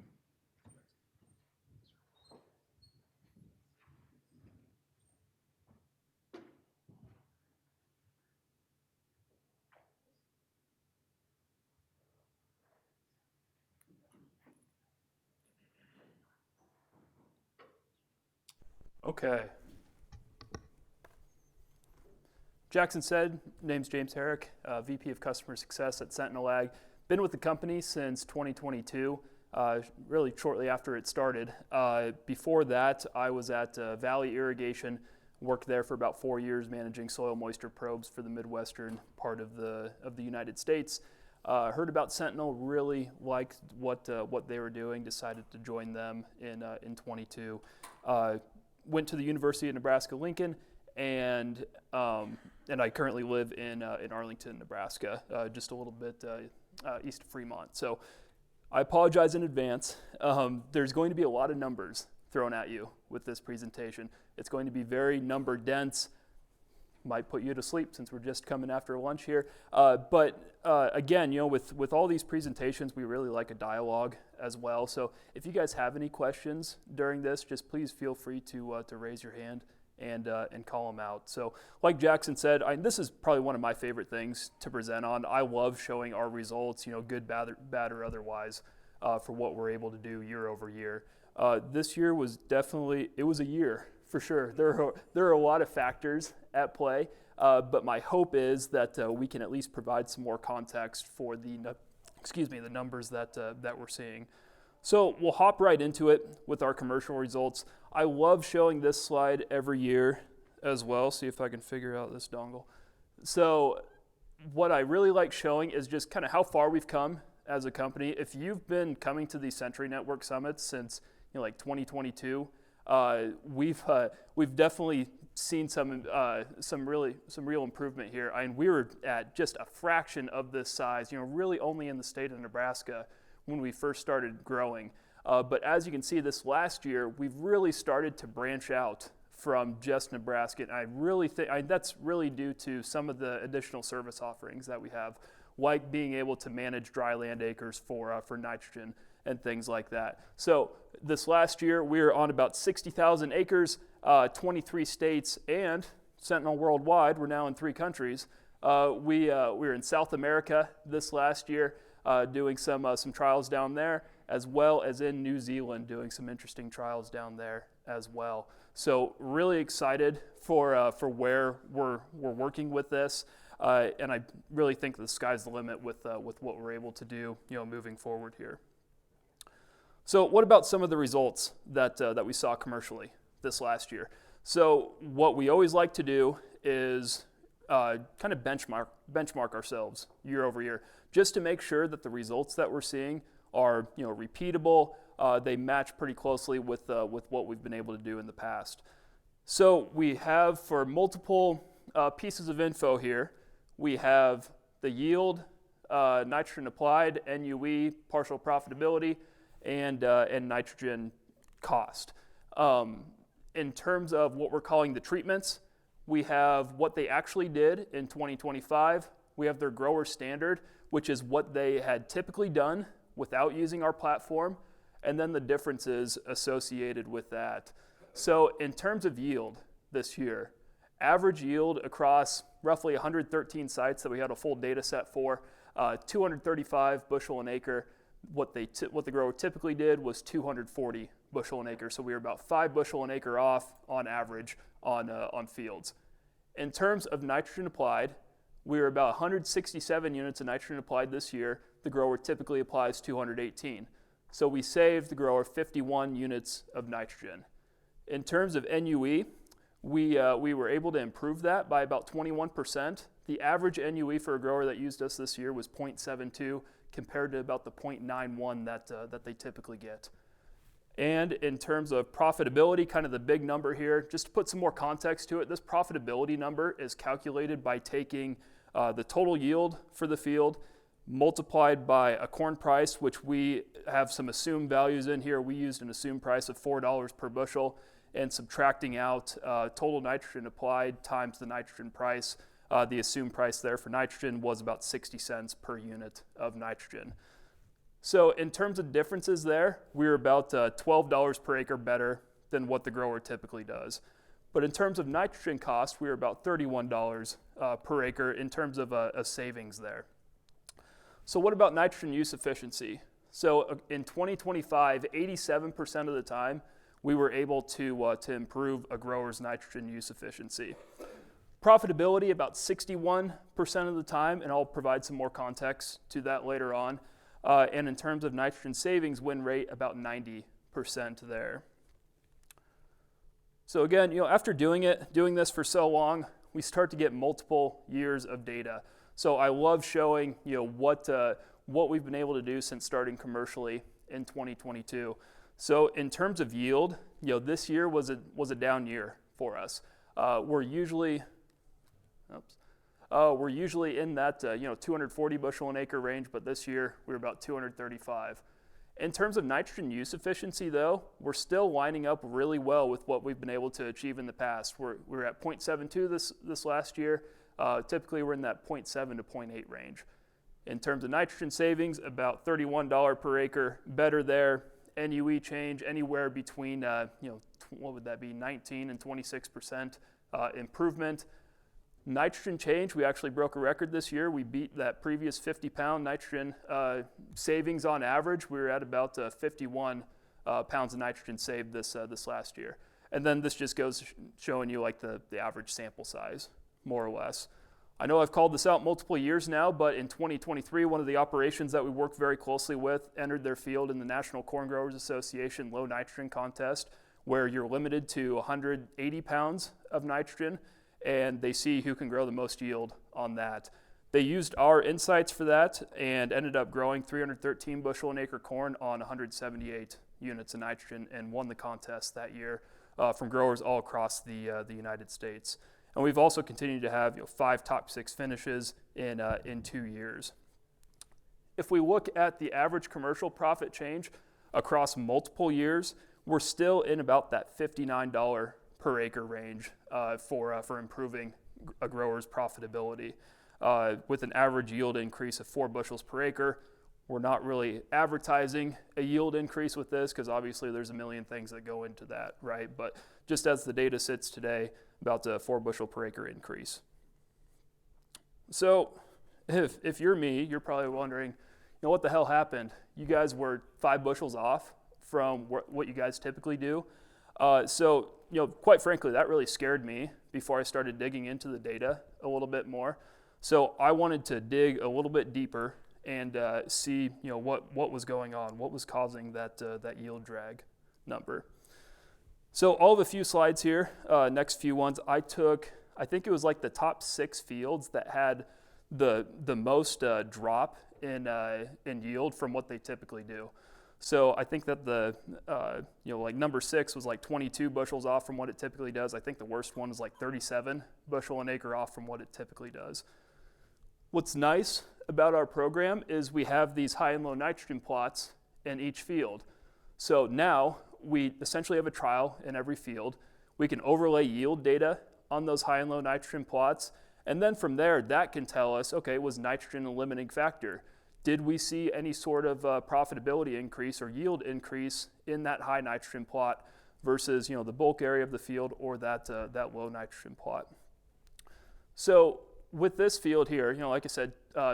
Okay. Jackson said, name's James Herrick, VP of Customer Success at Sentinel Ag. Been with the company since 2022, really shortly after it started. Before that, I was at Valley Irrigation, worked there for about 4 years managing soil moisture probes for the Midwestern part of the United States. Heard about Sentinel, really liked what they were doing, decided to join them in 22. Went to the University of Nebraska-Lincoln, and I currently live in Arlington, Nebraska, just a little bit east of Fremont. So I apologize in advance. There's going to be a lot of numbers thrown at you with this presentation. It's going to be very number dense, might put you to sleep since we're just coming after lunch here. But again, with all these presentations, we really like a dialogue as well. So if you guys have any questions during this, just please feel free to raise your hand and call them out. So like Jackson said, this is probably one of my favorite things to present on. I love showing our results, good, bad or otherwise, for what we're able to do year over year. This year was definitely, it was a year for sure. There are a lot of factors at play, but my hope is that we can at least provide some more context for the numbers that we're seeing. So we'll hop right into it with our commercial results. I love showing this slide every year as well. See if I can figure out this dongle. So what I really like showing is just kind of how far we've come as a company. If you've been coming to these Sentry Network Summits since like 2022, we've definitely seen some real improvement here. We were at just a fraction of this size, really only in the state of Nebraska when we first started growing. But as you can see, this last year, we've really started to branch out from just Nebraska. And I really think that's really due to some of the additional service offerings that we have, like being able to manage dry land acres for nitrogen and things like that. So this last year, we were on about 60,000 acres, 23 states, and Sentinel worldwide. We're now in 3 countries. We were in South America this last year, doing some trials down there, as well as in New Zealand, doing some interesting trials down there as well. So really excited for where we're working with this, and I really think the sky's the limit with what we're able to do, moving forward here. So what about some of the results that we saw commercially this last year? So what we always like to do is kind of benchmark ourselves year over year, just to make sure that the results that we're seeing are repeatable. They match pretty closely with what we've been able to do in the past. So we have, for multiple pieces of info here, we have the yield, nitrogen applied, NUE, partial profitability, and nitrogen cost. In terms of what we're calling the treatments, we have what they actually did in 2025. We have their grower standard, which is what they had typically done without using our platform, and then the differences associated with that. So in terms of yield this year, average yield across roughly 113 sites that we had a full data set for, 235 bushel an acre. What the grower typically did was 240 bushel an acre. So we were about 5 bushel an acre off on average on fields. In terms of nitrogen applied, we were about 167 units of nitrogen applied this year. The grower typically applies 218. So we saved the grower 51 units of nitrogen. In terms of NUE, we were able to improve that by about 21%. The average NUE for a grower that used us this year was 0.72 compared to about the 0.91 that they typically get. And in terms of profitability, kind of the big number here, just to put some more context to it, this profitability number is calculated by taking the total yield for the field multiplied by a corn price, which we have some assumed values in here. We used an assumed price of $4 per bushel, and subtracting out total nitrogen applied times the nitrogen price. The assumed price there for nitrogen was about 60 cents per unit of nitrogen. So in terms of differences there, we were about $12 per acre better than what the grower typically does. But in terms of nitrogen cost, we were about $31 per acre in terms of a savings there. So what about nitrogen use efficiency? So in 2025, 87% of the time, we were able to improve a grower's nitrogen use efficiency. Profitability about 61% of the time, and I'll provide some more context to that later on. And in terms of nitrogen savings, win rate about 90% there. So again, after doing this for so long, we start to get multiple years of data. So I love showing what we've been able to do since starting commercially in 2022. So in terms of yield, this year was a down year for us. We're usually in that 240 bushel an acre range, but this year we were about 235. In terms of nitrogen use efficiency, though, we're still lining up really well with what we've been able to achieve in the past. We're at 0.72 this last year. Typically, we're in that 0.7 to 0.8 range. In terms of nitrogen savings, about $31 per acre, better there. NUE change anywhere between, what would that be, 19 and 26% improvement. Nitrogen change, we actually broke a record this year. We beat that previous 50-pound nitrogen savings on average. We were at about 51 pounds of nitrogen saved this last year. And then this just goes showing you like the average sample size, more or less. I know I've called this out multiple years now, but in 2023, one of the operations that we worked very closely with entered their field in the National Corn Growers Association low nitrogen contest, where you're limited to 180 pounds of nitrogen, and they see who can grow the most yield on that. They used our insights for that and ended up growing 313 bushel an acre corn on 178 units of nitrogen and won the contest that year from growers all across the United States. And we've also continued to have 5 top 6 finishes in 2 years. If we look at the average commercial profit change across multiple years, we're still in about that $59 per acre range for improving a grower's profitability. With an average yield increase of 4 bushels per acre, we're not really advertising a yield increase with this because obviously there's a million things that go into that, right? But just as the data sits today, about a 4 bushel per acre increase. So if you're me, you're probably wondering, what the hell happened? You guys were 5 bushels off from what you guys typically do. So quite frankly, that really scared me before I started digging into the data a little bit more. So I wanted to dig a little bit deeper and see, what was going on, what was causing that yield drag number. So all of a few slides here, next few ones, I think it was like the top 6 fields that had the most drop in yield from what they typically do. So I think that like number 6 was like 22 bushels off from what it typically does. I think the worst one is like 37 bushel an acre off from what it typically does. What's nice about our program is we have these high and low nitrogen plots in each field. So now we essentially have a trial in every field. We can overlay yield data on those high and low nitrogen plots. And then from there, that can tell us, okay, was nitrogen a limiting factor? Did we see any sort of profitability increase or yield increase in that high nitrogen plot versus the bulk area of the field or that low nitrogen plot? So with this field here, like I said,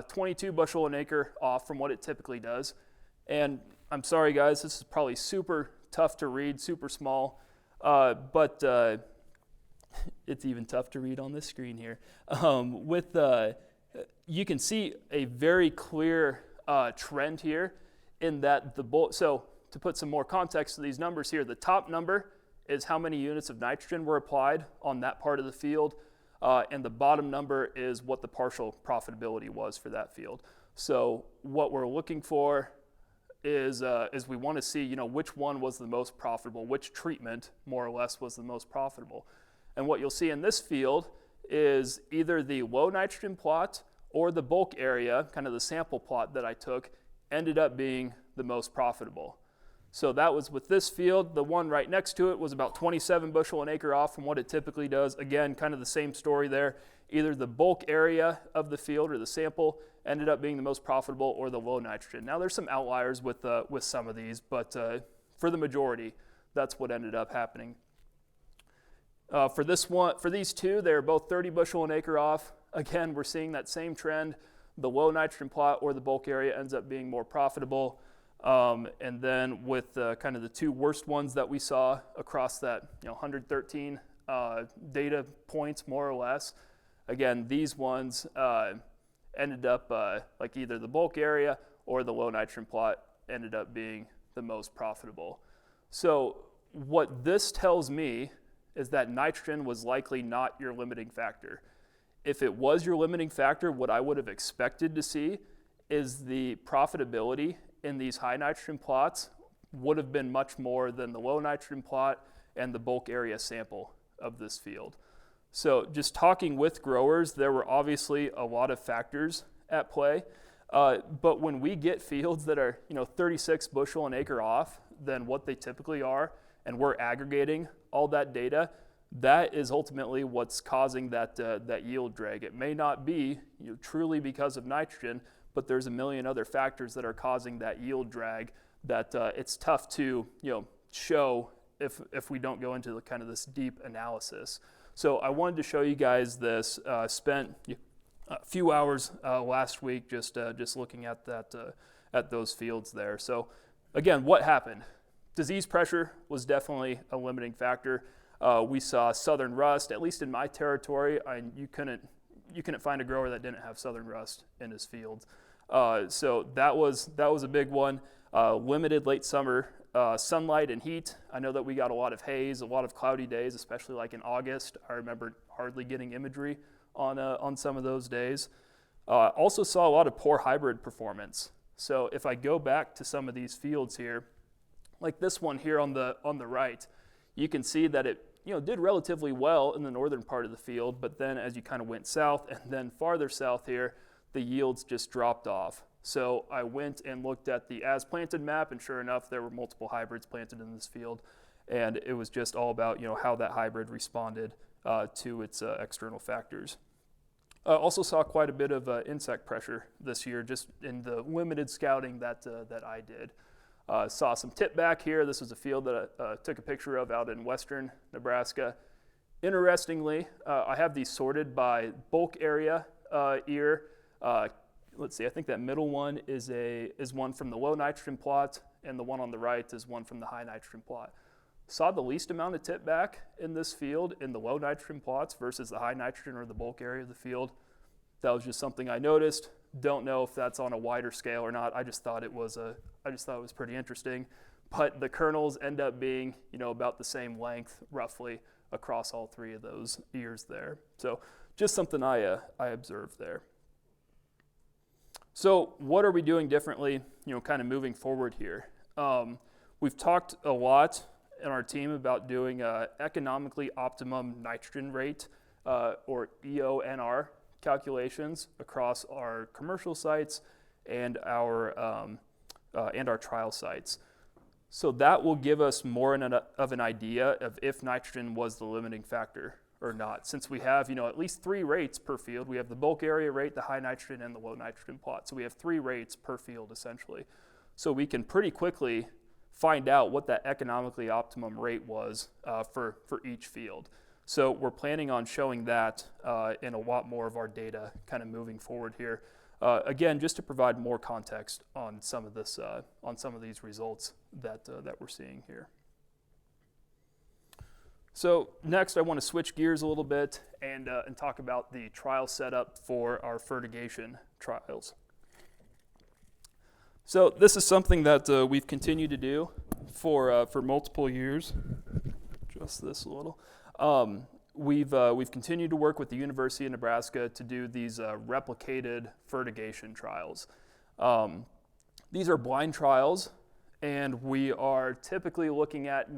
22 bushel an acre off from what it typically does. And I'm sorry guys, this is probably super tough to read, super small, but it's even tough to read on this screen here. You can see a very clear trend here in that so to put some more context to these numbers here, the top number is how many units of nitrogen were applied on that part of the field, and the bottom number is what the partial profitability was for that field. So what we're looking for is we want to see, which one was the most profitable, which treatment more or less was the most profitable. And what you'll see in this field is either the low nitrogen plot or the bulk area, kind of the sample plot that I took, ended up being the most profitable. So that was with this field. The one right next to it was about 27 bushel an acre off from what it typically does. Again, kind of the same story there. Either the bulk area of the field or the sample ended up being the most profitable or the low nitrogen. Now there's some outliers with some of these, but for the majority, that's what ended up happening. For these two, they're both 30 bushel an acre off. Again, we're seeing that same trend. The low nitrogen plot or the bulk area ends up being more profitable. And then with kind of the 2 worst ones that we saw across that 113 data points, more or less, again, these ones ended up like either the bulk area or the low nitrogen plot ended up being the most profitable. So what this tells me is that nitrogen was likely not your limiting factor. If it was your limiting factor, what I would have expected to see is the profitability in these high nitrogen plots would have been much more than the low nitrogen plot and the bulk area sample of this field. So just talking with growers, there were obviously a lot of factors at play. But when we get fields that are 36 bushel an acre off than what they typically are, and we're aggregating all that data, that is ultimately what's causing that yield drag. It may not be truly because of nitrogen, but there's a million other factors that are causing that yield drag that it's tough to show if we don't go into kind of this deep analysis. So I wanted to show you guys this. Spent a few hours last week just looking at at those fields there. So again, what happened? Disease pressure was definitely a limiting factor. We saw southern rust, at least in my territory. You couldn't find a grower that didn't have southern rust in his fields. So that was a big one. Limited late summer sunlight and heat. I know that we got a lot of haze, a lot of cloudy days, especially like in August. I remember hardly getting imagery on some of those days. Also saw a lot of poor hybrid performance. So if I go back to some of these fields here, like this one here on the right, you can see that it did relatively well in the northern part of the field, but then as you kind of went south and then farther south here, the yields just dropped off. So I went and looked at the as planted map, and sure enough, there were multiple hybrids planted in this field, and it was just all about how that hybrid responded to its external factors. Also saw quite a bit of insect pressure this year, just in the limited scouting that I did. Saw some tip back here. This was a field that I took a picture of out in western Nebraska. Interestingly, I have these sorted by bulk area ear. Let's see, I think that middle one is one from the low nitrogen plot, and the one on the right is one from the high nitrogen plot. Saw the least amount of tip back in this field in the low nitrogen plots versus the high nitrogen or the bulk area of the field. That was just something I noticed. Don't know if that's on a wider scale or not. I just thought it was pretty interesting. But the kernels end up being about the same length roughly across all three of those ears there. So just something I observed there. So what are we doing differently, kind of moving forward here? We've talked a lot in our team about doing economically optimum nitrogen rate, or EONR calculations across our commercial sites and our trial sites. So that will give us more of an idea of if nitrogen was the limiting factor or not. Since we have, at least 3 rates per field. We have the bulk area rate, the high nitrogen, and the low nitrogen plot. So we have 3 rates per field, essentially. So we can pretty quickly find out what that economically optimum rate was for each field. So we're planning on showing that in a lot more of our data kind of moving forward here. Again, just to provide more context on some of this, on some of these results that we're seeing here. So next, I want to switch gears a little bit and talk about the trial setup for our fertigation trials. So this is something that we've continued to do for multiple years. Adjust this a little. We've continued to work with the University of Nebraska to do these replicated fertigation trials. These are blind trials, and we are typically looking at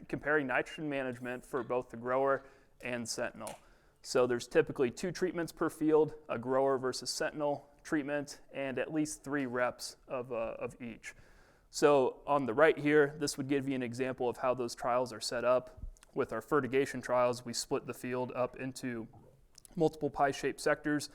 comparing nitrogen management for both the grower and Sentinel. So there's typically 2 treatments per field, a grower versus Sentinel treatment, and at least 3 reps of each. So on the right here, this would give you an example of how those trials are set up. With our fertigation trials, we split the field up into multiple pie-shaped sectors.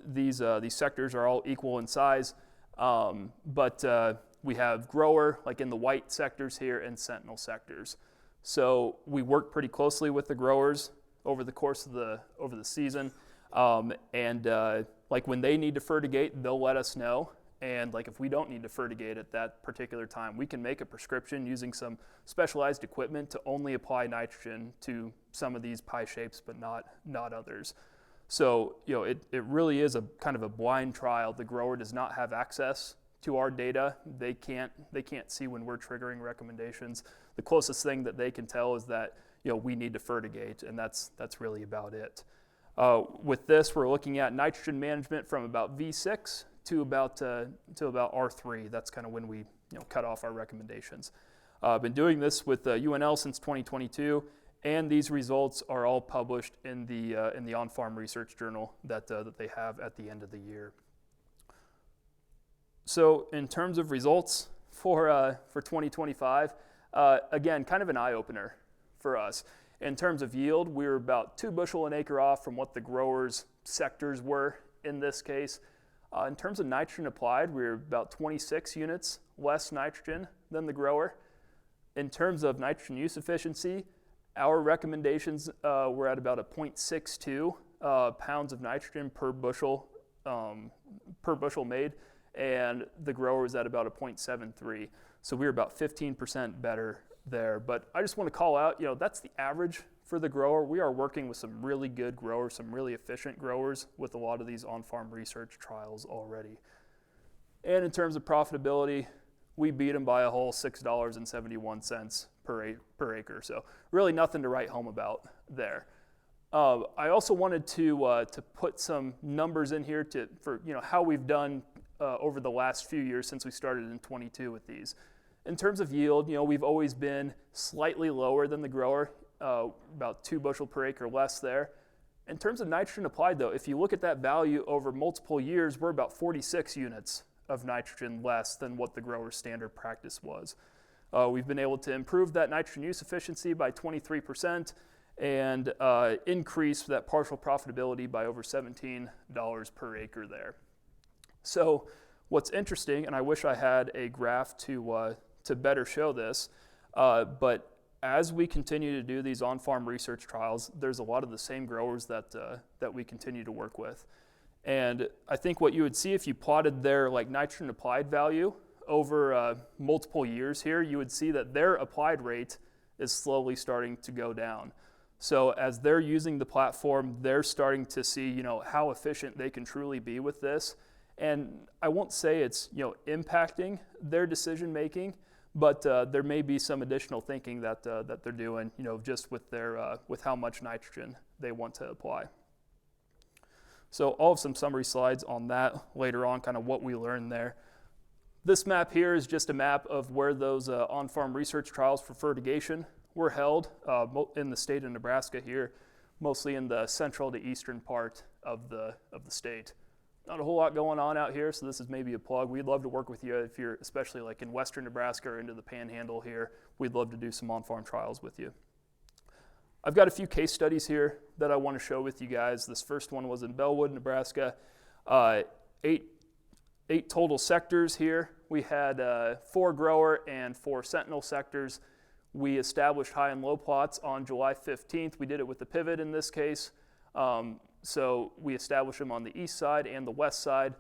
These sectors are all equal in size, but we have grower, like in the white sectors here, and Sentinel sectors. So we work pretty closely with the growers over the course of the season, and like when they need to fertigate, they'll let us know. And like if we don't need to fertigate at that particular time, we can make a prescription using some specialized equipment to only apply nitrogen to some of these pie shapes, but not others. So it really is a kind of a blind trial. The grower does not have access to our data. They can't see when we're triggering recommendations. The closest thing that they can tell is that we need to fertigate, and that's really about it. With this, we're looking at nitrogen management from about V6 to about R3. That's kind of when we cut off our recommendations. Been doing this with UNL since 2022, and these results are all published in the on-farm research journal that they have at the end of the year. So in terms of results for 2025, again, kind of an eye-opener for us. In terms of yield, we were about 2 bushel an acre off from what the growers' sectors were in this case. In terms of nitrogen applied, we were about 26 units less nitrogen than the grower. In terms of nitrogen use efficiency, our recommendations were at about a 0.62 pounds of nitrogen per bushel made, and the grower was at about a 0.73. So we were about 15% better there. But I just want to call out, that's the average for the grower. We are working with some really good growers, some really efficient growers with a lot of these on-farm research trials already. And in terms of profitability, we beat them by a whole $6.71 per acre. So really nothing to write home about there. I also wanted to put some numbers in here for how we've done over the last few years since we started in 22 with these. In terms of yield, we've always been slightly lower than the grower, about 2 bushel per acre less there. In terms of nitrogen applied, though, if you look at that value over multiple years, we're about 46 units of nitrogen less than what the grower's standard practice was. We've been able to improve that nitrogen use efficiency by 23% and increase that partial profitability by over $17 per acre there. So what's interesting, and I wish I had a graph to better show this, but as we continue to do these on-farm research trials, there's a lot of the same growers that we continue to work with. And I think what you would see if you plotted their nitrogen applied value over multiple years here, you would see that their applied rate is slowly starting to go down. So as they're using the platform, they're starting to see, how efficient they can truly be with this. And I won't say it's, impacting their decision making, but there may be some additional thinking that they're doing, just with their with how much nitrogen they want to apply. So I'll have some summary slides on that later on, kind of what we learned there. This map here is just a map of where those on-farm research trials for fertigation were held in the state of Nebraska here, mostly in the central to eastern part of the state. Not a whole lot going on out here, so this is maybe a plug. We'd love to work with you if you're especially in western Nebraska or into the panhandle here. We'd love to do some on-farm trials with you. I've got a few case studies here that I want to show with you guys. This first one was in Bellwood, Nebraska. 8 total sectors here. We had 4 grower and 4 Sentinel sectors. We established high and low plots on July 15th. We did it with the pivot in this case. So we established them on the east side and the west side.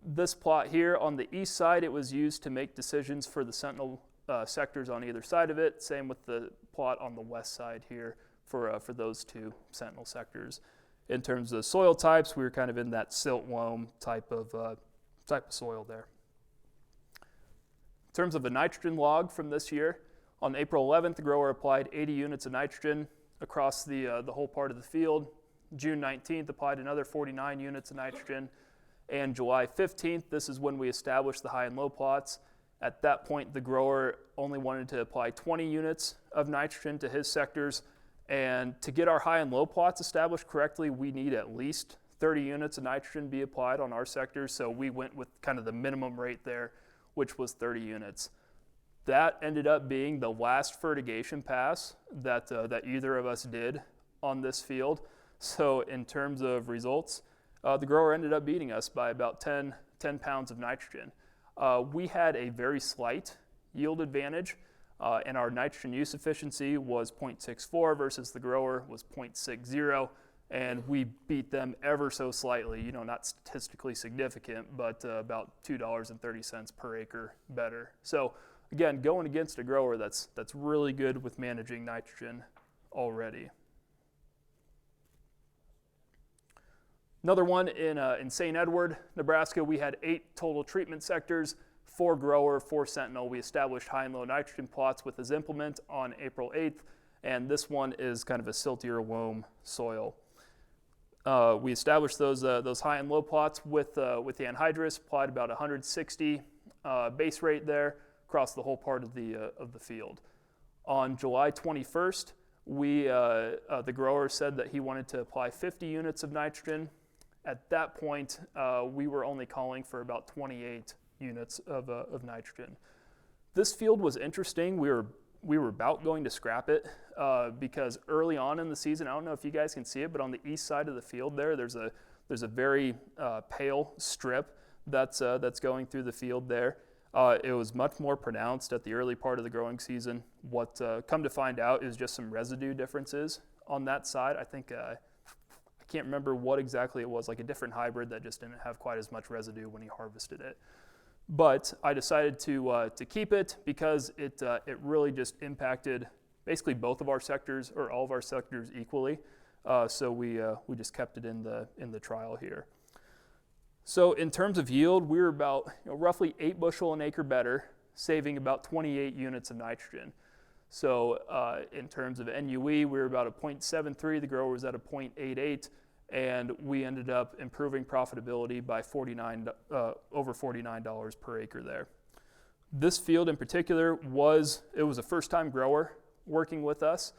This plot here on the east side, it was used to make decisions for the Sentinel sectors on either side of it. Same with the plot on the west side here for those 2 Sentinel sectors. In terms of soil types, we were kind of in that silt loam type of soil there. In terms of a nitrogen log from this year, on April 11th, the grower applied 80 units of nitrogen across the whole part of the field. June 19th, applied another 49 units of nitrogen. And July 15th, this is when we established the high and low plots. At that point, the grower only wanted to apply 20 units of nitrogen to his sectors. And to get our high and low plots established correctly, we need at least 30 units of nitrogen be applied on our sectors. So we went with kind of the minimum rate there, which was 30 units. That ended up being the last fertigation pass that either of us did on this field. So in terms of results, the grower ended up beating us by about 10 pounds of nitrogen. We had a very slight yield advantage, and our nitrogen use efficiency was 0.64 versus the grower was 0.60, and we beat them ever so slightly, not statistically significant, but about $2.30 per acre better. So again, going against a grower that's really good with managing nitrogen already. Another one in St. Edward, Nebraska, we had 8 total treatment sectors, 4 grower, 4 Sentinel. We established high and low nitrogen plots with this implement on April 8th, and this one is kind of a siltier loam soil. We established those high and low plots with the anhydrous, applied about 160 base rate there across the whole part of the field. On July 21st, the grower said that he wanted to apply 50 units of nitrogen. At that point, we were only calling for about 28 units of nitrogen. This field was interesting. We were about going to scrap it because early on in the season, I don't know if you guys can see it, but on the east side of the field there's a very pale strip that's going through the field there. It was much more pronounced at the early part of the growing season. What come to find out is just some residue differences on that side. I think I can't remember what exactly it was, like a different hybrid that just didn't have quite as much residue when he harvested it. But I decided to keep it because it really just impacted basically both of our sectors, or all of our sectors, equally. So we just kept it in the trial here. So in terms of yield, we were about roughly 8 bushel an acre better, saving about 28 units of nitrogen. So in terms of NUE, we were about a 0.73. The grower was at a 0.88. And we ended up improving profitability by over $49 per acre there. This field in particular was a first-time grower working with us.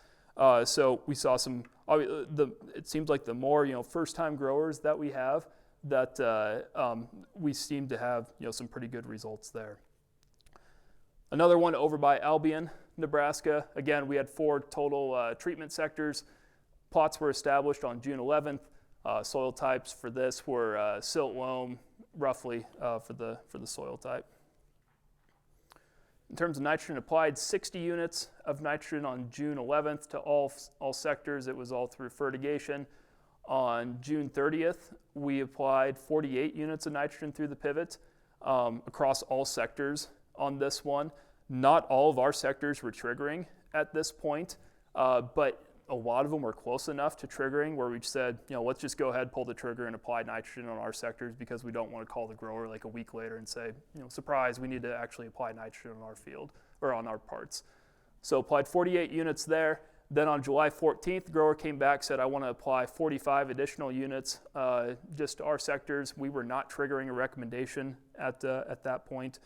So we saw it seems like the more first-time growers that we have, that we seem to have some pretty good results there. Another one over by Albion, Nebraska. Again, we had 4 total treatment sectors. Plots were established on June 11th. Soil types for this were silt loam, roughly, for the soil type. In terms of nitrogen applied, 60 units of nitrogen on June 11th to all sectors. It was all through fertigation. On June 30th, we applied 48 units of nitrogen through the pivot across all sectors on this one. Not all of our sectors were triggering at this point, but a lot of them were close enough to triggering where we said, let's just go ahead, pull the trigger, and apply nitrogen on our sectors because we don't want to call the grower like a week later and say, surprise, we need to actually apply nitrogen on our field or on our parts. So applied 48 units there. Then on July 14th, the grower came back, said, I want to apply 45 additional units just to our sectors. We were not triggering a recommendation at that point.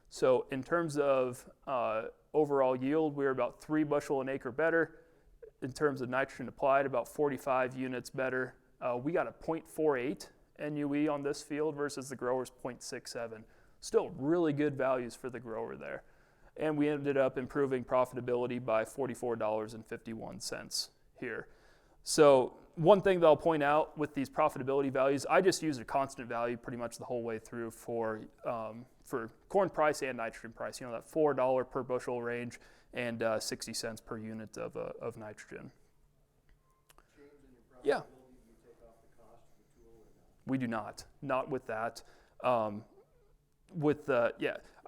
So in terms of overall yield, we were about 3 bushel an acre better. In terms of nitrogen applied, about 45 units better. We got a 0.48 NUE on this field versus the grower's 0.67. Still really good values for the grower there. And we ended up improving profitability by $44.51 here. So one thing that I'll point out with these profitability values, I just used a constant value pretty much the whole way through for corn price and nitrogen price, that $4 per bushel range and 60 cents per unit of nitrogen. Yeah. We do not with that.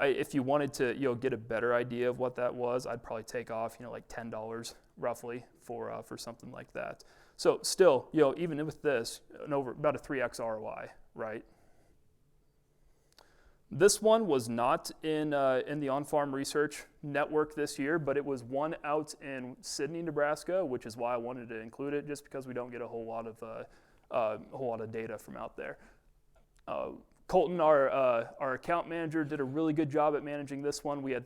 If you wanted to get a better idea of what that was, I'd probably take off like $10 roughly for something like that. So still, even with this, about a 3x ROI, right? This one was not in the on-farm research network this year, but it was one out in Sidney, Nebraska, which is why I wanted to include it, just because we don't get a whole lot of data from out there. Colton, our account manager, did a really good job at managing this one. We had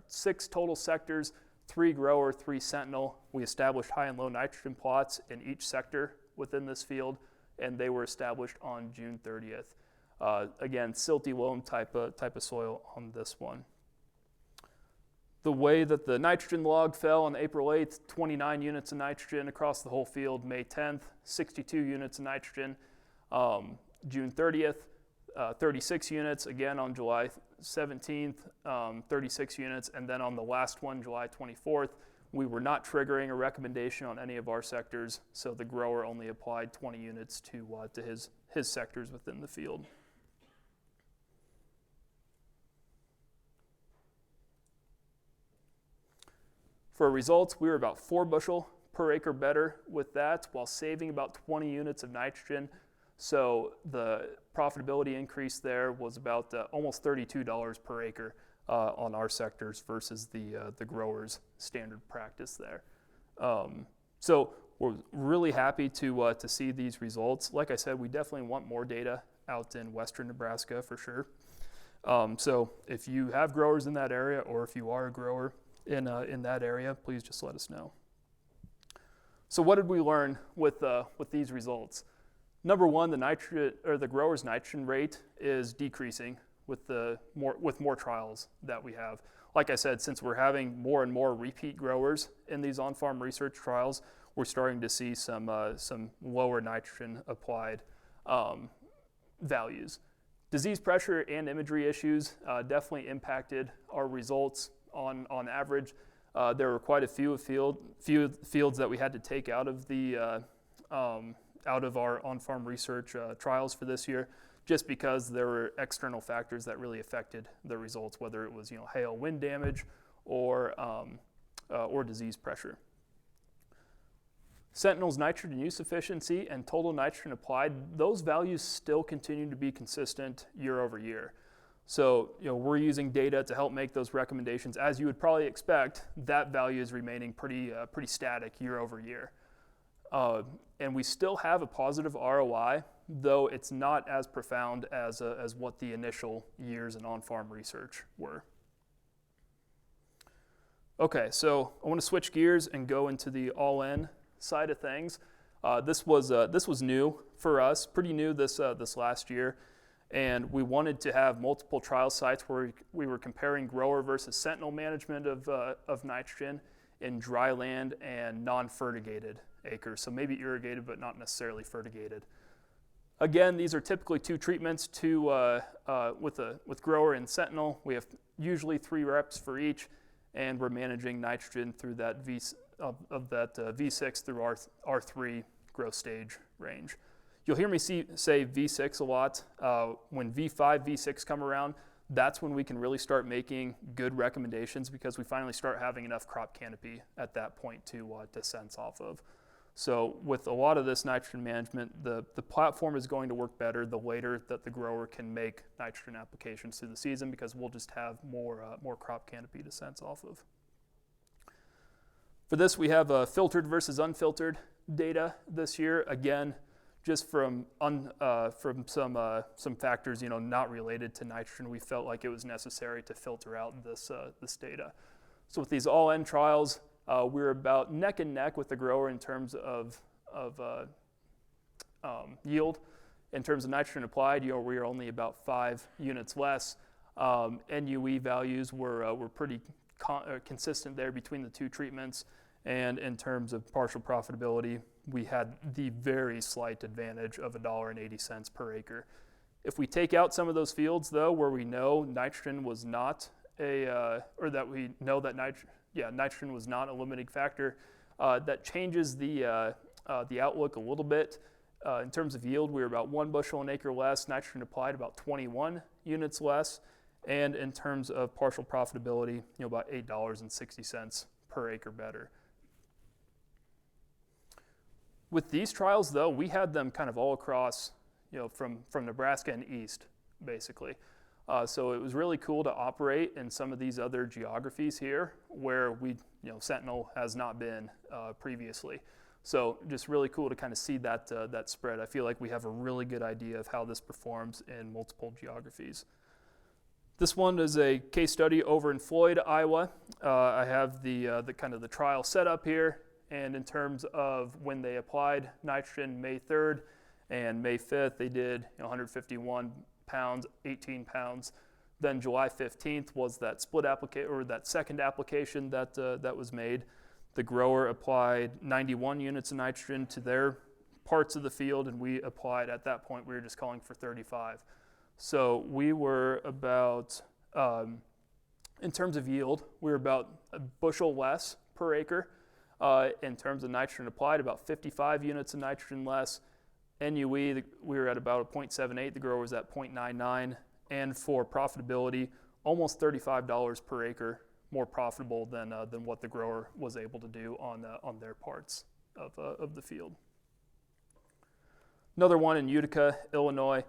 6 total sectors, 3 grower, 3 Sentinel. We established high and low nitrogen plots in each sector within this field, and they were established on June 30th. Again, silty loam type of soil on this one. The way that the nitrogen log fell on April 8th, 29 units of nitrogen across the whole field. May 10th, 62 units of nitrogen. June 30th, 36 units. Again on July 17th, 36 units. And then on the last one, July 24th, we were not triggering a recommendation on any of our sectors, so the grower only applied 20 units to his sectors within the field. For results, we were about 4 bushel per acre better with that, while saving about 20 units of nitrogen. So the profitability increase there was about almost $32 per acre on our sectors versus the growers' standard practice there. So we're really happy to see these results. Like I said, we definitely want more data out in western Nebraska for sure. So if you have growers in that area, or if you are a grower in that area, please just let us know. So what did we learn with these results? Number one, the grower's nitrogen rate is decreasing with more trials that we have. Like I said, since we're having more and more repeat growers in these on-farm research trials, we're starting to see some lower nitrogen applied values. Disease pressure and imagery issues definitely impacted our results on average. There were quite a few fields that we had to take out of our on-farm research trials for this year, just because there were external factors that really affected the results, whether it was hail, wind damage, or disease pressure. Sentinel's nitrogen use efficiency and total nitrogen applied, those values still continue to be consistent year over year. So we're using data to help make those recommendations. As you would probably expect, that value is remaining pretty static year over year. And we still have a positive ROI, though it's not as profound as what the initial years in on-farm research were. Okay, so I want to switch gears and go into the all-in side of things. This was new for us, pretty new this last year, and we wanted to have multiple trial sites where we were comparing grower versus Sentinel management of nitrogen in dry land and non-fertigated acres, so maybe irrigated but not necessarily fertigated. Again, these are typically two treatments with grower and Sentinel. We have usually 3 reps for each, and we're managing nitrogen through that V6 through R3 growth stage range. You'll hear me say V6 a lot. When V5, V6 come around, that's when we can really start making good recommendations, because we finally start having enough crop canopy at that point to sense off of. So with a lot of this nitrogen management, the platform is going to work better the later that the grower can make nitrogen applications through the season, because we'll just have more crop canopy to sense off of. For this, we have filtered versus unfiltered data this year. Again, just from some factors not related to nitrogen, we felt like it was necessary to filter out this data. So with these all-in trials, we're about neck and neck with the grower in terms of yield. In terms of nitrogen applied, we are only about 5 units less. NUE values were pretty consistent there between the two treatments. And in terms of partial profitability, we had the very slight advantage of $1.80 per acre. If we take out some of those fields, though, where we know nitrogen was not nitrogen was not a limiting factor, that changes the outlook a little bit. In terms of yield, we were about 1 bushel an acre less, nitrogen applied about 21 units less, and in terms of partial profitability, about $8.60 per acre better. With these trials, though, we had them kind of all across, from Nebraska and east, basically. So it was really cool to operate in some of these other geographies here where Sentinel has not been previously. So just really cool to kind of see that spread. I feel like we have a really good idea of how this performs in multiple geographies. This one is a case study over in Floyd, Iowa. I have the kind of the trial set up here. And in terms of when they applied nitrogen, May 3rd and May 5th, they did 151 pounds, 18 pounds. Then July 15th was that split application, or that second application that was made. The grower applied 91 units of nitrogen to their parts of the field, and we applied, at that point, we were just calling for 35. So we were about, in terms of yield, we were about a bushel less per acre. In terms of nitrogen applied, about 55 units of nitrogen less. NUE, we were at about a 0.78, the grower was at 0.99, and for profitability, almost $35 per acre more profitable than what the grower was able to do on their parts of the field. Another one in Utica, Illinois.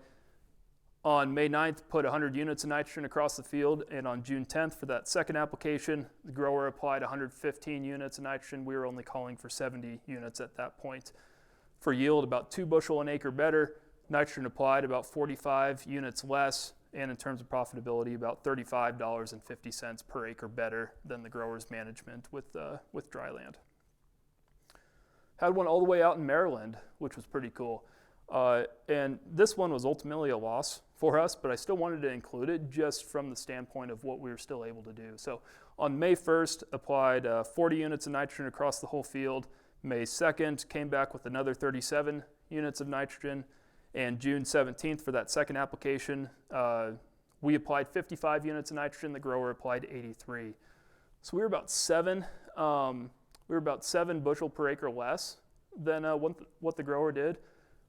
On May 9th, put 100 units of nitrogen across the field, and on June 10th, for that second application, the grower applied 115 units of nitrogen. We were only calling for 70 units at that point. For yield, about 2 bushel an acre better. Nitrogen applied about 45 units less, and in terms of profitability, about $35.50 per acre better than the grower's management with dry land. Had one all the way out in Maryland, which was pretty cool. And this one was ultimately a loss for us, but I still wanted to include it just from the standpoint of what we were still able to do. So on May 1st, applied 40 units of nitrogen across the whole field. May 2nd, came back with another 37 units of nitrogen. And June 17th, for that second application, we applied 55 units of nitrogen. The grower applied 83. So we were about 7 bushel per acre less than what the grower did.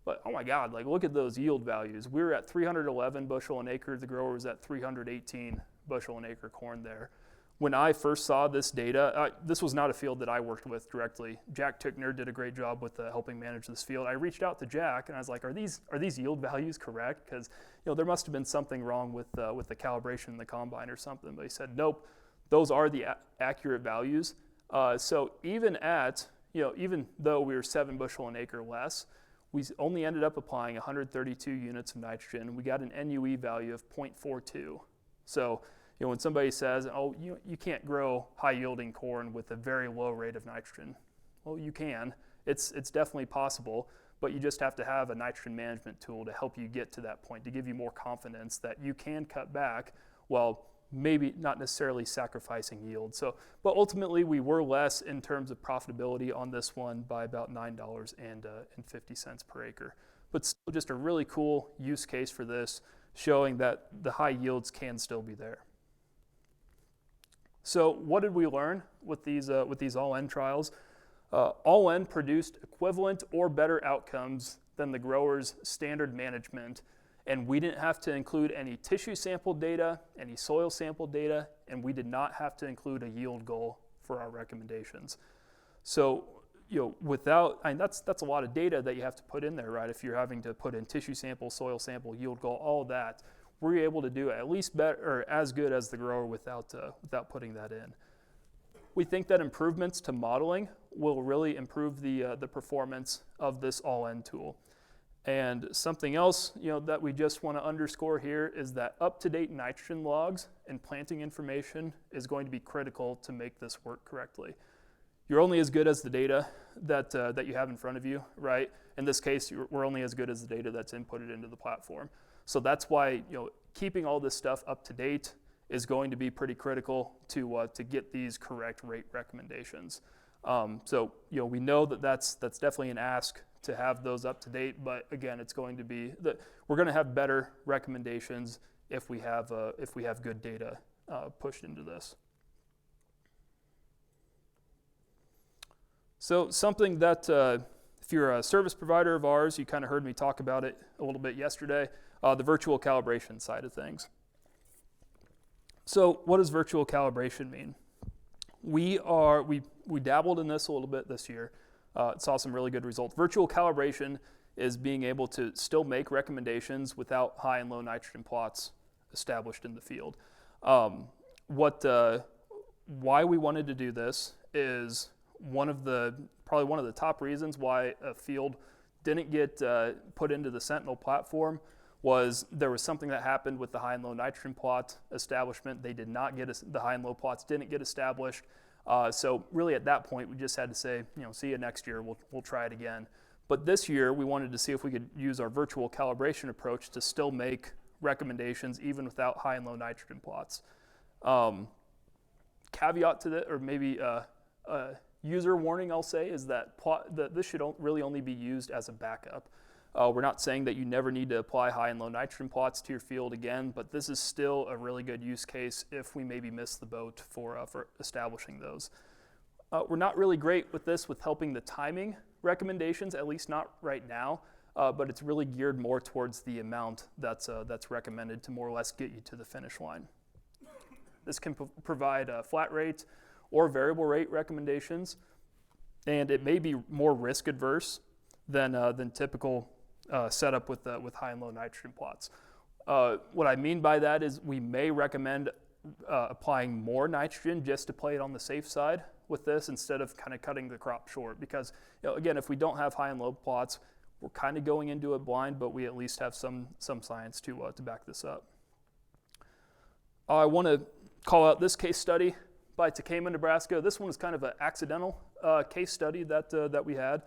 But oh my God, like look at those yield values. We were at 311 bushel an acre. The grower was at 318 bushel an acre corn there. When I first saw this data, this was not a field that I worked with directly. Jack Tickner did a great job with helping manage this field. I reached out to Jack and I was like, "Are these yield values correct?" Because there must have been something wrong with the calibration in the combine or something. But he said, "Nope, those are the accurate values." So even though we were 7 bushel an acre less, we only ended up applying 132 units of nitrogen. We got an NUE value of 0.42. So when somebody says, "Oh, you can't grow high-yielding corn with a very low rate of nitrogen," well, you can. It's definitely possible, but you just have to have a nitrogen management tool to help you get to that point, to give you more confidence that you can cut back while maybe not necessarily sacrificing yield. But ultimately, we were less in terms of profitability on this one by about $9.50 per acre. But still just a really cool use case for this, showing that the high yields can still be there. So what did we learn with these all-N trials? All-N produced equivalent or better outcomes than the grower's standard management, and we didn't have to include any tissue sample data, any soil sample data, and we did not have to include a yield goal for our recommendations. So that's a lot of data that you have to put in there, right? If you're having to put in tissue sample, soil sample, yield goal, all of that. We're able to do at least better or as good as the grower without putting that in. We think that improvements to modeling will really improve the performance of this all-N tool. And something else that we just want to underscore here is that up-to-date nitrogen logs and planting information is going to be critical to make this work correctly. You're only as good as the data that you have in front of you, right? In this case, we're only as good as the data that's inputted into the platform. So that's why keeping all this stuff up to date is going to be pretty critical to get these correct rate recommendations. So we know that's definitely an ask to have those up to date, but again, it's going to be that we're going to have better recommendations if we have good data pushed into this. So something that if you're a service provider of ours, you kind of heard me talk about it a little bit yesterday. The virtual calibration side of things. So what does virtual calibration mean? We dabbled in this a little bit this year. Saw some really good results. Virtual calibration is being able to still make recommendations without high and low nitrogen plots established in the field. Why we wanted to do this is probably one of the top reasons why a field didn't get put into the Sentinel platform was there was something that happened with the high and low nitrogen plot establishment. They did not get the high and low plots didn't get established. So really at that point, we just had to say, see you next year, we'll try it again. But this year, we wanted to see if we could use our virtual calibration approach to still make recommendations even without high and low nitrogen plots. Caveat to that, or maybe user warning I'll say, is that this should really only be used as a backup. We're not saying that you never need to apply high and low nitrogen plots to your field again, but this is still a really good use case if we maybe miss the boat for establishing those. We're not really great with this with helping the timing recommendations, at least not right now, but it's really geared more towards the amount that's recommended to more or less get you to the finish line. This can provide flat rate or variable rate recommendations, and it may be more risk adverse than typical setup with high and low nitrogen plots. What I mean by that is we may recommend applying more nitrogen just to play it on the safe side with this instead of kind of cutting the crop short, because again, if we don't have high and low plots, we're kind of going into it blind, but we at least have some science to back this up. I want to call out this case study by Takema, Nebraska. This one was kind of an accidental case study that we had.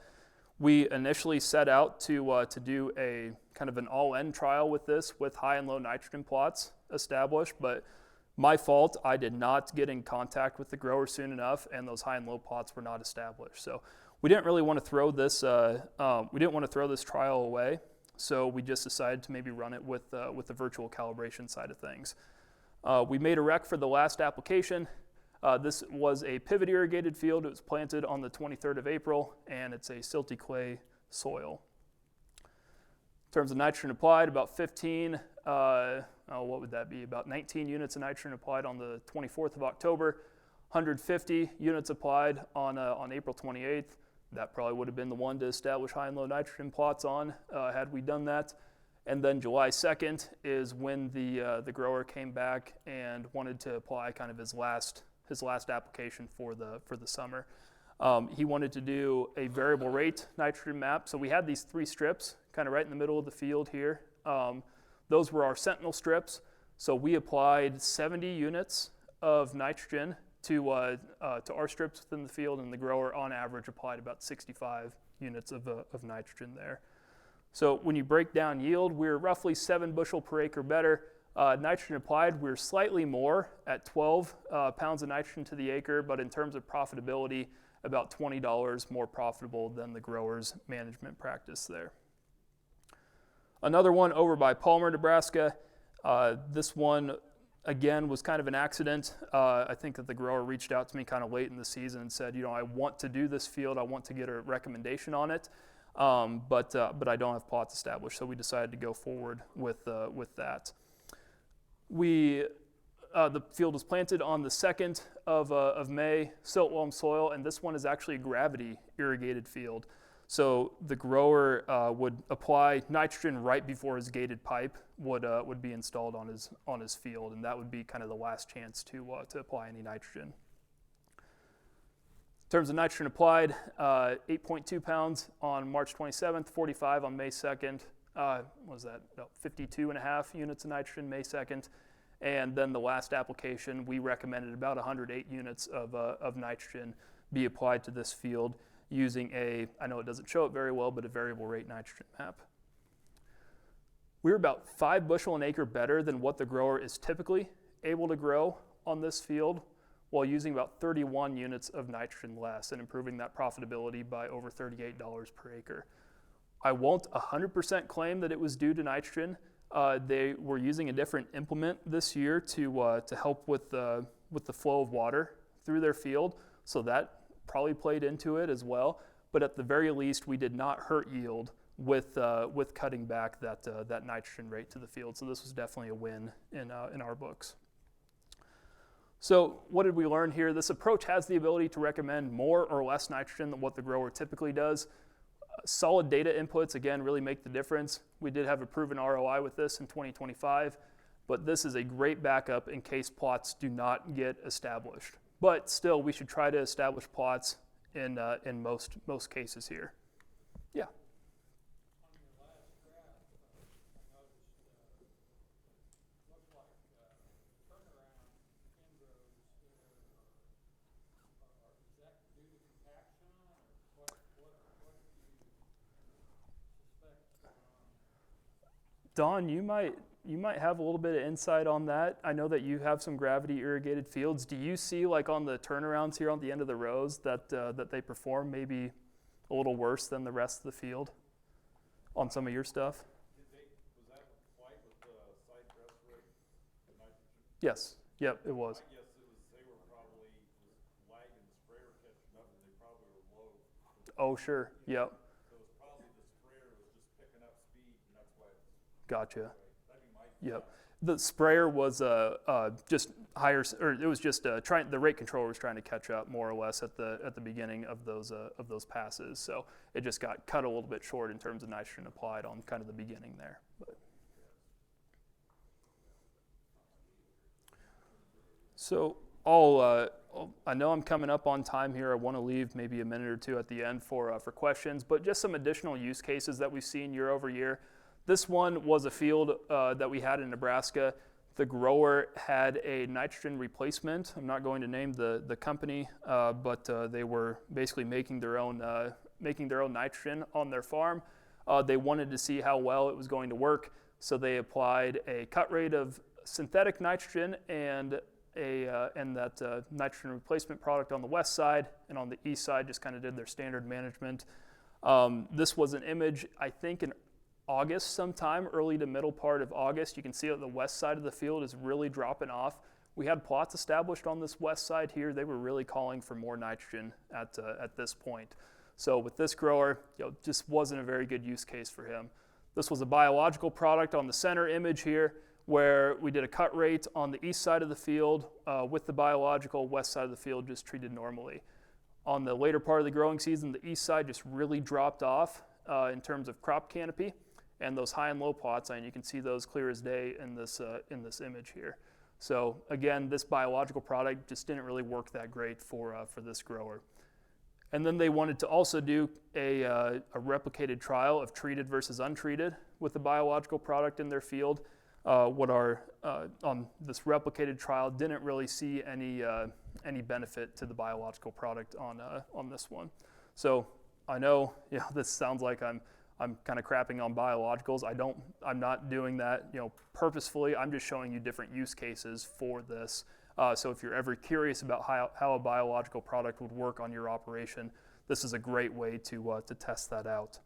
We initially set out to do a kind of an all-in trial with this, with high and low nitrogen plots established, but my fault, I did not get in contact with the grower soon enough, and those high and low plots were not established. So we didn't really want to throw this. We didn't want to throw this trial away. So we just decided to maybe run it with the virtual calibration side of things. We made a rec for the last application. This was a pivot irrigated field. It was planted on the 23rd of April, and it's a silty clay soil. In terms of nitrogen applied, about 15, what would that be? About 19 units of nitrogen applied on the 24th of October, 150 units applied on April 28th. That probably would have been the one to establish high and low nitrogen plots on had we done that. And then July 2nd is when the grower came back and wanted to apply kind of his last application for the summer. He wanted to do a variable rate nitrogen map. So we had these 3 strips kind of right in the middle of the field here. Those were our Sentinel strips. So we applied 70 units of nitrogen to our strips within the field, and the grower on average applied about 65 units of nitrogen there. So when you break down yield, we're roughly 7 bushel per acre better. Nitrogen applied, we're slightly more at 12 pounds of nitrogen to the acre, but in terms of profitability, about $20 more profitable than the grower's management practice there. Another one over by Palmer, Nebraska. This one, again, was kind of an accident. I think that the grower reached out to me kind of late in the season and said, I want to do this field. I want to get a recommendation on it, but I don't have plots established. So we decided to go forward with that. The field was planted on the 2nd of May, silt loam soil, and this one is actually a gravity irrigated field. So the grower would apply nitrogen right before his gated pipe would be installed on his field, and that would be kind of the last chance to apply any nitrogen. In terms of nitrogen applied, 8.2 pounds on March 27th, 45 on May 2nd. What was that? No, 52.5 units of nitrogen May 2nd. And then the last application, we recommended about 108 units of nitrogen be applied to this field using I know it doesn't show it very well, but a variable rate nitrogen map. We were about 5 bushel an acre better than what the grower is typically able to grow on this field, while using about 31 units of nitrogen less and improving that profitability by over $38 per acre. I won't 100% claim that it was due to nitrogen. They were using a different implement this year to help with the flow of water through their field, so that probably played into it as well. But at the very least, we did not hurt yield with cutting back that nitrogen rate to the field. So this was definitely a win in our books. So what did we learn here? This approach has the ability to recommend more or less nitrogen than what the grower typically does. Solid data inputs, again, really make the difference. We did have a proven ROI with this in 2025, but this is a great backup in case plots do not get established. But still, we should try to establish plots in most cases here. Yeah. Don, you might have a little bit of insight on that. I know that you have some gravity irrigated fields. Do you see, like on the turnarounds here on the end of the rows, that they perform maybe a little worse than the rest of the field on some of your stuff? Was that applied with the side dress rate, the nitrogen? Yes. Yep, it was. I guess they were probably just lagging the sprayer catching up, and they probably were low. Oh, sure. Yep. So it's probably the sprayer was just picking up speed, and that's why it's Gotcha. that'd be my Yep. The sprayer was just higher, or it was just the rate controller was trying to catch up more or less at the beginning of those passes. So it just got cut a little bit short in terms of nitrogen applied on kind of the beginning there. But. So I know I'm coming up on time here. I want to leave maybe a minute or two at the end for questions, but just some additional use cases that we've seen year over year. This one was a field that we had in Nebraska. The grower had a nitrogen replacement. I'm not going to name the company, but they were basically making their own making their own nitrogen on their farm. They wanted to see how well it was going to work, so they applied a cut rate of synthetic nitrogen and that nitrogen replacement product on the west side, and on the east side just kind of did their standard management. This was an image, I think, in August sometime, early to middle part of August. You can see that the west side of the field is really dropping off. We had plots established on this west side here. They were really calling for more nitrogen at this point. So with this grower, just wasn't a very good use case for him. This was a biological product on the center image here, where we did a cut rate on the east side of the field with the biological, west side of the field just treated normally. On the later part of the growing season, the east side just really dropped off in terms of crop canopy, and those high and low plots, and you can see those clear as day in this image here. So again, this biological product just didn't really work that great for this grower. And then they wanted to also do a replicated trial of treated versus untreated with the biological product in their field. On this replicated trial, didn't really see any benefit to the biological product on this one. So I know this sounds like I'm kind of crapping on biologicals. I'm not doing that purposefully. I'm just showing you different use cases for this. So if you're ever curious about how a biological product would work on your operation, this is a great way to test that out.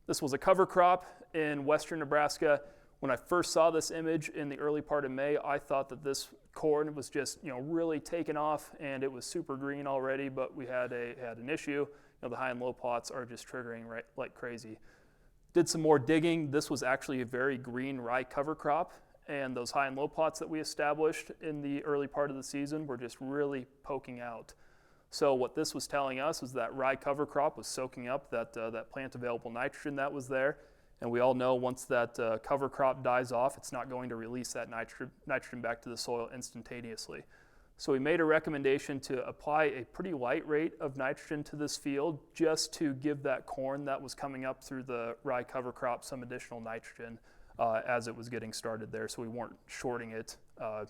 This was a cover crop in western Nebraska. When I first saw this image in the early part of May, I thought that this corn was just really taken off and it was super green already, but we had an issue. The high and low plots are just triggering like crazy. Did some more digging. This was actually a very green rye cover crop, and those high and low plots that we established in the early part of the season were just really poking out. So what this was telling us was that rye cover crop was soaking up that plant available nitrogen that was there. And we all know once that cover crop dies off, it's not going to release that nitrogen back to the soil instantaneously. So we made a recommendation to apply a pretty light rate of nitrogen to this field just to give that corn that was coming up through the rye cover crop some additional nitrogen as it was getting started there, so we weren't shorting it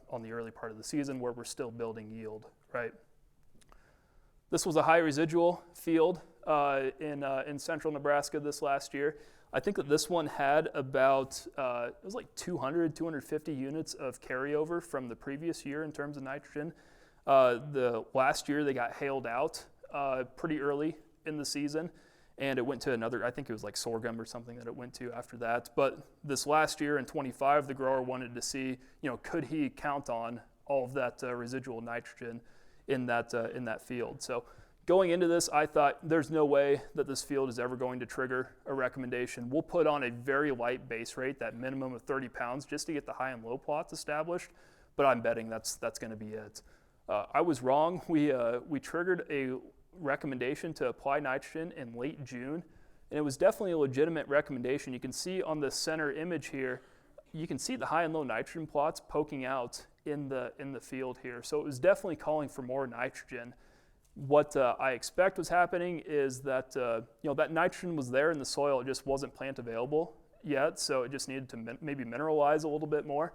on the early part of the season where we're still building yield, right? This was a high residual field in central Nebraska this last year. I think that this one had about, it was like 200, 250 units of carryover from the previous year in terms of nitrogen. The last year they got hailed out pretty early in the season, and it went to another, I think it was like sorghum or something that it went to after that. But this last year in 25, the grower wanted to see, could he count on all of that residual nitrogen in that field. So going into this, I thought there's no way that this field is ever going to trigger a recommendation. We'll put on a very light base rate, that minimum of 30 pounds, just to get the high and low plots established, but I'm betting that's going to be it. I was wrong. We triggered a recommendation to apply nitrogen in late June, and it was definitely a legitimate recommendation. You can see on the center image here, you can see the high and low nitrogen plots poking out in the field here. So it was definitely calling for more nitrogen. What I expect was happening is that that nitrogen was there in the soil, it just wasn't plant available yet, so it just needed to maybe mineralize a little bit more.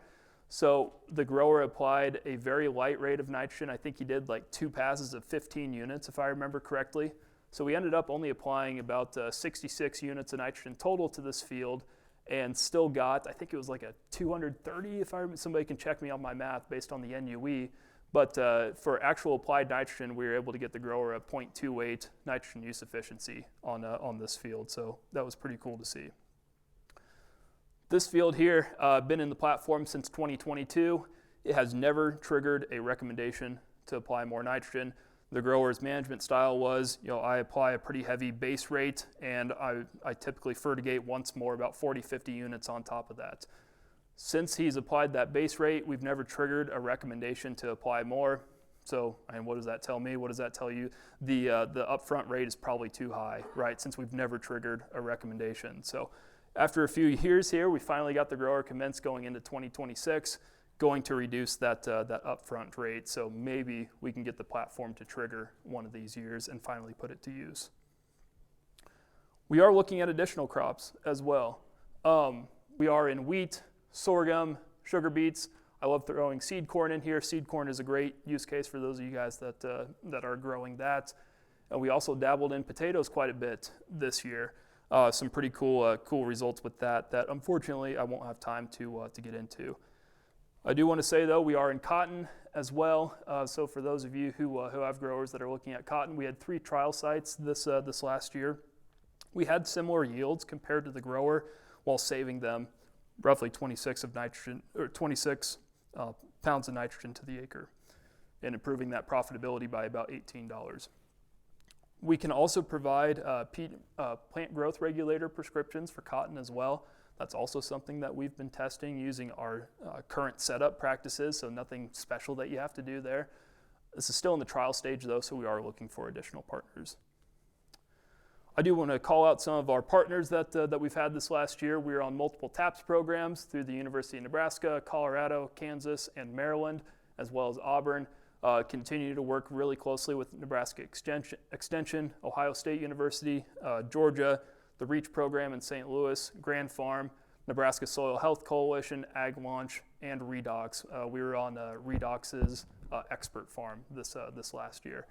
So the grower applied a very light rate of nitrogen. I think he did like 2 passes of 15 units, if I remember correctly. So we ended up only applying about 66 units of nitrogen total to this field, and still got, I think it was like a 230, if I remember, somebody can check me on my math based on the NUE. But for actual applied nitrogen, we were able to get the grower a 0.28 nitrogen use efficiency on this field. So that was pretty cool to see. This field here, been in the platform since 2022. It has never triggered a recommendation to apply more nitrogen. The grower's management style was, I apply a pretty heavy base rate, and I typically fertigate once more, about 40, 50 units on top of that. Since he's applied that base rate, we've never triggered a recommendation to apply more. So, and what does that tell me? What does that tell you? The upfront rate is probably too high, right? Since we've never triggered a recommendation. So after a few years here, we finally got the grower convinced going into 2026, going to reduce that upfront rate. So maybe we can get the platform to trigger one of these years and finally put it to use. We are looking at additional crops as well. We are in wheat, sorghum, sugar beets. I love throwing seed corn in here. Seed corn is a great use case for those of you guys that are growing that. And we also dabbled in potatoes quite a bit this year. Some pretty cool results with that unfortunately I won't have time to get into. I do want to say though, we are in cotton as well. So for those of you who have growers that are looking at cotton, we had 3 trial sites this last year. We had similar yields compared to the grower while saving them roughly 26 pounds of nitrogen to the acre and improving that profitability by about $18. We can also provide plant growth regulator prescriptions for cotton as well. That's also something that we've been testing using our current setup practices, so nothing special that you have to do there. This is still in the trial stage though, so we are looking for additional partners. I do want to call out some of our partners that we've had this last year. We are on multiple TAPS programs through the University of Nebraska, Colorado, Kansas, and Maryland, as well as Auburn. Continue to work really closely with Nebraska Extension, Ohio State University, Georgia, the REACH program in St. Louis, Grand Farm, Nebraska Soil Health Coalition, Ag Launch, and Redox. We were on Redox's expert farm this last year.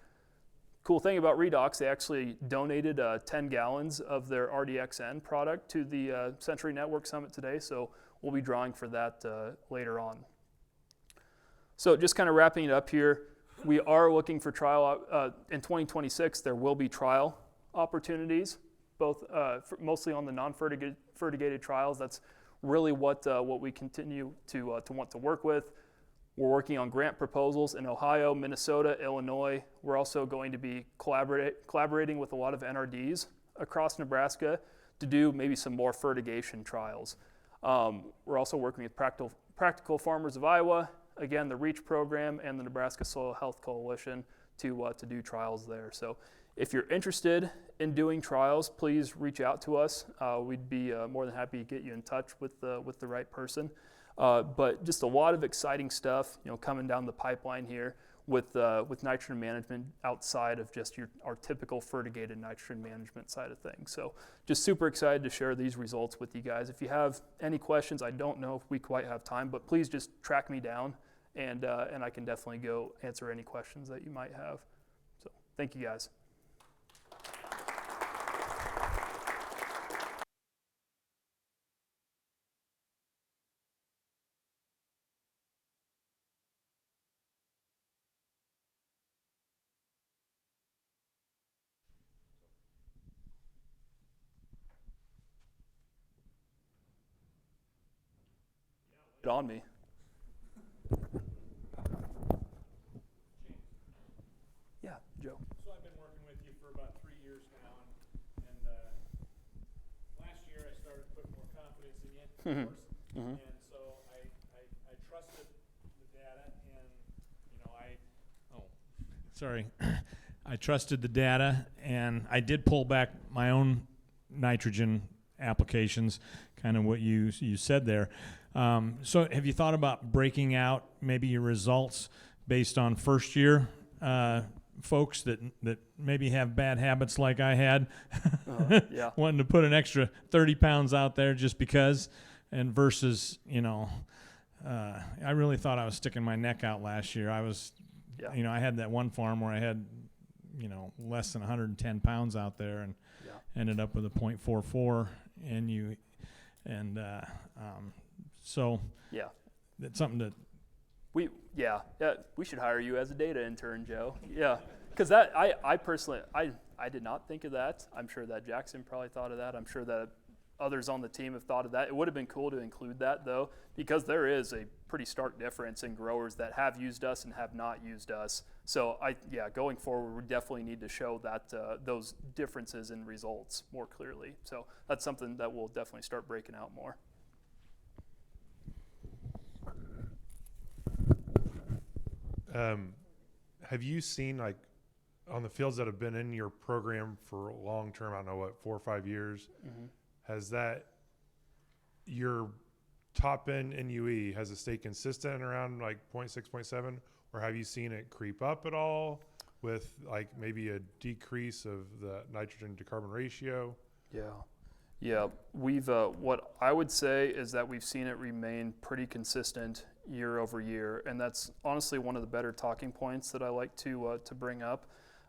Cool thing about Redox, they actually donated 10 gallons of their RDXN product to the Sentry Network Summit today, so we'll be drawing for that later on. So just kind of wrapping it up here, we are looking for trial, in 2026, there will be trial opportunities, both mostly on the non-fertigated trials. That's really what we continue to want to work with. We're working on grant proposals in Ohio, Minnesota, Illinois. We're also going to be collaborating with a lot of NRDs across Nebraska to do maybe some more fertigation trials. We're also working with Practical Farmers of Iowa, again, the REACH program and the Nebraska Soil Health Coalition to do trials there. So if you're interested in doing trials, please reach out to us. We'd be more than happy to get you in touch with the right person. But just a lot of exciting stuff, coming down the pipeline here with nitrogen management outside of just our typical fertigated nitrogen management side of things. So just super excited to share these results with you guys. If you have any questions, I don't know if we quite have time, but please just track me down and I can definitely go answer any questions that you might have. So thank you guys. On me. Yeah, Joe. So I've been working with you for about 3 years now, and last year I started putting more confidence in you, of course, and so I trusted the data, and I trusted the data, and I did pull back my own nitrogen applications, kind of what you said there. So have you thought about breaking out maybe your results based on first year folks that maybe have bad habits like I had, yeah. wanting to put an extra 30 pounds out there just because, and versus, I really thought I was sticking my neck out last year. I was, I had that one farm where I had, less than 110 pounds out there and ended up with a 0.44 so yeah, that's something that we should hire you as a data intern, Joe. Yeah, because I personally I did not think of that. I'm sure that Jackson probably thought of that. I'm sure that others on the team have thought of that. It would have been cool to include that though, because there is a pretty stark difference in growers that have used us and have not used us. So going forward, we definitely need to show that those differences in results more clearly. So that's something that we'll definitely start breaking out more. Have you seen, like, on the fields that have been in your program for a long term, I don't know, 4 or 5 years, has that, your top end NUE, has it stayed consistent around like 0.6, 0.7, or have you seen it creep up at all with like maybe a decrease of the nitrogen to carbon ratio? Yeah, we've what I would say is that we've seen it remain pretty consistent year over year, and that's honestly one of the better talking points that I like to bring up.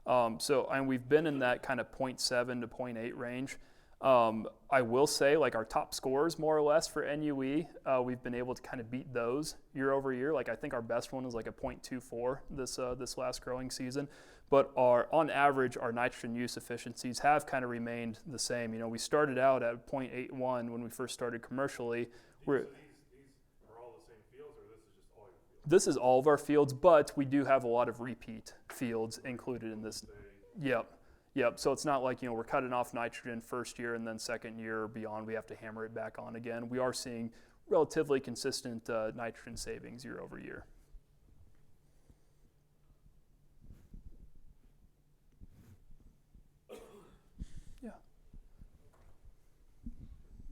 And we've been in that kind of 0.7 to 0.8 range. I will say, like, our top scores more or less for NUE, we've been able to kind of beat those year over year. Like, I think our best one was like a 0.24 this last growing season. But on average, our nitrogen use efficiencies have kind of remained the same. You know, we started out at 0.81 when we first started commercially. These are all the same fields, or this is just all your fields? This is all of our fields, but we do have a lot of repeat fields included in this. Yep. So it's not like, you know, we're cutting off nitrogen first year and then second year or beyond, we have to hammer it back on again. We are seeing relatively consistent nitrogen savings year over year.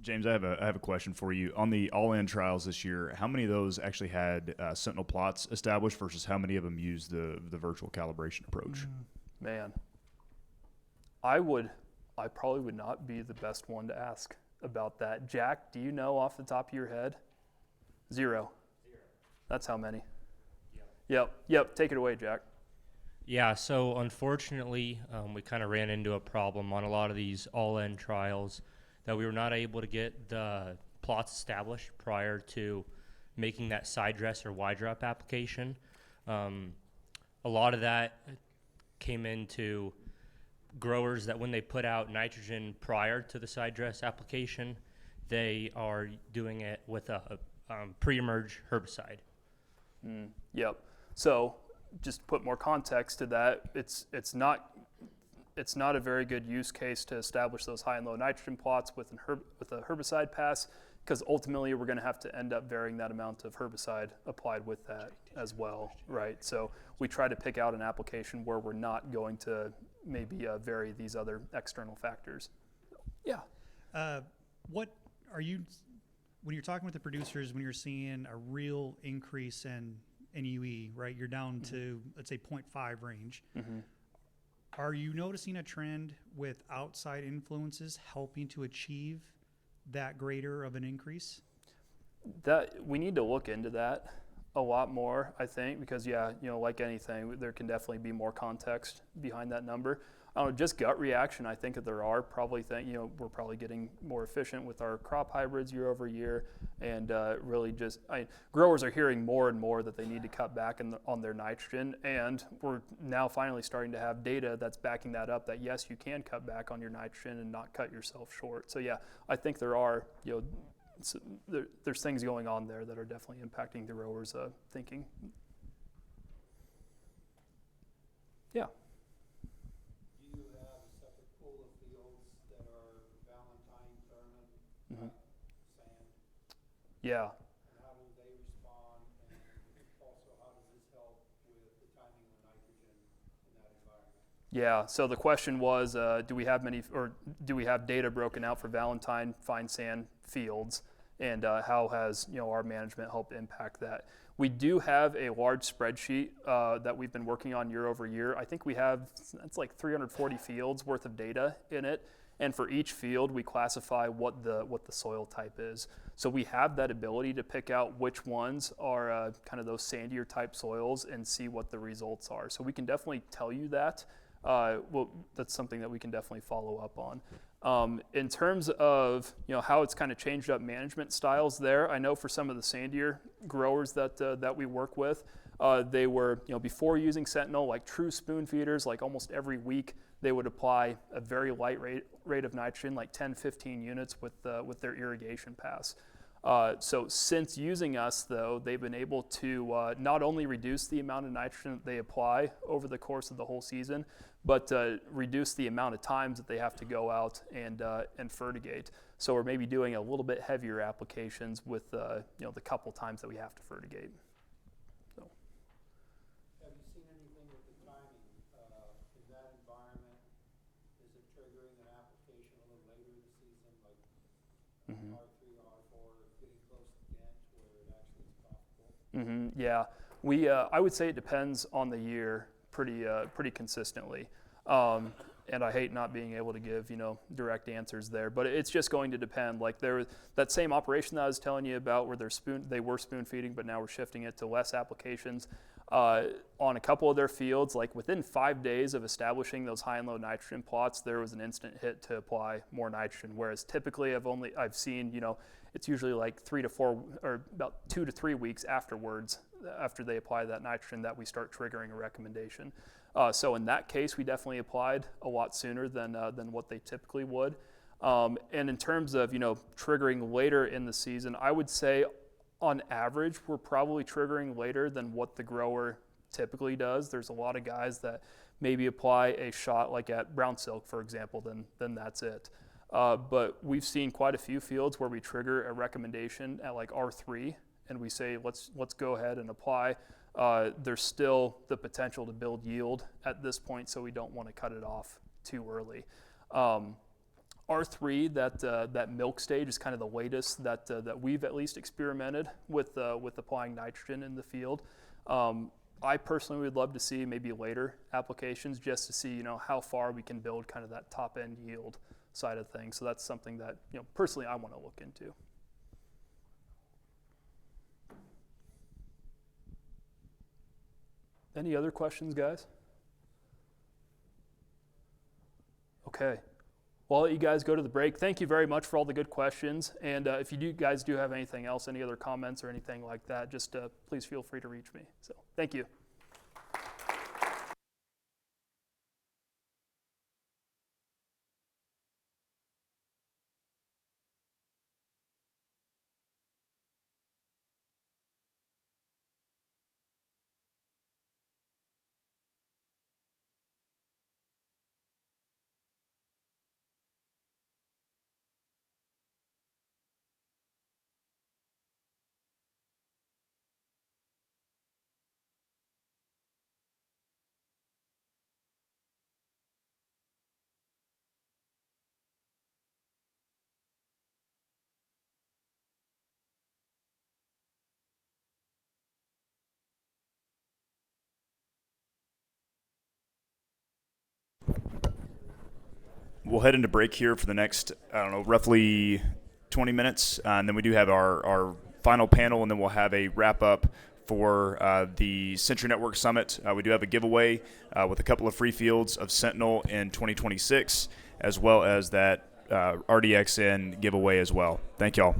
James, I have a question for you. On the all-in trials this year, how many of those actually had Sentinel plots established versus how many of them used the virtual calibration approach? Man, I probably would not be the best one to ask about that. Jack, do you know off the top of your head? Zero. That's how many? Yep. Take it away, Jack. Yeah, so unfortunately, we kind of ran into a problem on a lot of these all-in trials that we were not able to get the plots established prior to making that side dress or wide drop application. A lot of that came into growers that when they put out nitrogen prior to the side dress application, they are doing it with a pre-emerge herbicide. Yep. So just to put more context to that, it's not a very good use case to establish those high and low nitrogen plots with a herbicide pass, because ultimately we're going to have to end up varying that amount of herbicide applied with that as well, right? So we try to pick out an application where we're not going to maybe vary these other external factors. Yeah. What are you, when you're talking with the producers, when you're seeing a real increase in NUE, right? You're down to, let's say, 0.5 range. Are you noticing a trend with outside influences helping to achieve that greater of an increase? That we need to look into that a lot more, I think, because like anything, there can definitely be more context behind that number. Just gut reaction, I think that there are probably we're probably getting more efficient with our crop hybrids year over year, and really growers are hearing more and more that they need to cut back on their nitrogen, and we're now finally starting to have data that's backing that up, that yes, you can cut back on your nitrogen and not cut yourself short. So yeah, I think there are, there's things going on there that are definitely impacting the growers' thinking. Yeah. Yeah. And how do they respond, and also how does this help with the timing of nitrogen in that environment? Yeah, so the question was, do we have data broken out for Valentine fine sand fields, and how has our management helped impact that? We do have a large spreadsheet that we've been working on year over year. I think it's like 340 fields worth of data in it. And for each field, we classify what the soil type is. So we have that ability to pick out which ones are kind of those sandier type soils and see what the results are. So we can definitely tell you that. That's something that we can definitely follow up on. In terms of how it's kind of changed up management styles there, I know for some of the sandier growers that we work with, they were before using Sentinel, like true spoon feeders, like almost every week they would apply a very light rate of nitrogen, like 10-15 units with their irrigation pass. So since using us, though, they've been able to not only reduce the amount of nitrogen that they apply over the course of the whole season, but reduce the amount of times that they have to go out and fertigate. So we're maybe doing a little bit heavier applications with the couple times that we have to fertigate. So. Have you seen anything with the timing in that environment? Is it triggering an application a little later in the season, like R3, R4, getting close to the end where it actually is profitable? Yeah, I would say it depends on the year pretty consistently. And I hate not being able to give direct answers there, but it's just going to depend. Like that same operation that I was telling you about, where they were spoon feeding, but now we're shifting it to less applications. On a couple of their fields, like within 5 days of establishing those high and low nitrogen plots, there was an instant hit to apply more nitrogen. Whereas typically I've seen, it's usually like 3 to 4 or about 2 to 3 weeks afterwards, after they apply that nitrogen, that we start triggering a recommendation. So in that case, we definitely applied a lot sooner than what they typically would. And in terms of, triggering later in the season, I would say on average, we're probably triggering later than what the grower typically does. There's a lot of guys that maybe apply a shot like at brown silk, for example, then that's it. But we've seen quite a few fields where we trigger a recommendation at like R3 and we say, let's go ahead and apply. There's still the potential to build yield at this point, so we don't want to cut it off too early. R3, that milk stage, is kind of the latest that we've at least experimented with applying nitrogen in the field. I personally would love to see maybe later applications just to see how far we can build kind of that top end yield side of things. So that's something that personally I want to look into. Any other questions, guys? Okay. Well, I'll let you guys go to the break. Thank you very much for all the good questions. And if you guys do have anything else, any other comments or anything like that, just please feel free to reach me. So thank you. We'll head into break here for the next, roughly 20 minutes. And then we do have our final panel, and then we'll have a wrap-up for the Sentry Network Summit. We do have a giveaway with a couple of free fields of Sentinel in 2026, as well as that RDXN giveaway as well. Thank y'all.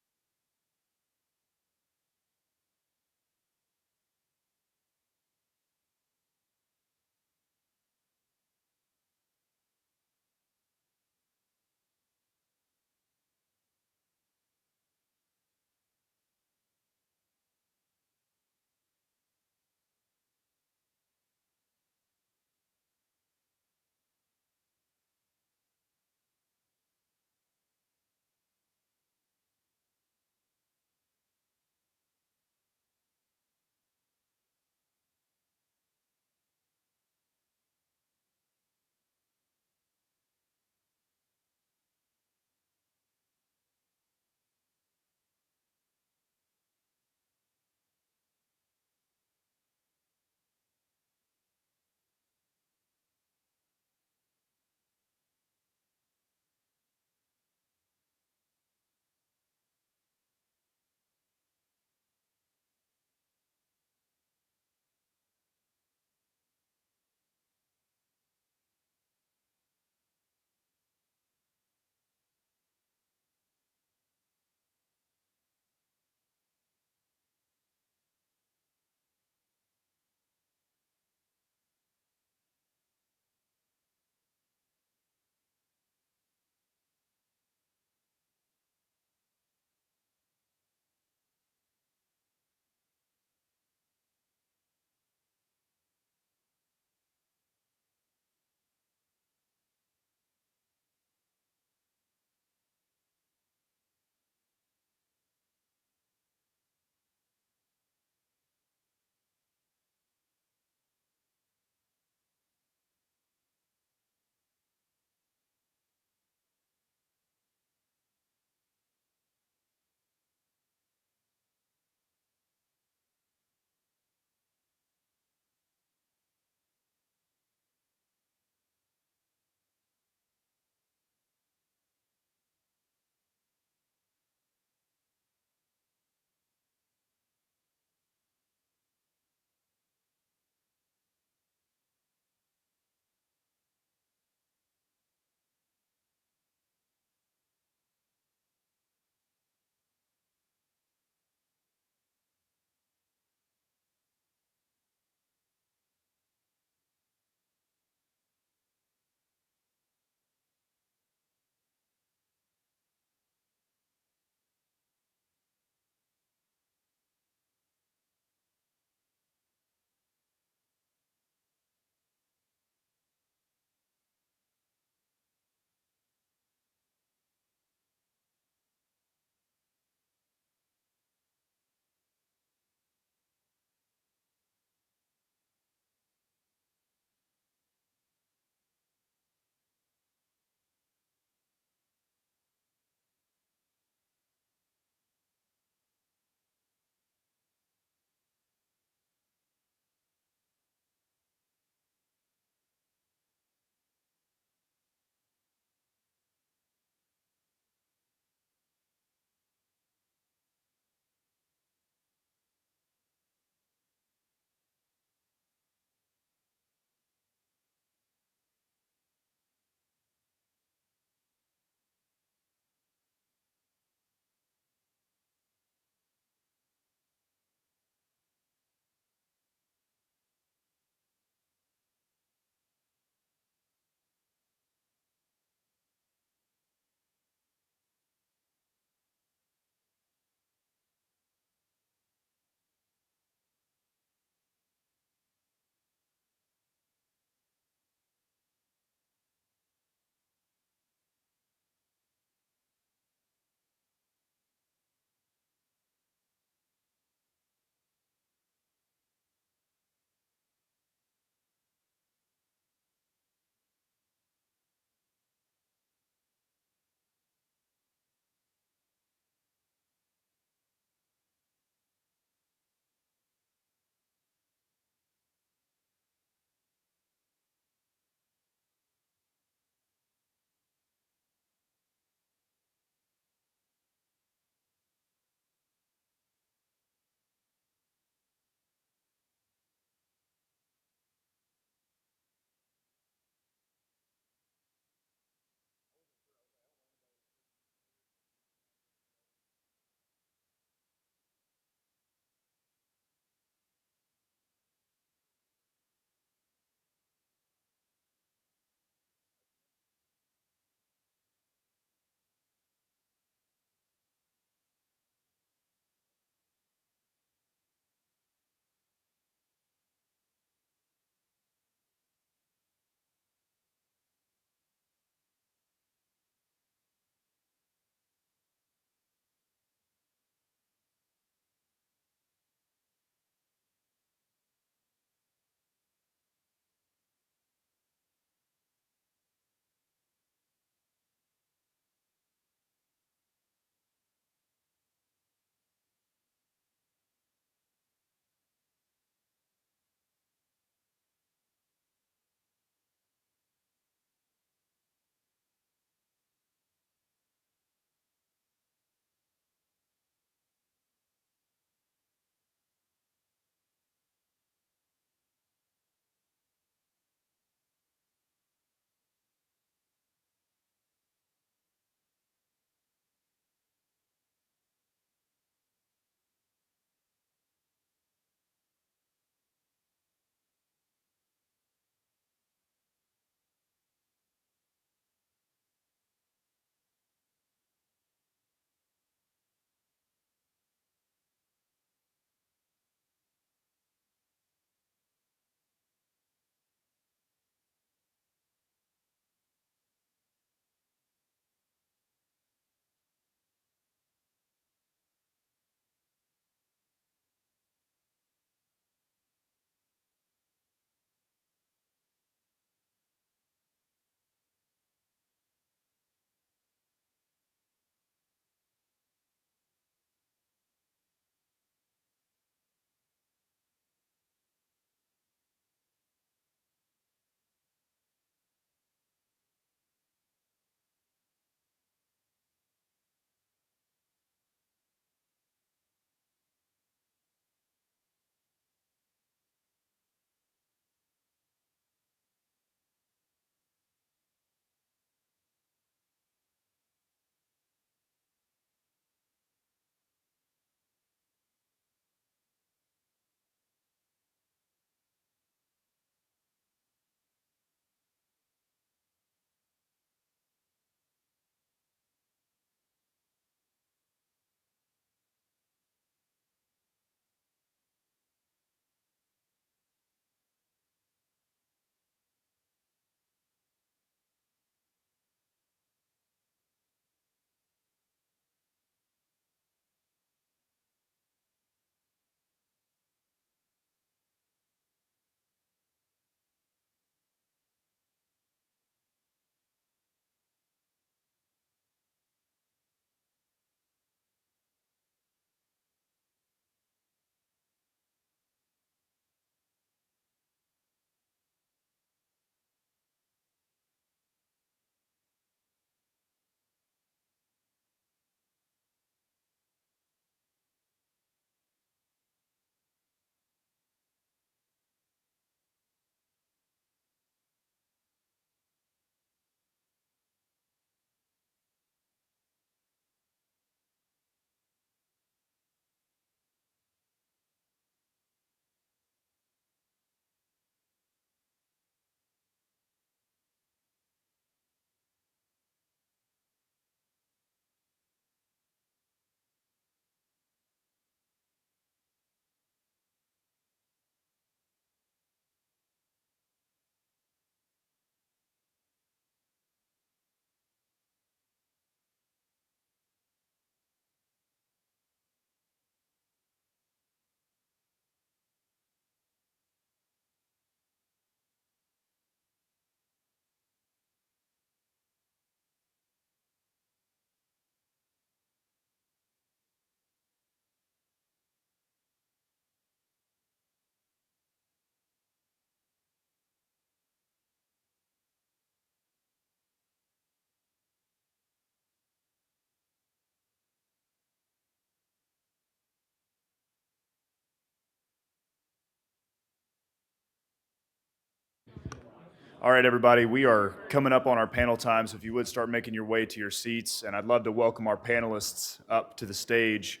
All right, everybody, we are coming up on our panel time, so if you would start making your way to your seats, and I'd love to welcome our panelists up to the stage.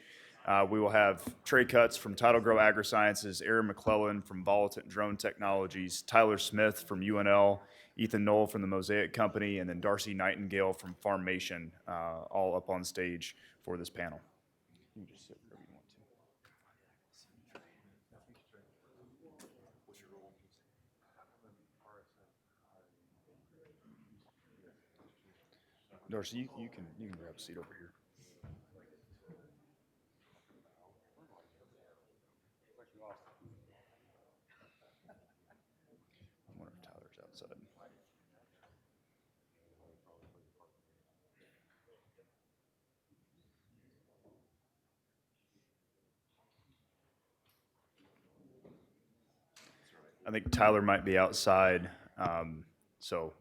We will have Trey Cutts from Tidal Grow AgriSciences, Aaron McClellan from Volatant Drone Technologies, Tyler Smith from UNL, Ethan Knoll from the Mosaic Company, and then Darcy Nightingale from Farmation, all up on stage for this panel. You can just sit wherever you want to. Darcy, you can grab a seat over here. I wonder if Tyler's outside. I think Tyler might be outside. So,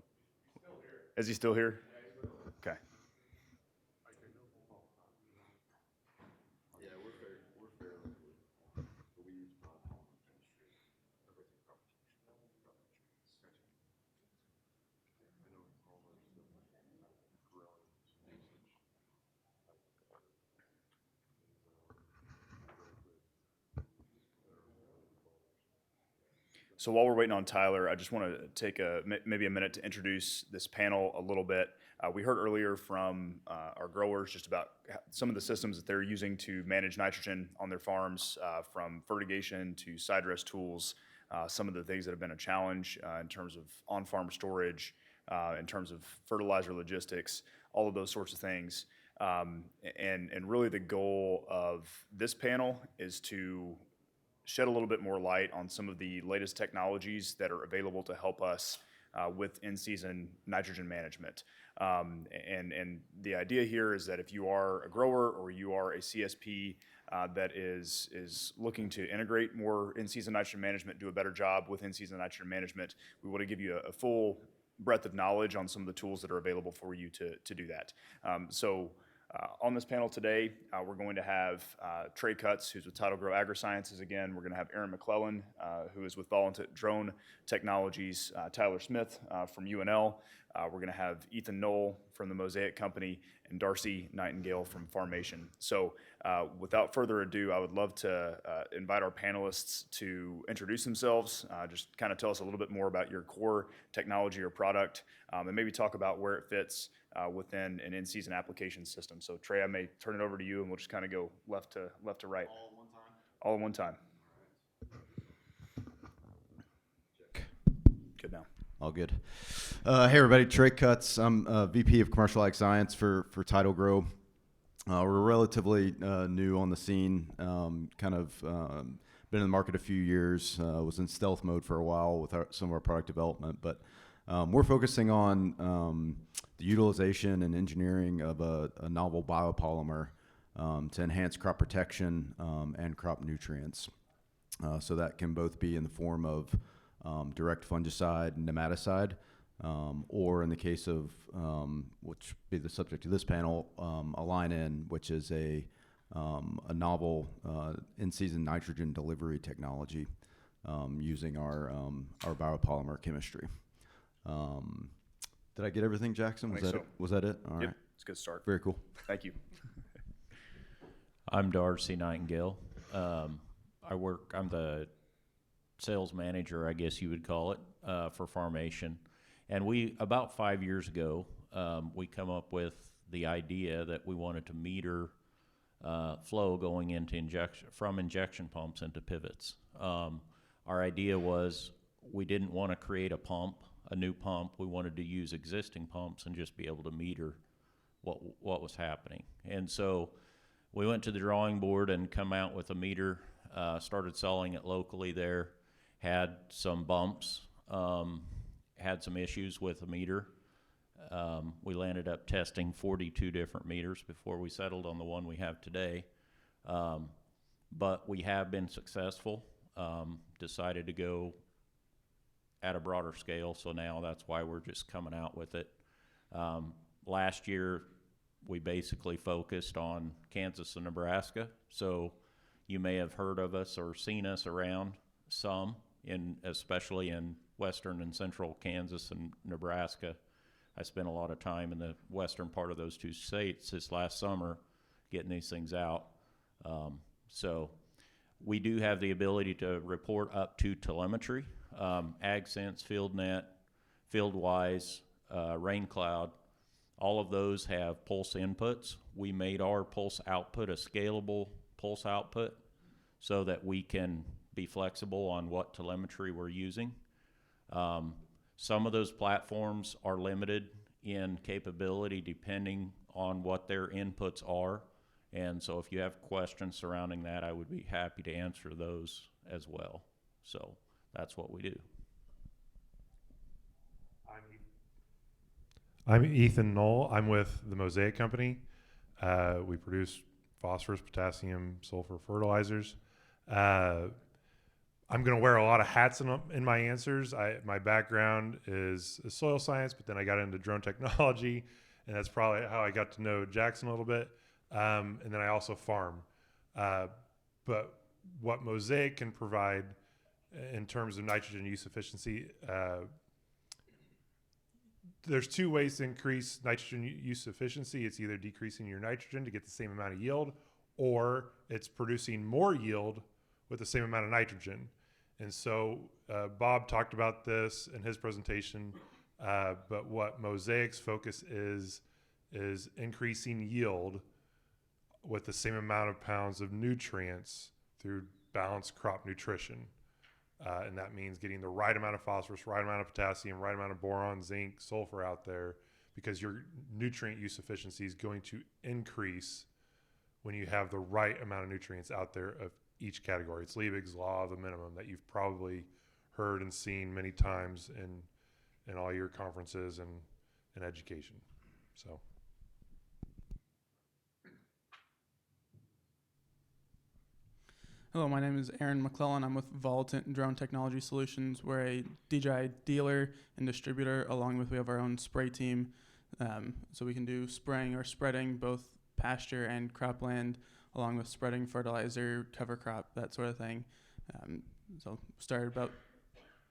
is he still here? Okay. So while we're waiting on Tyler, I just want to take maybe a minute to introduce this panel a little bit. We heard earlier from our growers just about some of the systems that they're using to manage nitrogen on their farms, from fertigation to side dress tools, some of the things that have been a challenge in terms of on-farm storage, in terms of fertilizer logistics, all of those sorts of things. And really the goal of this panel is to shed a little bit more light on some of the latest technologies that are available to help us with in-season nitrogen management. And the idea here is that if you are a grower or you are a CSP that is looking to integrate more in-season nitrogen management, do a better job with in-season nitrogen management, we want to give you a full breadth of knowledge on some of the tools that are available for you to do that. On this panel today, we're going to have Trey Cutts, who's with Tidal Grow AgriSciences again. We're going to have Aaron McClellan, who is with Volatant Drone Technologies, Tyler Smith from UNL. We're going to have Ethan Knoll from the Mosaic Company, and Darcy Nightingale from Farmation. So without further ado, I would love to invite our panelists to introduce themselves, just kind of tell us a little bit more about your core technology or product, and maybe talk about where it fits within an in-season application system. So Trey, I may turn it over to you, and we'll just kind of go left to right. All at one time? All at one time. Good now. All good. Hey everybody, Trey Cutts. I'm VP of Commercial Ag Science for Tidal Grow. We're relatively new on the scene, been in the market a few years, was in stealth mode for a while with some of our product development, but we're focusing on the utilization and engineering of a novel biopolymer to enhance crop protection and crop nutrients. So that can both be in the form of direct fungicide and nematicide, or in the case of, which be the subject of this panel, a line-in, which is a novel in-season nitrogen delivery technology using our biopolymer chemistry. Did I get everything, Jackson? Was that it? All right. It's a good start. Very cool. Thank you. I'm Darcy Nightingale. I'm the sales manager, I guess you would call it, for Farmation. And about 5 years ago, we come up with the idea that we wanted to meter flow going into from injection pumps into pivots. Our idea was we didn't want to create a new pump. We wanted to use existing pumps and just be able to meter what was happening. And so we went to the drawing board and come out with a meter, started selling it locally there, had some bumps, had some issues with the meter. We landed up testing 42 different meters before we settled on the one we have today. But we have been successful, decided to go at a broader scale, so now that's why we're just coming out with it. Last year, we basically focused on Kansas and Nebraska, so you may have heard of us or seen us around some, especially in western and central Kansas and Nebraska. I spent a lot of time in the western part of those two states this last summer getting these things out. So we do have the ability to report up to telemetry, AgSense, FieldNet, FieldWise, RainCloud. All of those have pulse inputs. We made our pulse output a scalable pulse output so that we can be flexible on what telemetry we're using. Some of those platforms are limited in capability depending on what their inputs are. And so if you have questions surrounding that, I would be happy to answer those as well. So that's what we do. I'm Ethan Knoll. I'm with the Mosaic Company. We produce phosphorus, potassium, sulfur fertilizers. I'm going to wear a lot of hats in my answers. My background is soil science, but then I got into drone technology, and that's probably how I got to know Jackson a little bit. And then I also farm. But what Mosaic can provide in terms of nitrogen use efficiency, there's two ways to increase nitrogen use efficiency. It's either decreasing your nitrogen to get the same amount of yield, or it's producing more yield with the same amount of nitrogen. And so Bob talked about this in his presentation, but what Mosaic's focus is increasing yield with the same amount of pounds of nutrients through balanced crop nutrition. And that means getting the right amount of phosphorus, right amount of potassium, right amount of boron, zinc, sulfur out there, because your nutrient use efficiency is going to increase when you have the right amount of nutrients out there of each category. It's Liebig's law of the minimum that you've probably heard and seen many times in all your conferences and education. So. Hello, my name is Aaron McClellan. I'm with Volatant Drone Technology Solutions. We're a DJI dealer and distributor, along with we have our own spray team. So we can do spraying or spreading both pasture and cropland, along with spreading fertilizer, cover crop, that sort of thing. So started about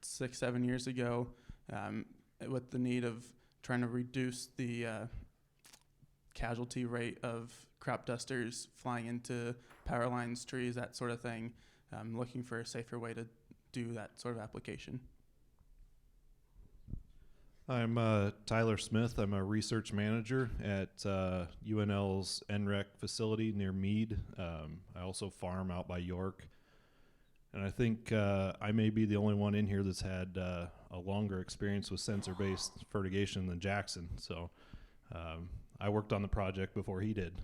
6-7 years ago with the need of trying to reduce the casualty rate of crop dusters flying into power lines, trees, that sort of thing. Looking for a safer way to do that sort of application. I'm Tyler Smith. I'm a research manager at UNL's NREC facility near Meade. I also farm out by York. And I think I may be the only one in here that's had a longer experience with sensor-based fertigation than Jackson. So I worked on the project before he did.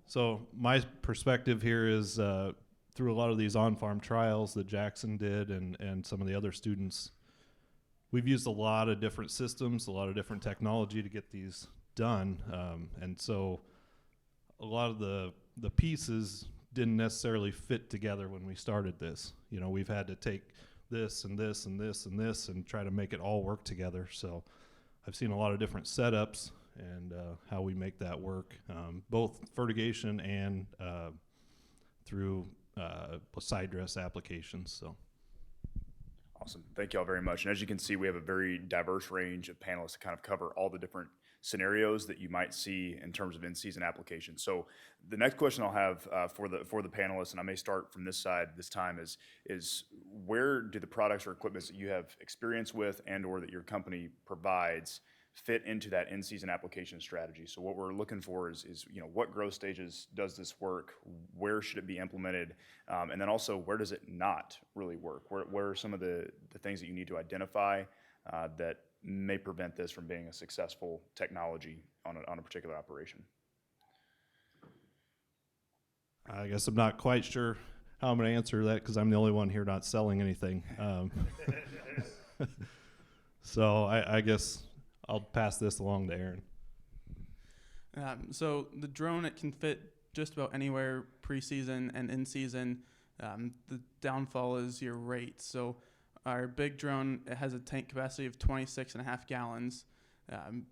So my perspective here is through a lot of these on-farm trials that Jackson did and some of the other students, we've used a lot of different systems, a lot of different technology to get these done. And so a lot of the pieces didn't necessarily fit together when we started this. You know, we've had to take this and this and this and this and try to make it all work together. So I've seen a lot of different setups and how we make that work, both fertigation and through side dress applications. So. Awesome. Thank you all very much. And as you can see, we have a very diverse range of panelists to kind of cover all the different scenarios that you might see in terms of in-season application. So the next question I'll have for the panelists, and I may start from this side this time, is where do the products or equipments that you have experience with and or that your company provides fit into that in-season application strategy? So what we're looking for is what growth stages does this work? Where should it be implemented? And then also, where does it not really work? Where are some of the things that you need to identify that may prevent this from being a successful technology on a particular operation? I guess I'm not quite sure how I'm going to answer that because I'm the only one here not selling anything. So I guess I'll pass this along to Aaron. So the drone, it can fit just about anywhere preseason and in season. The downfall is your rate. So our big drone, it has a tank capacity of 26.5 gallons.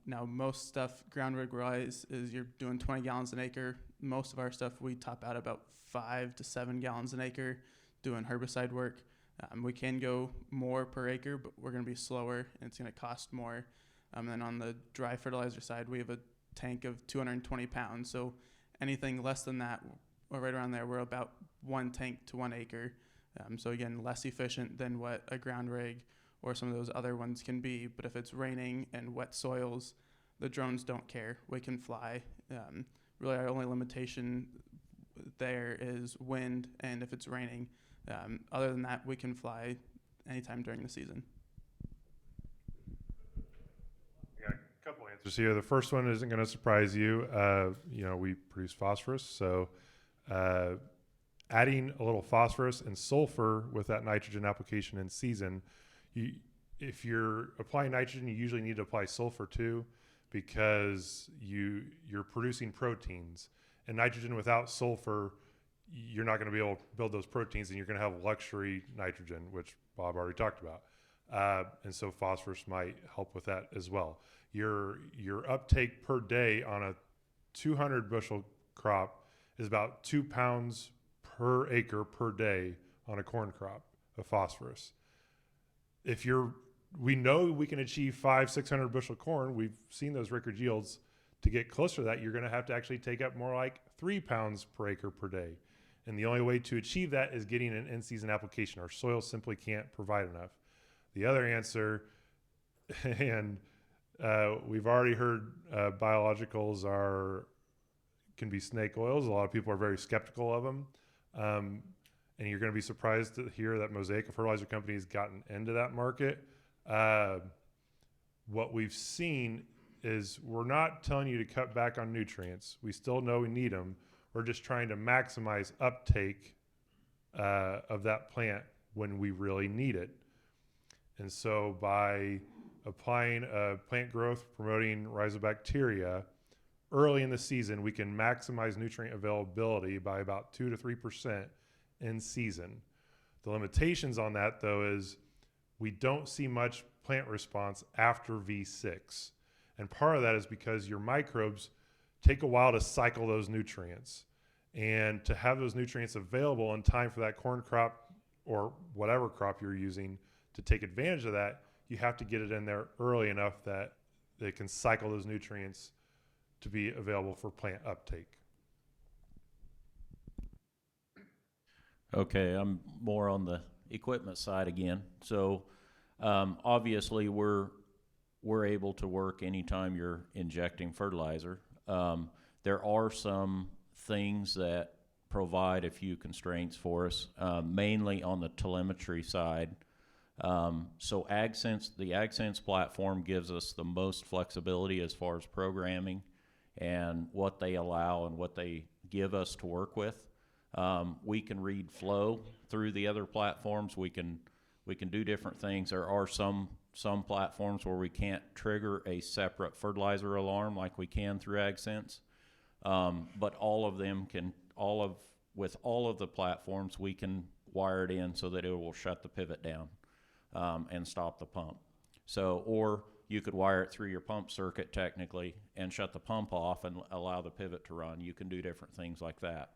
Now most stuff ground rig wise is you're doing 20 gallons an acre. Most of our stuff we top out about 5 to 7 gallons an acre doing herbicide work. We can go more per acre, but we're going to be slower and it's going to cost more. And then on the dry fertilizer side, we have a tank of 220 pounds. So anything less than that, or right around there, we're about 1 tank to 1 acre. So again, less efficient than what a ground rig or some of those other ones can be. But if it's raining and wet soils, the drones don't care. We can fly. Really, our only limitation there is wind and if it's raining. Other than that, we can fly anytime during the season. I got a couple answers here. The first one isn't going to surprise you. We produce phosphorus, so adding a little phosphorus and sulfur with that nitrogen application in season, if you're applying nitrogen, you usually need to apply sulfur too, because you're producing proteins. And nitrogen without sulfur, you're not going to be able to build those proteins, and you're going to have luxury nitrogen, which Bob already talked about. And so phosphorus might help with that as well. Your uptake per day on a 200 bushel crop is about 2 pounds per acre per day on a corn crop of phosphorus. We know we can achieve 500-600 bushel corn. We've seen those record yields. To get closer to that, you're going to have to actually take up more like 3 pounds per acre per day. And the only way to achieve that is getting an in-season application. Our soil simply can't provide enough. The other answer, and we've already heard biologicals can be snake oils. A lot of people are very skeptical of them. And you're going to be surprised to hear that Mosaic, a fertilizer company, has gotten into that market. What we've seen is we're not telling you to cut back on nutrients. We still know we need them. We're just trying to maximize uptake of that plant when we really need it. And so by applying plant growth promoting rhizobacteria early in the season, we can maximize nutrient availability by about 2 to 3% in season. The limitations on that, though, is we don't see much plant response after V6. And part of that is because your microbes take a while to cycle those nutrients. And to have those nutrients available in time for that corn crop or whatever crop you're using to take advantage of that, you have to get it in there early enough that they can cycle those nutrients to be available for plant uptake. Okay, I'm more on the equipment side again. So obviously we're able to work anytime you're injecting fertilizer. There are some things that provide a few constraints for us, mainly on the telemetry side. So AgSense, the AgSense platform gives us the most flexibility as far as programming and what they allow and what they give us to work with. We can read flow through the other platforms. We can do different things. There are some platforms where we can't trigger a separate fertilizer alarm like we can through AgSense. But all of them can, with all of the platforms, we can wire it in so that it will shut the pivot down and stop the pump. So, or you could wire it through your pump circuit technically and shut the pump off and allow the pivot to run. You can do different things like that.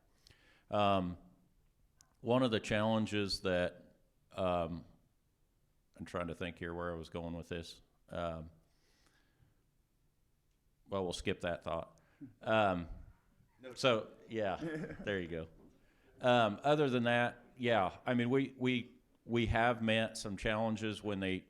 One of the challenges that I'm trying to think here where I was going with this. Well, we'll skip that thought. So yeah, there you go. Other than that, yeah, I mean, we have met some challenges when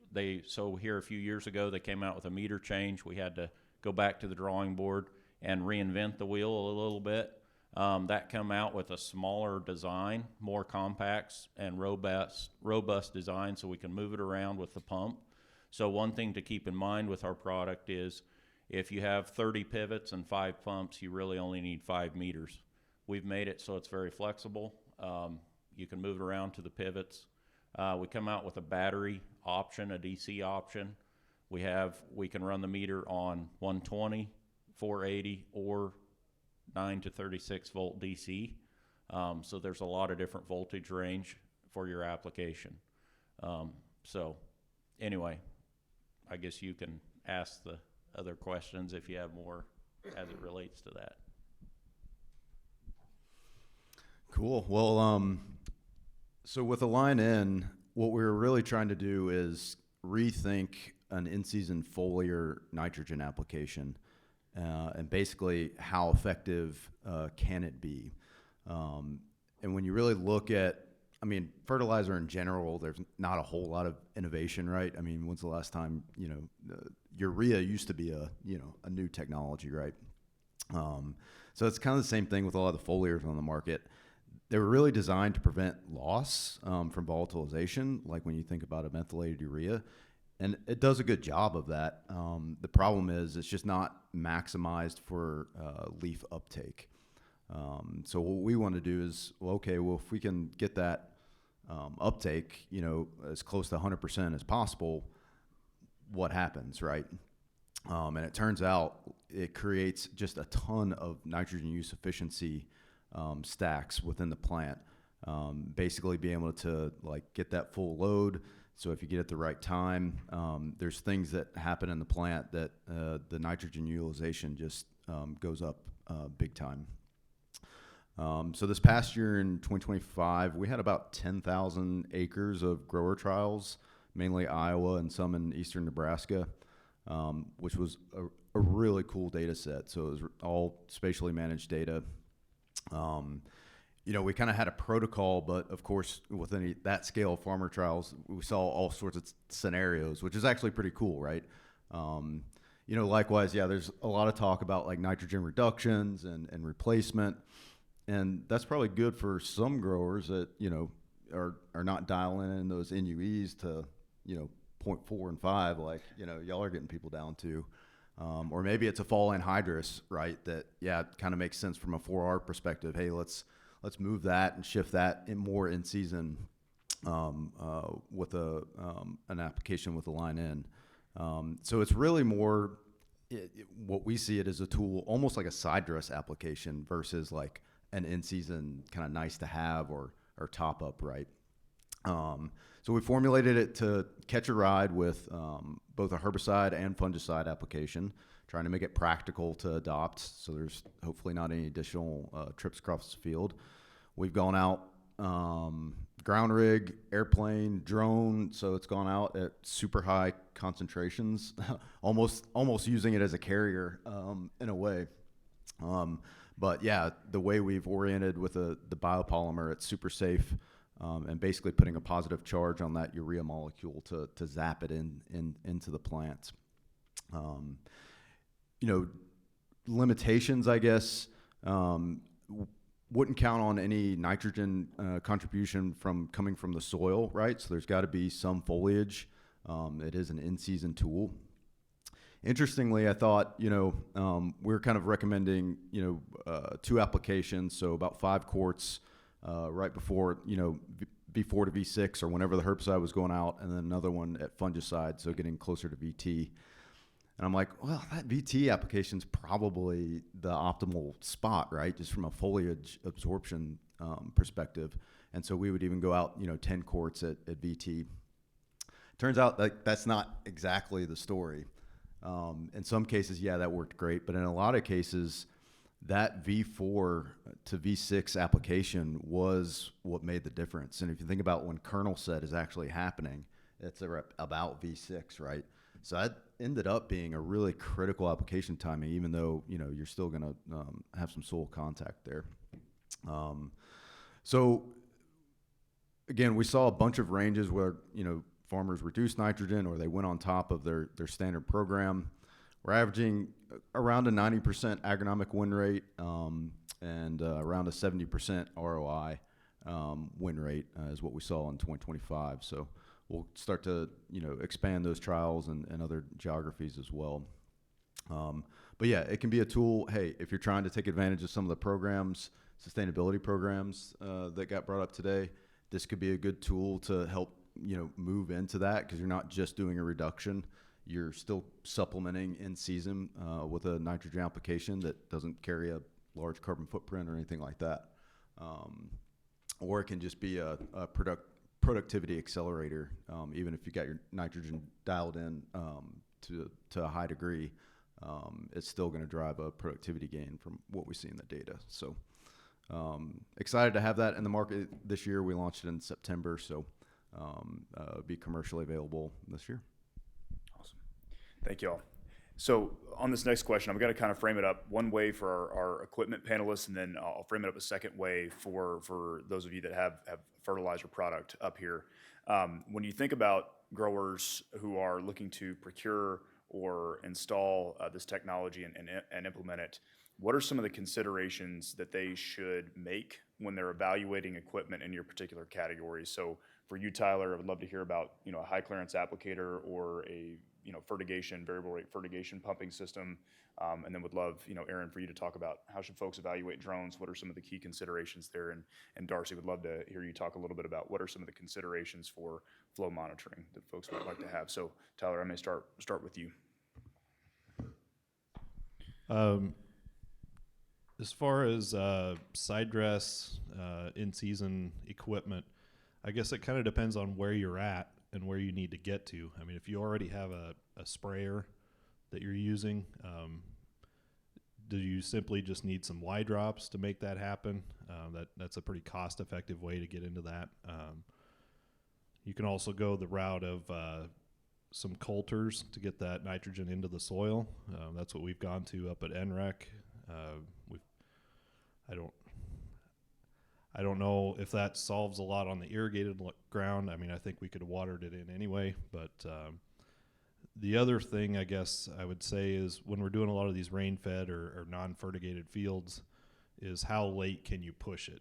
so here a few years ago, they came out with a meter change. We had to go back to the drawing board and reinvent the wheel a little bit. That come out with a smaller design, more compacts and robust design so we can move it around with the pump. So one thing to keep in mind with our product is if you have 30 pivots and 5 pumps, you really only need 5 meters. We've made it so it's very flexible. You can move it around to the pivots. We come out with a battery option, a DC option. We can run the meter on 120, 480, or 9 to 36 volt DC. So there's a lot of different voltage range for your application. So anyway, I guess you can ask the other questions if you have more as it relates to that. Cool. Well, so with a line in, what we were really trying to do is rethink an in-season foliar nitrogen application, and basically how effective can it be. And when you really look at, I mean, fertilizer in general, there's not a whole lot of innovation, right? I mean, when's the last time, urea used to be a new technology, right? So it's kind of the same thing with a lot of the foliars on the market. They were really designed to prevent loss from volatilization, like when you think about a methylated urea. And it does a good job of that. The problem is it's just not maximized for leaf uptake. So what we want to do is, if we can get that uptake, as close to 100% as possible, what happens, right? And it turns out it creates just a ton of nitrogen use efficiency stacks within the plant. Basically being able to get that full load. So if you get it at the right time, there's things that happen in the plant that the nitrogen utilization just goes up big time. So this past year in 2025, we had about 10,000 acres of grower trials, mainly Iowa and some in eastern Nebraska, which was a really cool data set. So it was all spatially managed data. We kind of had a protocol, but of course, with that scale of farmer trials, we saw all sorts of scenarios, which is actually pretty cool, right? Likewise, there's a lot of talk about nitrogen reductions and replacement. And that's probably good for some growers that, are not dialing in those NUEs to, 0.4 and 5, y'all are getting people down to. Or maybe it's a fall anhydrous, right? That, it kind of makes sense from a 4R perspective. Hey, let's move that and shift that more in season with an application with a line in. So it's really more, what we see it as a tool, almost like a side dress application versus an in-season kind of nice to have or top up, right? So we formulated it to catch a ride with both a herbicide and fungicide application, trying to make it practical to adopt. So there's hopefully not any additional trips across the field. We've gone out ground rig, airplane, drone. So it's gone out at super high concentrations, almost using it as a carrier in a way. But the way we've oriented with the biopolymer, it's super safe, and basically putting a positive charge on that urea molecule to zap it into the plants. Limitations, I guess, wouldn't count on any nitrogen contribution coming from the soil, right? So there's got to be some foliage. It is an in-season tool. Interestingly, I thought, we're kind of recommending, 2 applications, so about 5 quarts right before, V4 to V6 or whenever the herbicide was going out, and then another one at fungicide, so getting closer to VT. And I'm like, well, that VT application's probably the optimal spot, right? Just from a foliage absorption perspective. And so we would even go out, 10 quarts at VT. Turns out that's not exactly the story. In some cases, that worked great, but in a lot of cases, that V4 to V6 application was what made the difference. And if you think about when kernel set is actually happening, it's about V6, right? So that ended up being a really critical application timing, even though, you're still going to have some soil contact there. So again, we saw a bunch of ranges where, farmers reduced nitrogen or they went on top of their standard program. We're averaging around a 90% agronomic win rate and around a 70% ROI win rate is what we saw in 2025. So we'll start to expand those trials and other geographies as well. But it can be a tool. Hey, if you're trying to take advantage of some of the programs, sustainability programs that got brought up today, this could be a good tool to help move into that, because you're not just doing a reduction, you're still supplementing in season with a nitrogen application that doesn't carry a large carbon footprint or anything like that. Or it can just be a productivity accelerator, even if you got your nitrogen dialed in to a high degree, it's still going to drive a productivity gain from what we see in the data. So excited to have that in the market this year. We launched it in September, so be commercially available this year. Awesome. Thank you all. So on this next question, I'm going to kind of frame it up one way for our equipment panelists, and then I'll frame it up a second way for those of you that have fertilizer product up here. When you think about growers who are looking to procure or install this technology and implement it, what are some of the considerations that they should make when they're evaluating equipment in your particular category? So for you, Tyler, I would love to hear about, a high clearance applicator or a, fertigation, variable rate fertigation pumping system. And then would love, Aaron, for you to talk about how should folks evaluate drones? What are some of the key considerations there? And Darcy, would love to hear you talk a little bit about what are some of the considerations for flow monitoring that folks might like to have. So Tyler, I may start with you. As far as side dress, in-season equipment, I guess it kind of depends on where you're at and where you need to get to. I mean, if you already have a sprayer that you're using, do you simply just need some Y drops to make that happen? That's a pretty cost-effective way to get into that. You can also go the route of some coulters to get that nitrogen into the soil. That's what we've gone to up at NREC. I don't know if that solves a lot on the irrigated ground. I mean, I think we could have watered it in anyway, but the other thing I guess I would say is when we're doing a lot of these rain-fed or non-fertigated fields is how late can you push it?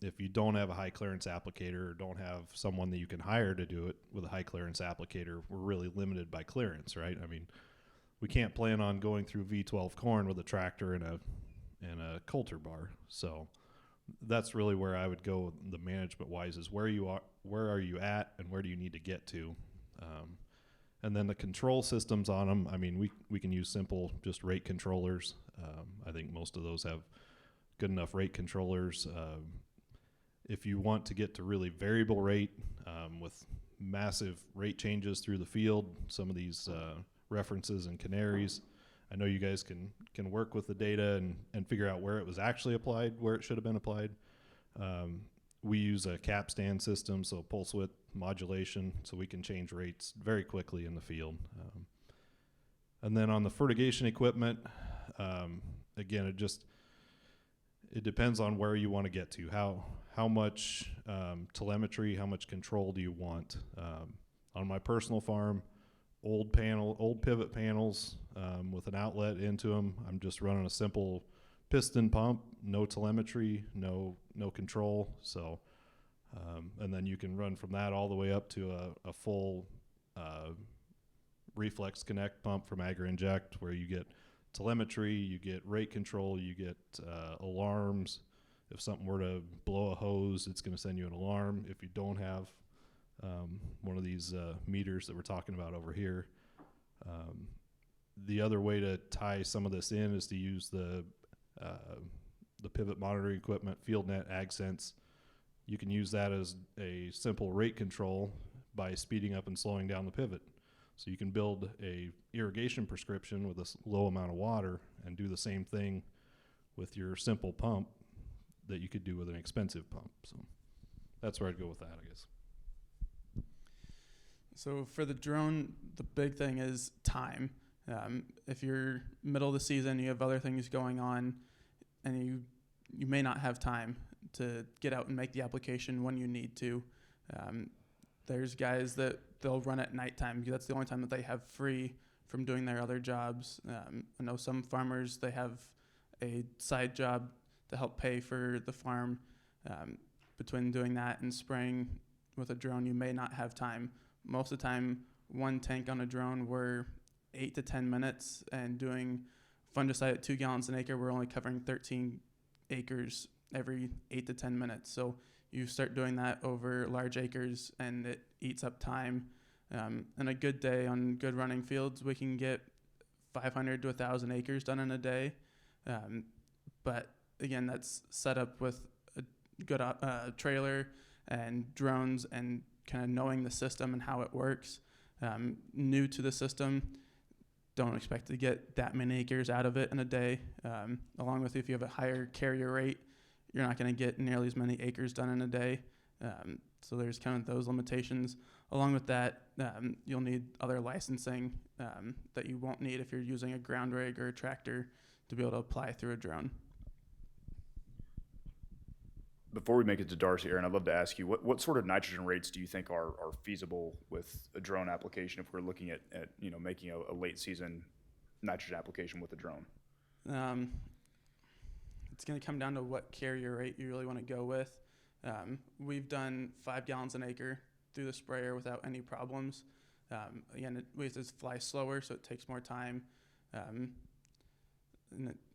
If you don't have a high clearance applicator or don't have someone that you can hire to do it with a high clearance applicator, we're really limited by clearance, right? I mean, we can't plan on going through V12 corn with a tractor and a coulter bar. So that's really where I would go the management wise is where are you at and where do you need to get to? And then the control systems on them, I mean, we can use simple just rate controllers. I think most of those have good enough rate controllers. If you want to get to really variable rate with massive rate changes through the field, some of these references and canaries, I know you guys can work with the data and figure out where it was actually applied, where it should have been applied. We use a cap stand system, so pulse width modulation, so we can change rates very quickly in the field. And then on the fertigation equipment, again, it depends on where you want to get to. How much telemetry, how much control do you want? On my personal farm, old pivot panels with an outlet into them. I'm just running a simple piston pump, no telemetry, no control. So, and then you can run from that all the way up to a full reflex connect pump from AgriInject, where you get telemetry, you get rate control, you get alarms. If something were to blow a hose, it's going to send you an alarm. If you don't have one of these meters that we're talking about over here. The other way to tie some of this in is to use the pivot monitoring equipment, FieldNet, AgSense. You can use that as a simple rate control by speeding up and slowing down the pivot. So you can build a irrigation prescription with a low amount of water and do the same thing with your simple pump that you could do with an expensive pump. So that's where I'd go with that, I guess. So for the drone, the big thing is time. If you're middle of the season, you have other things going on, and you may not have time to get out and make the application when you need to. There's guys that they'll run at nighttime because that's the only time that they have free from doing their other jobs. I know some farmers, they have a side job to help pay for the farm. Between doing that and spraying with a drone, you may not have time. Most of the time, one tank on a drone, we're 8 to 10 minutes, and doing fungicide at 2 gallons an acre, we're only covering 13 acres every 8 to 10 minutes. So you start doing that over large acres, and it eats up time. And a good day on good running fields, we can get 500 to 1,000 acres done in a day. But again, that's set up with a good trailer and drones and kind of knowing the system and how it works. New to the system, don't expect to get that many acres out of it in a day. Along with if you have a higher carrier rate, you're not going to get nearly as many acres done in a day. So there's kind of those limitations. Along with that, you'll need other licensing that you won't need if you're using a ground rig or a tractor to be able to apply through a drone. Before we make it to Darcy, Aaron, I'd love to ask you, what sort of nitrogen rates do you think are feasible with a drone application if we're looking at making a late season nitrogen application with a drone? It's going to come down to what carrier rate you really want to go with. We've done 5 gallons an acre through the sprayer without any problems. Again, we have to fly slower, so it takes more time. And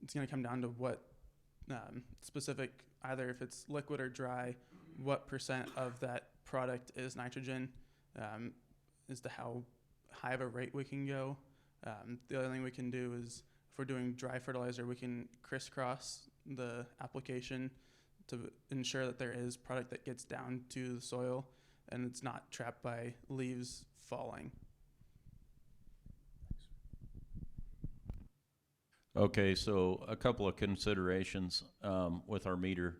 it's going to come down to what specific, either if it's liquid or dry, what percent of that product is nitrogen, as to how high of a rate we can go. The other thing we can do is, if we're doing dry fertilizer, we can crisscross the application to ensure that there is product that gets down to the soil and it's not trapped by leaves falling. Okay, so a couple of considerations with our meter.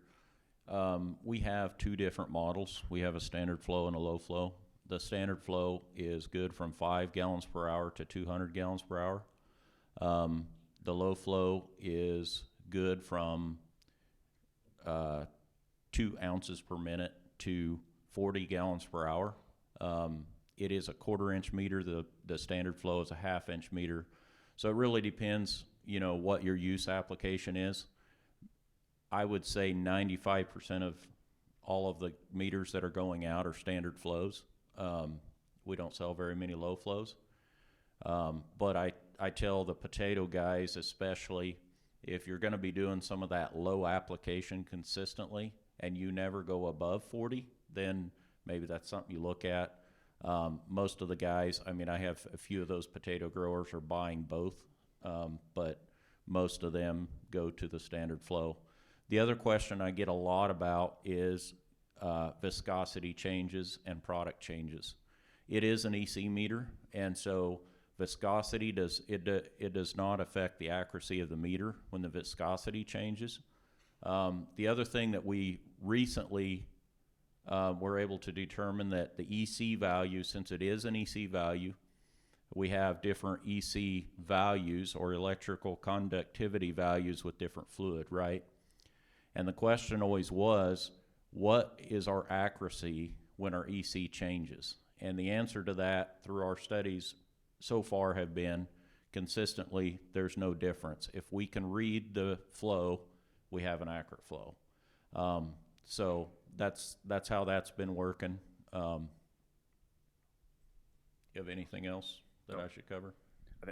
We have 2 different models. We have a standard flow and a low flow. The standard flow is good from 5 gallons per hour to 200 gallons per hour. The low flow is good from 2 ounces per minute to 40 gallons per hour. It is a 1/4 inch meter. The standard flow is a 1/2 inch meter. So it really depends, what your use application is. I would say 95% of all of the meters that are going out are standard flows. We don't sell very many low flows. But I tell the potato guys, especially, if you're going to be doing some of that low application consistently and you never go above 40, then maybe that's something you look at. Most of the guys, I have a few of those potato growers are buying both, but most of them go to the standard flow. The other question I get a lot about is viscosity changes and product changes. It is an EC meter, and so viscosity does not affect the accuracy of the meter when the viscosity changes. The other thing that we recently were able to determine that the EC value, since it is an EC value, we have different EC values or electrical conductivity values with different fluid, right? And the question always was, what is our accuracy when our EC changes? And the answer to that through our studies so far have been consistently, there's no difference. If we can read the flow, we have an accurate flow. So that's how that's been working. You have anything else that I should cover?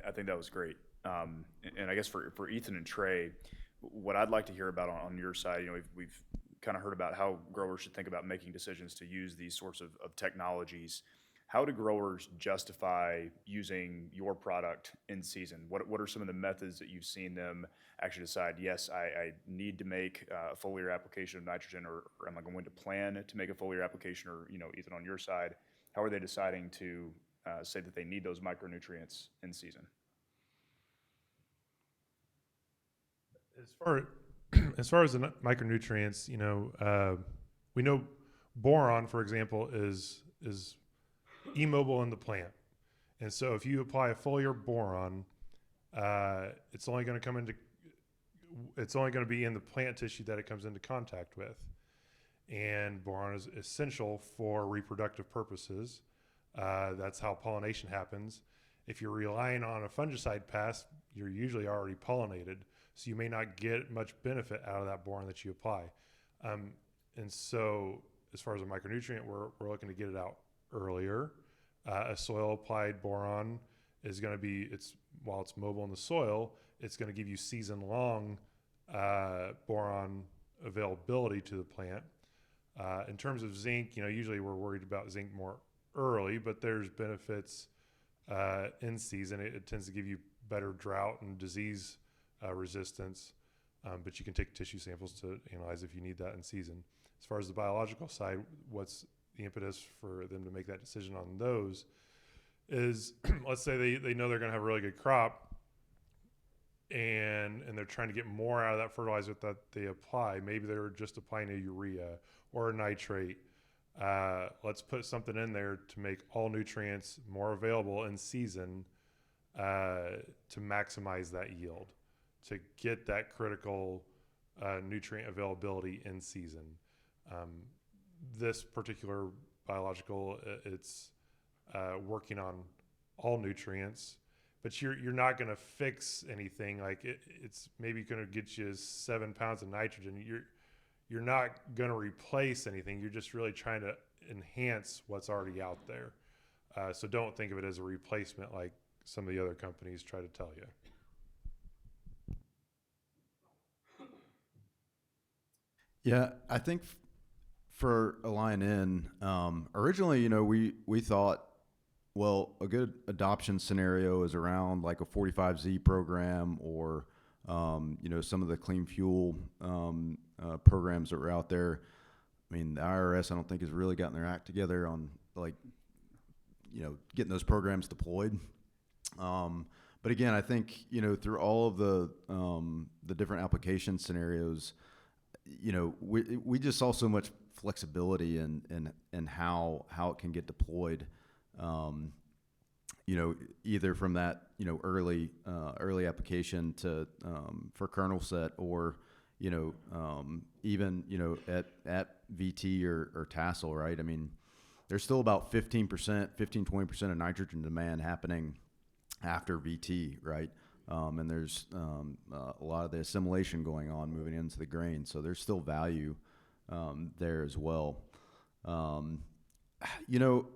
I think that was great. And I guess for Ethan and Trey, what I'd like to hear about on your side, we've kind of heard about how growers should think about making decisions to use these sorts of technologies. How do growers justify using your product in season? What are some of the methods that you've seen them actually decide, yes, I need to make a foliar application of nitrogen, or am I going to plan to make a foliar application? Or, Ethan, on your side, how are they deciding to say that they need those micronutrients in season? As far as the micronutrients, we know boron, for example, is immobile in the plant, and so if you apply a foliar boron, it's only going to be in the plant tissue that it comes into contact with, and boron is essential for reproductive purposes. That's how pollination happens. If you're relying on a fungicide pass, you're usually already pollinated, so you may not get much benefit out of that boron that you apply. And so as far as a micronutrient, we're looking to get it out earlier. A soil applied boron is going to be, while it's mobile in the soil, it's going to give you season long boron availability to the plant. In terms of zinc, usually we're worried about zinc more early, but there's benefits in season. It tends to give you better drought and disease resistance, but you can take tissue samples to analyze if you need that in season. As far as the biological side, what's the impetus for them to make that decision on those is, let's say they know they're going to have a really good crop, and they're trying to get more out of that fertilizer that they apply. Maybe they're just applying a urea or a nitrate. let's put something in there to make all nutrients more available in season to maximize that yield, to get that critical nutrient availability in season. This particular biological, it's working on all nutrients, but you're not going to fix anything. Like it's maybe going to get you 7 pounds of nitrogen. You're not going to replace anything. You're just really trying to enhance what's already out there. So don't think of it as a replacement like some of the other companies try to tell you. Yeah, I think for Align In, originally, you know, we thought, well, a good adoption scenario is around like a 45Z program or, you know, some of the clean fuel programs that were out there. I mean, the IRS, I don't think, has really gotten their act together on, like, you know, getting those programs deployed. But again, I think, you know, through all of the different application scenarios, you know, we just saw so much flexibility in how it can get deployed. You know, either from that, you know, early application to for kernel set, or, you know, even, you know, at VT or tassel, right? I mean, there's still about 20% of nitrogen demand happening after VT, right? And there's a lot of the assimilation going on moving into the grain, so there's still value there as well. You know,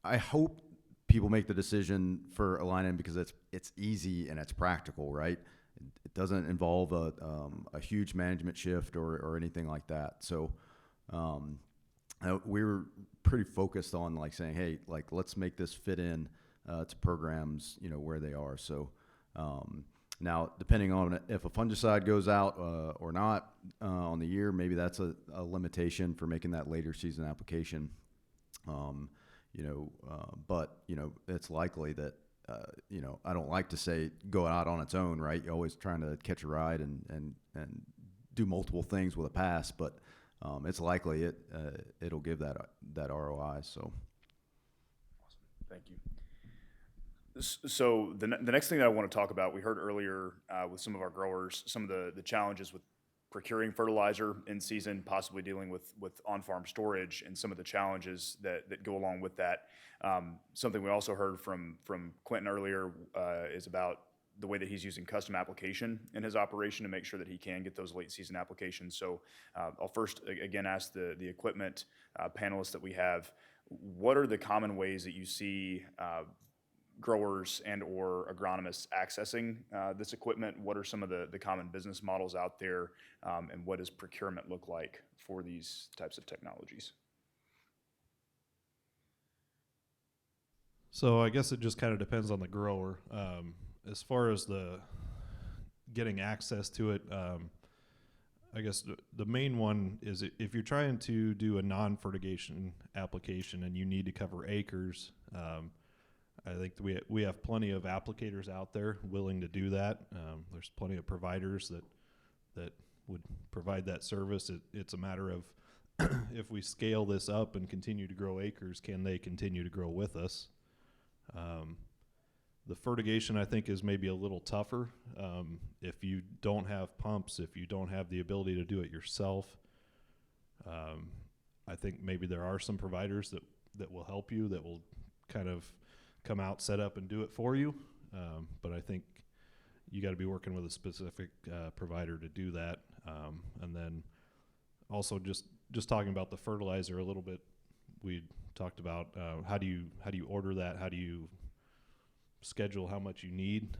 I hope people make the decision for Align In because it's easy and it's practical, right? It doesn't involve a huge management shift or anything like that. So we were pretty focused on like saying, hey, like let's make this fit in to programs, you know, where they are. So now, depending on if a fungicide goes out or not on the year, maybe that's a limitation for making that later season application. You know, but you know, it's likely that you know, I don't like to say go out on its own, right? You're always trying to catch a ride and do multiple things with a pass, but it's likely it'll give that ROI. So, awesome, thank you. So the next thing that I want to talk about, we heard earlier with some of our growers, some of the challenges with procuring fertilizer in season, possibly dealing with on-farm storage, and some of the challenges that go along with that. Something we also heard from Quentin earlier is about the way that he's using custom application in his operation to make sure that he can get those late season applications. So I'll first again ask the equipment panelists that we have, what are the common ways that you see growers and or agronomists accessing this equipment? What are some of the common business models out there, and what does procurement look like for these types of technologies? So I guess it just kind of depends on the grower. As far as the getting access to it, I guess the main one is if you're trying to do a non-fertigation application and you need to cover acres, I think we have plenty of applicators out there willing to do that. There's plenty of providers that would provide that service. It's a matter of if we scale this up and continue to grow acres, can they continue to grow with us? The fertigation, I think, is maybe a little tougher. If you don't have pumps, if you don't have the ability to do it yourself, I think maybe there are some providers that will help you, that will kind of come out, set up, and do it for you. But I think you got to be working with a specific provider to do that. And then also just talking about the fertilizer a little bit, we talked about how do you order that? How do you schedule how much you need?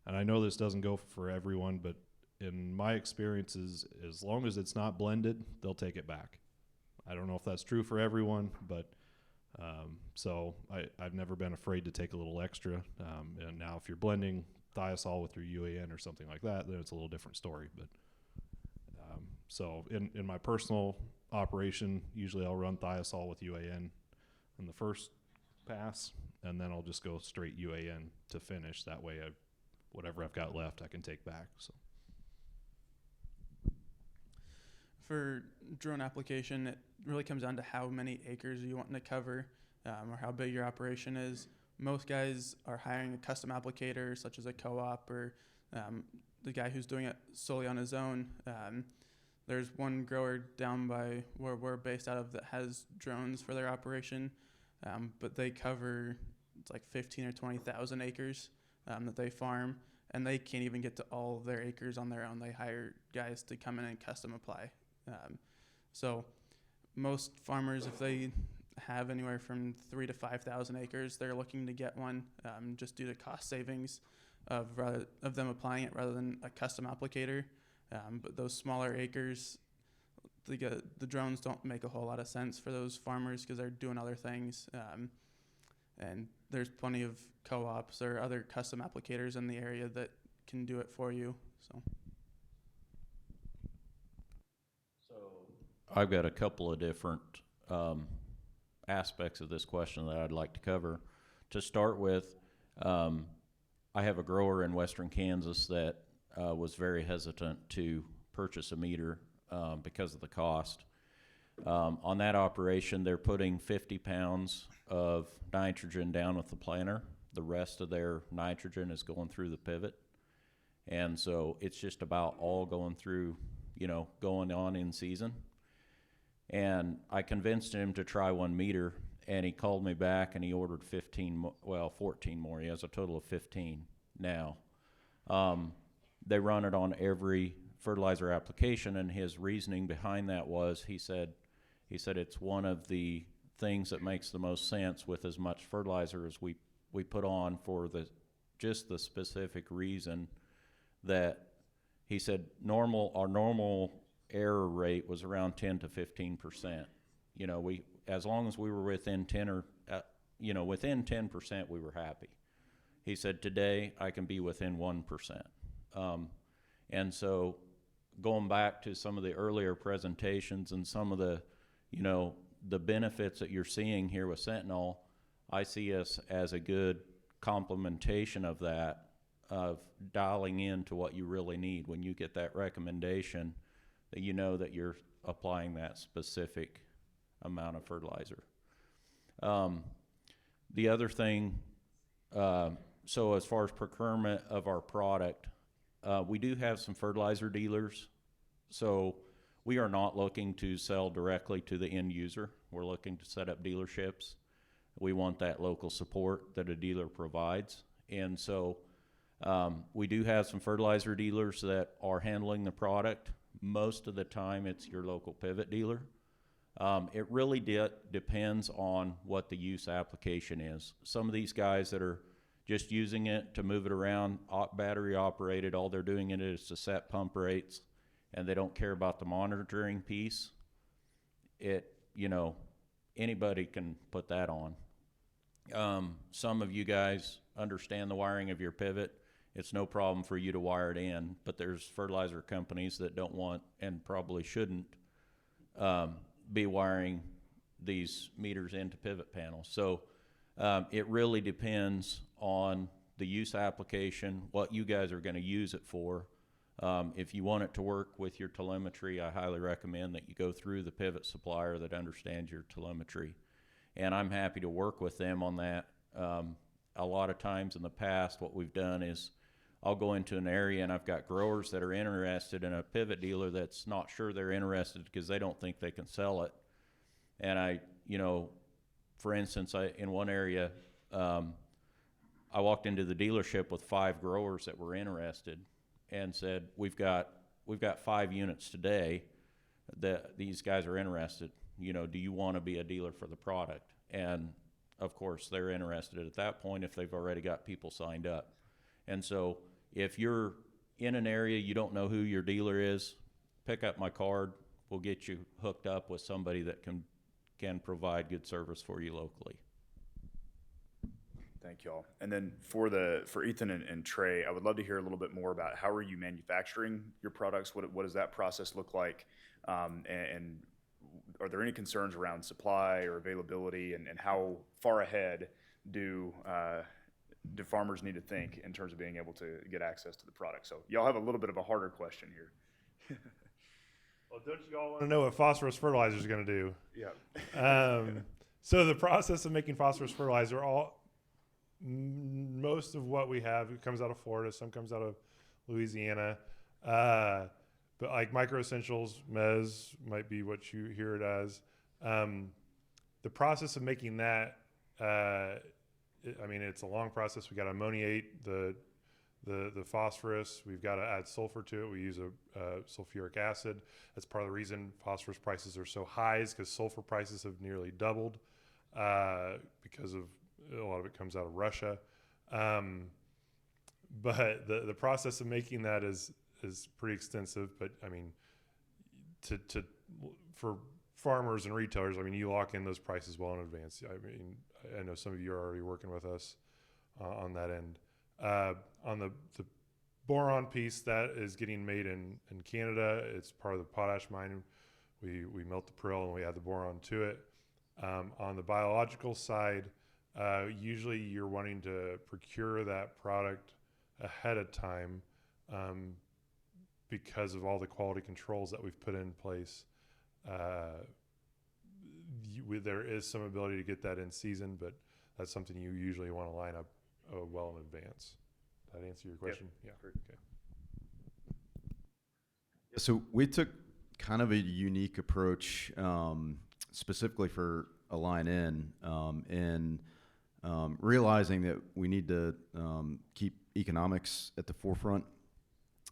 And I know this doesn't go for everyone, but in my experiences, as long as it's not blended, they'll take it back. I don't know if that's true for everyone, but so I've never been afraid to take a little extra. And now if you're blending thiazole with your UAN or something like that, then it's a little different story. But so in my personal operation, usually I'll run thiazole with UAN in the first pass, and then I'll just go straight UAN to finish. That way, whatever I've got left, I can take back. So for drone application, it really comes down to how many acres you want to cover, or how big your operation is. Most guys are hiring a custom applicator, such as a co-op or the guy who's doing it solely on his own. There's one grower down by where we're based out of that has drones for their operation, but they cover it's like 15 or 20,000 acres that they farm, and they can't even get to all of their acres on their own. They hire guys to come in and custom apply. So most farmers, if they have anywhere from 3,000 to 5,000 acres, they're looking to get one just due to cost savings of them applying it rather than a custom applicator. But those smaller acres, the drones don't make a whole lot of sense for those farmers because they're doing other things. And there's plenty of co-ops or other custom applicators in the area that can do it for you. So I've got a couple of different aspects of this question that I'd like to cover. To start with, I have a grower in western Kansas that was very hesitant to purchase a meter because of the cost. On that operation, they're putting 50 pounds of nitrogen down with the planter. The rest of their nitrogen is going through the pivot. And so it's just about all going through, going on in season. And I convinced him to try 1 meter, and he called me back and he ordered 14 more. He has a total of 15 now. They run it on every fertilizer application, and his reasoning behind that was he said it's one of the things that makes the most sense with as much fertilizer as we put on for just the specific reason that he said our normal error rate was around 10 to 15%. As long as we were within 10%, we were happy. He said, today I can be within 1%. And so going back to some of the earlier presentations and some of the benefits that you're seeing here with Sentinel, I see us as a good complementation of that, of dialing in to what you really need when you get that recommendation, that you know that you're applying that specific amount of fertilizer. The other thing, so as far as procurement of our product, we do have some fertilizer dealers. So we are not looking to sell directly to the end user. We're looking to set up dealerships. We want that local support that a dealer provides. And so we do have some fertilizer dealers that are handling the product. Most of the time it's your local pivot dealer. It really depends on what the use application is. Some of these guys that are just using it to move it around, battery operated, all they're doing it is to set pump rates, and they don't care about the monitoring piece. Anybody can put that on. Some of you guys understand the wiring of your pivot. It's no problem for you to wire it in, but there's fertilizer companies that don't want and probably shouldn't be wiring these meters into pivot panels. So it really depends on the use application, what you guys are going to use it for. If you want it to work with your telemetry, I highly recommend that you go through the pivot supplier that understands your telemetry. And I'm happy to work with them on that. A lot of times in the past, what we've done is I'll go into an area and I've got growers that are interested in a pivot dealer that's not sure they're interested because they don't think they can sell it. And for instance, in one area, I walked into the dealership with 5 growers that were interested and said, we've got 5 units today that these guys are interested. Do you want to be a dealer for the product? And of course they're interested at that point if they've already got people signed up. And so if you're in an area, you don't know who your dealer is, pick up my card. We'll get you hooked up with somebody that can provide good service for you locally. Thank y'all. And then for Ethan and Trey, I would love to hear a little bit more about how are you manufacturing your products? What does that process look like? And are there any concerns around supply or availability, and how far ahead do farmers need to think in terms of being able to get access to the product? So y'all have a little bit of a harder question here. Well, don't you all want to know what phosphorus fertilizer is going to do? Yeah. So the process of making phosphorus fertilizer, most of what we have, it comes out of Florida, some comes out of Louisiana. But like Micro Essentials, MES might be what you hear it as. The process of making that, it's a long process. We got to ammoniate the phosphorus. We've got to add sulfur to it. We use a sulfuric acid. That's part of the reason phosphorus prices are so high, is because sulfur prices have nearly doubled because of a lot of it comes out of Russia. But the process of making that is pretty extensive. But I mean, for farmers and retailers, I mean, you lock in those prices well in advance. I mean, I know some of you are already working with us on that end. On the boron piece, that is getting made in Canada. It's part of the potash mine. We melt the prill and we add the boron to it. On the biological side, usually you're wanting to procure that product ahead of time because of all the quality controls that we've put in place. There is some ability to get that in season, but that's something you usually want to line up well in advance. Did that answer your question? Yep. Yeah. Okay. So we took kind of a unique approach, specifically for Align In, in realizing that we need to keep economics at the forefront.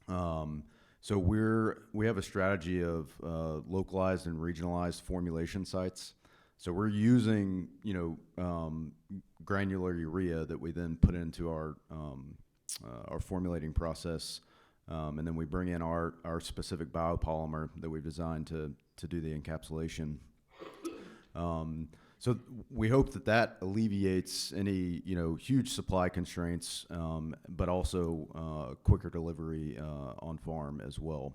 So we have a strategy of localized and regionalized formulation sites. So we're using, granular urea that we then put into our formulating process, and then we bring in our specific biopolymer that we've designed to do the encapsulation. So we hope that alleviates any huge supply constraints, but also quicker delivery on farm as well.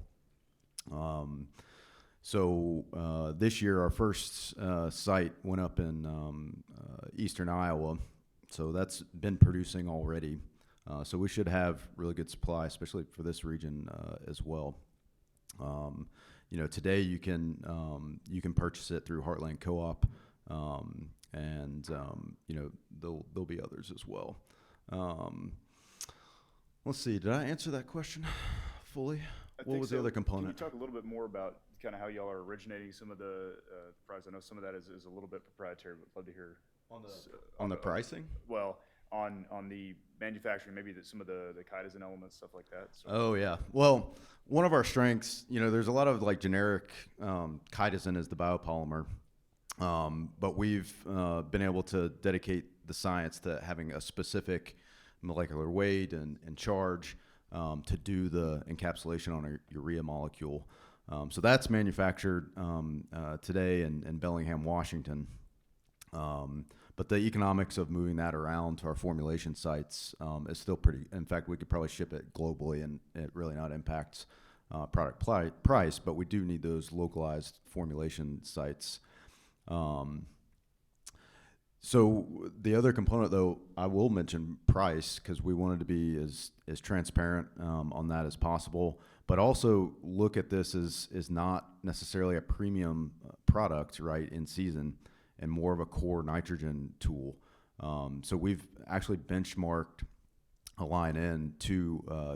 So this year our first site went up in eastern Iowa, so that's been producing already. So we should have really good supply, especially for this region as well. Today you can purchase it through Heartland Co-op, and there'll be others as well. Let's see, did I answer that question fully? What was the other component? Can you talk a little bit more about kind of how y'all are originating some of the price? I know some of that is a little bit proprietary, but I'd love to hear on the pricing. Well, on the manufacturing, maybe some of the chitosan elements, stuff like that. So. Oh yeah. Well, one of our strengths, there's a lot of like generic chitosan as the biopolymer, but we've been able to dedicate the science to having a specific molecular weight and charge to do the encapsulation on a urea molecule. So that's manufactured today in Bellingham, Washington. But the economics of moving that around to our formulation sites is still pretty. In fact, we could probably ship it globally and it really not impacts product price, but we do need those localized formulation sites. So the other component, though, I will mention price because we wanted to be as transparent on that as possible, but also look at this as not necessarily a premium product, right, in season, and more of a core nitrogen tool. So we've actually benchmarked Align In to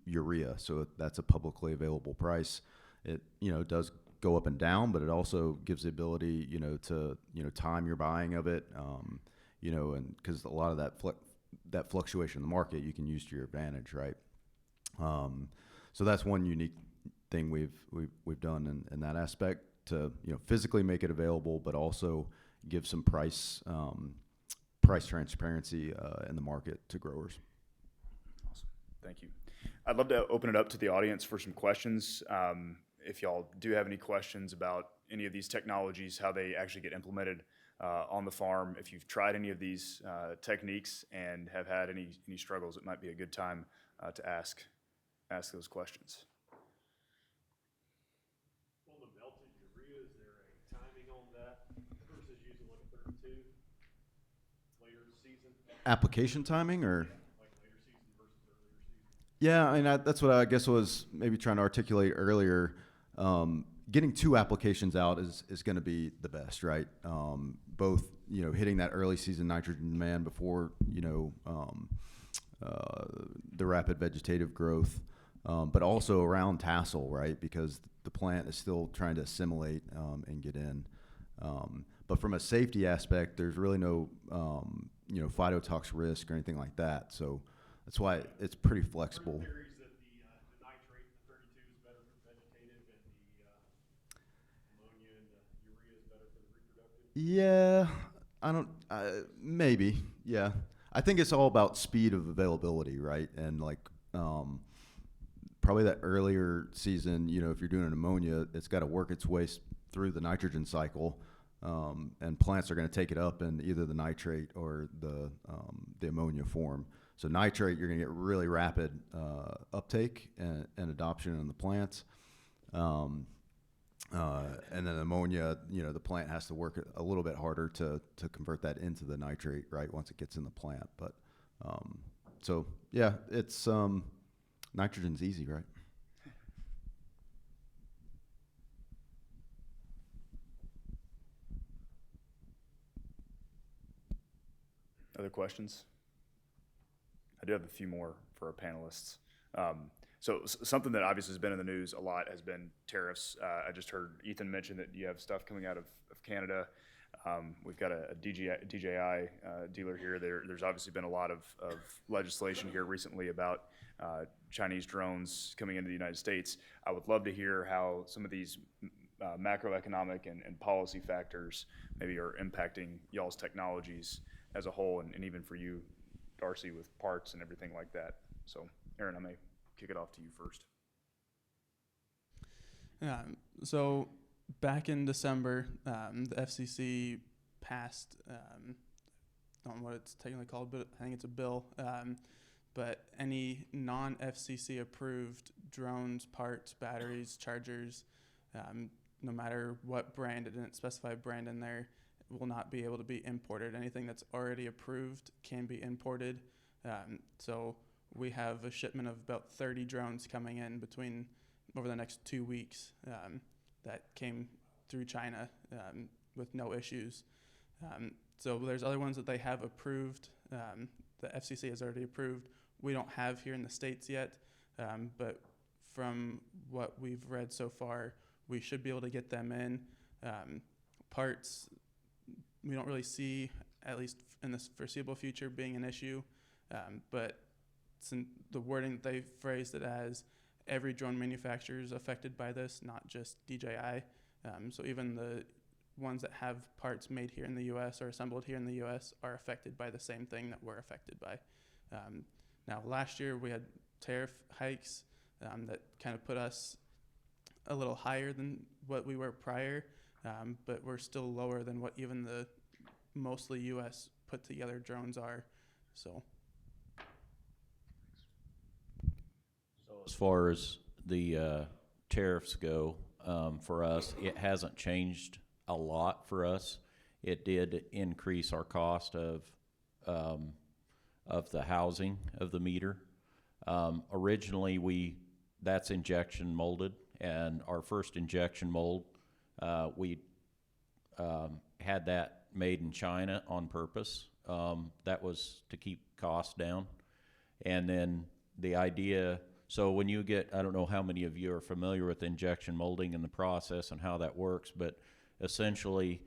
urea, so that's a publicly available price. It does go up and down, but it also gives the ability to time your buying of it, and because a lot of that fluctuation in the market you can use to your advantage, right? So that's one unique thing we've done in that aspect to physically make it available, but also give some price transparency in the market to growers. Awesome. Thank you. I'd love to open it up to the audience for some questions. If y'all do have any questions about any of these technologies, how they actually get implemented on the farm, if you've tried any of these techniques and have had any struggles, it might be a good time to ask those questions. On the melted urea, is there a timing on that versus using like a 32 later season? Application timing or? Yeah, like later season versus earlier season. Yeah, that's what I guess was maybe trying to articulate earlier. getting 2 applications out is going to be the best, right? Both, hitting that early season nitrogen demand before, the rapid vegetative growth, but also around tassel, right? Because the plant is still trying to assimilate and get in. But from a safety aspect, there's really no, phytotox risk or anything like that. So that's why it's pretty flexible. Theories that the nitrate, the 32 is better for vegetative, and the ammonia and the urea is better for the reproductive? Yeah, I don't. Maybe. Yeah, I think it's all about speed of availability, right? And probably that earlier season, if you're doing an ammonia, it's got to work its way through the nitrogen cycle, and plants are going to take it up in either the nitrate or the ammonia form. So nitrate, you're going to get really rapid uptake and adoption in the plants. And then ammonia, the plant has to work a little bit harder to convert that into the nitrate, right, once it gets in the plant. But so yeah, it's nitrogen's easy, right? Other questions? I do have a few more for our panelists. So something that obviously has been in the news a lot has been tariffs. I just heard Ethan mention that you have stuff coming out of Canada. We've got a DJI dealer here. There's obviously been a lot of legislation here recently about Chinese drones coming into the United States. I would love to hear how some of these macroeconomic and policy factors maybe are impacting y'all's technologies as a whole, and even for you, Darcy, with parts and everything like that. So, Aaron, I may kick it off to you first. So back in December, the FCC passed, I don't know what it's technically called, but I think it's a bill. But any non-FCC approved drones, parts, batteries, chargers, no matter what brand, it didn't specify a brand in there, will not be able to be imported. Anything that's already approved can be imported. So we have a shipment of about 30 drones coming in over the next 2 weeks that came through China with no issues. So there's other ones that they have approved. The FCC has already approved. We don't have here in the States yet, but from what we've read so far, we should be able to get them in. Parts, we don't really see, at least in the foreseeable future, being an issue, but the wording that they phrased it as, every drone manufacturer is affected by this, not just DJI. So even the ones that have parts made here in the U.S. or assembled here in the U.S. are affected by the same thing that we're affected by. Now, last year we had tariff hikes that kind of put us a little higher than what we were prior, but we're still lower than what even the mostly U.S. put together drones are. So as far as the tariffs go, for us, it hasn't changed a lot for us. It did increase our cost of the housing of the meter. Originally, that's injection molded, and our first injection mold, we had that made in China on purpose. That was to keep costs down. And then the idea, so when you get, I don't know how many of you are familiar with injection molding and the process and how that works, but essentially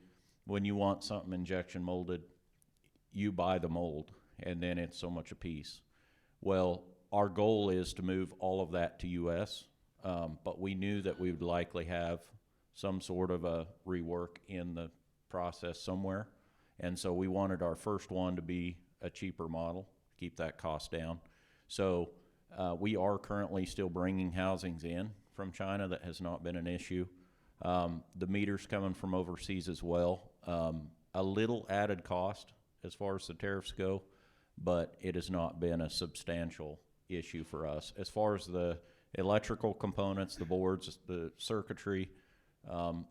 when you want something injection molded, you buy the mold and then it's so much a piece. Well, our goal is to move all of that to US, but we knew that we would likely have some sort of a rework in the process somewhere. And so we wanted our first one to be a cheaper model, keep that cost down. So we are currently still bringing housings in from China. That has not been an issue. The meters coming from overseas as well. A little added cost as far as the tariffs go, but it has not been a substantial issue for us. As far as the electrical components, the boards, the circuitry,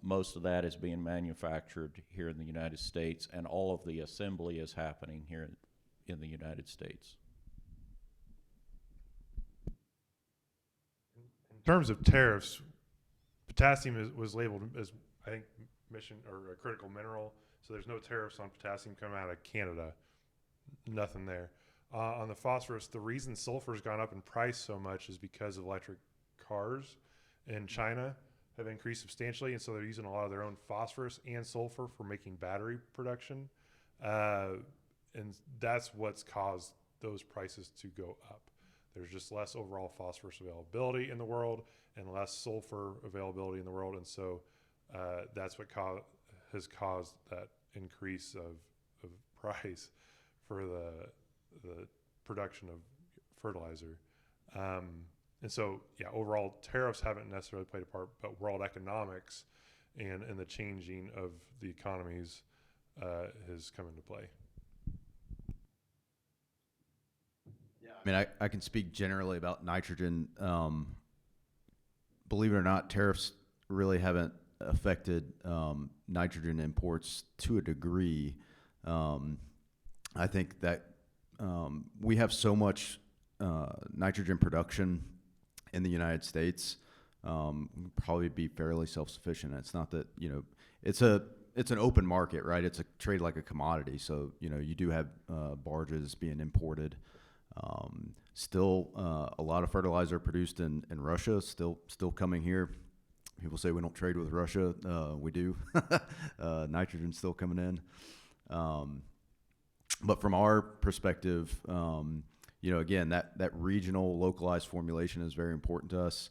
most of that is being manufactured here in the United States, and all of the assembly is happening here in the United States. In terms of tariffs, potassium was labeled as, I think, mission or a critical mineral. So there's no tariffs on potassium coming out of Canada. Nothing there. On the phosphorus, the reason sulfur's gone up in price so much is because of electric cars in China have increased substantially, and so they're using a lot of their own phosphorus and sulfur for making battery production, and that's what's caused those prices to go up. There's just less overall phosphorus availability in the world and less sulfur availability in the world, and so that's what has caused that increase of price for the production of fertilizer. And so, yeah, overall tariffs haven't necessarily played a part, but world economics and the changing of the economies has come into play. Yeah, I mean, I can speak generally about nitrogen. Believe it or not, tariffs really haven't affected nitrogen imports to a degree. I think that we have so much nitrogen production in the United States, we'd probably be fairly self-sufficient. It's not that, it's an open market, right? It's a trade like a commodity. So, you do have barges being imported. Still, a lot of fertilizer produced in Russia, still coming here. People say we don't trade with Russia. We do. Nitrogen's still coming in. But from our perspective, again, that regional localized formulation is very important to us.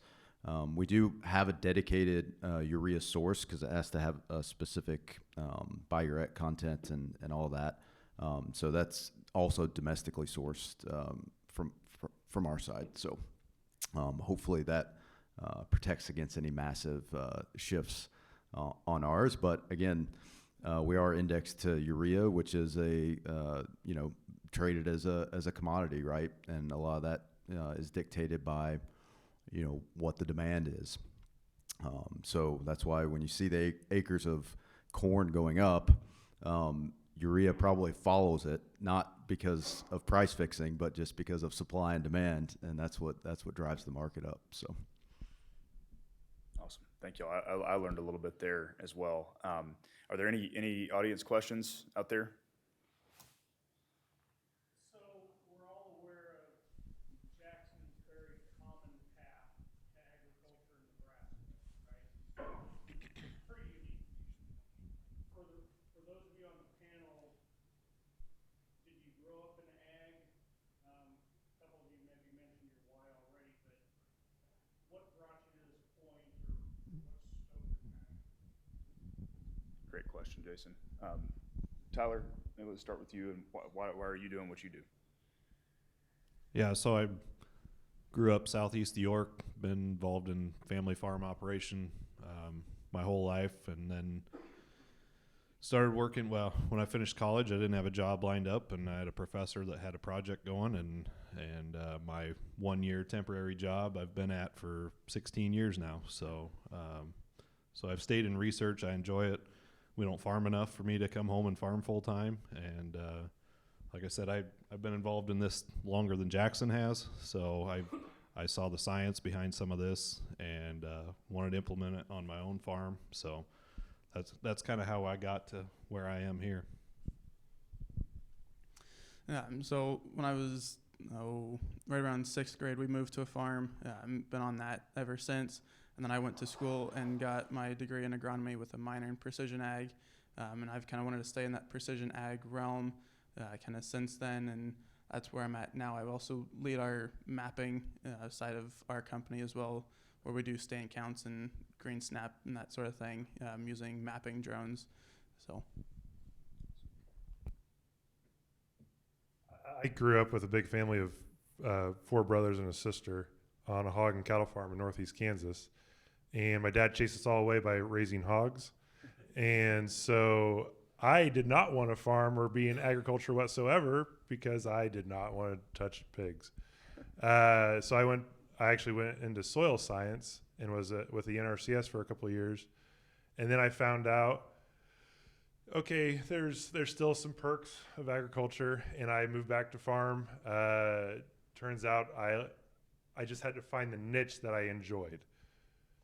We do have a dedicated urea source because it has to have a specific biuret content and all that. So that's also domestically sourced from our side. So hopefully that protects against any massive shifts on ours. But again, we are indexed to urea, which is traded as a commodity, right? And a lot of that is dictated by, what the demand is. So that's why when you see the acres of corn going up, urea probably follows it, not because of price fixing, but just because of supply and demand, and that's what drives the market up. So. Awesome, thank you. I learned a little bit there as well. Are there any audience questions out there? So we're all aware of Jackson's very common path to agriculture in Nebraska, right? Pretty unique. For those of you on the panel, did you grow up in ag? A couple of you maybe mentioned your why already, but what brought you to this point, or what stoked your passion? Great question, Jason. Tyler, maybe let's start with you. And why are you doing what you do? Yeah, so I grew up southeast of York, been involved in family farm operation my whole life, and then started working. Well, when I finished college, I didn't have a job lined up, and I had a professor that had a project going, and my 1-year temporary job I've been at for 16 years now. So I've stayed in research. I enjoy it. We don't farm enough for me to come home and farm full time, and like I said, I've been involved in this longer than Jackson has. So I saw the science behind some of this and wanted to implement it on my own farm. So that's kind of how I got to where I am here. Yeah, so when I was right around 6th grade, we moved to a farm. I've been on that ever since. And then I went to school and got my degree in agronomy with a minor in precision ag. And I've kind of wanted to stay in that precision ag realm kind of since then. And that's where I'm at now. I also lead our mapping side of our company as well, where we do stand counts and green snap and that sort of thing using mapping drones. So. I grew up with a big family of 4 brothers and a sister on a hog and cattle farm in northeast Kansas. And my dad chased us all away by raising hogs. And so I did not want to farm or be in agriculture whatsoever because I did not want to touch pigs. So I actually went into soil science and was with the NRCS for a couple of years. And then I found out, okay, there's still some perks of agriculture, and I moved back to farm. Turns out I just had to find the niche that I enjoyed.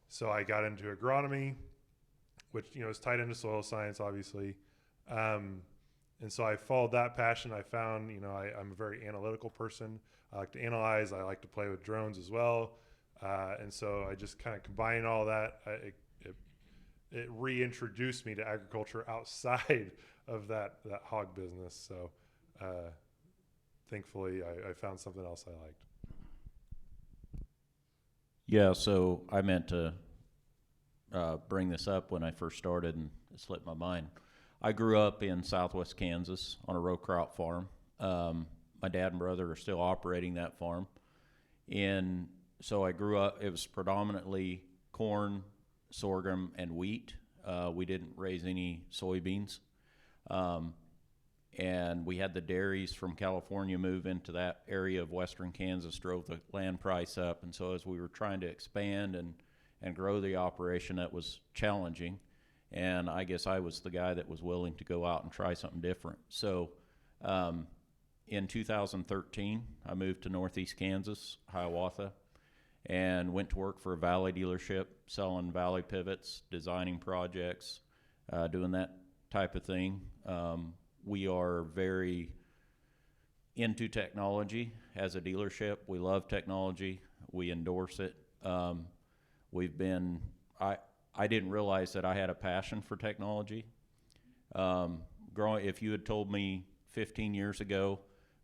So I got into agronomy, which, you know, is tied into soil science, obviously. And so I followed that passion. I found, you know, I'm a very analytical person. I like to analyze. I like to play with drones as well. And so I just kind of combined all that. It reintroduced me to agriculture outside of that hog business. So thankfully, I found something else I liked. Yeah, so I meant to bring this up when I first started, and it slipped my mind. I grew up in southwest Kansas on a row crop farm. My dad and brother are still operating that farm. And so I grew up, it was predominantly corn, sorghum, and wheat. We didn't raise any soybeans. And we had the dairies from California move into that area of western Kansas, drove the land price up. And so as we were trying to expand and grow the operation, that was challenging. And I guess I was the guy that was willing to go out and try something different. So in 2013, I moved to northeast Kansas, Hiawatha, and went to work for a Valley dealership, selling Valley pivots, designing projects, doing that type of thing. We are very into technology as a dealership. We love technology. We endorse it. I didn't realize that I had a passion for technology. If you had told me 15 years ago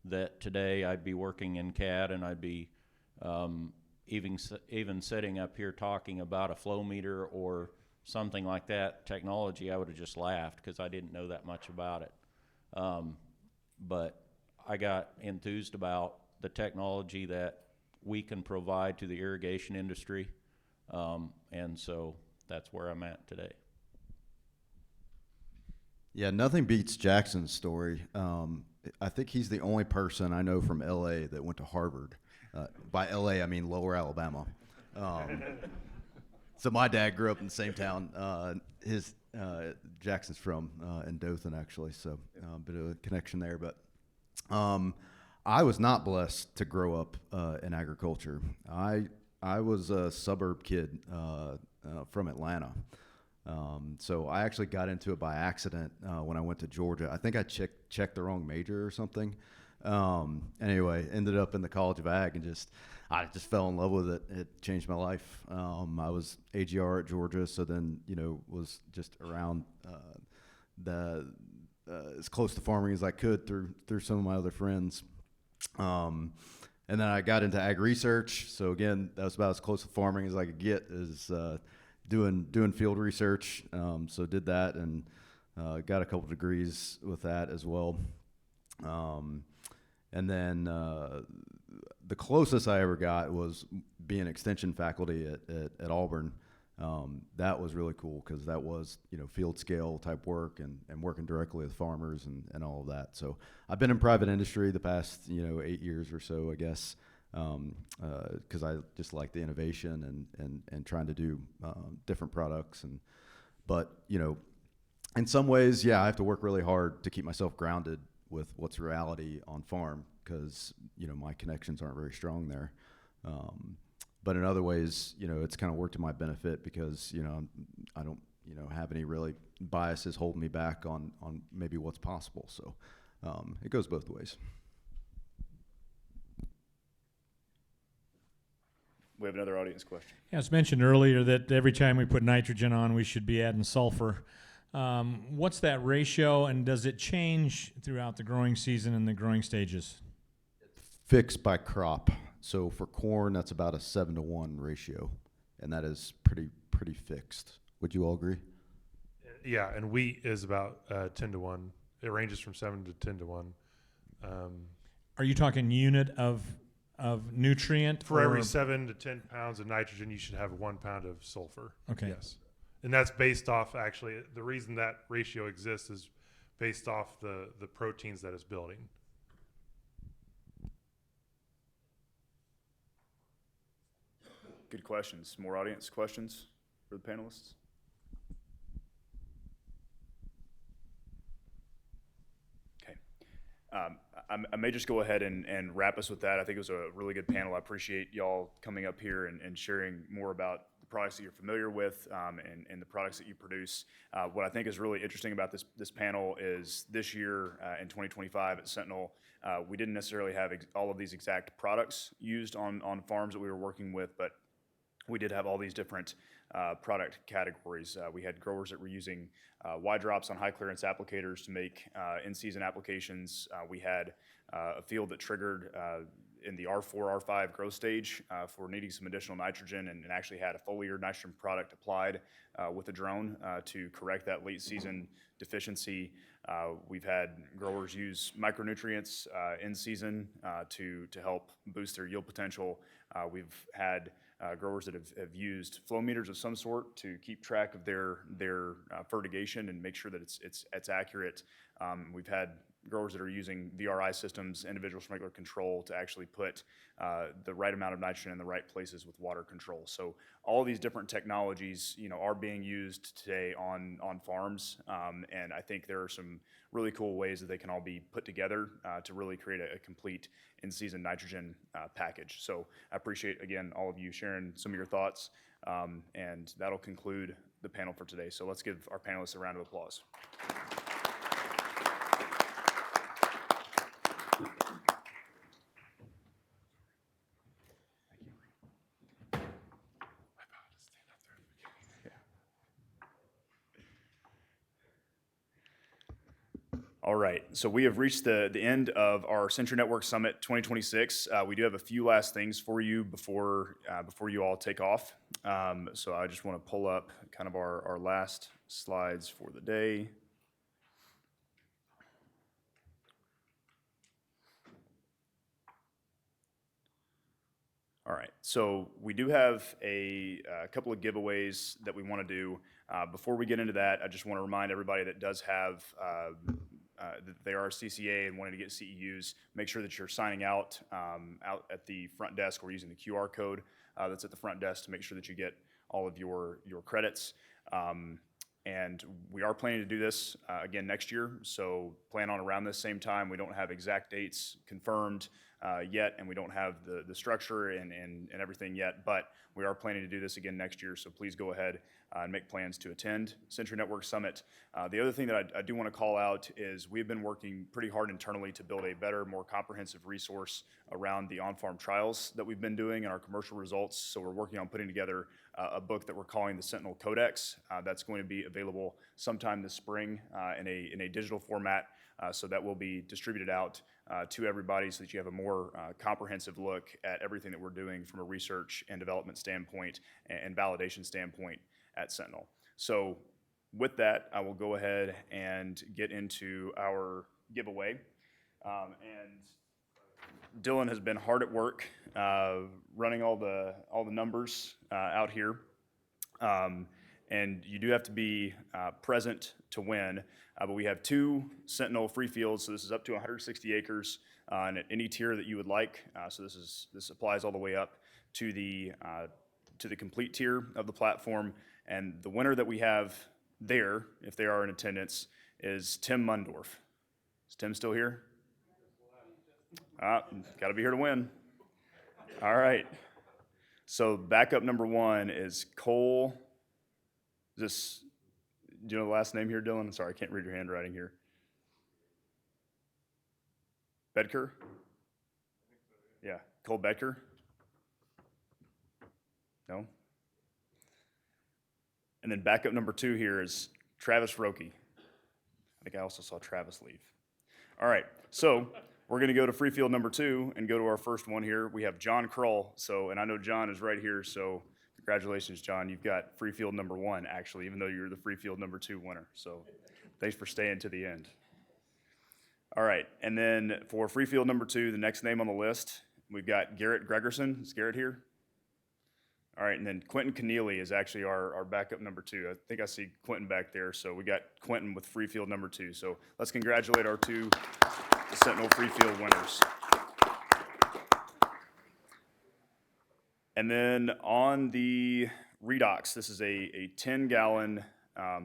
that today I'd be working in CAD and I'd be even sitting up here talking about a flow meter or something like that, technology, I would have just laughed because I didn't know that much about it. But I got enthused about the technology that we can provide to the irrigation industry, and so that's where I'm at today. Yeah, nothing beats Jackson's story. I think he's the only person I know from LA that went to Harvard. By LA, I mean Lower Alabama. So my dad grew up in the same town. Jackson's from in Dothan, actually, so a bit of a connection there. But I was not blessed to grow up in agriculture. I was a suburb kid from Atlanta. So I actually got into it by accident when I went to Georgia. I think I checked the wrong major or something. Anyway, ended up in the College of Ag and I just fell in love with it. It changed my life. I was AGR at Georgia, so then, was just around as close to farming as I could through some of my other friends. And then I got into ag research. So again, that was about as close to farming as I could get, is doing field research. So did that and got a couple degrees with that as well. And then the closest I ever got was being extension faculty at Auburn. That was really cool because that was, field scale type work and working directly with farmers and all of that. So I've been in private industry the past, 8 years or so, I guess, because I just like the innovation and trying to do different products. But in some ways, yeah, I have to work really hard to keep myself grounded with what's reality on farm because, my connections aren't very strong there. But in other ways, it's kind of worked to my benefit because, I don't, have any really biases holding me back on maybe what's possible. So it goes both ways. We have another audience question. Yeah, it's mentioned earlier that every time we put nitrogen on, we should be adding sulfur. What's that ratio, and does it change throughout the growing season and the growing stages? Fixed by crop. So for corn, that's about a 7-to-1 ratio, and that is pretty fixed. Would you all agree? Yeah, and wheat is about 10-to-1. It ranges from 7 to 10-to-1. Are you talking unit of nutrient? For every 7 to 10 pounds of nitrogen, you should have 1 pound of sulfur. Okay. Yes. And that's based off, actually, the reason that ratio exists is based off the proteins that it's building. Good questions. More audience questions for the panelists? Okay. I may just go ahead and wrap us with that. I think it was a really good panel. I appreciate y'all coming up here and sharing more about the products that you're familiar with and the products that you produce. What I think is really interesting about this panel is this year in 2025 at Sentinel, we didn't necessarily have all of these exact products used on farms that we were working with, but we did have all these different product categories. We had growers that were using wide drops on high clearance applicators to make in-season applications. We had a field that triggered in the R4, R5 growth stage for needing some additional nitrogen and actually had a foliar nitrogen product applied with a drone to correct that late season deficiency. We've had growers use micronutrients in season to help boost their yield potential. We've had growers that have used flow meters of some sort to keep track of their fertigation and make sure that it's accurate. We've had growers that are using VRI systems, individual sprinkler control, to actually put the right amount of nitrogen in the right places with water control. So all these different technologies, are being used today on farms, and I think there are some really cool ways that they can all be put together to really create a complete in-season nitrogen package. So I appreciate, again, all of you sharing some of your thoughts, and that'll conclude the panel for today. So let's give our panelists a round of applause. All right, so we have reached the end of our Sentry Network Summit 2026. We do have a few last things for you before you all take off. So I just want to pull up kind of our last slides for the day. All right, so we do have a couple of giveaways that we want to do. Before we get into that, I just want to remind everybody that does have that they are a CCA and wanting to get CEUs, make sure that you're signing out at the front desk or using the QR code that's at the front desk to make sure that you get all of your credits. And we are planning to do this again next year, so plan on around this same time. We don't have exact dates confirmed yet, and we don't have the structure and everything yet, but we are planning to do this again next year, so please go ahead and make plans to attend Sentry Network Summit. The other thing that I do want to call out is we've been working pretty hard internally to build a better, more comprehensive resource around the on-farm trials that we've been doing and our commercial results. So we're working on putting together a book that we're calling the Sentinel Codex. That's going to be available sometime this spring in a digital format. So that will be distributed out to everybody so that you have a more comprehensive look at everything that we're doing from a research and development standpoint and validation standpoint at Sentinel. So with that, I will go ahead and get into our giveaway. And Dylan has been hard at work running all the numbers out here. And you do have to be present to win. But we have 2 Sentinel free fields, so this is up to 160 acres and at any tier that you would like. So this applies all the way up to the complete tier of the platform. And the winner that we have there, if they are in attendance, is Tim Mundorf. Is Tim still here? Got to be here to win. All right. So backup number 1 is Cole. Do you know the last name here, Dylan? Sorry, I can't read your handwriting here. Bedker? Yeah, Cole Bedker? No? And then backup number 2 here is Travis Roque. I think I also saw Travis leave. All right, so we're going to go to free field number 2 and go to our first one here. We have John Krull. And I know John is right here, so congratulations, John. You've got free field number 1, actually, even though you're the free field number 2 winner. So thanks for staying to the end. All right, and then for free field number 2, the next name on the list, we've got Garrett Gregerson. Is Garrett here? All right, and then Quentin Keneally is actually our backup number 2. I think I see Quentin back there, so we got Quentin with free field number 2. So let's congratulate our 2 Sentinel free field winners. And then on the redox, this is a 10-gallon, I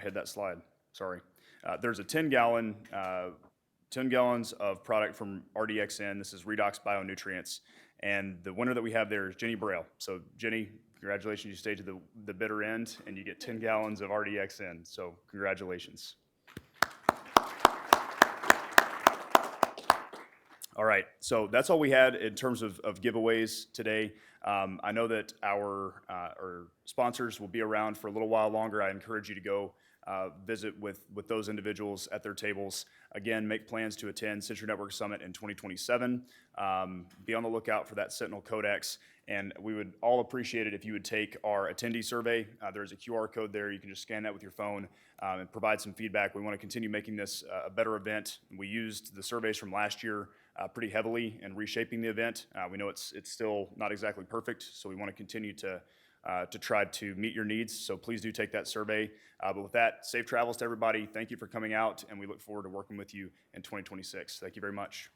had that slide, sorry. There's a 10 gallons of product from RDXN. This is Redox Bionutrients. And the winner that we have there is Jenny Braille. So Jenny, Congratulations, you stayed to the bitter end, and you get 10 gallons of RDXN, so congratulations. All right, so that's all we had in terms of giveaways today. I know that our sponsors will be around for a little while longer. I encourage you to go visit with those individuals at their tables. Again, make plans to attend Sentry Network Summit in 2027. Be on the lookout for that Sentinel Codex, and we would all appreciate it if you would take our attendee survey. There's a QR code there. You can just scan that with your phone and provide some feedback. We want to continue making this a better event. We used the surveys from last year pretty heavily in reshaping the event. We know it's still not exactly perfect, so we want to continue to try to meet your needs. So please do take that survey. But with that, safe travels to everybody. Thank you for coming out, and we look forward to working with you in 2026. Thank you very much.